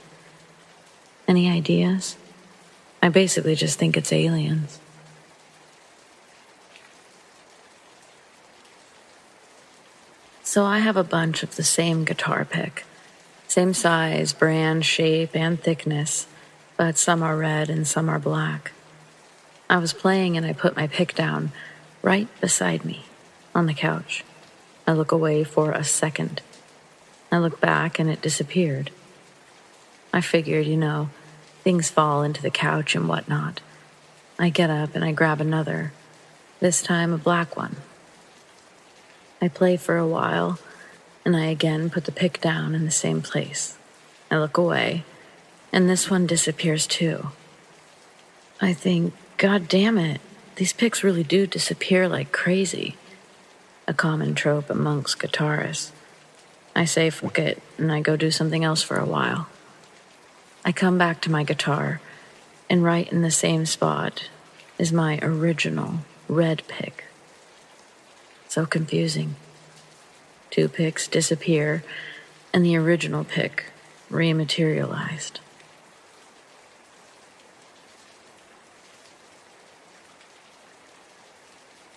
Any ideas? I basically just think it's aliens. So I have a bunch of the same guitar pick. Same size, brand, shape, and thickness, but some are red and some are black. I was playing and I put my pick down right beside me on the couch. I look away for a second. I look back and it disappeared. I figured, things fall into the couch and whatnot. I get up and I grab another, this time a black one. I play for a while, and I again put the pick down in the same place. I look away, and this one disappears too. I think, God damn it, these picks really do disappear like crazy. A common trope amongst guitarists. I say fuck it, and I go do something else for a while. I come back to my guitar, and right in the same spot is my original red pick. So confusing. 2 picks disappear, and the original pick rematerialized.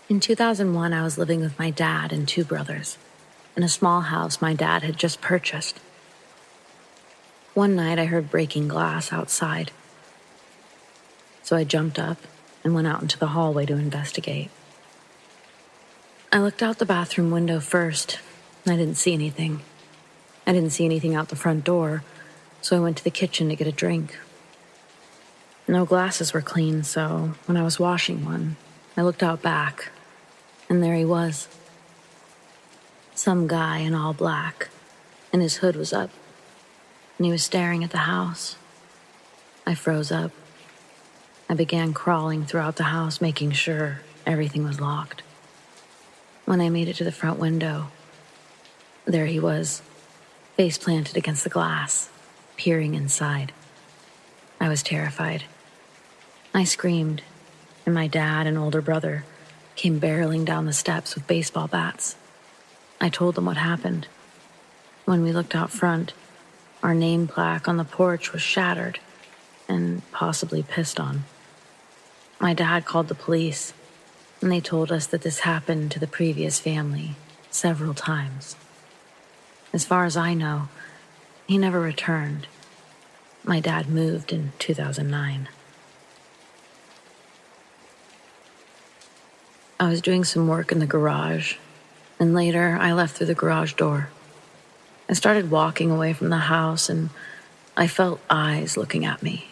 In 2001, I was living with my dad and 2 brothers in a small house my dad had just purchased. One night, I heard breaking glass outside. So I jumped up and went out into the hallway to investigate. I looked out the bathroom window first. I didn't see anything. I didn't see anything out the front door, so I went to the kitchen to get a drink. No glasses were clean, so when I was washing one, I looked out back, and there he was. Some guy in all black, and his hood was up, and he was staring at the house. I froze up. I began crawling throughout the house, making sure everything was locked. When I made it to the front window, there he was, face planted against the glass, peering inside. I was terrified. I screamed, and my dad and older brother came barreling down the steps with baseball bats. I told them what happened. When we looked out front, our name plaque on the porch was shattered and possibly pissed on. My dad called the police, and they told us that this happened to the previous family several times. As far as I know, he never returned. My dad moved in 2009. I was doing some work in the garage, and later I left through the garage door. I started walking away from the house, and I felt eyes looking at me.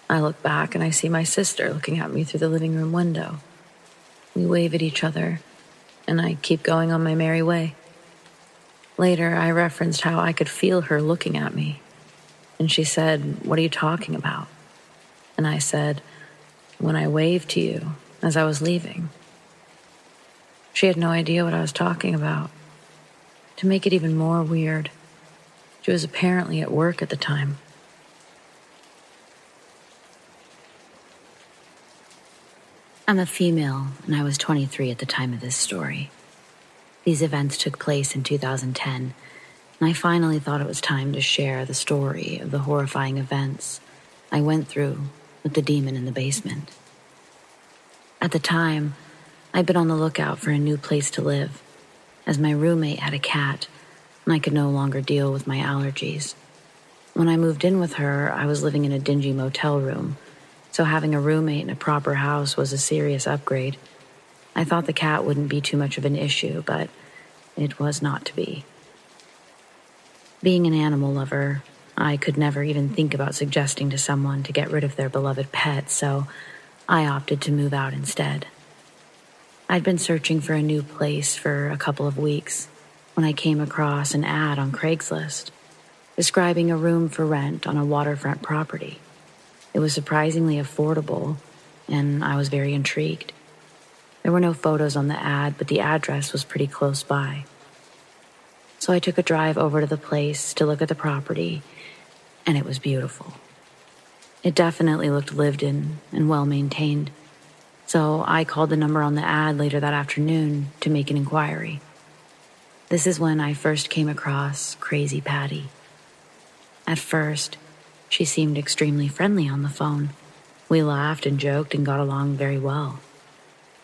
I look back and I see my sister looking at me through the living room window. We wave at each other, and I keep going on my merry way. Later, I referenced how I could feel her looking at me, and she said, "What are you talking about?" And I said, "When I waved to you as I was leaving." She had no idea what I was talking about. To make it even more weird, she was apparently at work at the time. I'm a female, and I was 23 at the time of this story. These events took place in 2010, and I finally thought it was time to share the story of the horrifying events I went through with the demon in the basement. At the time, I'd been on the lookout for a new place to live, as my roommate had a cat, and I could no longer deal with my allergies. When I moved in with her, I was living in a dingy motel room, so having a roommate in a proper house was a serious upgrade. I thought the cat wouldn't be too much of an issue, but it was not to be. Being an animal lover, I could never even think about suggesting to someone to get rid of their beloved pet, so I opted to move out instead. I'd been searching for a new place for a couple of weeks when I came across an ad on Craigslist. describing a room for rent on a waterfront property. It was surprisingly affordable, and I was very intrigued. There were no photos on the ad, but the address was pretty close by. So I took a drive over to the place to look at the property, and it was beautiful. It definitely looked lived in and well maintained, so I called the number on the ad later that afternoon to make an inquiry. This is when I first came across Crazy Patty. At first, she seemed extremely friendly on the phone. We laughed and joked and got along very well.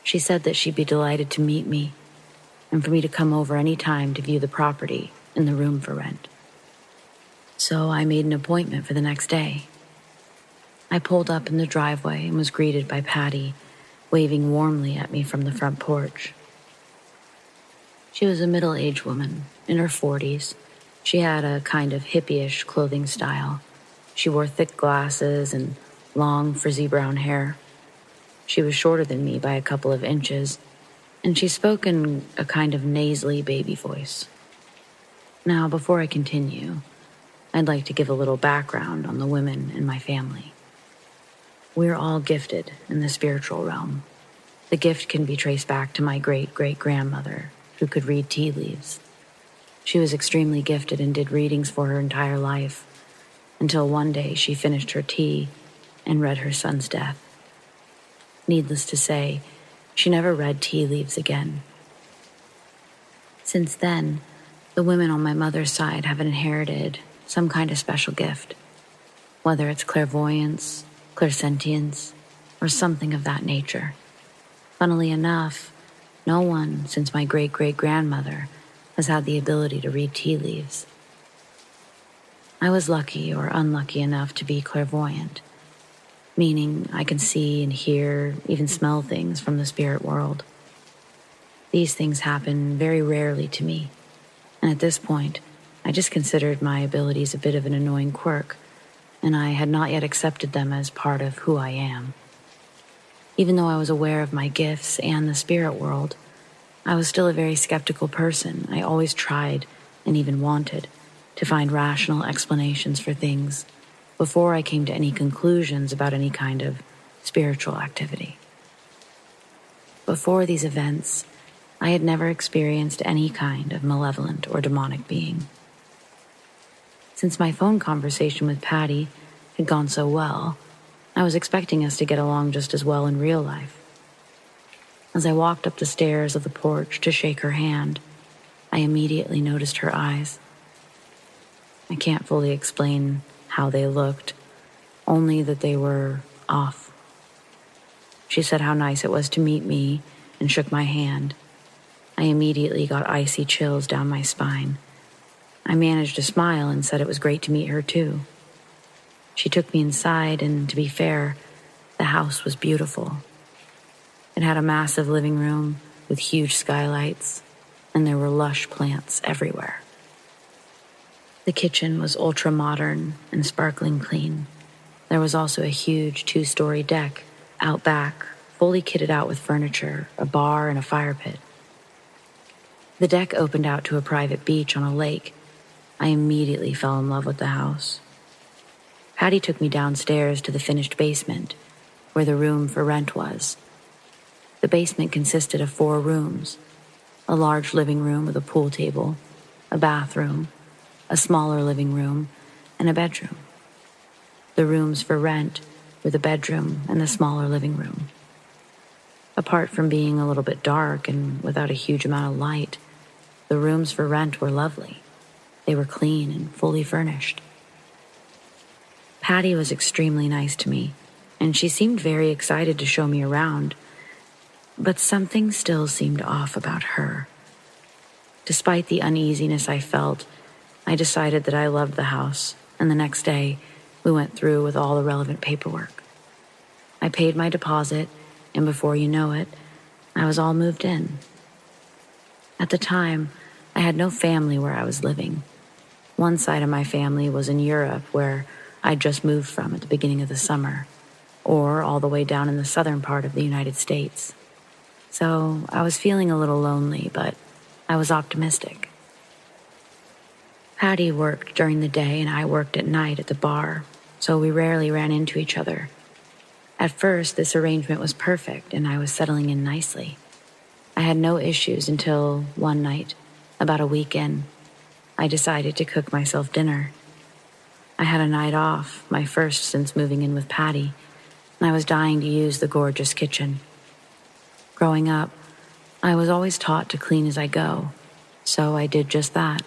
She said that she'd be delighted to meet me and for me to come over any time to view the property and the room for rent. So I made an appointment for the next day. I pulled up in the driveway and was greeted by Patty, waving warmly at me from the front porch. She was a middle-aged woman, in her 40s. She had a kind of hippie-ish clothing style. She wore thick glasses and long, frizzy brown hair. She was shorter than me by a couple of inches, and she spoke in a kind of nasally baby voice. Now, before I continue, I'd like to give a little background on the women in my family. We're all gifted in the spiritual realm. The gift can be traced back to my great-great-grandmother, who could read tea leaves. She was extremely gifted and did readings for her entire life, until one day she finished her tea and read her son's death. Needless to say, she never read tea leaves again. Since then, the women on my mother's side have inherited some kind of special gift, whether it's clairvoyance, clairsentience, or something of that nature. Funnily enough, no one since my great-great-grandmother has had the ability to read tea leaves. I was lucky or unlucky enough to be clairvoyant, meaning I can see and hear, even smell things from the spirit world. These things happen very rarely to me, and at this point, I just considered my abilities a bit of an annoying quirk, and I had not yet accepted them as part of who I am. Even though I was aware of my gifts and the spirit world, I was still a very skeptical person. I always tried, and even wanted, to find rational explanations for things before I came to any conclusions about any kind of spiritual activity. Before these events, I had never experienced any kind of malevolent or demonic being. Since my phone conversation with Patty had gone so well, I was expecting us to get along just as well in real life. As I walked up the stairs of the porch to shake her hand, I immediately noticed her eyes. I can't fully explain how they looked, only that they were off. She said how nice it was to meet me and shook my hand. I immediately got icy chills down my spine. I managed to smile and said it was great to meet her too. She took me inside, and to be fair, the house was beautiful. It had a massive living room with huge skylights, and there were lush plants everywhere. The kitchen was ultra-modern and sparkling clean. There was also a huge 2-story deck out back, fully kitted out with furniture, a bar, and a fire pit. The deck opened out to a private beach on a lake. I immediately fell in love with the house. Patty took me downstairs to the finished basement, where the room for rent was. The basement consisted of 4 rooms, a large living room with a pool table, a bathroom, a smaller living room, and a bedroom. The rooms for rent were the bedroom and the smaller living room. Apart from being a little bit dark and without a huge amount of light, the rooms for rent were lovely. They were clean and fully furnished. Patty was extremely nice to me, and she seemed very excited to show me around, but something still seemed off about her. Despite the uneasiness I felt, I decided that I loved the house, and the next day, we went through with all the relevant paperwork. I paid my deposit, and before you know it, I was all moved in. At the time, I had no family where I was living. One side of my family was in Europe, where I'd just moved from at the beginning of the summer, or all the way down in the southern part of the United States. So I was feeling a little lonely, but I was optimistic. Patty worked during the day and I worked at night at the bar, so we rarely ran into each other. At first, this arrangement was perfect and I was settling in nicely. I had no issues until one night, about a week in, I decided to cook myself dinner. I had a night off, my first since moving in with Patty, and I was dying to use the gorgeous kitchen. Growing up, I was always taught to clean as I go, so I did just that.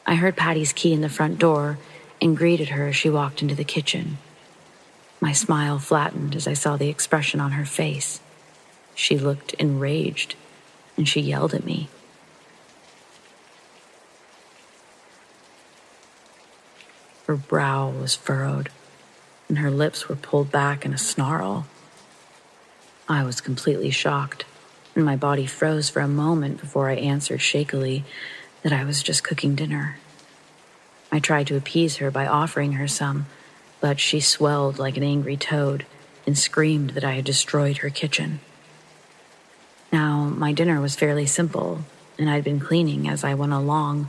I heard Patty's key in the front door and greeted her as she walked into the kitchen. My smile flattened as I saw the expression on her face. She looked enraged, and she yelled at me. Her brow was furrowed, and her lips were pulled back in a snarl. I was completely shocked, and my body froze for a moment before I answered shakily that I was just cooking dinner. I tried to appease her by offering her some, but she swelled like an angry toad and screamed that I had destroyed her kitchen. Now, my dinner was fairly simple, and I'd been cleaning as I went along.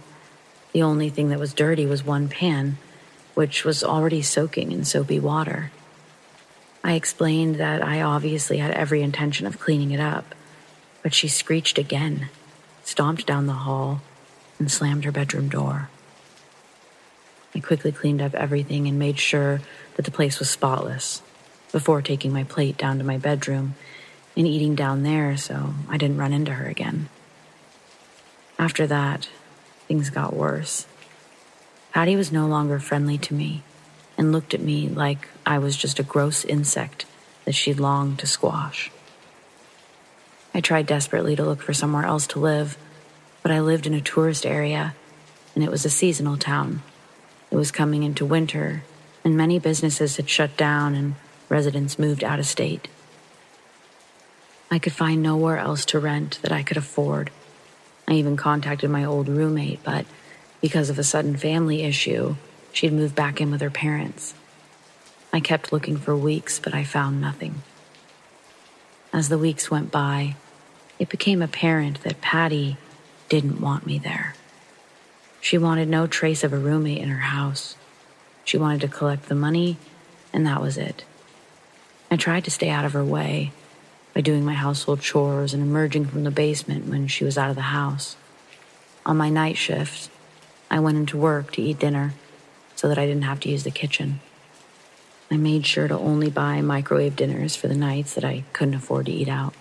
The only thing that was dirty was one pan, which was already soaking in soapy water. I explained that I obviously had every intention of cleaning it up, but she screeched again, stomped down the hall, and slammed her bedroom door. I quickly cleaned up everything and made sure that the place was spotless before taking my plate down to my bedroom and eating down there so I didn't run into her again. After that, things got worse. Patty was no longer friendly to me and looked at me like I was just a gross insect that she longed to squash. I tried desperately to look for somewhere else to live, but I lived in a tourist area, and it was a seasonal town. It was coming into winter, and many businesses had shut down and residents moved out of state. I could find nowhere else to rent that I could afford. I even contacted my old roommate, but because of a sudden family issue, she'd moved back in with her parents. I kept looking for weeks, but I found nothing. As the weeks went by, it became apparent that Patty didn't want me there. She wanted no trace of a roommate in her house. She wanted to collect the money, and that was it. I tried to stay out of her way by doing my household chores and emerging from the basement when she was out of the house. On my night shifts, I went into work to eat dinner so that I didn't have to use the kitchen. I made sure to only buy microwave dinners for the nights that I couldn't afford to eat out.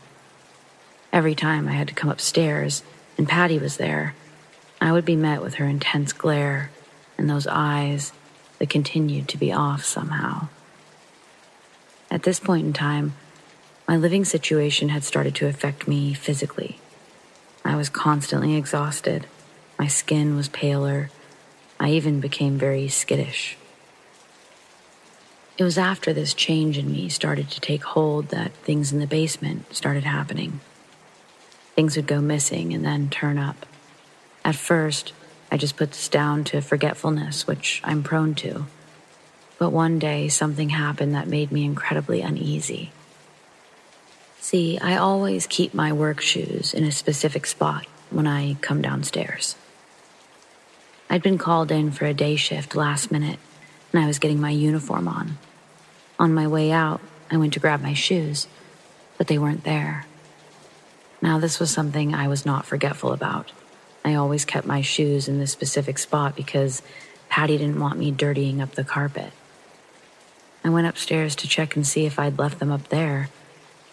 Every time I had to come upstairs and Patty was there, I would be met with her intense glare and those eyes that continued to be off somehow. At this point in time, my living situation had started to affect me physically. I was constantly exhausted. My skin was paler. I even became very skittish. It was after this change in me started to take hold that things in the basement started happening. Things would go missing and then turn up. At first, I just put this down to forgetfulness, which I'm prone to. But one day, something happened that made me incredibly uneasy. See, I always keep my work shoes in a specific spot when I come downstairs. I'd been called in for a day shift last minute, and I was getting my uniform on. On my way out, I went to grab my shoes, but they weren't there. Now, this was something I was not forgetful about. I always kept my shoes in this specific spot because Patty didn't want me dirtying up the carpet. I went upstairs to check and see if I'd left them up there,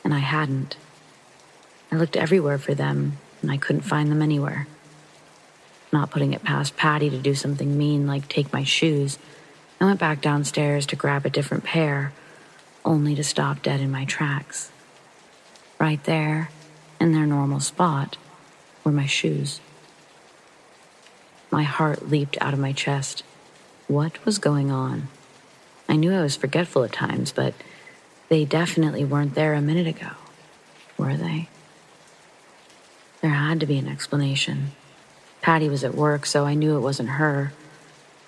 and I hadn't. I looked everywhere for them, and I couldn't find them anywhere. Not putting it past Patty to do something mean like take my shoes, I went back downstairs to grab a different pair, only to stop dead in my tracks. Right there, in their normal spot, were my shoes. My heart leaped out of my chest. What was going on? I knew I was forgetful at times, but they definitely weren't there a minute ago, were they? There had to be an explanation. Patty was at work, so I knew it wasn't her,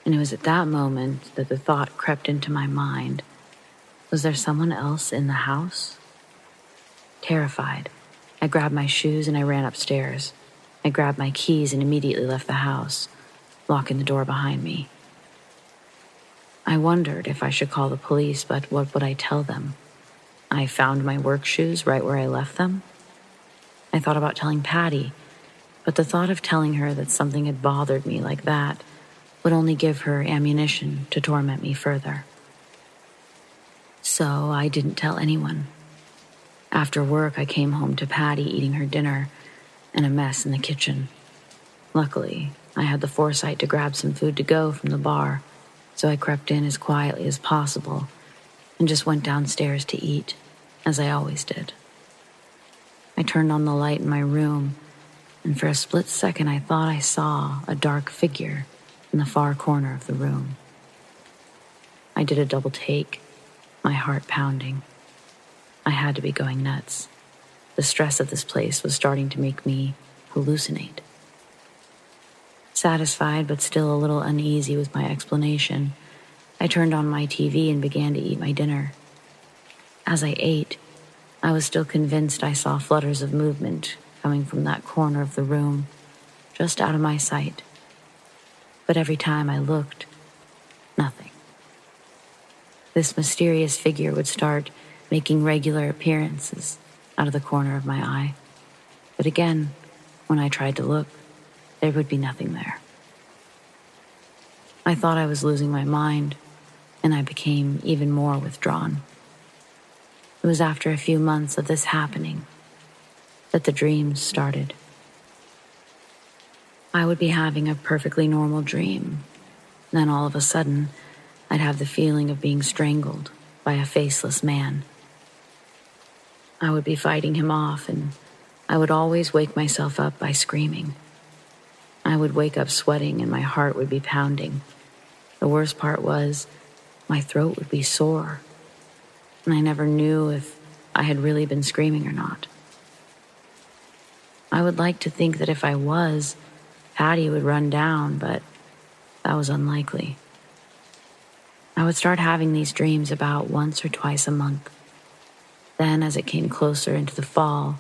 and it was at that moment that the thought crept into my mind. Was there someone else in the house? Terrified, I grabbed my shoes and I ran upstairs. I grabbed my keys and immediately left the house. locking the door behind me. I wondered if I should call the police, but what would I tell them? I found my work shoes right where I left them? I thought about telling Patty, but the thought of telling her that something had bothered me like that would only give her ammunition to torment me further. So I didn't tell anyone. After work, I came home to Patty eating her dinner and a mess in the kitchen. Luckily, I had the foresight to grab some food to go from the bar, so I crept in as quietly as possible and just went downstairs to eat, as I always did. I turned on the light in my room, and for a split second I thought I saw a dark figure in the far corner of the room. I did a double take, my heart pounding. I had to be going nuts. The stress of this place was starting to make me hallucinate. Satisfied but still a little uneasy with my explanation, I turned on my TV and began to eat my dinner. As I ate, I was still convinced I saw flutters of movement coming from that corner of the room, just out of my sight. But every time I looked, nothing. This mysterious figure would start making regular appearances out of the corner of my eye. But again, when I tried to look, there would be nothing there. I thought I was losing my mind, and I became even more withdrawn. It was after a few months of this happening that the dreams started. I would be having a perfectly normal dream. Then all of a sudden, I'd have the feeling of being strangled by a faceless man. I would be fighting him off, and I would always wake myself up by screaming. I would wake up sweating and my heart would be pounding. The worst part was, my throat would be sore, and I never knew if I had really been screaming or not. I would like to think that if I was, Patty would run down, but that was unlikely. I would start having these dreams about once or twice a month. Then, as it came closer into the fall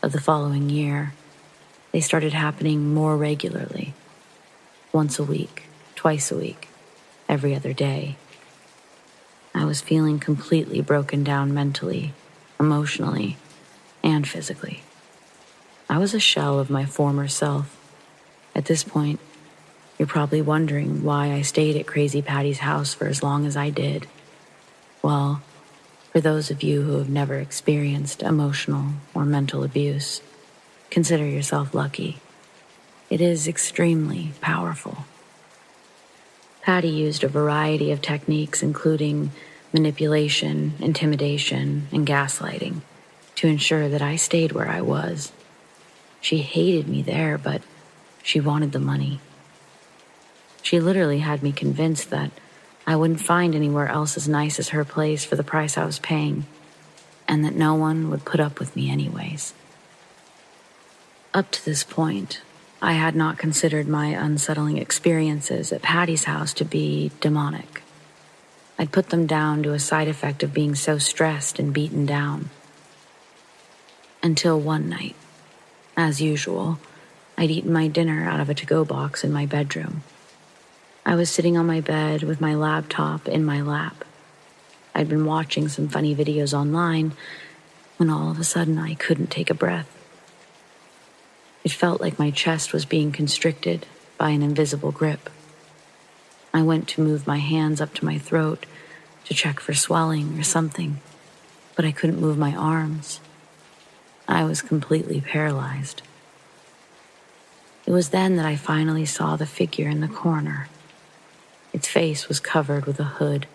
of the following year, they started happening more regularly. Once a week, twice a week, every other day. I was feeling completely broken down mentally, emotionally, and physically. I was a shell of my former self. At this point, you're probably wondering why I stayed at Crazy Patty's house for as long as I did. Well, for those of you who have never experienced emotional or mental abuse, consider yourself lucky. It is extremely powerful. Patty used a variety of techniques, including manipulation, intimidation, and gaslighting, to ensure that I stayed where I was. She hated me there, but she wanted the money. She literally had me convinced that I wouldn't find anywhere else as nice as her place for the price I was paying, and that no one would put up with me anyways. Up to this point, I had not considered my unsettling experiences at Patty's house to be demonic. I'd put them down to a side effect of being so stressed and beaten down. Until one night, as usual, I'd eaten my dinner out of a to-go box in my bedroom. I was sitting on my bed with my laptop in my lap. I'd been watching some funny videos online when all of a sudden I couldn't take a breath. It felt like my chest was being constricted by an invisible grip. I went to move my hands up to my throat to check for swelling or something, but I couldn't move my arms. I was completely paralyzed. It was then that I finally saw the figure in the corner. Its face was covered with a hood,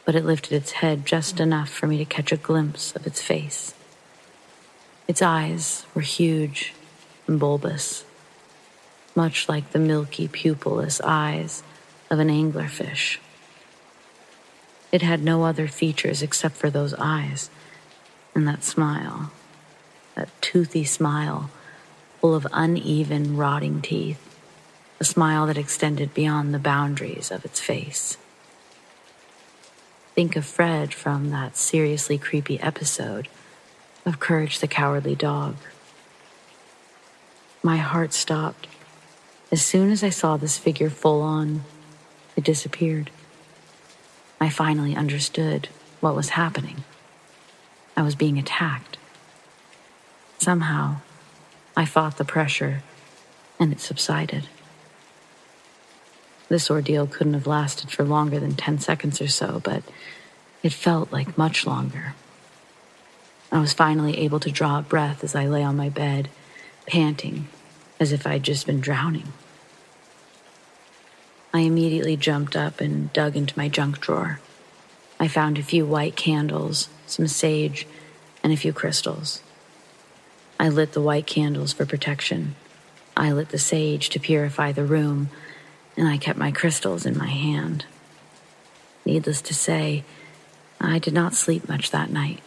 but it lifted its head just enough for me to catch a glimpse of its face. Its eyes were huge and bulbous, much like the milky, pupilless eyes of an anglerfish. It had no other features except for those eyes and that smile, that toothy smile full of uneven, rotting teeth, a smile that extended beyond the boundaries of its face. Think of Fred from that seriously creepy episode of Courage the Cowardly Dog. My heart stopped, As soon as I saw this figure full on, it disappeared. I finally understood what was happening. I was being attacked. Somehow, I fought the pressure, and it subsided. This ordeal couldn't have lasted for longer than 10 seconds or so, but it felt like much longer. I was finally able to draw a breath as I lay on my bed, panting, as if I'd just been drowning. I immediately jumped up and dug into my junk drawer. I found a few white candles, some sage, and a few crystals. I lit the white candles for protection. I lit the sage to purify the room, and I kept my crystals in my hand. Needless to say, I did not sleep much that night.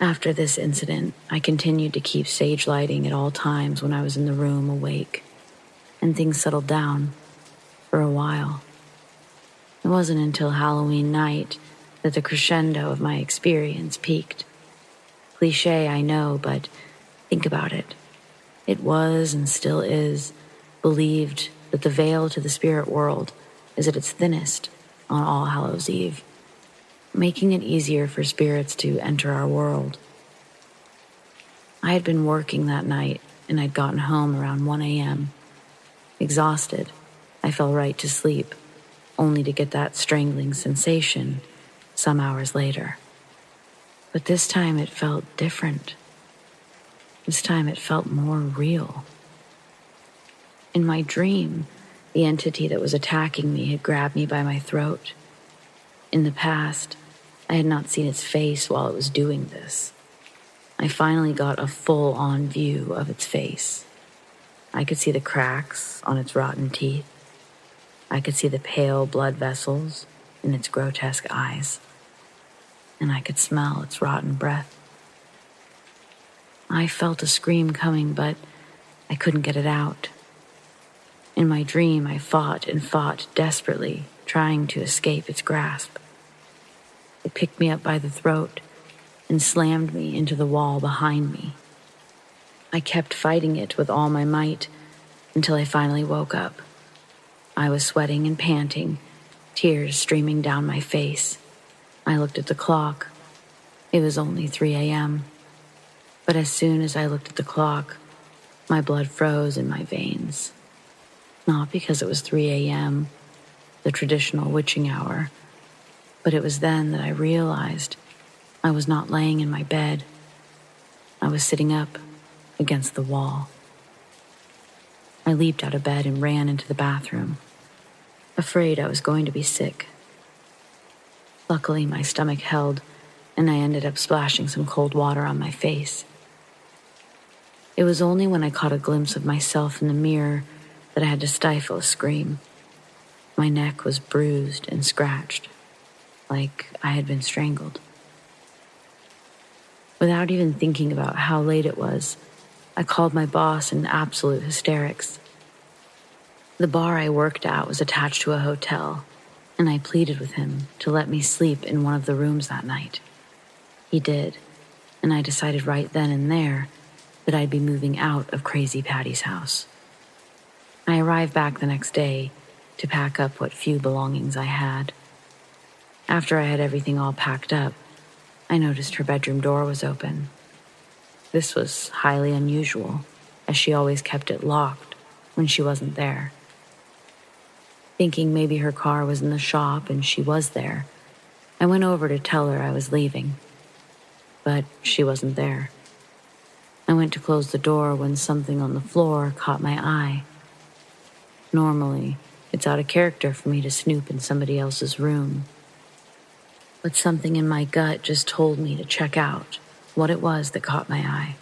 After this incident, I continued to keep sage lighting at all times when I was in the room awake, and things settled down for a while. It wasn't until Halloween night that the crescendo of my experience peaked. Cliché, I know, but think about it. It was, and still is, believed that the veil to the spirit world is at its thinnest on All Hallows Eve, making it easier for spirits to enter our world. I had been working that night, and I'd gotten home around 1 a.m. Exhausted, I fell right to sleep, only to get that strangling sensation some hours later. But this time it felt different. This time it felt more real. In my dream, the entity that was attacking me had grabbed me by my throat. In the past, I had not seen its face while it was doing this. I finally got a full-on view of its face. I could see the cracks on its rotten teeth. I could see the pale blood vessels in its grotesque eyes. And I could smell its rotten breath. I felt a scream coming, but I couldn't get it out. In my dream, I fought and fought desperately, trying to escape its grasp. It picked me up by the throat and slammed me into the wall behind me. I kept fighting it with all my might until I finally woke up. I was sweating and panting, tears streaming down my face. I looked at the clock. It was only 3 a.m. But as soon as I looked at the clock, my blood froze in my veins. Not because it was 3 a.m., the traditional witching hour, but it was then that I realized I was not laying in my bed. I was sitting up against the wall. I leaped out of bed and ran into the bathroom, afraid I was going to be sick. Luckily, my stomach held, and I ended up splashing some cold water on my face. It was only when I caught a glimpse of myself in the mirror that I had to stifle a scream. My neck was bruised and scratched, like I had been strangled. Without even thinking about how late it was, I called my boss in absolute hysterics. The bar I worked at was attached to a hotel, and I pleaded with him to let me sleep in one of the rooms that night. He did, and I decided right then and there that I'd be moving out of Crazy Patty's house. I arrived back the next day to pack up what few belongings I had. After I had everything all packed up, I noticed her bedroom door was open. This was highly unusual, as she always kept it locked when she wasn't there. Thinking maybe her car was in the shop and she was there, I went over to tell her I was leaving. But she wasn't there. I went to close the door when something on the floor caught my eye. Normally, it's out of character for me to snoop in somebody else's room. But something in my gut just told me to check out what it was that caught my eye.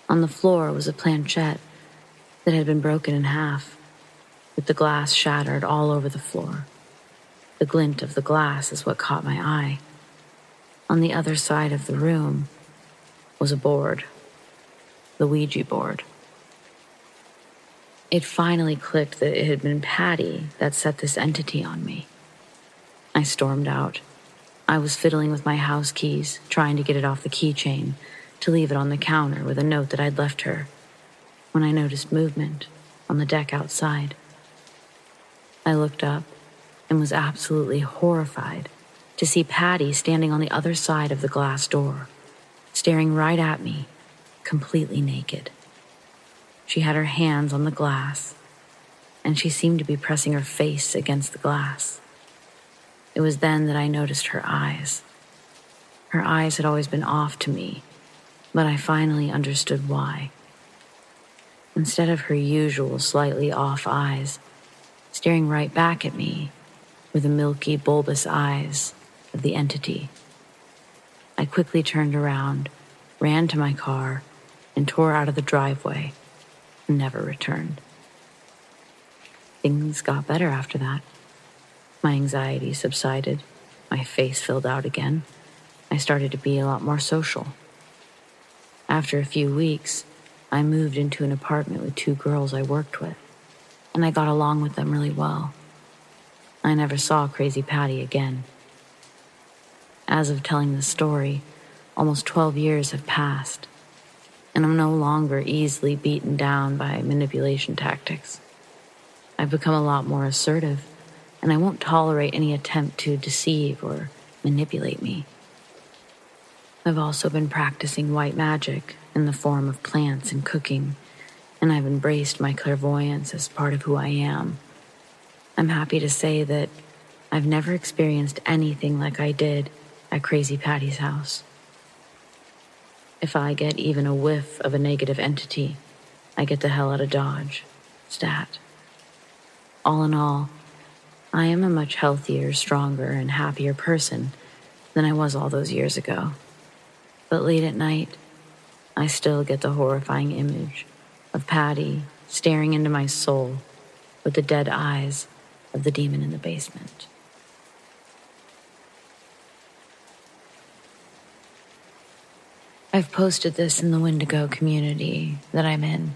On the floor was a planchette that had been broken in half, with the glass shattered all over the floor. The glint of the glass is what caught my eye. On the other side of the room was a board, the Ouija board. It finally clicked that it had been Patty that set this entity on me. I stormed out. I was fiddling with my house keys, trying to get it off the keychain, to leave it on the counter with a note that I'd left her. when I noticed movement on the deck outside. I looked up and was absolutely horrified to see Patty standing on the other side of the glass door, staring right at me, completely naked. She had her hands on the glass, and she seemed to be pressing her face against the glass. It was then that I noticed her eyes. Her eyes had always been off to me, but I finally understood why. Instead of her usual slightly off eyes, staring right back at me were the milky, bulbous eyes of the entity. I quickly turned around, ran to my car, and tore out of the driveway and never returned. Things got better after that. My anxiety subsided, my face filled out again. I started to be a lot more social. After a few weeks, I moved into an apartment with 2 girls I worked with, and I got along with them really well. I never saw Crazy Patty again. As of telling this story, almost 12 years have passed, and I'm no longer easily beaten down by manipulation tactics. I've become a lot more assertive, and I won't tolerate any attempt to deceive or manipulate me. I've also been practicing white magic in the form of plants and cooking, and I've embraced my clairvoyance as part of who I am. I'm happy to say that I've never experienced anything like I did at Crazy Patty's house. If I get even a whiff of a negative entity, I get the hell out of Dodge. Stat. All in all, I am a much healthier, stronger, and happier person than I was all those years ago. But late at night, I still get the horrifying image of Patty staring into my soul with the dead eyes of the demon in the basement. I've posted this in the Wendigo community that I'm in,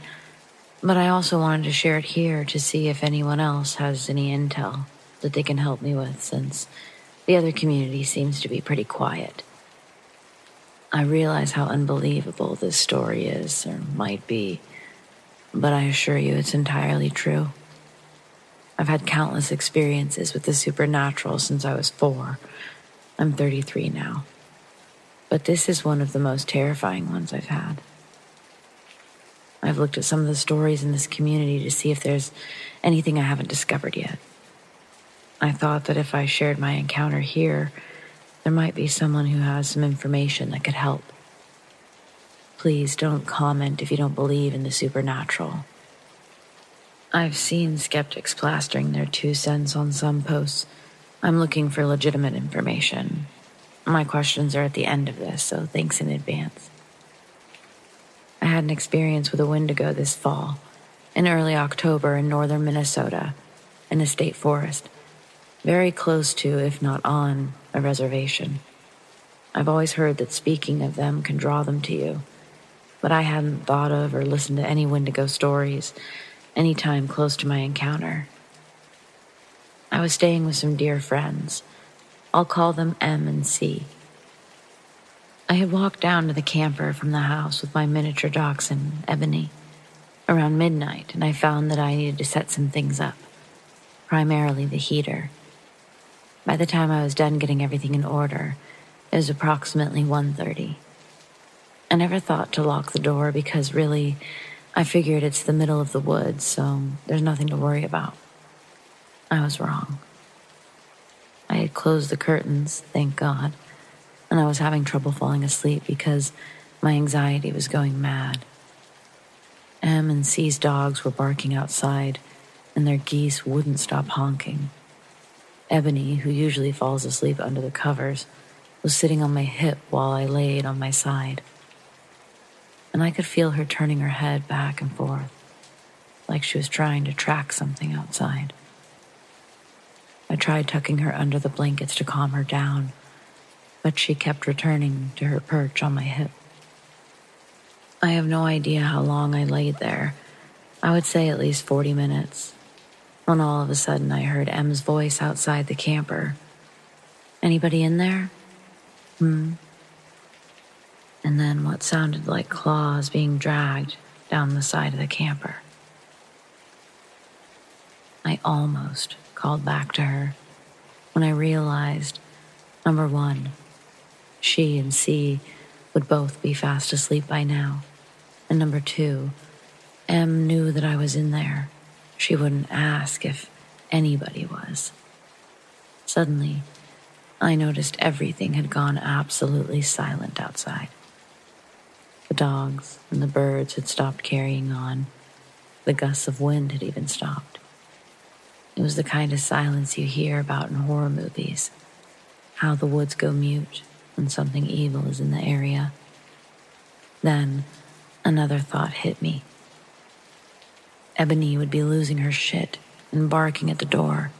but I also wanted to share it here to see if anyone else has any intel that they can help me with, since the other community seems to be pretty quiet. I realize how unbelievable this story is, or might be, but I assure you it's entirely true. I've had countless experiences with the supernatural since I was 4. I'm 33 now. But this is one of the most terrifying ones I've had. I've looked at some of the stories in this community to see if there's anything I haven't discovered yet. I thought that if I shared my encounter here, there might be someone who has some information that could help. Please don't comment if you don't believe in the supernatural. I've seen skeptics plastering their 2 cents on some posts. I'm looking for legitimate information. My questions are at the end of this, so thanks in advance. I had an experience with a Wendigo this fall, in early October in northern Minnesota, in a state forest, very close to, if not on, a reservation. I've always heard that speaking of them can draw them to you, but I hadn't thought of or listened to any Wendigo stories any time close to my encounter. I was staying with some dear friends. I'll call them M and C. I had walked down to the camper from the house with my miniature dachshund, Ebony, around midnight, and I found that I needed to set some things up, primarily the heater. By the time I was done getting everything in order, it was approximately 1:30. I never thought to lock the door because really, I figured it's the middle of the woods, so there's nothing to worry about. I was wrong. I had closed the curtains, thank God, and I was having trouble falling asleep because my anxiety was going mad. M and C's dogs were barking outside, and their geese wouldn't stop honking. Ebony, who usually falls asleep under the covers, was sitting on my hip while I laid on my side. And I could feel her turning her head back and forth, like she was trying to track something outside. I tried tucking her under the blankets to calm her down, but she kept returning to her perch on my hip. I have no idea how long I laid there. I would say at least 40 minutes, when all of a sudden I heard M's voice outside the camper. "Anybody in there?" And then what sounded like claws being dragged down the side of the camper. I almost called back to her when I realized, number one, she and C would both be fast asleep by now, and number two, M knew that I was in there. She wouldn't ask if anybody was. Suddenly, I noticed everything had gone absolutely silent outside. The dogs and the birds had stopped carrying on. The gusts of wind had even stopped. It was the kind of silence you hear about in horror movies, how the woods go mute when something evil is in the area. Then, another thought hit me. Ebony would be losing her shit and barking at the door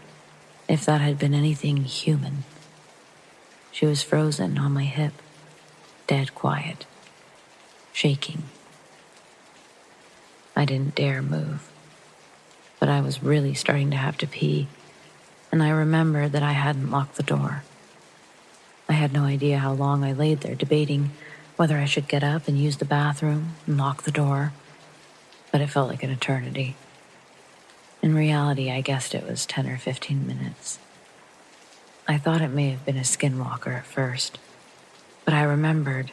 if that had been anything human. She was frozen on my hip, dead quiet, shaking. I didn't dare move, but I was really starting to have to pee, and I remembered that I hadn't locked the door. I had no idea how long I laid there debating whether I should get up and use the bathroom and lock the door, but it felt like an eternity. In reality, I guessed it was 10 or 15 minutes. I thought it may have been a skinwalker at first, but I remembered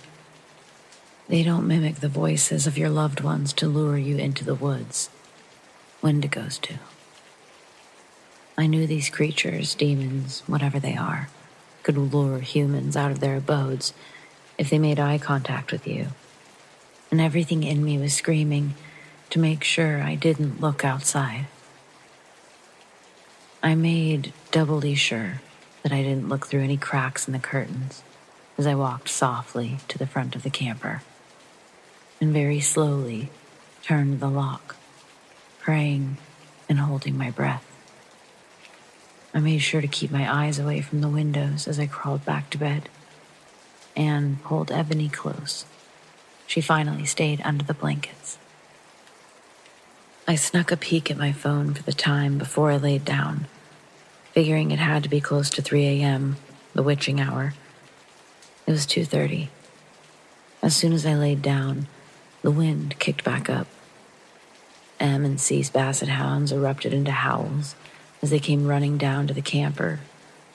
they don't mimic the voices of your loved ones to lure you into the woods. Wendigos do. I knew these creatures, demons, whatever they are, could lure humans out of their abodes if they made eye contact with you. And everything in me was screaming to make sure I didn't look outside. I made doubly sure that I didn't look through any cracks in the curtains as I walked softly to the front of the camper and very slowly turned the lock, praying and holding my breath. I made sure to keep my eyes away from the windows as I crawled back to bed and pulled Ebony close. She finally stayed under the blankets. I snuck a peek at my phone for the time before I laid down, figuring it had to be close to 3 a.m., the witching hour. It was 2:30. As soon as I laid down, the wind kicked back up. M and C's basset hounds erupted into howls as they came running down to the camper,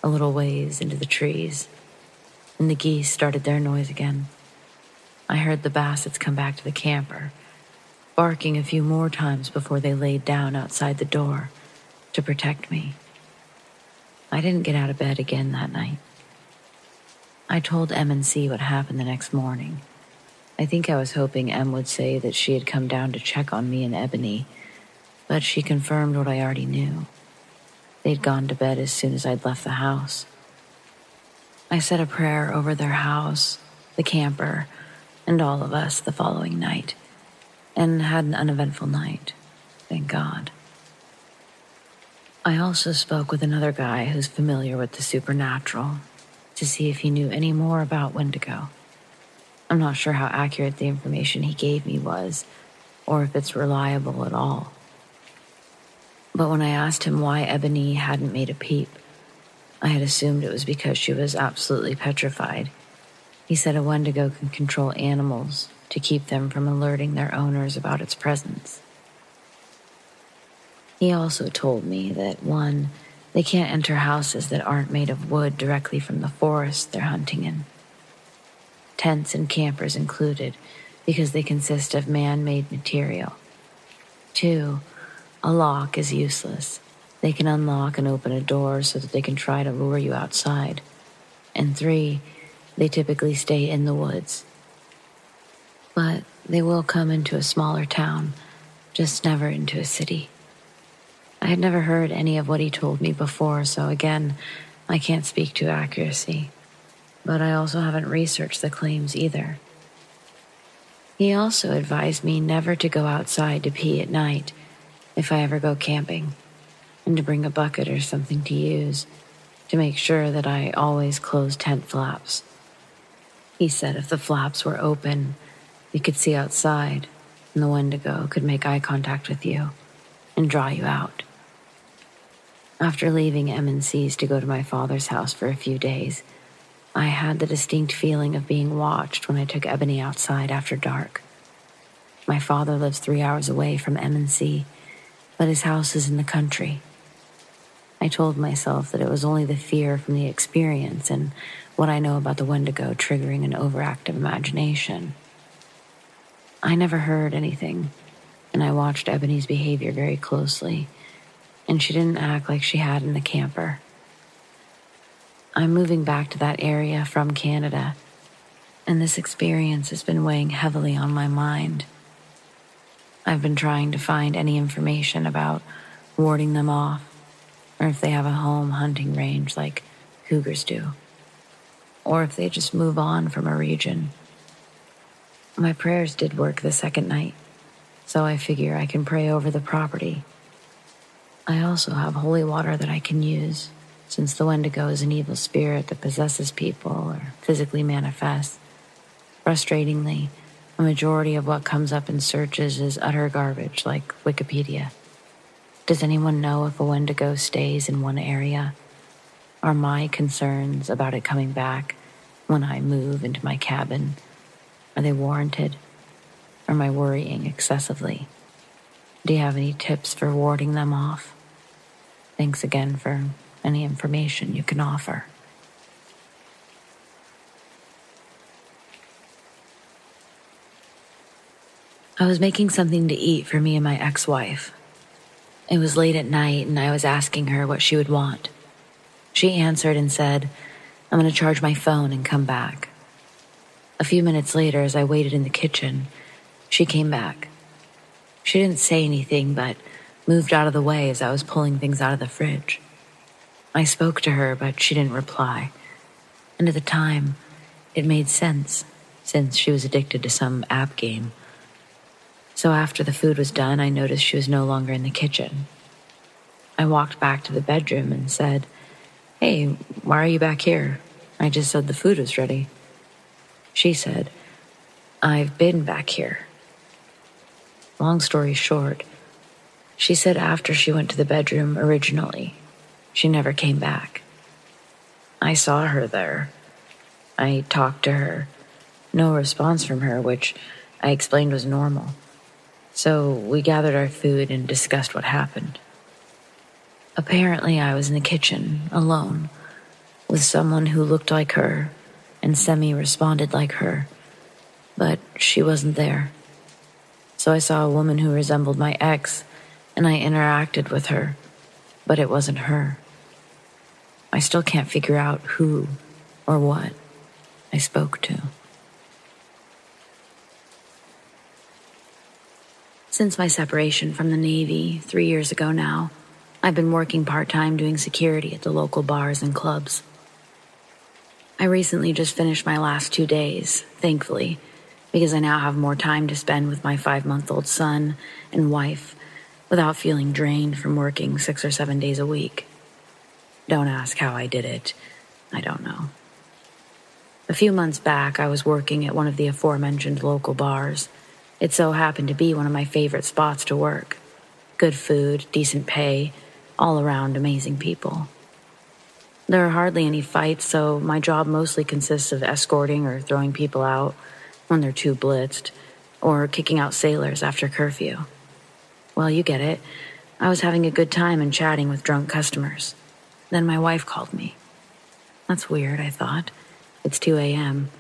a little ways into the trees, and the geese started their noise again. I heard the bassets come back to the camper, barking a few more times before they laid down outside the door to protect me. I didn't get out of bed again that night. I told M and C what happened the next morning. I think I was hoping M would say that she had come down to check on me and Ebony, but she confirmed what I already knew. They'd gone to bed as soon as I'd left the house. I said a prayer over their house, the camper, and all of us the following night, and had an uneventful night, thank God. I also spoke with another guy who's familiar with the supernatural to see if he knew any more about Wendigo. I'm not sure how accurate the information he gave me was, or if it's reliable at all. But when I asked him why Ebony hadn't made a peep, I had assumed it was because she was absolutely petrified. He said a Wendigo can control animals to keep them from alerting their owners about its presence. He also told me that, 1, they can't enter houses that aren't made of wood directly from the forest they're hunting in. Tents and campers included, because they consist of man-made material. 2, a lock is useless. They can unlock and open a door so that they can try to lure you outside. And 3, they typically stay in the woods. But they will come into a smaller town, just never into a city. I had never heard any of what he told me before, so again, I can't speak to accuracy. But I also haven't researched the claims either. He also advised me never to go outside to pee at night if I ever go camping, and to bring a bucket or something to use to make sure that I always close tent flaps. He said if the flaps were open, you could see outside, and the Wendigo could make eye contact with you and draw you out. After leaving M&C's to go to my father's house for a few days, I had the distinct feeling of being watched when I took Ebony outside after dark. My father lives 3 hours away from M&C, but his house is in the country. I told myself that it was only the fear from the experience and what I know about the Wendigo triggering an overactive imagination. I never heard anything, and I watched Ebony's behavior very closely, and she didn't act like she had in the camper. I'm moving back to that area from Canada, and this experience has been weighing heavily on my mind. I've been trying to find any information about warding them off, or if they have a home hunting range like cougars do, or if they just move on from a region. My prayers did work the second night, so I figure I can pray over the property. I also have holy water that I can use, since the Wendigo is an evil spirit that possesses people or physically manifests. Frustratingly, a majority of what comes up in searches is utter garbage, like Wikipedia. Does anyone know if a Wendigo stays in one area? Are my concerns about it coming back when I move into my cabin, are they warranted? Or am I worrying excessively? Do you have any tips for warding them off? Thanks again for any information you can offer. I was making something to eat for me and my ex-wife. It was late at night and I was asking her what she would want. She answered and said, "I'm going to charge my phone and come back." A few minutes later, as I waited in the kitchen, she came back. She didn't say anything, but moved out of the way as I was pulling things out of the fridge. I spoke to her, but she didn't reply. And at the time, it made sense, since she was addicted to some app game. So after the food was done, I noticed she was no longer in the kitchen. I walked back to the bedroom and said, "Hey, why are you back here? I just said the food was ready." She said, "I've been back here." Long story short, she said after she went to the bedroom originally, she never came back. I saw her there. I talked to her. No response from her, which I explained was normal. So we gathered our food and discussed what happened. Apparently, I was in the kitchen, alone, with someone who looked like her and semi-responded like her, but she wasn't there. So I saw a woman who resembled my ex, and I interacted with her, but it wasn't her. I still can't figure out who or what I spoke to. Since my separation from the Navy 3 years ago now, I've been working part-time doing security at the local bars and clubs. I recently just finished my last 2 days, thankfully, because I now have more time to spend with my 5-month-old son and wife without feeling drained from working 6 or 7 days a week. Don't ask how I did it. I don't know. A few months back, I was working at one of the aforementioned local bars. It so happened to be one of my favorite spots to work. Good food, decent pay, all around amazing people. There are hardly any fights, so my job mostly consists of escorting or throwing people out when they're too blitzed, or kicking out sailors after curfew. Well, you get it. I was having a good time and chatting with drunk customers. Then my wife called me. That's weird, I thought. It's 2 a.m.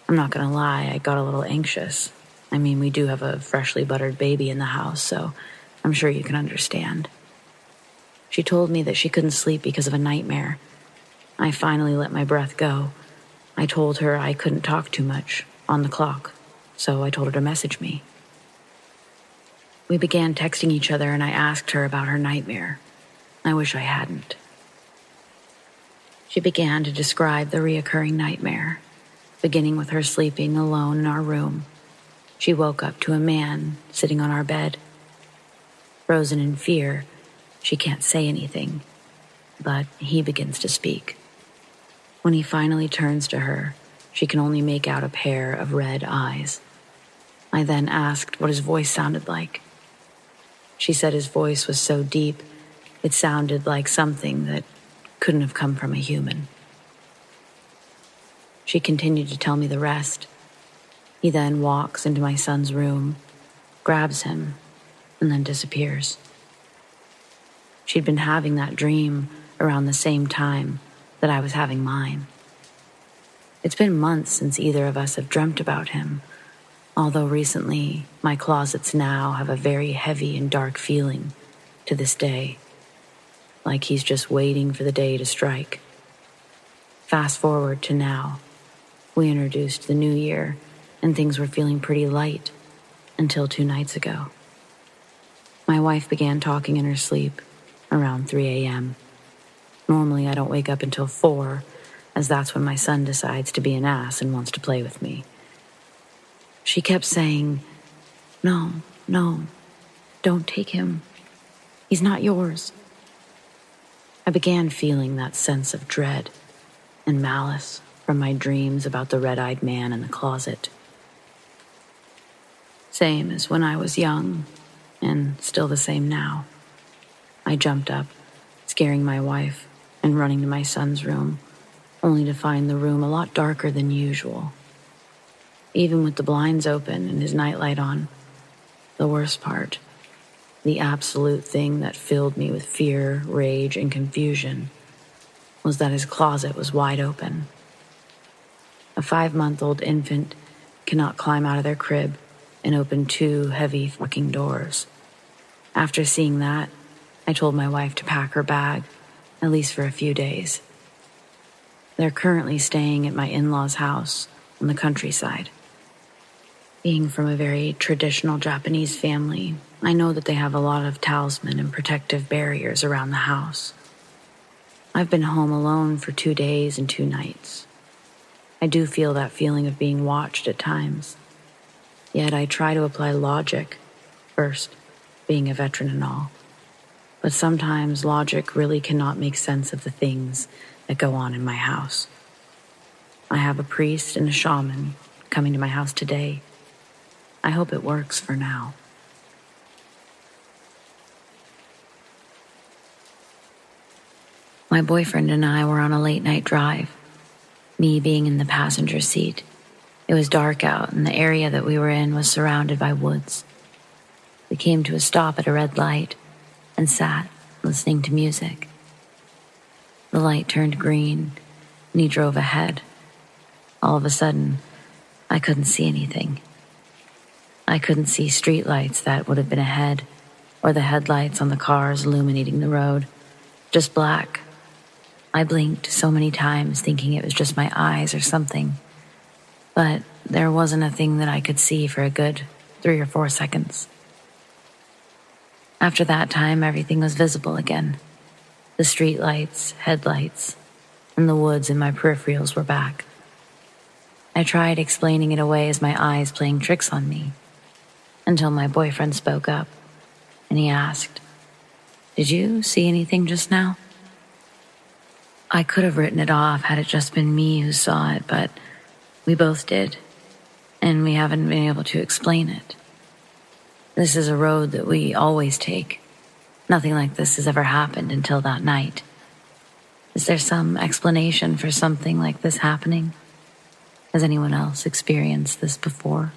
I'm not gonna lie, I got a little anxious. I mean, we do have a freshly buttered baby in the house, so I'm sure you can understand. She told me that she couldn't sleep because of a nightmare. I finally let my breath go. I told her I couldn't talk too much, on the clock, so I told her to message me. We began texting each other and I asked her about her nightmare. I wish I hadn't. She began to describe the reoccurring nightmare, beginning with her sleeping alone in our room. She woke up to a man sitting on our bed. Frozen in fear, she can't say anything, but he begins to speak. When he finally turns to her, she can only make out a pair of red eyes. I then asked what his voice sounded like. She said his voice was so deep, it sounded like something that couldn't have come from a human. She continued to tell me the rest. He then walks into my son's room, grabs him, and then disappears. She'd been having that dream around the same time that I was having mine. It's been months since either of us have dreamt about him, although recently my closets now have a very heavy and dark feeling to this day, like he's just waiting for the day to strike. Fast forward to now. We introduced the new year, and things were feeling pretty light until 2 nights ago. My wife began talking in her sleep around 3 a.m. Normally, I don't wake up until 4, as that's when my son decides to be an ass and wants to play with me. She kept saying, "No, don't take him. He's not yours." I began feeling that sense of dread and malice from my dreams about the red-eyed man in the closet. Same as when I was young, and still the same now. I jumped up, scaring my wife, and running to my son's room, only to find the room a lot darker than usual. Even with the blinds open and his nightlight on, the worst part, the absolute thing that filled me with fear, rage, and confusion, was that his closet was wide open. A 5-month-old infant cannot climb out of their crib and open 2 heavy fucking doors. After seeing that, I told my wife to pack her bag, at least for a few days. They're currently staying at my in-laws' house on the countryside. Being from a very traditional Japanese family, I know that they have a lot of talisman and protective barriers around the house. I've been home alone for 2 days and 2 nights. I do feel that feeling of being watched at times. Yet I try to apply logic first, being a veteran and all. But sometimes logic really cannot make sense of the things that go on in my house. I have a priest and a shaman coming to my house today. I hope it works for now. My boyfriend and I were on a late-night drive, me being in the passenger seat. It was dark out, and the area that we were in was surrounded by woods. We came to a stop at a red light and sat, listening to music. The light turned green, and he drove ahead. All of a sudden, I couldn't see anything. I couldn't see street lights that would have been ahead, or the headlights on the cars illuminating the road. Just black. I blinked so many times thinking it was just my eyes or something. But there wasn't a thing that I could see for a good 3 or 4 seconds. After that time, everything was visible again. The street lights, headlights, and the woods in my peripherals were back. I tried explaining it away as my eyes playing tricks on me, until my boyfriend spoke up, and he asked, "Did you see anything just now?" I could have written it off had it just been me who saw it, but we both did, and we haven't been able to explain it. This is a road that we always take. Nothing like this has ever happened until that night. Is there some explanation for something like this happening? Has anyone else experienced this before?